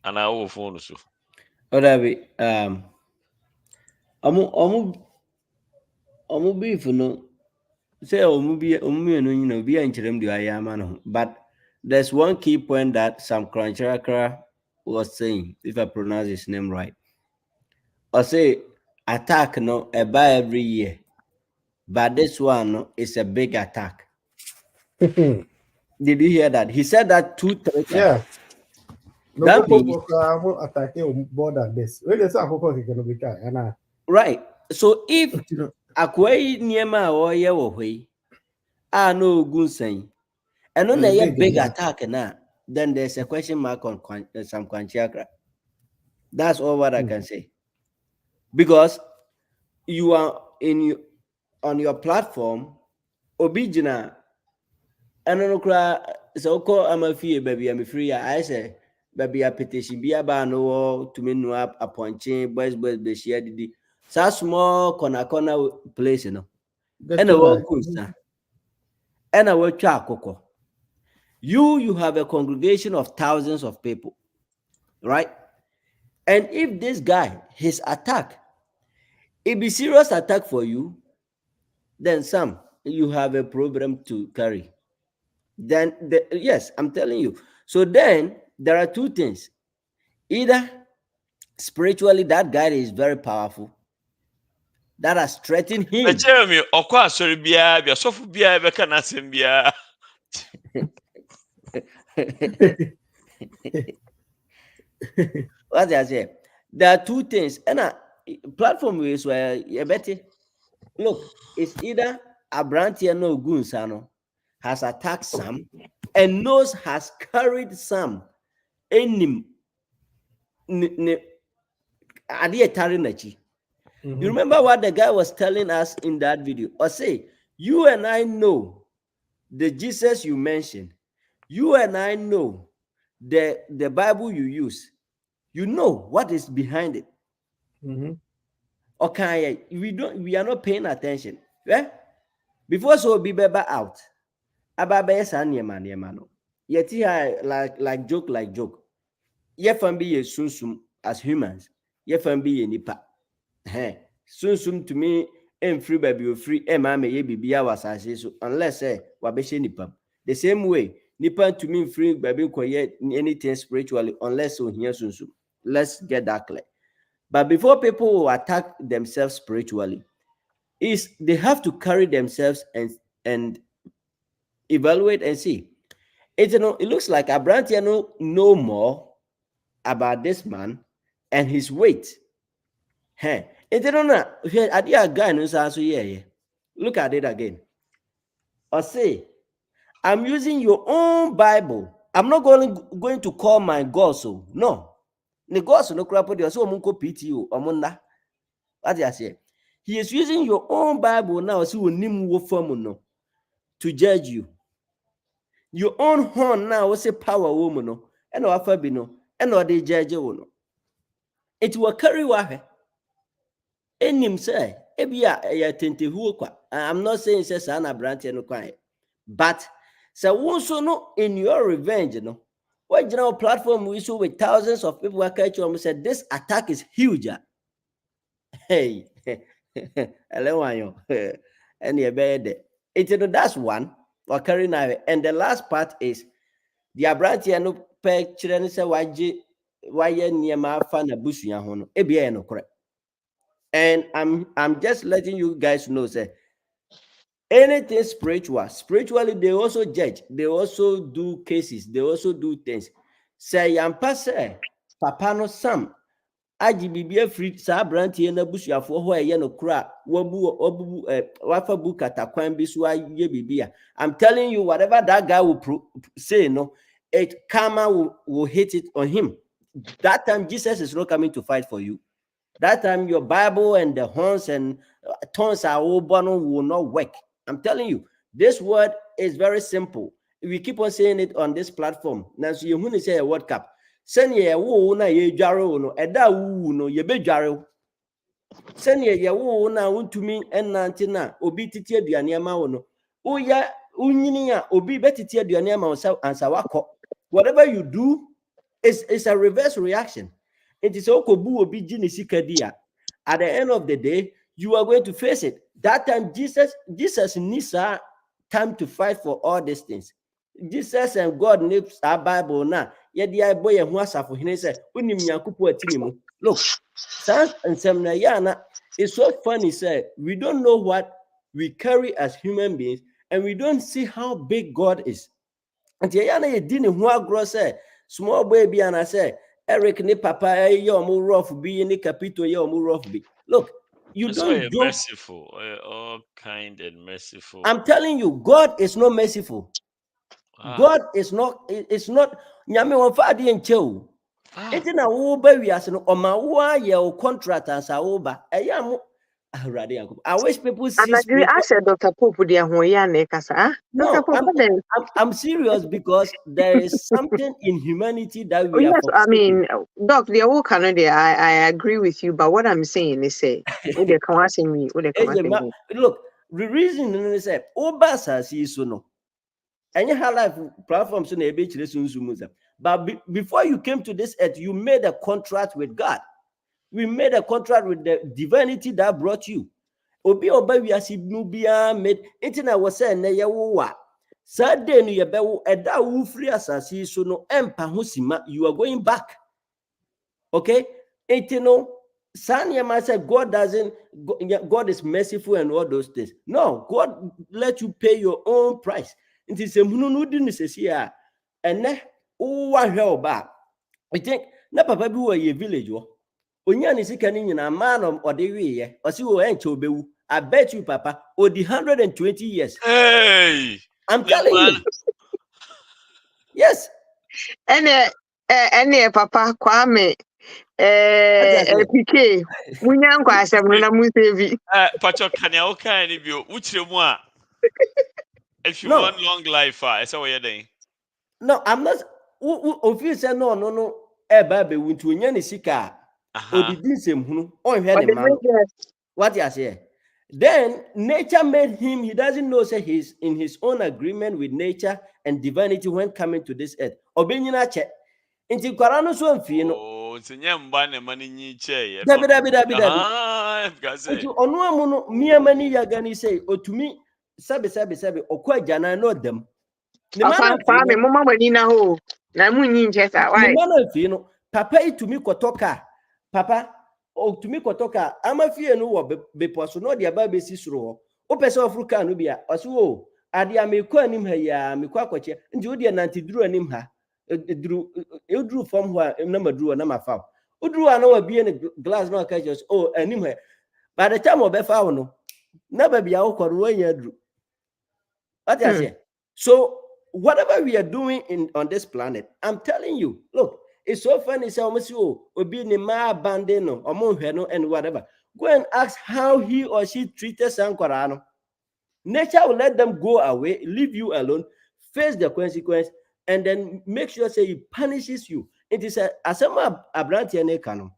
S4: And I will phone you.
S10: Oh, that be omu beef no say omu no be enchirem di ayama no. But there's one key point that Sam Korankye Ankrah was saying, if I pronounce his name right. Or say attack no about every year. But this one no, is a big attack. Did you hear that? He said that 2-3 times.
S8: Yeah. No,
S10: that means
S8: attacking more than this. When they say can be kind,
S10: right. So if akwai niema or ye wo hwe no gun saying and on a big attack na, then there's a question mark on Sam Korankye Ankrah. That's all what I can say. Because you are on your platform, Obijina, and so call I'm a fear, baby, I'm free. I say, baby, a petition be about no to me no up a punching, boys, the share. So small corner place, you know. And a walk and a work cocoa. You have a congregation of thousands of people, right? And if this guy, his attack, it be serious attack for you, then Sam, you have a problem to carry. Then yes, I'm telling you. So then there are two things. Either spiritually that guy is very powerful, that has threatened him.
S4: Jeremy, okwa sorry bia bia sofu bia be kana sem bia.
S10: What I say? There are two things, and a platform is where you better look. It's either Abrantia no Gunsano has attacked Sam and knows has carried Sam in him. You remember what the guy was telling us in that video? Or say, you and I know the Jesus you mentioned. You and I know the Bible you use. You know what is behind it. Okay, we are not paying attention. Yeah? Before so be beba out. Ababe san yemano. Yet like joke. Yefan be ye sunsum as humans. Yefan be ye nipa. Sunsum to me free baby free mama ye bibia was so unless wabeshe nipa. The same way, nipa to me free baby quiet anything spiritually unless so here sunsum. Let's get that clear. But before people will attack themselves spiritually, is they have to carry themselves and evaluate and see. It looks like Abrantia know more about this man and his weight. Hey, it don't know. Look at it again. Or say, I'm using your own Bible. I'm not going to call my God so no. The God so no crap so munko PTO omunda. What I say? He is using your own Bible now so nim wo form no to judge you. Your own horn now say power woman no and offer be no and or they judge you no. It will carry wahe. Enim say ebia ya tente huo kwa. I'm not saying say sana branch no kwa. But so also no in your revenge no. What general platform we saw with thousands of people were catching said this attack is huge. Hey, hello, and you bed. That's one. And the last part is the Abrantia no pay children say why near my fan a bush yahono. No correct. And I'm just letting you guys know say anything spiritually they also judge, they also do cases, they also do things. Say yampa say papa no Sam aji bibia free sa brantie na busuafo ho eye no kura wabu wafa buka takwan bi so aye bibia. I'm telling you whatever that guy will say no, it karma will hit it on him. That time Jesus is not coming to fight for you. That time your Bible and the horns and tongues are all born will not work. I'm telling you, this word is very simple. We keep on saying it on this platform. Now, so you want to say a word cap. Send ye woo na ye jaro no, eda woo no, ye be jaro. Send ye woo na untumi and nantina, obi titia duaniama no. Uya unyinia, obi betitia duaniama and sawako. Whatever you do is a reverse reaction. It is okobu obi jinisikadia. At the end of the day, you are going to face it. That time, Jesus needs time to fight for all these things. Jesus and God needs our Bible now. Yet the boy and wasa for him said, look, Sans and Semnayana is so funny, sir. We don't know what we carry as human beings, and we don't see how big God is. And Yana didn't want grow say, small baby, and I say, Eric ni papa yo mu rough be ni capito yo mu rough be. Look, you
S4: That's
S10: don't jump.
S4: Merciful, all kind and merciful.
S10: I'm telling you, God is not merciful. God is not. It's not. Nyame won fa ade enche. Enti na wo ba wiase no o ma wo aye o contract as a wo ba. Eya mo I wish people see.
S3: And I said Dr. Pope
S10: No, I'm serious because there is something in humanity that we are.
S3: Yes, I mean, Doc, the whole Canada, I agree with you, but what I'm saying is, say, look,
S10: the reason is that Obasa sees so no, and you have life platforms in a beach. But before you came to this earth, you made a contract with God. We made a contract with the divinity that brought you. Obi oba we asibnubia made internet was saying na yewowa. Saturday no yebewo eda wo free asasi so no empa hosima, you are going back. Okay? Etino Sanya said God is merciful and all those things. No, God let you pay your own price. It is a mununu necessary. And ne o hell back. I think na papa bi wo ye village wo. Onya ni sika ni nyina man or the way or see wo enche obewu. I bet you papa or the 120 years.
S4: Hey,
S10: I'm telling you. Yes.
S3: And papa Kwame PK munyankwa asem na musevi
S4: Pacho kanya o kan ni bio uchire mu a if you want long life I say we dey.
S10: No, I'm not office say no eba be wuntu onya ni sika odidi nsem hunu onhwe ne man. What you say? Then nature made him, he doesn't know, say he's in his own agreement with nature and divinity when coming to this earth. Obenyina che. Inti kwarano so mfie no.
S4: Oh, ntinya mba ne mani nyi che.
S10: Dabi.
S4: Ah, gaze.
S10: Inti onu amu no miama ni yaga ni say otumi sabe okwa jana no dem.
S3: Ne mana fami mama mani na ho. Na munyi nche sa why?
S10: Ne mana mfie no. Papa itumi kotoka. Papa otumi kotoka amafie no wo beposo no de aba besi soro ho opese ofruka no bia oso wo ade amekọ anim ha ya mekọ akwache nti wo de nantiduru anim ha eduru from ho na maduru na mafa uduru ana wa bie ne glass no ka just anim ha by the time obefa wo no na ba bia wo kworo anya duru what I say. So whatever we are doing on this planet, I'm telling you, look, it's so funny. Say, obi ni ma abandon and whatever. Go and ask how he or she treated Sankorano. Nature will let them go away, leave you alone, face the consequence, and then make sure say he punishes you. It is a asama abranti ne kano.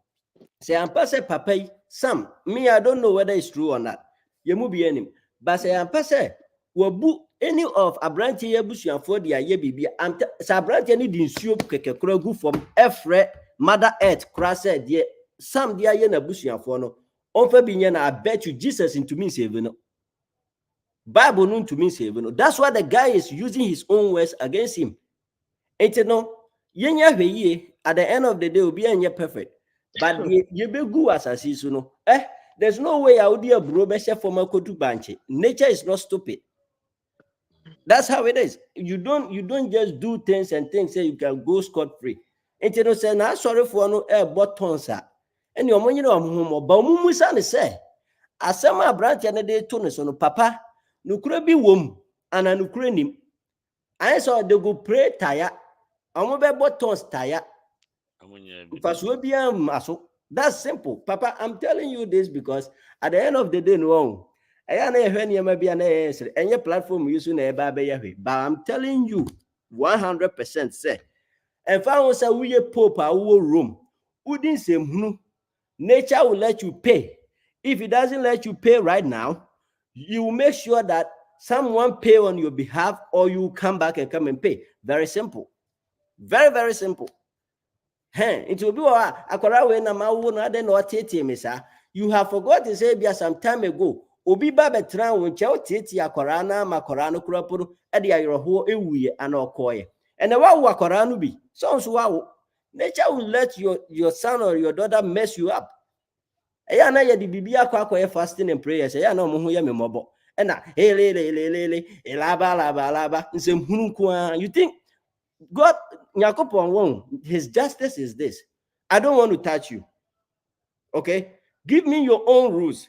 S10: Say I'm passe papa Sam. Me, I don't know whether it's true or not. You move be him, but say I'm passe wabu any of abranti yabusu and for the aye bibi. I'm sabranti any din soup keke krogu from Efre Mother Earth crashed dear some dear yen abusu and for no. On for being I bet you Jesus into me saving. Bible known to me saving. That's why the guy is using his own words against him. Ain't it no? Yenya at the end of the day will be perfect. But you be good as a season. There's no way I would be a bro for my kotu banche. Nature is not stupid. That's how it is. You don't just do things and things say you can go scot-free. And you know, say, now sorry for no air buttons. And your money no home, but Musan say, as some branch and a day tunis on papa, no could be womb and an Ukrainian. I saw they go pray tire. I'm over buttons tire. That's simple. Papa, I'm telling you this because at the end of the day, no. I and your platform using a baby, but I'm telling you 100% say. And if I was a we pope our room, wouldn't say nature will let you pay. If it doesn't let you pay right now, you will make sure that someone pay on your behalf or you come back and come and pay. Very simple. Very, very simple. It will be you have forgotten to say some time ago. Obi baba tran won che oteti akora na makora no kuraporo e de ayroho ewuye ana okoye and the wa akora no bi so wa nature will let your son or your daughter mess you up eya na ye de bibia akwa fasting and prayers eya na omo ho ye memobo e na elaba nsem hunu kwa. You think God yakopon won his justice is this: I don't want to touch you, okay? Give me your own rules.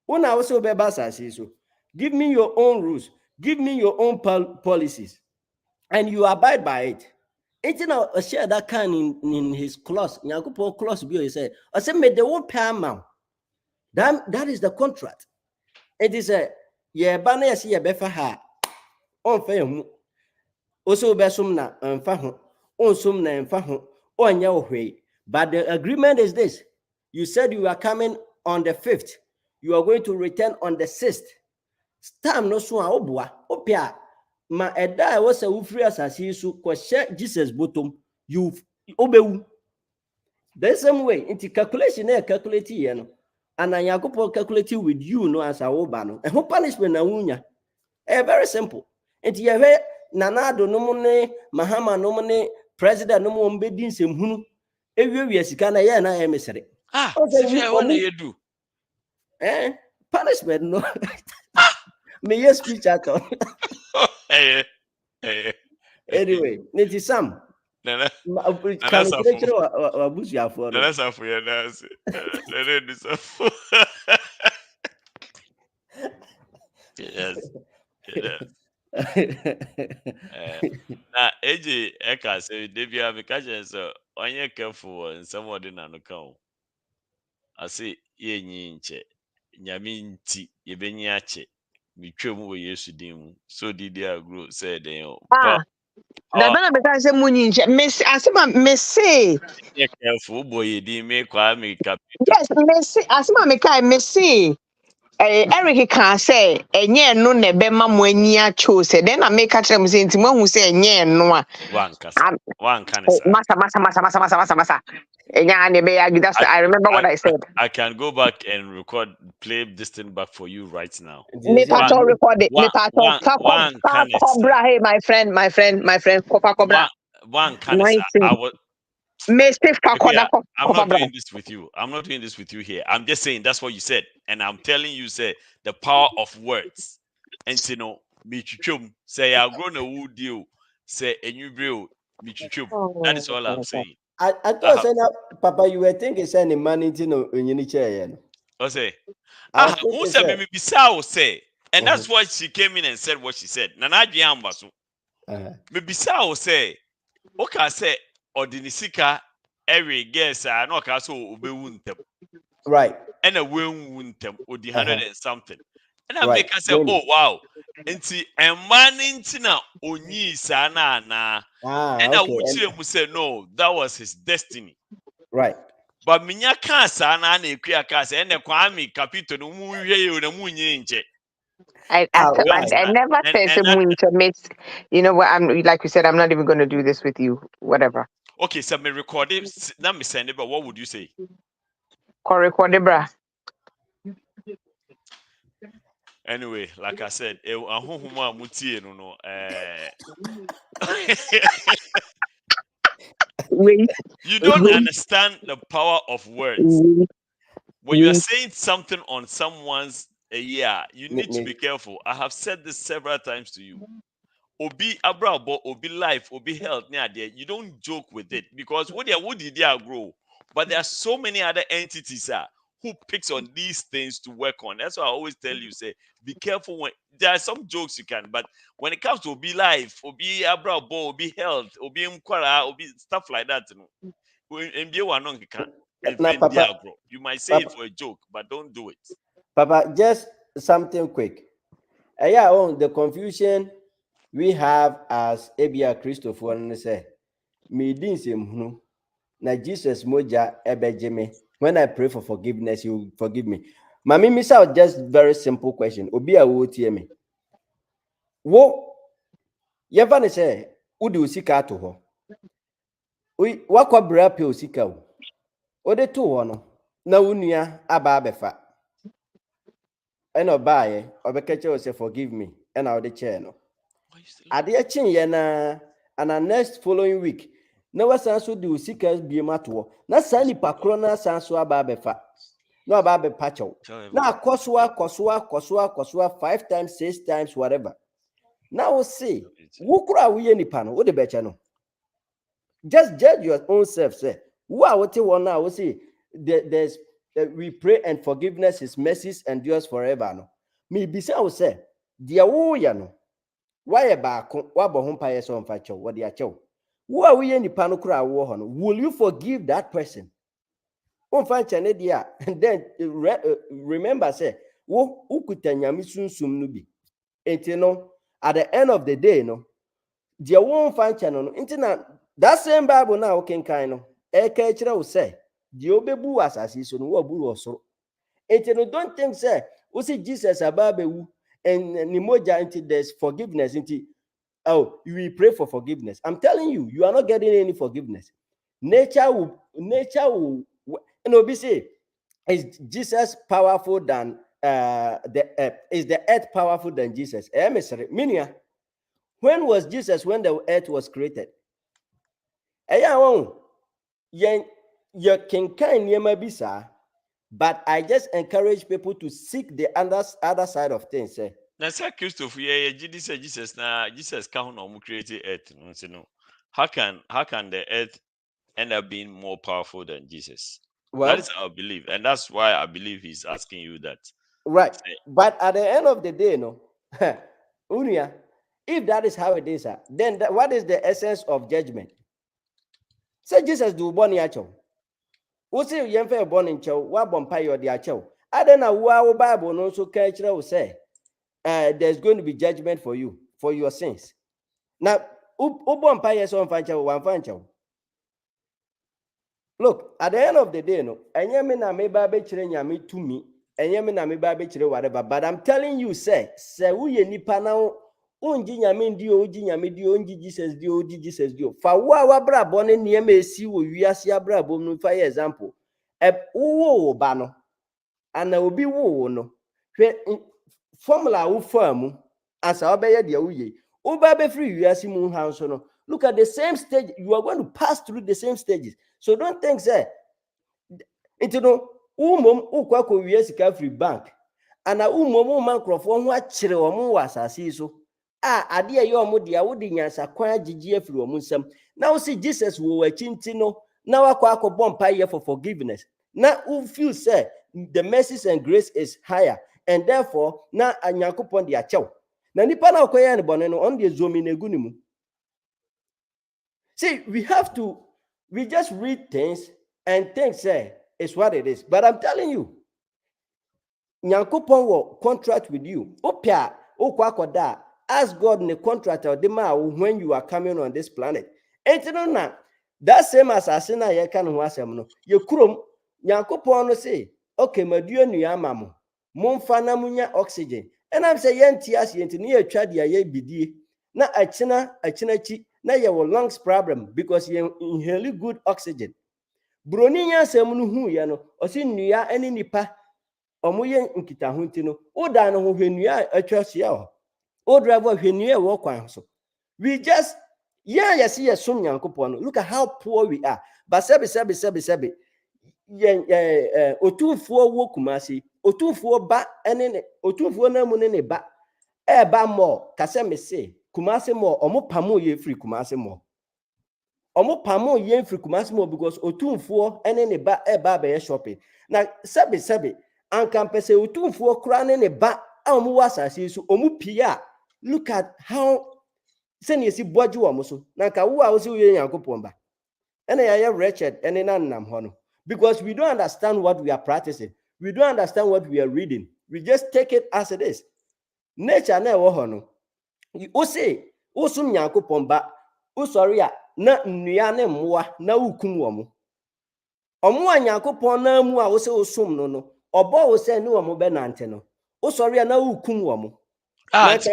S10: When I also be so, give me your own rules, give me your own policies, and you abide by it. It's not a share that kind in his clause. Nyakupo clause be say, I said, me the one paramount. That is the contract. It is a banner yes ye befa ha on fa hu also besum na mfa ho on sum na mfa ho on ya ohwe. But the agreement is this: you said you are coming on the 5th, you are going to return on the 6th. Time no so a obua opia ma eda was a ufri asasi so kwhye Jesus bottom you obewu. The same way into calculation calculate here no, and I go calculate with you no as a oba no, and who punishment na wunya very simple. Into ye nanado no money mahama no money president no mo mbedi nsem hunu ewie sika na ye na emesere
S4: Sifia what you do
S10: punishment no me yes speech at all. Anyway, niti Sam.
S4: Nana
S10: can you lecture or bush ya for?
S4: Nana safu ya nasi. Nana ni safu. Yes. Na eji eka say Devia because so onye careful and somebody na no kan. I say ye nyi nche. Nyame nti ye benyi ache. Mitwem wo Yesu din mu. So did they grow said them.
S3: The better because say munyi miss asema missy.
S4: Yeah, careful boy di me kwa me capito.
S3: Yes, missy asema me kai missy. Eric can say enye no na be ma mo ani a chose then I make catch them say ntimo hu say enye no a
S4: One can say
S3: masa enya ne be I remember what I said.
S4: I can go back and play this thing back for you right now.
S3: Me pato record it. Me pato cobra. Hey, my friend, Copa Cobra.
S4: One can say I was. I'm not doing this with you. I'm not doing this with you here. I'm just saying that's what you said, and I'm telling you, say the power of words. And you know, michuchum say I grown a wood deal. Say a new brew michuchum. That is all I'm saying.
S10: I thought saying Papa, you were thinking sending money into no in your chair.
S4: I say, who said me bisa say, and that's why she came in and said what she said. Nana Diambasu. Me bisa say, okay, say. Ordinisika every guess I know so obewuntem.
S10: Right.
S4: And a wuntem or the 100 and something. And I make us say, oh wow. And see a man intina onyi sana na. And I would say no, that was his destiny.
S10: Right.
S4: But minya ka sana na ekuya ka say and kwami capito no mu hwe na munyi nche.
S3: I never said to miss. You know what? I'm like you said. I'm not even going to do this with you. Whatever.
S4: Okay, so me record it. Let me send it. But what would you say?
S3: Record it, bra.
S4: Anyway, like I said, you don't understand the power of words. When you are saying something on someone's you need to be careful. I have said this several times to you. Obi abrabo, obi life, obi health, you don't joke with it because what did they grow? But there are so many other entities who picks on these things to work on. That's why I always tell you, say, be careful when there are some jokes you can, but when it comes to obi life, obi abrabo, obi health, obi mkwara, obi stuff like that, you might say it for a joke, but don't do it.
S10: Papa, just something quick. The confusion we have as Abia Christopher and say, me din na Jesus moja ebejeme. When I pray for forgiveness, you forgive me. Mami, miss out just very simple question. Obia wo tie me. Wo yeva ne say, udi usika to ho. Wakwa bra pe usika wo. Ode to ho no. Na unua aba abefa. Eno bae, obekache o say forgive me. And I would chair no. Ade chin ye na and next following week. No was also do seekers be mato. Na sani pakro na sanso ababefa. No ababe pacho. Na koswa 5 times, 6 times, whatever. Now we'll see. Wukura we any panel, what the better no. Just judge your own self, say. Who are what you want now? We'll see. There's we pray and forgiveness, his mercies endures forever. No. Me bisa will say, dear ya no. Why back wabo humpire so facho, what the acho? Who are we any panel cry war? Will you forgive that person? Unfanchane dia, and then remember say, wo ukutanyami sunsum nubi. And you know, at the end of the day, no, dear won't function on internet. That same Bible now can kind of a catcher will say, the obebu assassin will be also. And you know, don't think, say, we see Jesus ababewu and Nimoja into there's forgiveness into oh, you will pray for forgiveness. I'm telling you, you are not getting any forgiveness. Nature will, you know, be say, is Jesus powerful than is the earth powerful than Jesus? Minia, when was Jesus when the earth was created? You can kind bisa, but I just encourage people to seek the other side of things.
S4: Now, say Christopher, Jesus now Jesus can't create earth. No, how can the earth end up being more powerful than Jesus?
S10: Well,
S4: that is our belief, and that's why I believe he's asking you that.
S10: Right, but at the end of the day, no, Unia, if that is how it is, then what is the essence of judgment? Say Jesus do born yacho. Who say you ain't born in chow? What bumpire or the acho? I don't know why Bible no so cultural say there's going to be judgment for you for your sins. Now, who bumpire so one fancho? Look, at the end of the day, no, and you mean I may baby me to me. And you mean I may baby whatever, but I'm telling you, say we nipa now. Unji nyame ndi oji nyame di onji Jesus di oji Jesus di. Fa wa bra bone niema esi wo wiase abra bom no fa example. Wo ba no. Ana obi wo no. Hwe formula wo famu asa obeye de wuye. Wo ba be free wiase mu hanso no. Look at the same stage. You are going to pass through the same stages. So don't think say into no umom ukwa ko wiase ka free bank. Ana umom man krofo ho akire wo mu wasase so. Adia yo mudia wodi nyansa kwan agigi afiri wo nsam na wo see Jesus wo wachinti no na wakwa akobọ mpaye for forgiveness na who feel say the mercies and grace is higher and therefore na anyakopon de achew na nipa na okoye ne bone no on de zomi na egu ni mu. See, we just read things and think say it's what it is, but I'm telling you nyakopon will contract with you opia okwa akoda. Ask God in the contract or the man when you are coming on this planet. And you know that same assassin I can was no. You krum Yankopon no say, okay, my dear new amamu, Monfana munya oxygen. And I'm saying tias yent near chadia ye bidi. Na a china chi na your lungs problem because you inhale good oxygen. Broniya semunu hu yano, or sin nuya any nipa or muyen nkita huntino, or dan who nuya a church yao. Old driver when you walk on so we just you see a soon look at how poor we are. But sebi otunfuo wo kumasi otunfuo ba ene otunfuo na mu ne ba ba more kase me say kumasi more omo pamo ye free kumasi more omo pamo ye free kumasi more because otunfuo ene ne ba ba be shopping na sebi anka pese otunfuo kra ne ba omo wasase so omo pia. Look at how send you see boju amuso. Nanka wo a wo see we Yankopon ba. Ene ya wretched ene na nam hono. Because we don't understand what we are practicing. We don't understand what we are reading. We just take it as it is. Nature na wo hono. O say o sum Yankopon ba. O sorry a na nnua ne mmoa na wukum wo mo. Omo a Yankopon na mu a wo say o sum no. Obo wo say ne wo mo be nante no. O sorry a na wukum wo mo.
S4: It's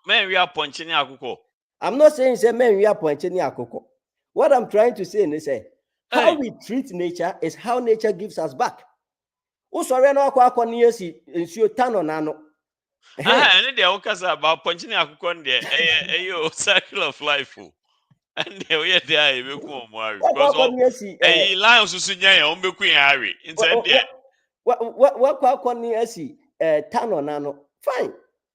S4: men we are punching akoko.
S10: I'm not saying say men we are punching akoko. What I'm trying to say is say how we treat nature is how nature gives us back. Oh, sorry, no akwa near si ensure tano nano.
S4: And they are about punching akoko there. Circle of life. And they are there because a lion susunya on be queen Harry.
S10: What near si tano nano. Fine.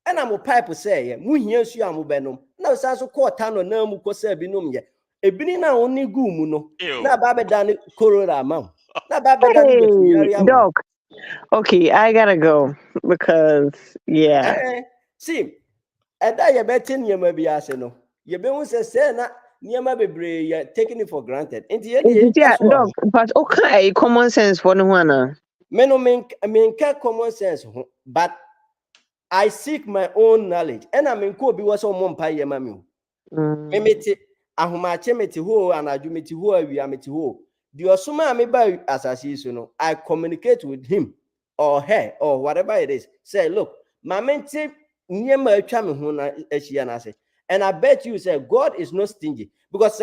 S10: And I'm a pipe say, Muhias Yamubenum. Now, Sasso Cortano, no Mucosa binum ye. A binina only gumuno. Na Babadani Corona mum. Na Babadani
S3: dog. Okay, I gotta go because see,
S10: and I bet 10 year maybe aseno. You be say, Niama bebre, you're taking it for granted.
S3: Dog, but okay, common sense for no one.
S10: Men mean common sense, but I seek my own knowledge. And I mean, could be was on one pie, mammy. Memete, Ahumache meti ho, and I do meti ho, we are meti ho. The Osuma me by as I see, you know, I communicate with him or her or whatever it is. Say, look, my mente near my chami, and I bet you say God is not stingy because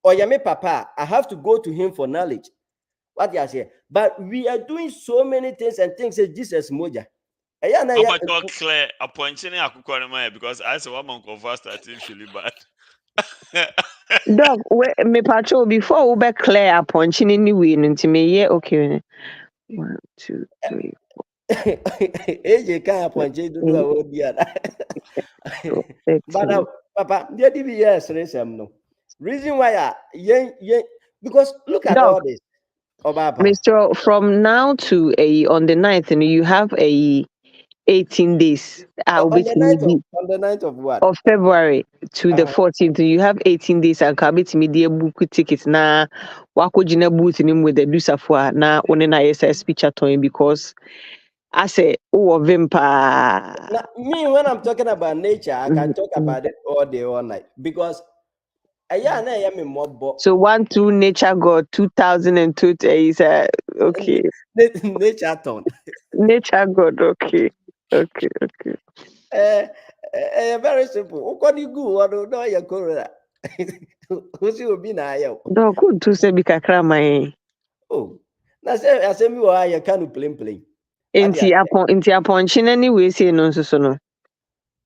S10: Oyame Papa, I have to go to him for knowledge. What you say? But we are doing so many things and things as Jesus Moja.
S4: Clear appointing because I saw one month of fast starting feeling bad.
S3: Dog, me patrol before we clear upon anyway, into me, yeah, okay. 1, 2, 3, 4.
S10: AJ can't appoint you to do a whole year. But Papa, there be yes, no. Reason why because look at all this.
S3: Mr. From now to on the 9th, and you have 18 days.
S10: On the 9th of what?
S3: Of February to the 14th, you have 18 days and kabit media book tickets na wako jina booth nim with the Sarfowaah na one na yes speech aton because I say oh vimpa.
S10: Me when I'm talking about nature, I can talk about it all day all night because
S3: so 1 2 nature god 2002 is okay.
S10: Nature ton.
S3: Nature god, okay.
S10: Very simple. Ukodi gu wado no ya korora. Usi obi na ayo.
S3: No good to say bika krama.
S10: Oh. Na say asemi wa ya kanu plain.
S3: Inti apon chine ni we say no so no.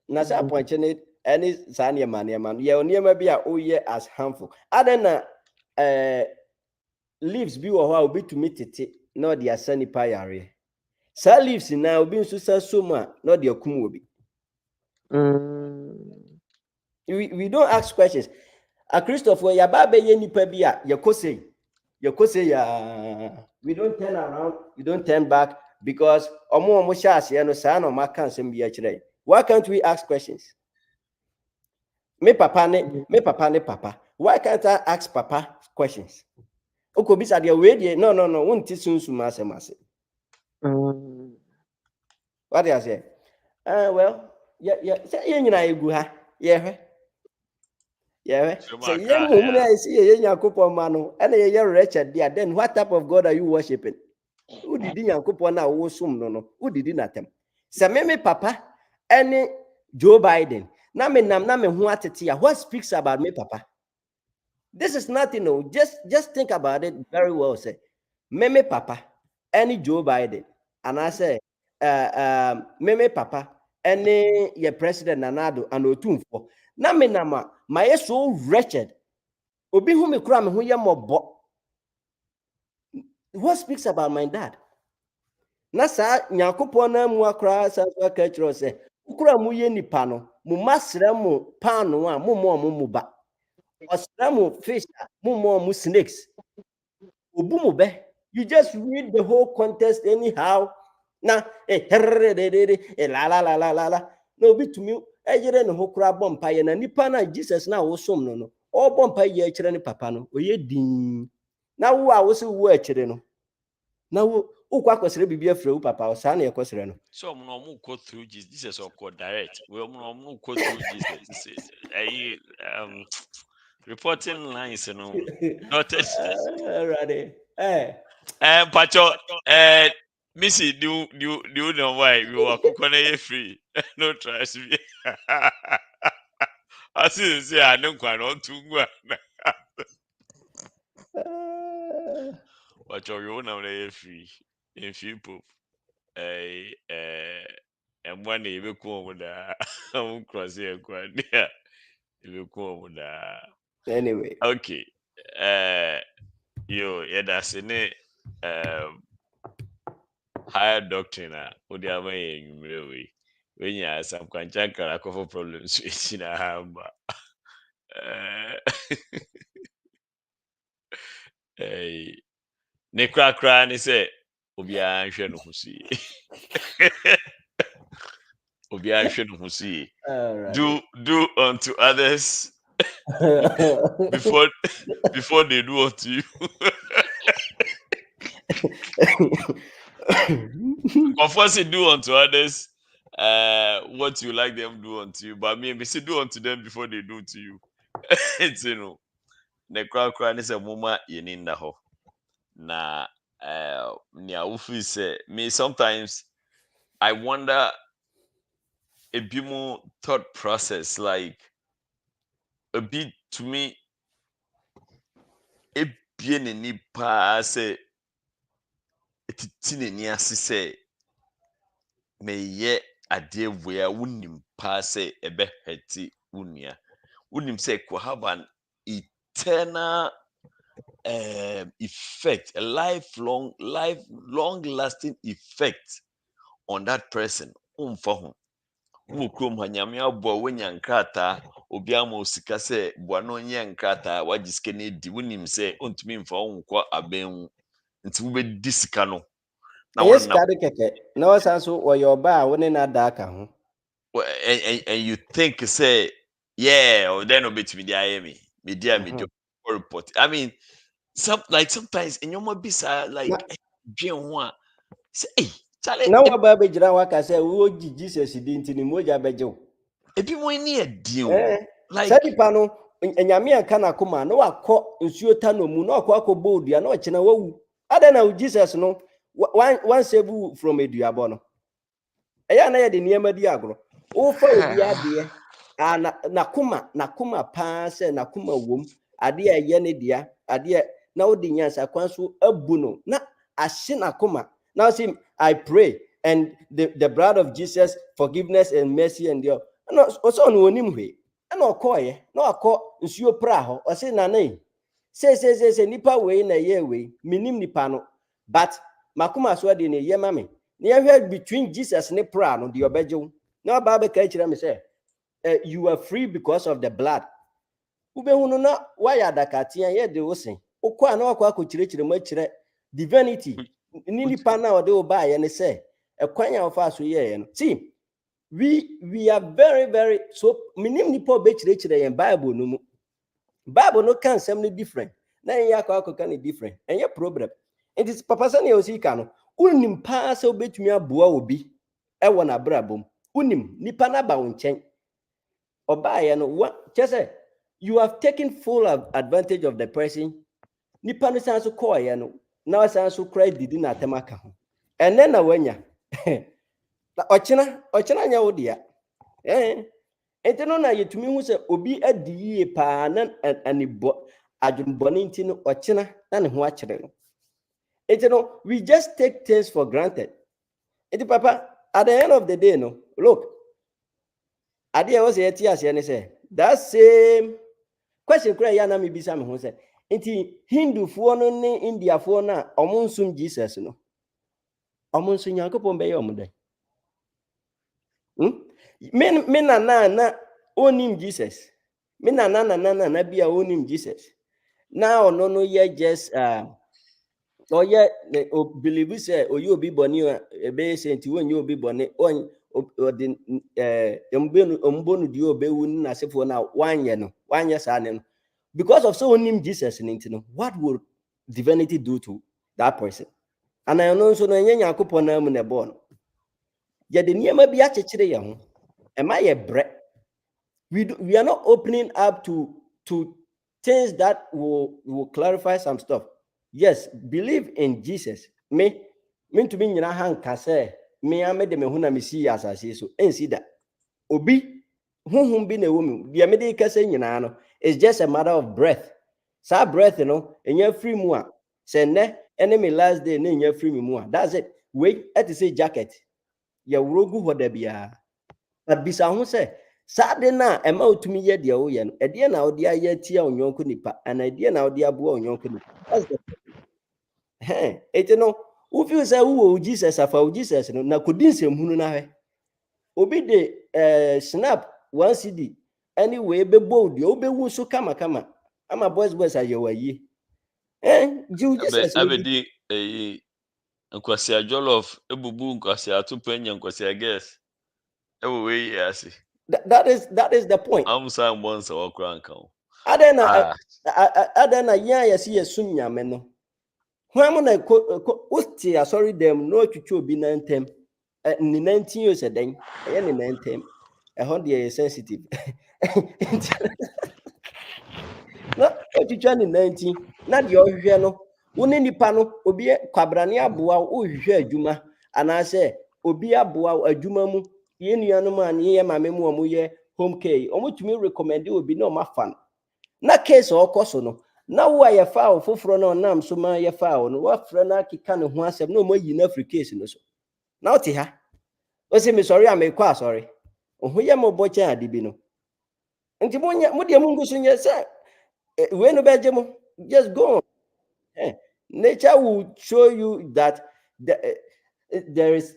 S10: Na say apon chine any sanya man. Ye oniema bi a oye as harmful. Adena leaves bi wo ho a obi tumi tete na de asani pa yare. Sa leaves na obi nso sa so mu a na de akum obi. We don't ask questions. A Christopher, ya baba ye nipa bia ya kose ya. We don't turn around, we don't turn back because omo shas ya no sa no maka nsem bia kire. Why can't we ask questions? Me papa ne papa. Why can't I ask papa questions? Oko bisa dia we dia no won't sunsu masem. What do you say? Well, yeah, say you na egu ha. Yeah. So you're wretched there. Then what type of God are you worshiping? Who did no? Who did not them? So me papa, any Joe Biden. What speaks about me, papa? This is nothing, no. Just think about it very well. Say, me papa, any Joe Biden. And I say, me papa, any your president Nanado and Otunfo. Nama, my so wretched. Obi who me cry me who ya mobo. What speaks about my dad? Nasa nyankopon na mu akra sa ka kiro se. Ukura mu ye nipa no, mu masra mu pano a mu mo ba. Osra mu fish, mu snakes. Obu mu be. You just read the whole context anyhow. Na la. No be to me. Ejere no hokura bompa ye na nipa na Jesus na wo som no o bompa ye ekire ne papa no oye din na wo a wo se wo ekire no na wo ukwa kwesere bibia frɛ wo papa o sa na yekwesere no
S4: so mo go through Jesus or go direct we mo go through Jesus reporting lines no not
S10: ready
S4: pacho Missy, do you know why we were cooking free? No trust me. I say I don't quite want to go. But you know free in few poop. And one day we come with that. I'm crossing quite near. You come with that.
S10: Anyway.
S4: Okay. That's in it. Higher doctrine, what am I when you have some Korankye Ankrah problems with in a hamba. Nekra cran is a Obia Shen Husi. Obia Shen Husi. Do unto others before they do unto you. Confess do unto others what you like them do unto you. But me say do unto them before they do to you. It's the crowd is a mama in the ho. Na nia ufi say me sometimes I wonder a bit more thought process, like a bit to me a bien ni pa say it ni ase say me ye ade where wunim pa say ebe heti unia wunim say could have an eternal effect, a long lasting effect on that person. Umfa Mukrum hanyame abo wenya nkrata obi ama osika se boano nye nkrata wajiske ne di wonim se ontumi mfa wonkwa aben nti wo be disika no na
S10: Yes,
S4: wona
S10: kade keke. Na wasanso oyo ba woni na daka ho.
S4: and you think say yeah or then obetumi di ayemi me dia me do report. I mean sometimes in your bisa like dwen ho a say hey chale
S10: Na wa ba be jira wa ka say wo ji Jesus di ntini moja bejew.
S4: Ebi mo ni edi like
S10: sadi pa no enyame aka na koma na wakọ nsuo ta no mu na wakọ akọbọ odua na ọkyena wawu ada na Jesus no one save from eduabo no eya na ye de niema di agro wo fa obi ade na koma pa se na koma wom ade ye ne dia ade na wo de nyansa kwanso abu no na ahye na koma now see I pray and the blood of Jesus forgiveness and mercy and your no so no onim hwe na okoye na akọ nsuo pra ho o se nanai se nipa we na ye we minim nipa no but makoma so de ne ye mame na ye hwe between Jesus ne pra no de obejew na ba be ka kire me say you are free because of the blood ubehunu na waya dakatia ye de wosen ukwa na akọ akọ ma kire divinity ni nipa na o de oba ye ne say ekwan ya ofa so ye no see we are very very so minim nipa be chire yen Bible no mu Bible no can some different na yen akọ kan different enye problem it is papa say na osika no unim pa se obetumi aboa obi e wo na brabom unim nipa na ba wo nchen oba ye no say you have taken full advantage of the person nipa no san so call ye no na san so cry didi na temaka ho ene na wanya ochina nya wodia enteno na yetumi hu se obi adiye pa na anibo adwumboni ntino ochina na ne ho akere no enteno we just take things for granted enti papa at the end of the day no look ade was yeti ase ne say that same question kura ya na me bisa me ho se enti Hindu fo no ne India fo na omunsum Jesus no omunsun Yankopon be ye omudai Mina na onim Jesus. Mina na bia onim Jesus. Now no ye just or ye believe say or you be boni be say nti won you obi boni on the ombonu di obewu na sefo na wanye sa ne no because of so onim Jesus no what would divinity do to that person? And I know so no nya Yakopon na mu ne born. Ye de niema bi akekere ye ho. Am I a bread? We are not opening up to things that will clarify some stuff. Yes, believe in Jesus. Me to be in a hand can say me I made them who me see as I say so. And see that obi whom be a woman. The medical saying no, it's just a matter of breath. Sa breath, and you're free more. Say ne enemy last day, then you're free more. That's it. Wait at the say jacket. Ya rogu hodabia. But bisa ho say sade na ema otumi ye de o ye no ede na odi aye tia onyonko nipa ana ede na odi aboa onyonko nipa no u feel say wo Jesus afa Jesus no na kodinsem hunu na hwe obi de snap 1 CD anyway be bold yo be wu so kama ama boys aye wayi Jesus
S4: abedi nkwasi jollof ebubu nkwasi atupu enya nkwasi gas ewo we ase
S10: That is the point.
S4: I'm saying once or Korankye.
S10: Adena ya yesi yesu nyame no. Hwan mo na usti sorry them no twitwa obi na ntem. Ni 19 years eden. Eye ni 19. Ehon dey sensitive. No, otwitwa ni 19. Na de ohwe no, wo ne nipa no obi kwabrane aboa wo hwehwe adwuma anase obi aboa adwuma mu ye nuanom an ye mame mu omo ye home care omutumi recommend obi na omafa na case okoso no na wo aye fa ofoforo na onam so ma ye fa no wa fra na kika ne ho asem na omo yi na free case no so na oti ha o se me sorry am ekwa sorry oho ye mo bo chan ade bi no nti mo de mu nguso nye se we no beje mo just go on. Nature will show you that there is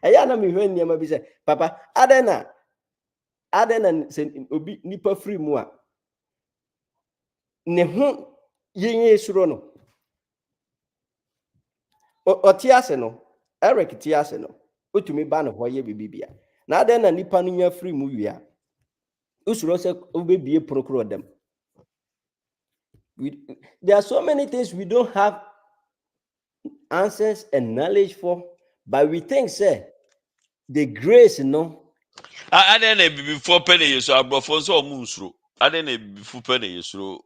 S10: ayana mi hwen niam bi say papa adena obi nipa free mu a ne ho yenye suro no otiase no Eric tiase no otumi ba no hoye bibibia na adena nipa no nya free mu wia usuro se obebie prokro dem. There are so many things we don't have answers and knowledge for, but we think, say, the grace, no.
S4: I didn't before penny so I brought for so musro. I didn't before penny so.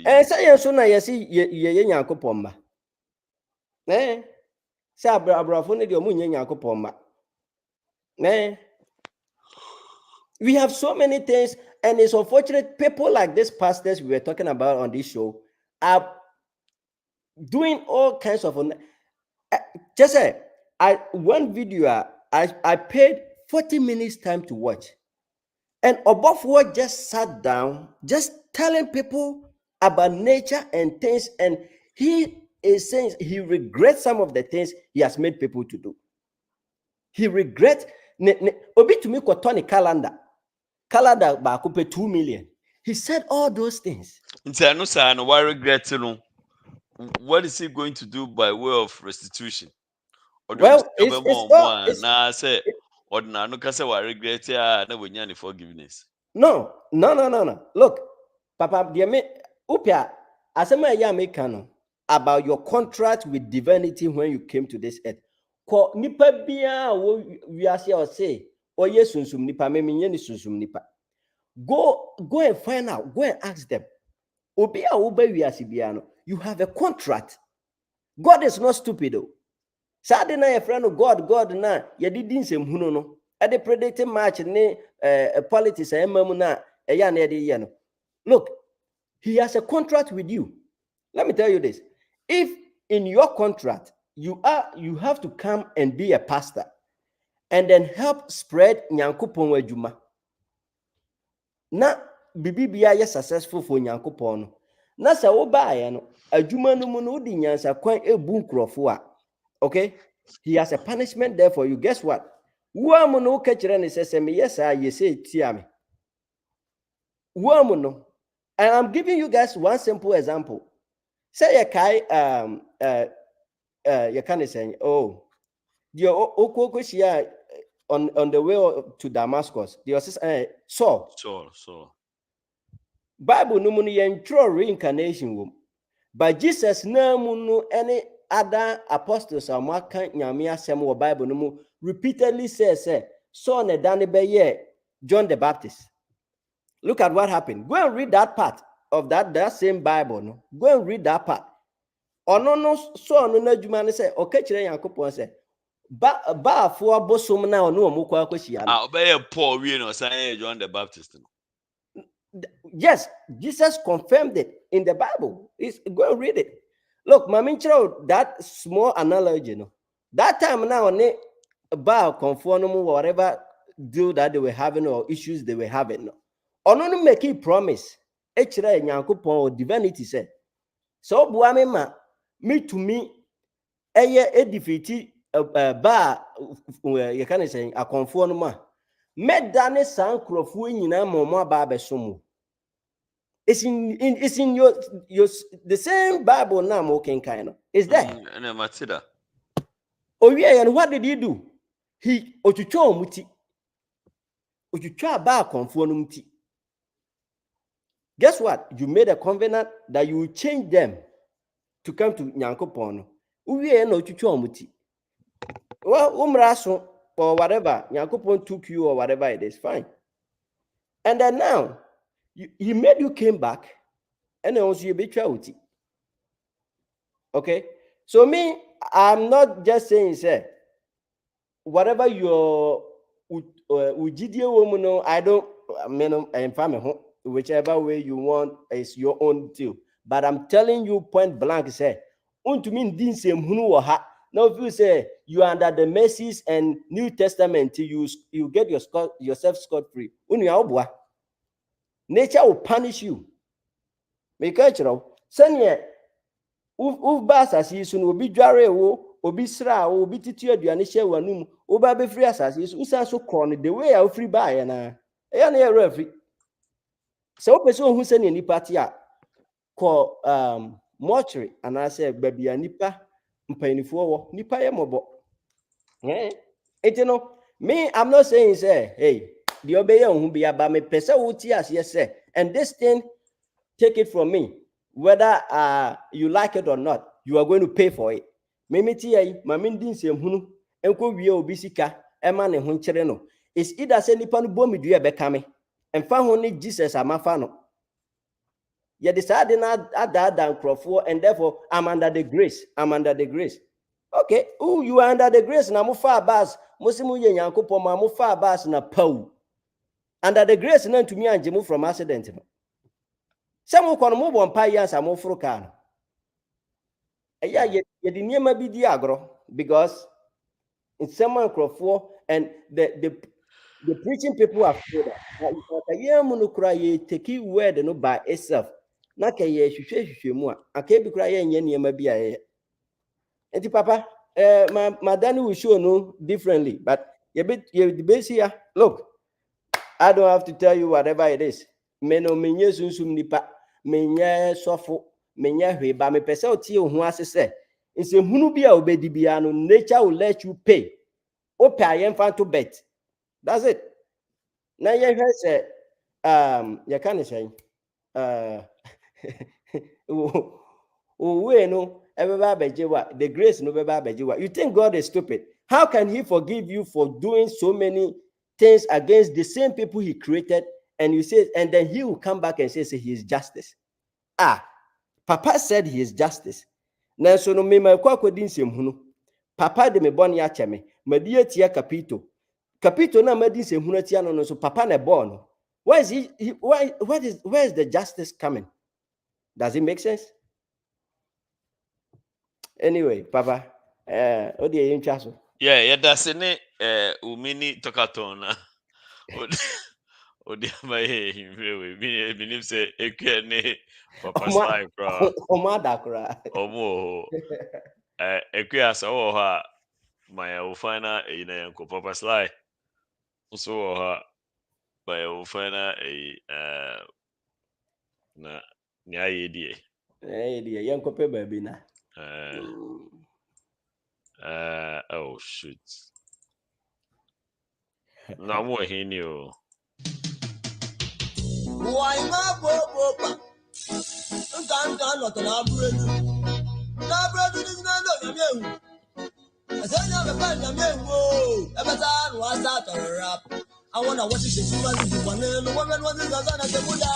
S10: And say, so now you see, ye yankopomba. Eh, say, abrafone de omunye yankopomba. Eh, we have so many things, and it's unfortunate people like these pastors we were talking about on this show are doing all kinds of. Just say, one video I paid 40 minutes time to watch, and above what just sat down, just telling people about nature and things, and he is saying he regrets some of the things he has made people to do. He regrets. Obi to me Tony calendar ba kupe 2 million. He said all those things.
S4: Why regret? What is he going to do by way of restitution?
S10: Well,
S4: forgiveness.
S10: No. Look, Papa, dear me, upia, asema ya mekano about your contract with divinity when you came to this earth. Ko nipa bia wo wiase o say, o yesunsum nipa me menye ni sunsum nipa. Go and find out, go and ask them. Obi a wo ba wiase bia no, you have a contract. God is not stupid though. Sade na your friend of God na ye didin sem hunu no. E de predicting match ne politics e mamu na e ya na e de ye no. Look, he has a contract with you. Let me tell you this. If in your contract you have to come and be a pastor and then help spread nyankopon adwuma. Na bibibia ye successful for nyankopon no. Na sa wo ba ye no adwuma no mu no di nyansa kwan ebu nkrofo a. Okay? He has a punishment there for you. Guess what? Woman no kachire ne sese me yes I say tia me. Woman no. And I'm giving you guys one simple example. Say a kai you can say the okokoshia on the way to Damascus. The Saul. Bible no mun yentro reincarnation wom. But Jesus na mun no any other apostles are maka nyame asem wo Bible no mu repeatedly says Saul ne dane be ye John the Baptist. Look at what happened. Go and read that part of that same Bible. No, go and read that part. Ono no so no na dwuma ne say okachire Yakobon say ba afo abosom na ono omo kwa akwahia no.
S4: Obey Paul we no say John the Baptist.
S10: Yes, Jesus confirmed it in the Bible. Go and read it. Look, maminchiro that small analogy no. That time now ne ba conform whatever deal that they were having or issues they were having no. Ono no make a promise. Echira Nyankopon or divinity said. So buame ma me to me eye edifiti ba you can say a conform ma. Medane san krofo nyina momo ba besomo. It's in your the same Bible now mo kind of. Is there? Oh yeah, and what did he do? He otucho muti. Uchucha ba konfo no mti. Guess what? You made a covenant that you will change them to come to Nyankopon. Uwie na uchucha omuti. Well, umraso or whatever, Nyankopon took you or whatever it is, fine. And then now, he made you came back, and then also you betray uti. Okay? So me, I'm not just saying, say, whatever your ujidie woman, I don't, whichever way you want is your own deal. But I'm telling you point blank, say, unto me din same hunu ha. Now, if you say you are under the mercies and New Testament, you get yourself scot-free. Nature will punish you. Make it send ye bas as you soon will be jare wo, obi sra, obi titu aduane hye wanum, oba be free asase you usan so corn the way I free buy na. Eya na referee. So person who send any party a call mortuary and I say baby nipa mpanifuo wo nipa ye mobo. Me I'm not saying say hey the obey who be about me pesa wuti as yes say and this thing take it from me whether you like it or not you are going to pay for it. Me tie ma me din sem hunu enko wie obi sika e ma ne ho nkere no is either say nipa no bo me dua be ka me emfa ho ne Jesus amafa no ye decide na ada nkrofo and therefore I'm under the grace. Okay, you are under the grace na mo fa bas Musimu ye Yankopon ma mo fa bas na pau. Under the grace na ntumi anje mo from accident no. Some kono mo bon pa yansa mo furu ka no. Eya ye di niema bi di agro because in some crofo and the preaching people are afraid that ye mu no kura ye take word no by itself. Na ka ye hwehwe mu a aka bi kura ye nya niema bi a ye. Enti papa my Danny will show no differently, but you the base here. Look, I don't have to tell you whatever it is. Meno menye sunsum nipa, menye sofo, menye hweba, me pese oti ho asese. Nse hunu bia obedi bia no nature will let you pay. O pay yemfa to bet. That's it. Na ye hwe se you can say we no the grace no bejewa. You think God is stupid? How can he forgive you for doing so many things against the same people he created and you say and then he will come back and say he is justice? Papa said he is justice. Na so no me ma kwa kodin sem hunu. Papa de me boni ache me. Madi atia capito na madi sem hunu atia no so papa na born. Where is where is the justice coming? Does it make sense? Anyway, Papa, what do you interested?
S4: Yeah, that's in umini tokatona. Odi my himwe believe say ekene Papa's life bro.
S10: Omada kra.
S4: Omo ekwe asa wo ha my ufana ina yanko Papa's life. So ha my ufana na nya yedie.
S10: Yedie yanko pe baby na.
S4: Oh shoot. No more hinio.
S1: Why my boba? I'm not an abread. Labread is not you. I said, I'm a band. Whoa, every time was that a rap. I want to watch it. One and the woman was the son of the Buddha.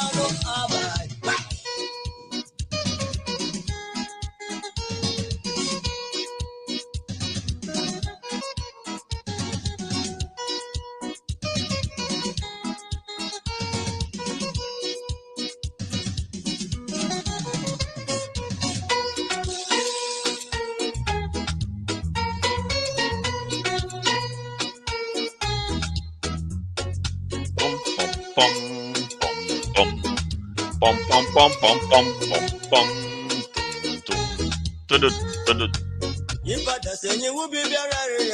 S1: You got the same, you will be very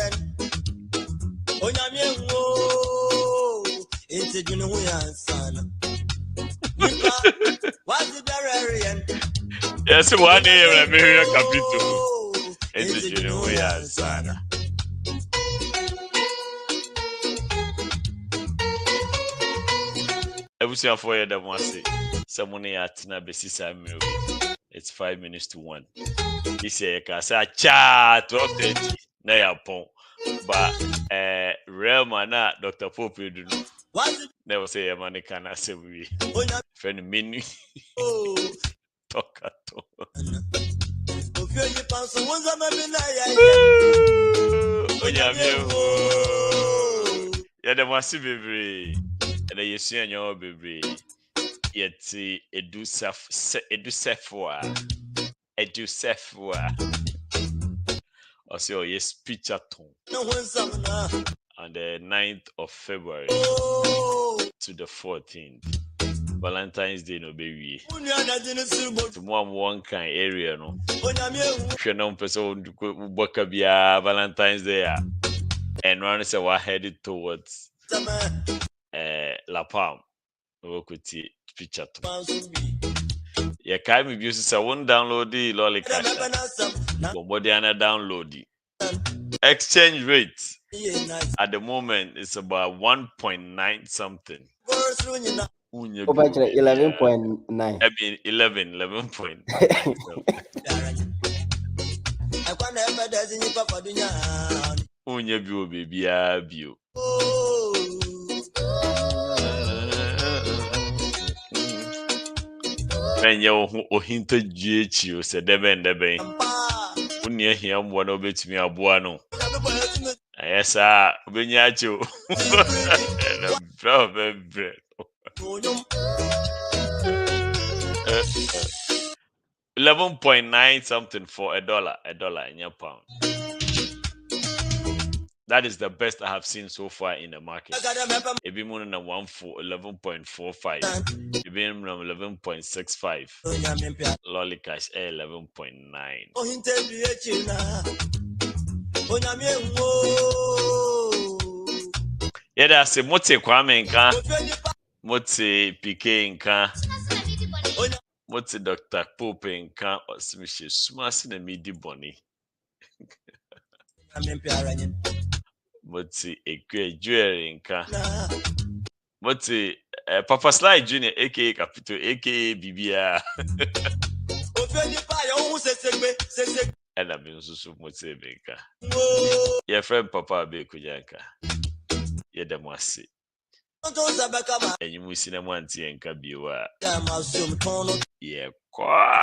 S1: on your it's a genuine son. What's the barrier?
S4: Yes, 1 year, American capital. It's a genuine son. Ebusia for you, them say. Someone at na besisa me. It's 5 minutes to 1. This year, I say, cha 12:30. Na yapon. But real man, Dr. Pope, you do never say a man can say we. Friend, mini talk at all. Yeah, the massive baby. And you see on your baby. Yet, Sarfowaah. Also, yes, speech at home. On the 9th of February to the 14th. Valentine's Day, no baby. Tomorrow, one kind area, no. If you know, person Bokabia Valentine's Day, and one is headed towards La Palm. Wokuti picture. Yeah, can be used to one download the lolly cash. Bombodiana download the exchange rate at the moment is about 1.9 something.
S10: Over 11.9.
S4: I mean 11.9. Unya bio baby bio. When you hinted GHU said deben. Unya here one of it me abuano. Yes, sir. Benyacho. 11.9 something for $1 in your pound. That is the best I have seen so far in the market. If you want to 11.45, if you want 11.65, lolly cash 11.9. Yeah, that's a mote Kwame Nka, mote PK Nka, mote Dr. Pope Nka, or Smishy Smash in the midi bonny. Mote Ekwe Jewelry Nka, mote Papa Slide Junior, aka Capito, aka BBR. And I've been so much saving. Your friend Papa be Kuyanka. You're the mercy. And you must see them one tea and Kabiwa. Yeah, qua.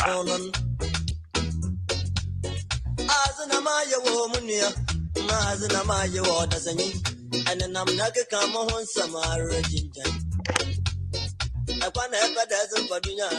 S1: And then I'm not a come on some ginger. I can't have a dozen for dinner.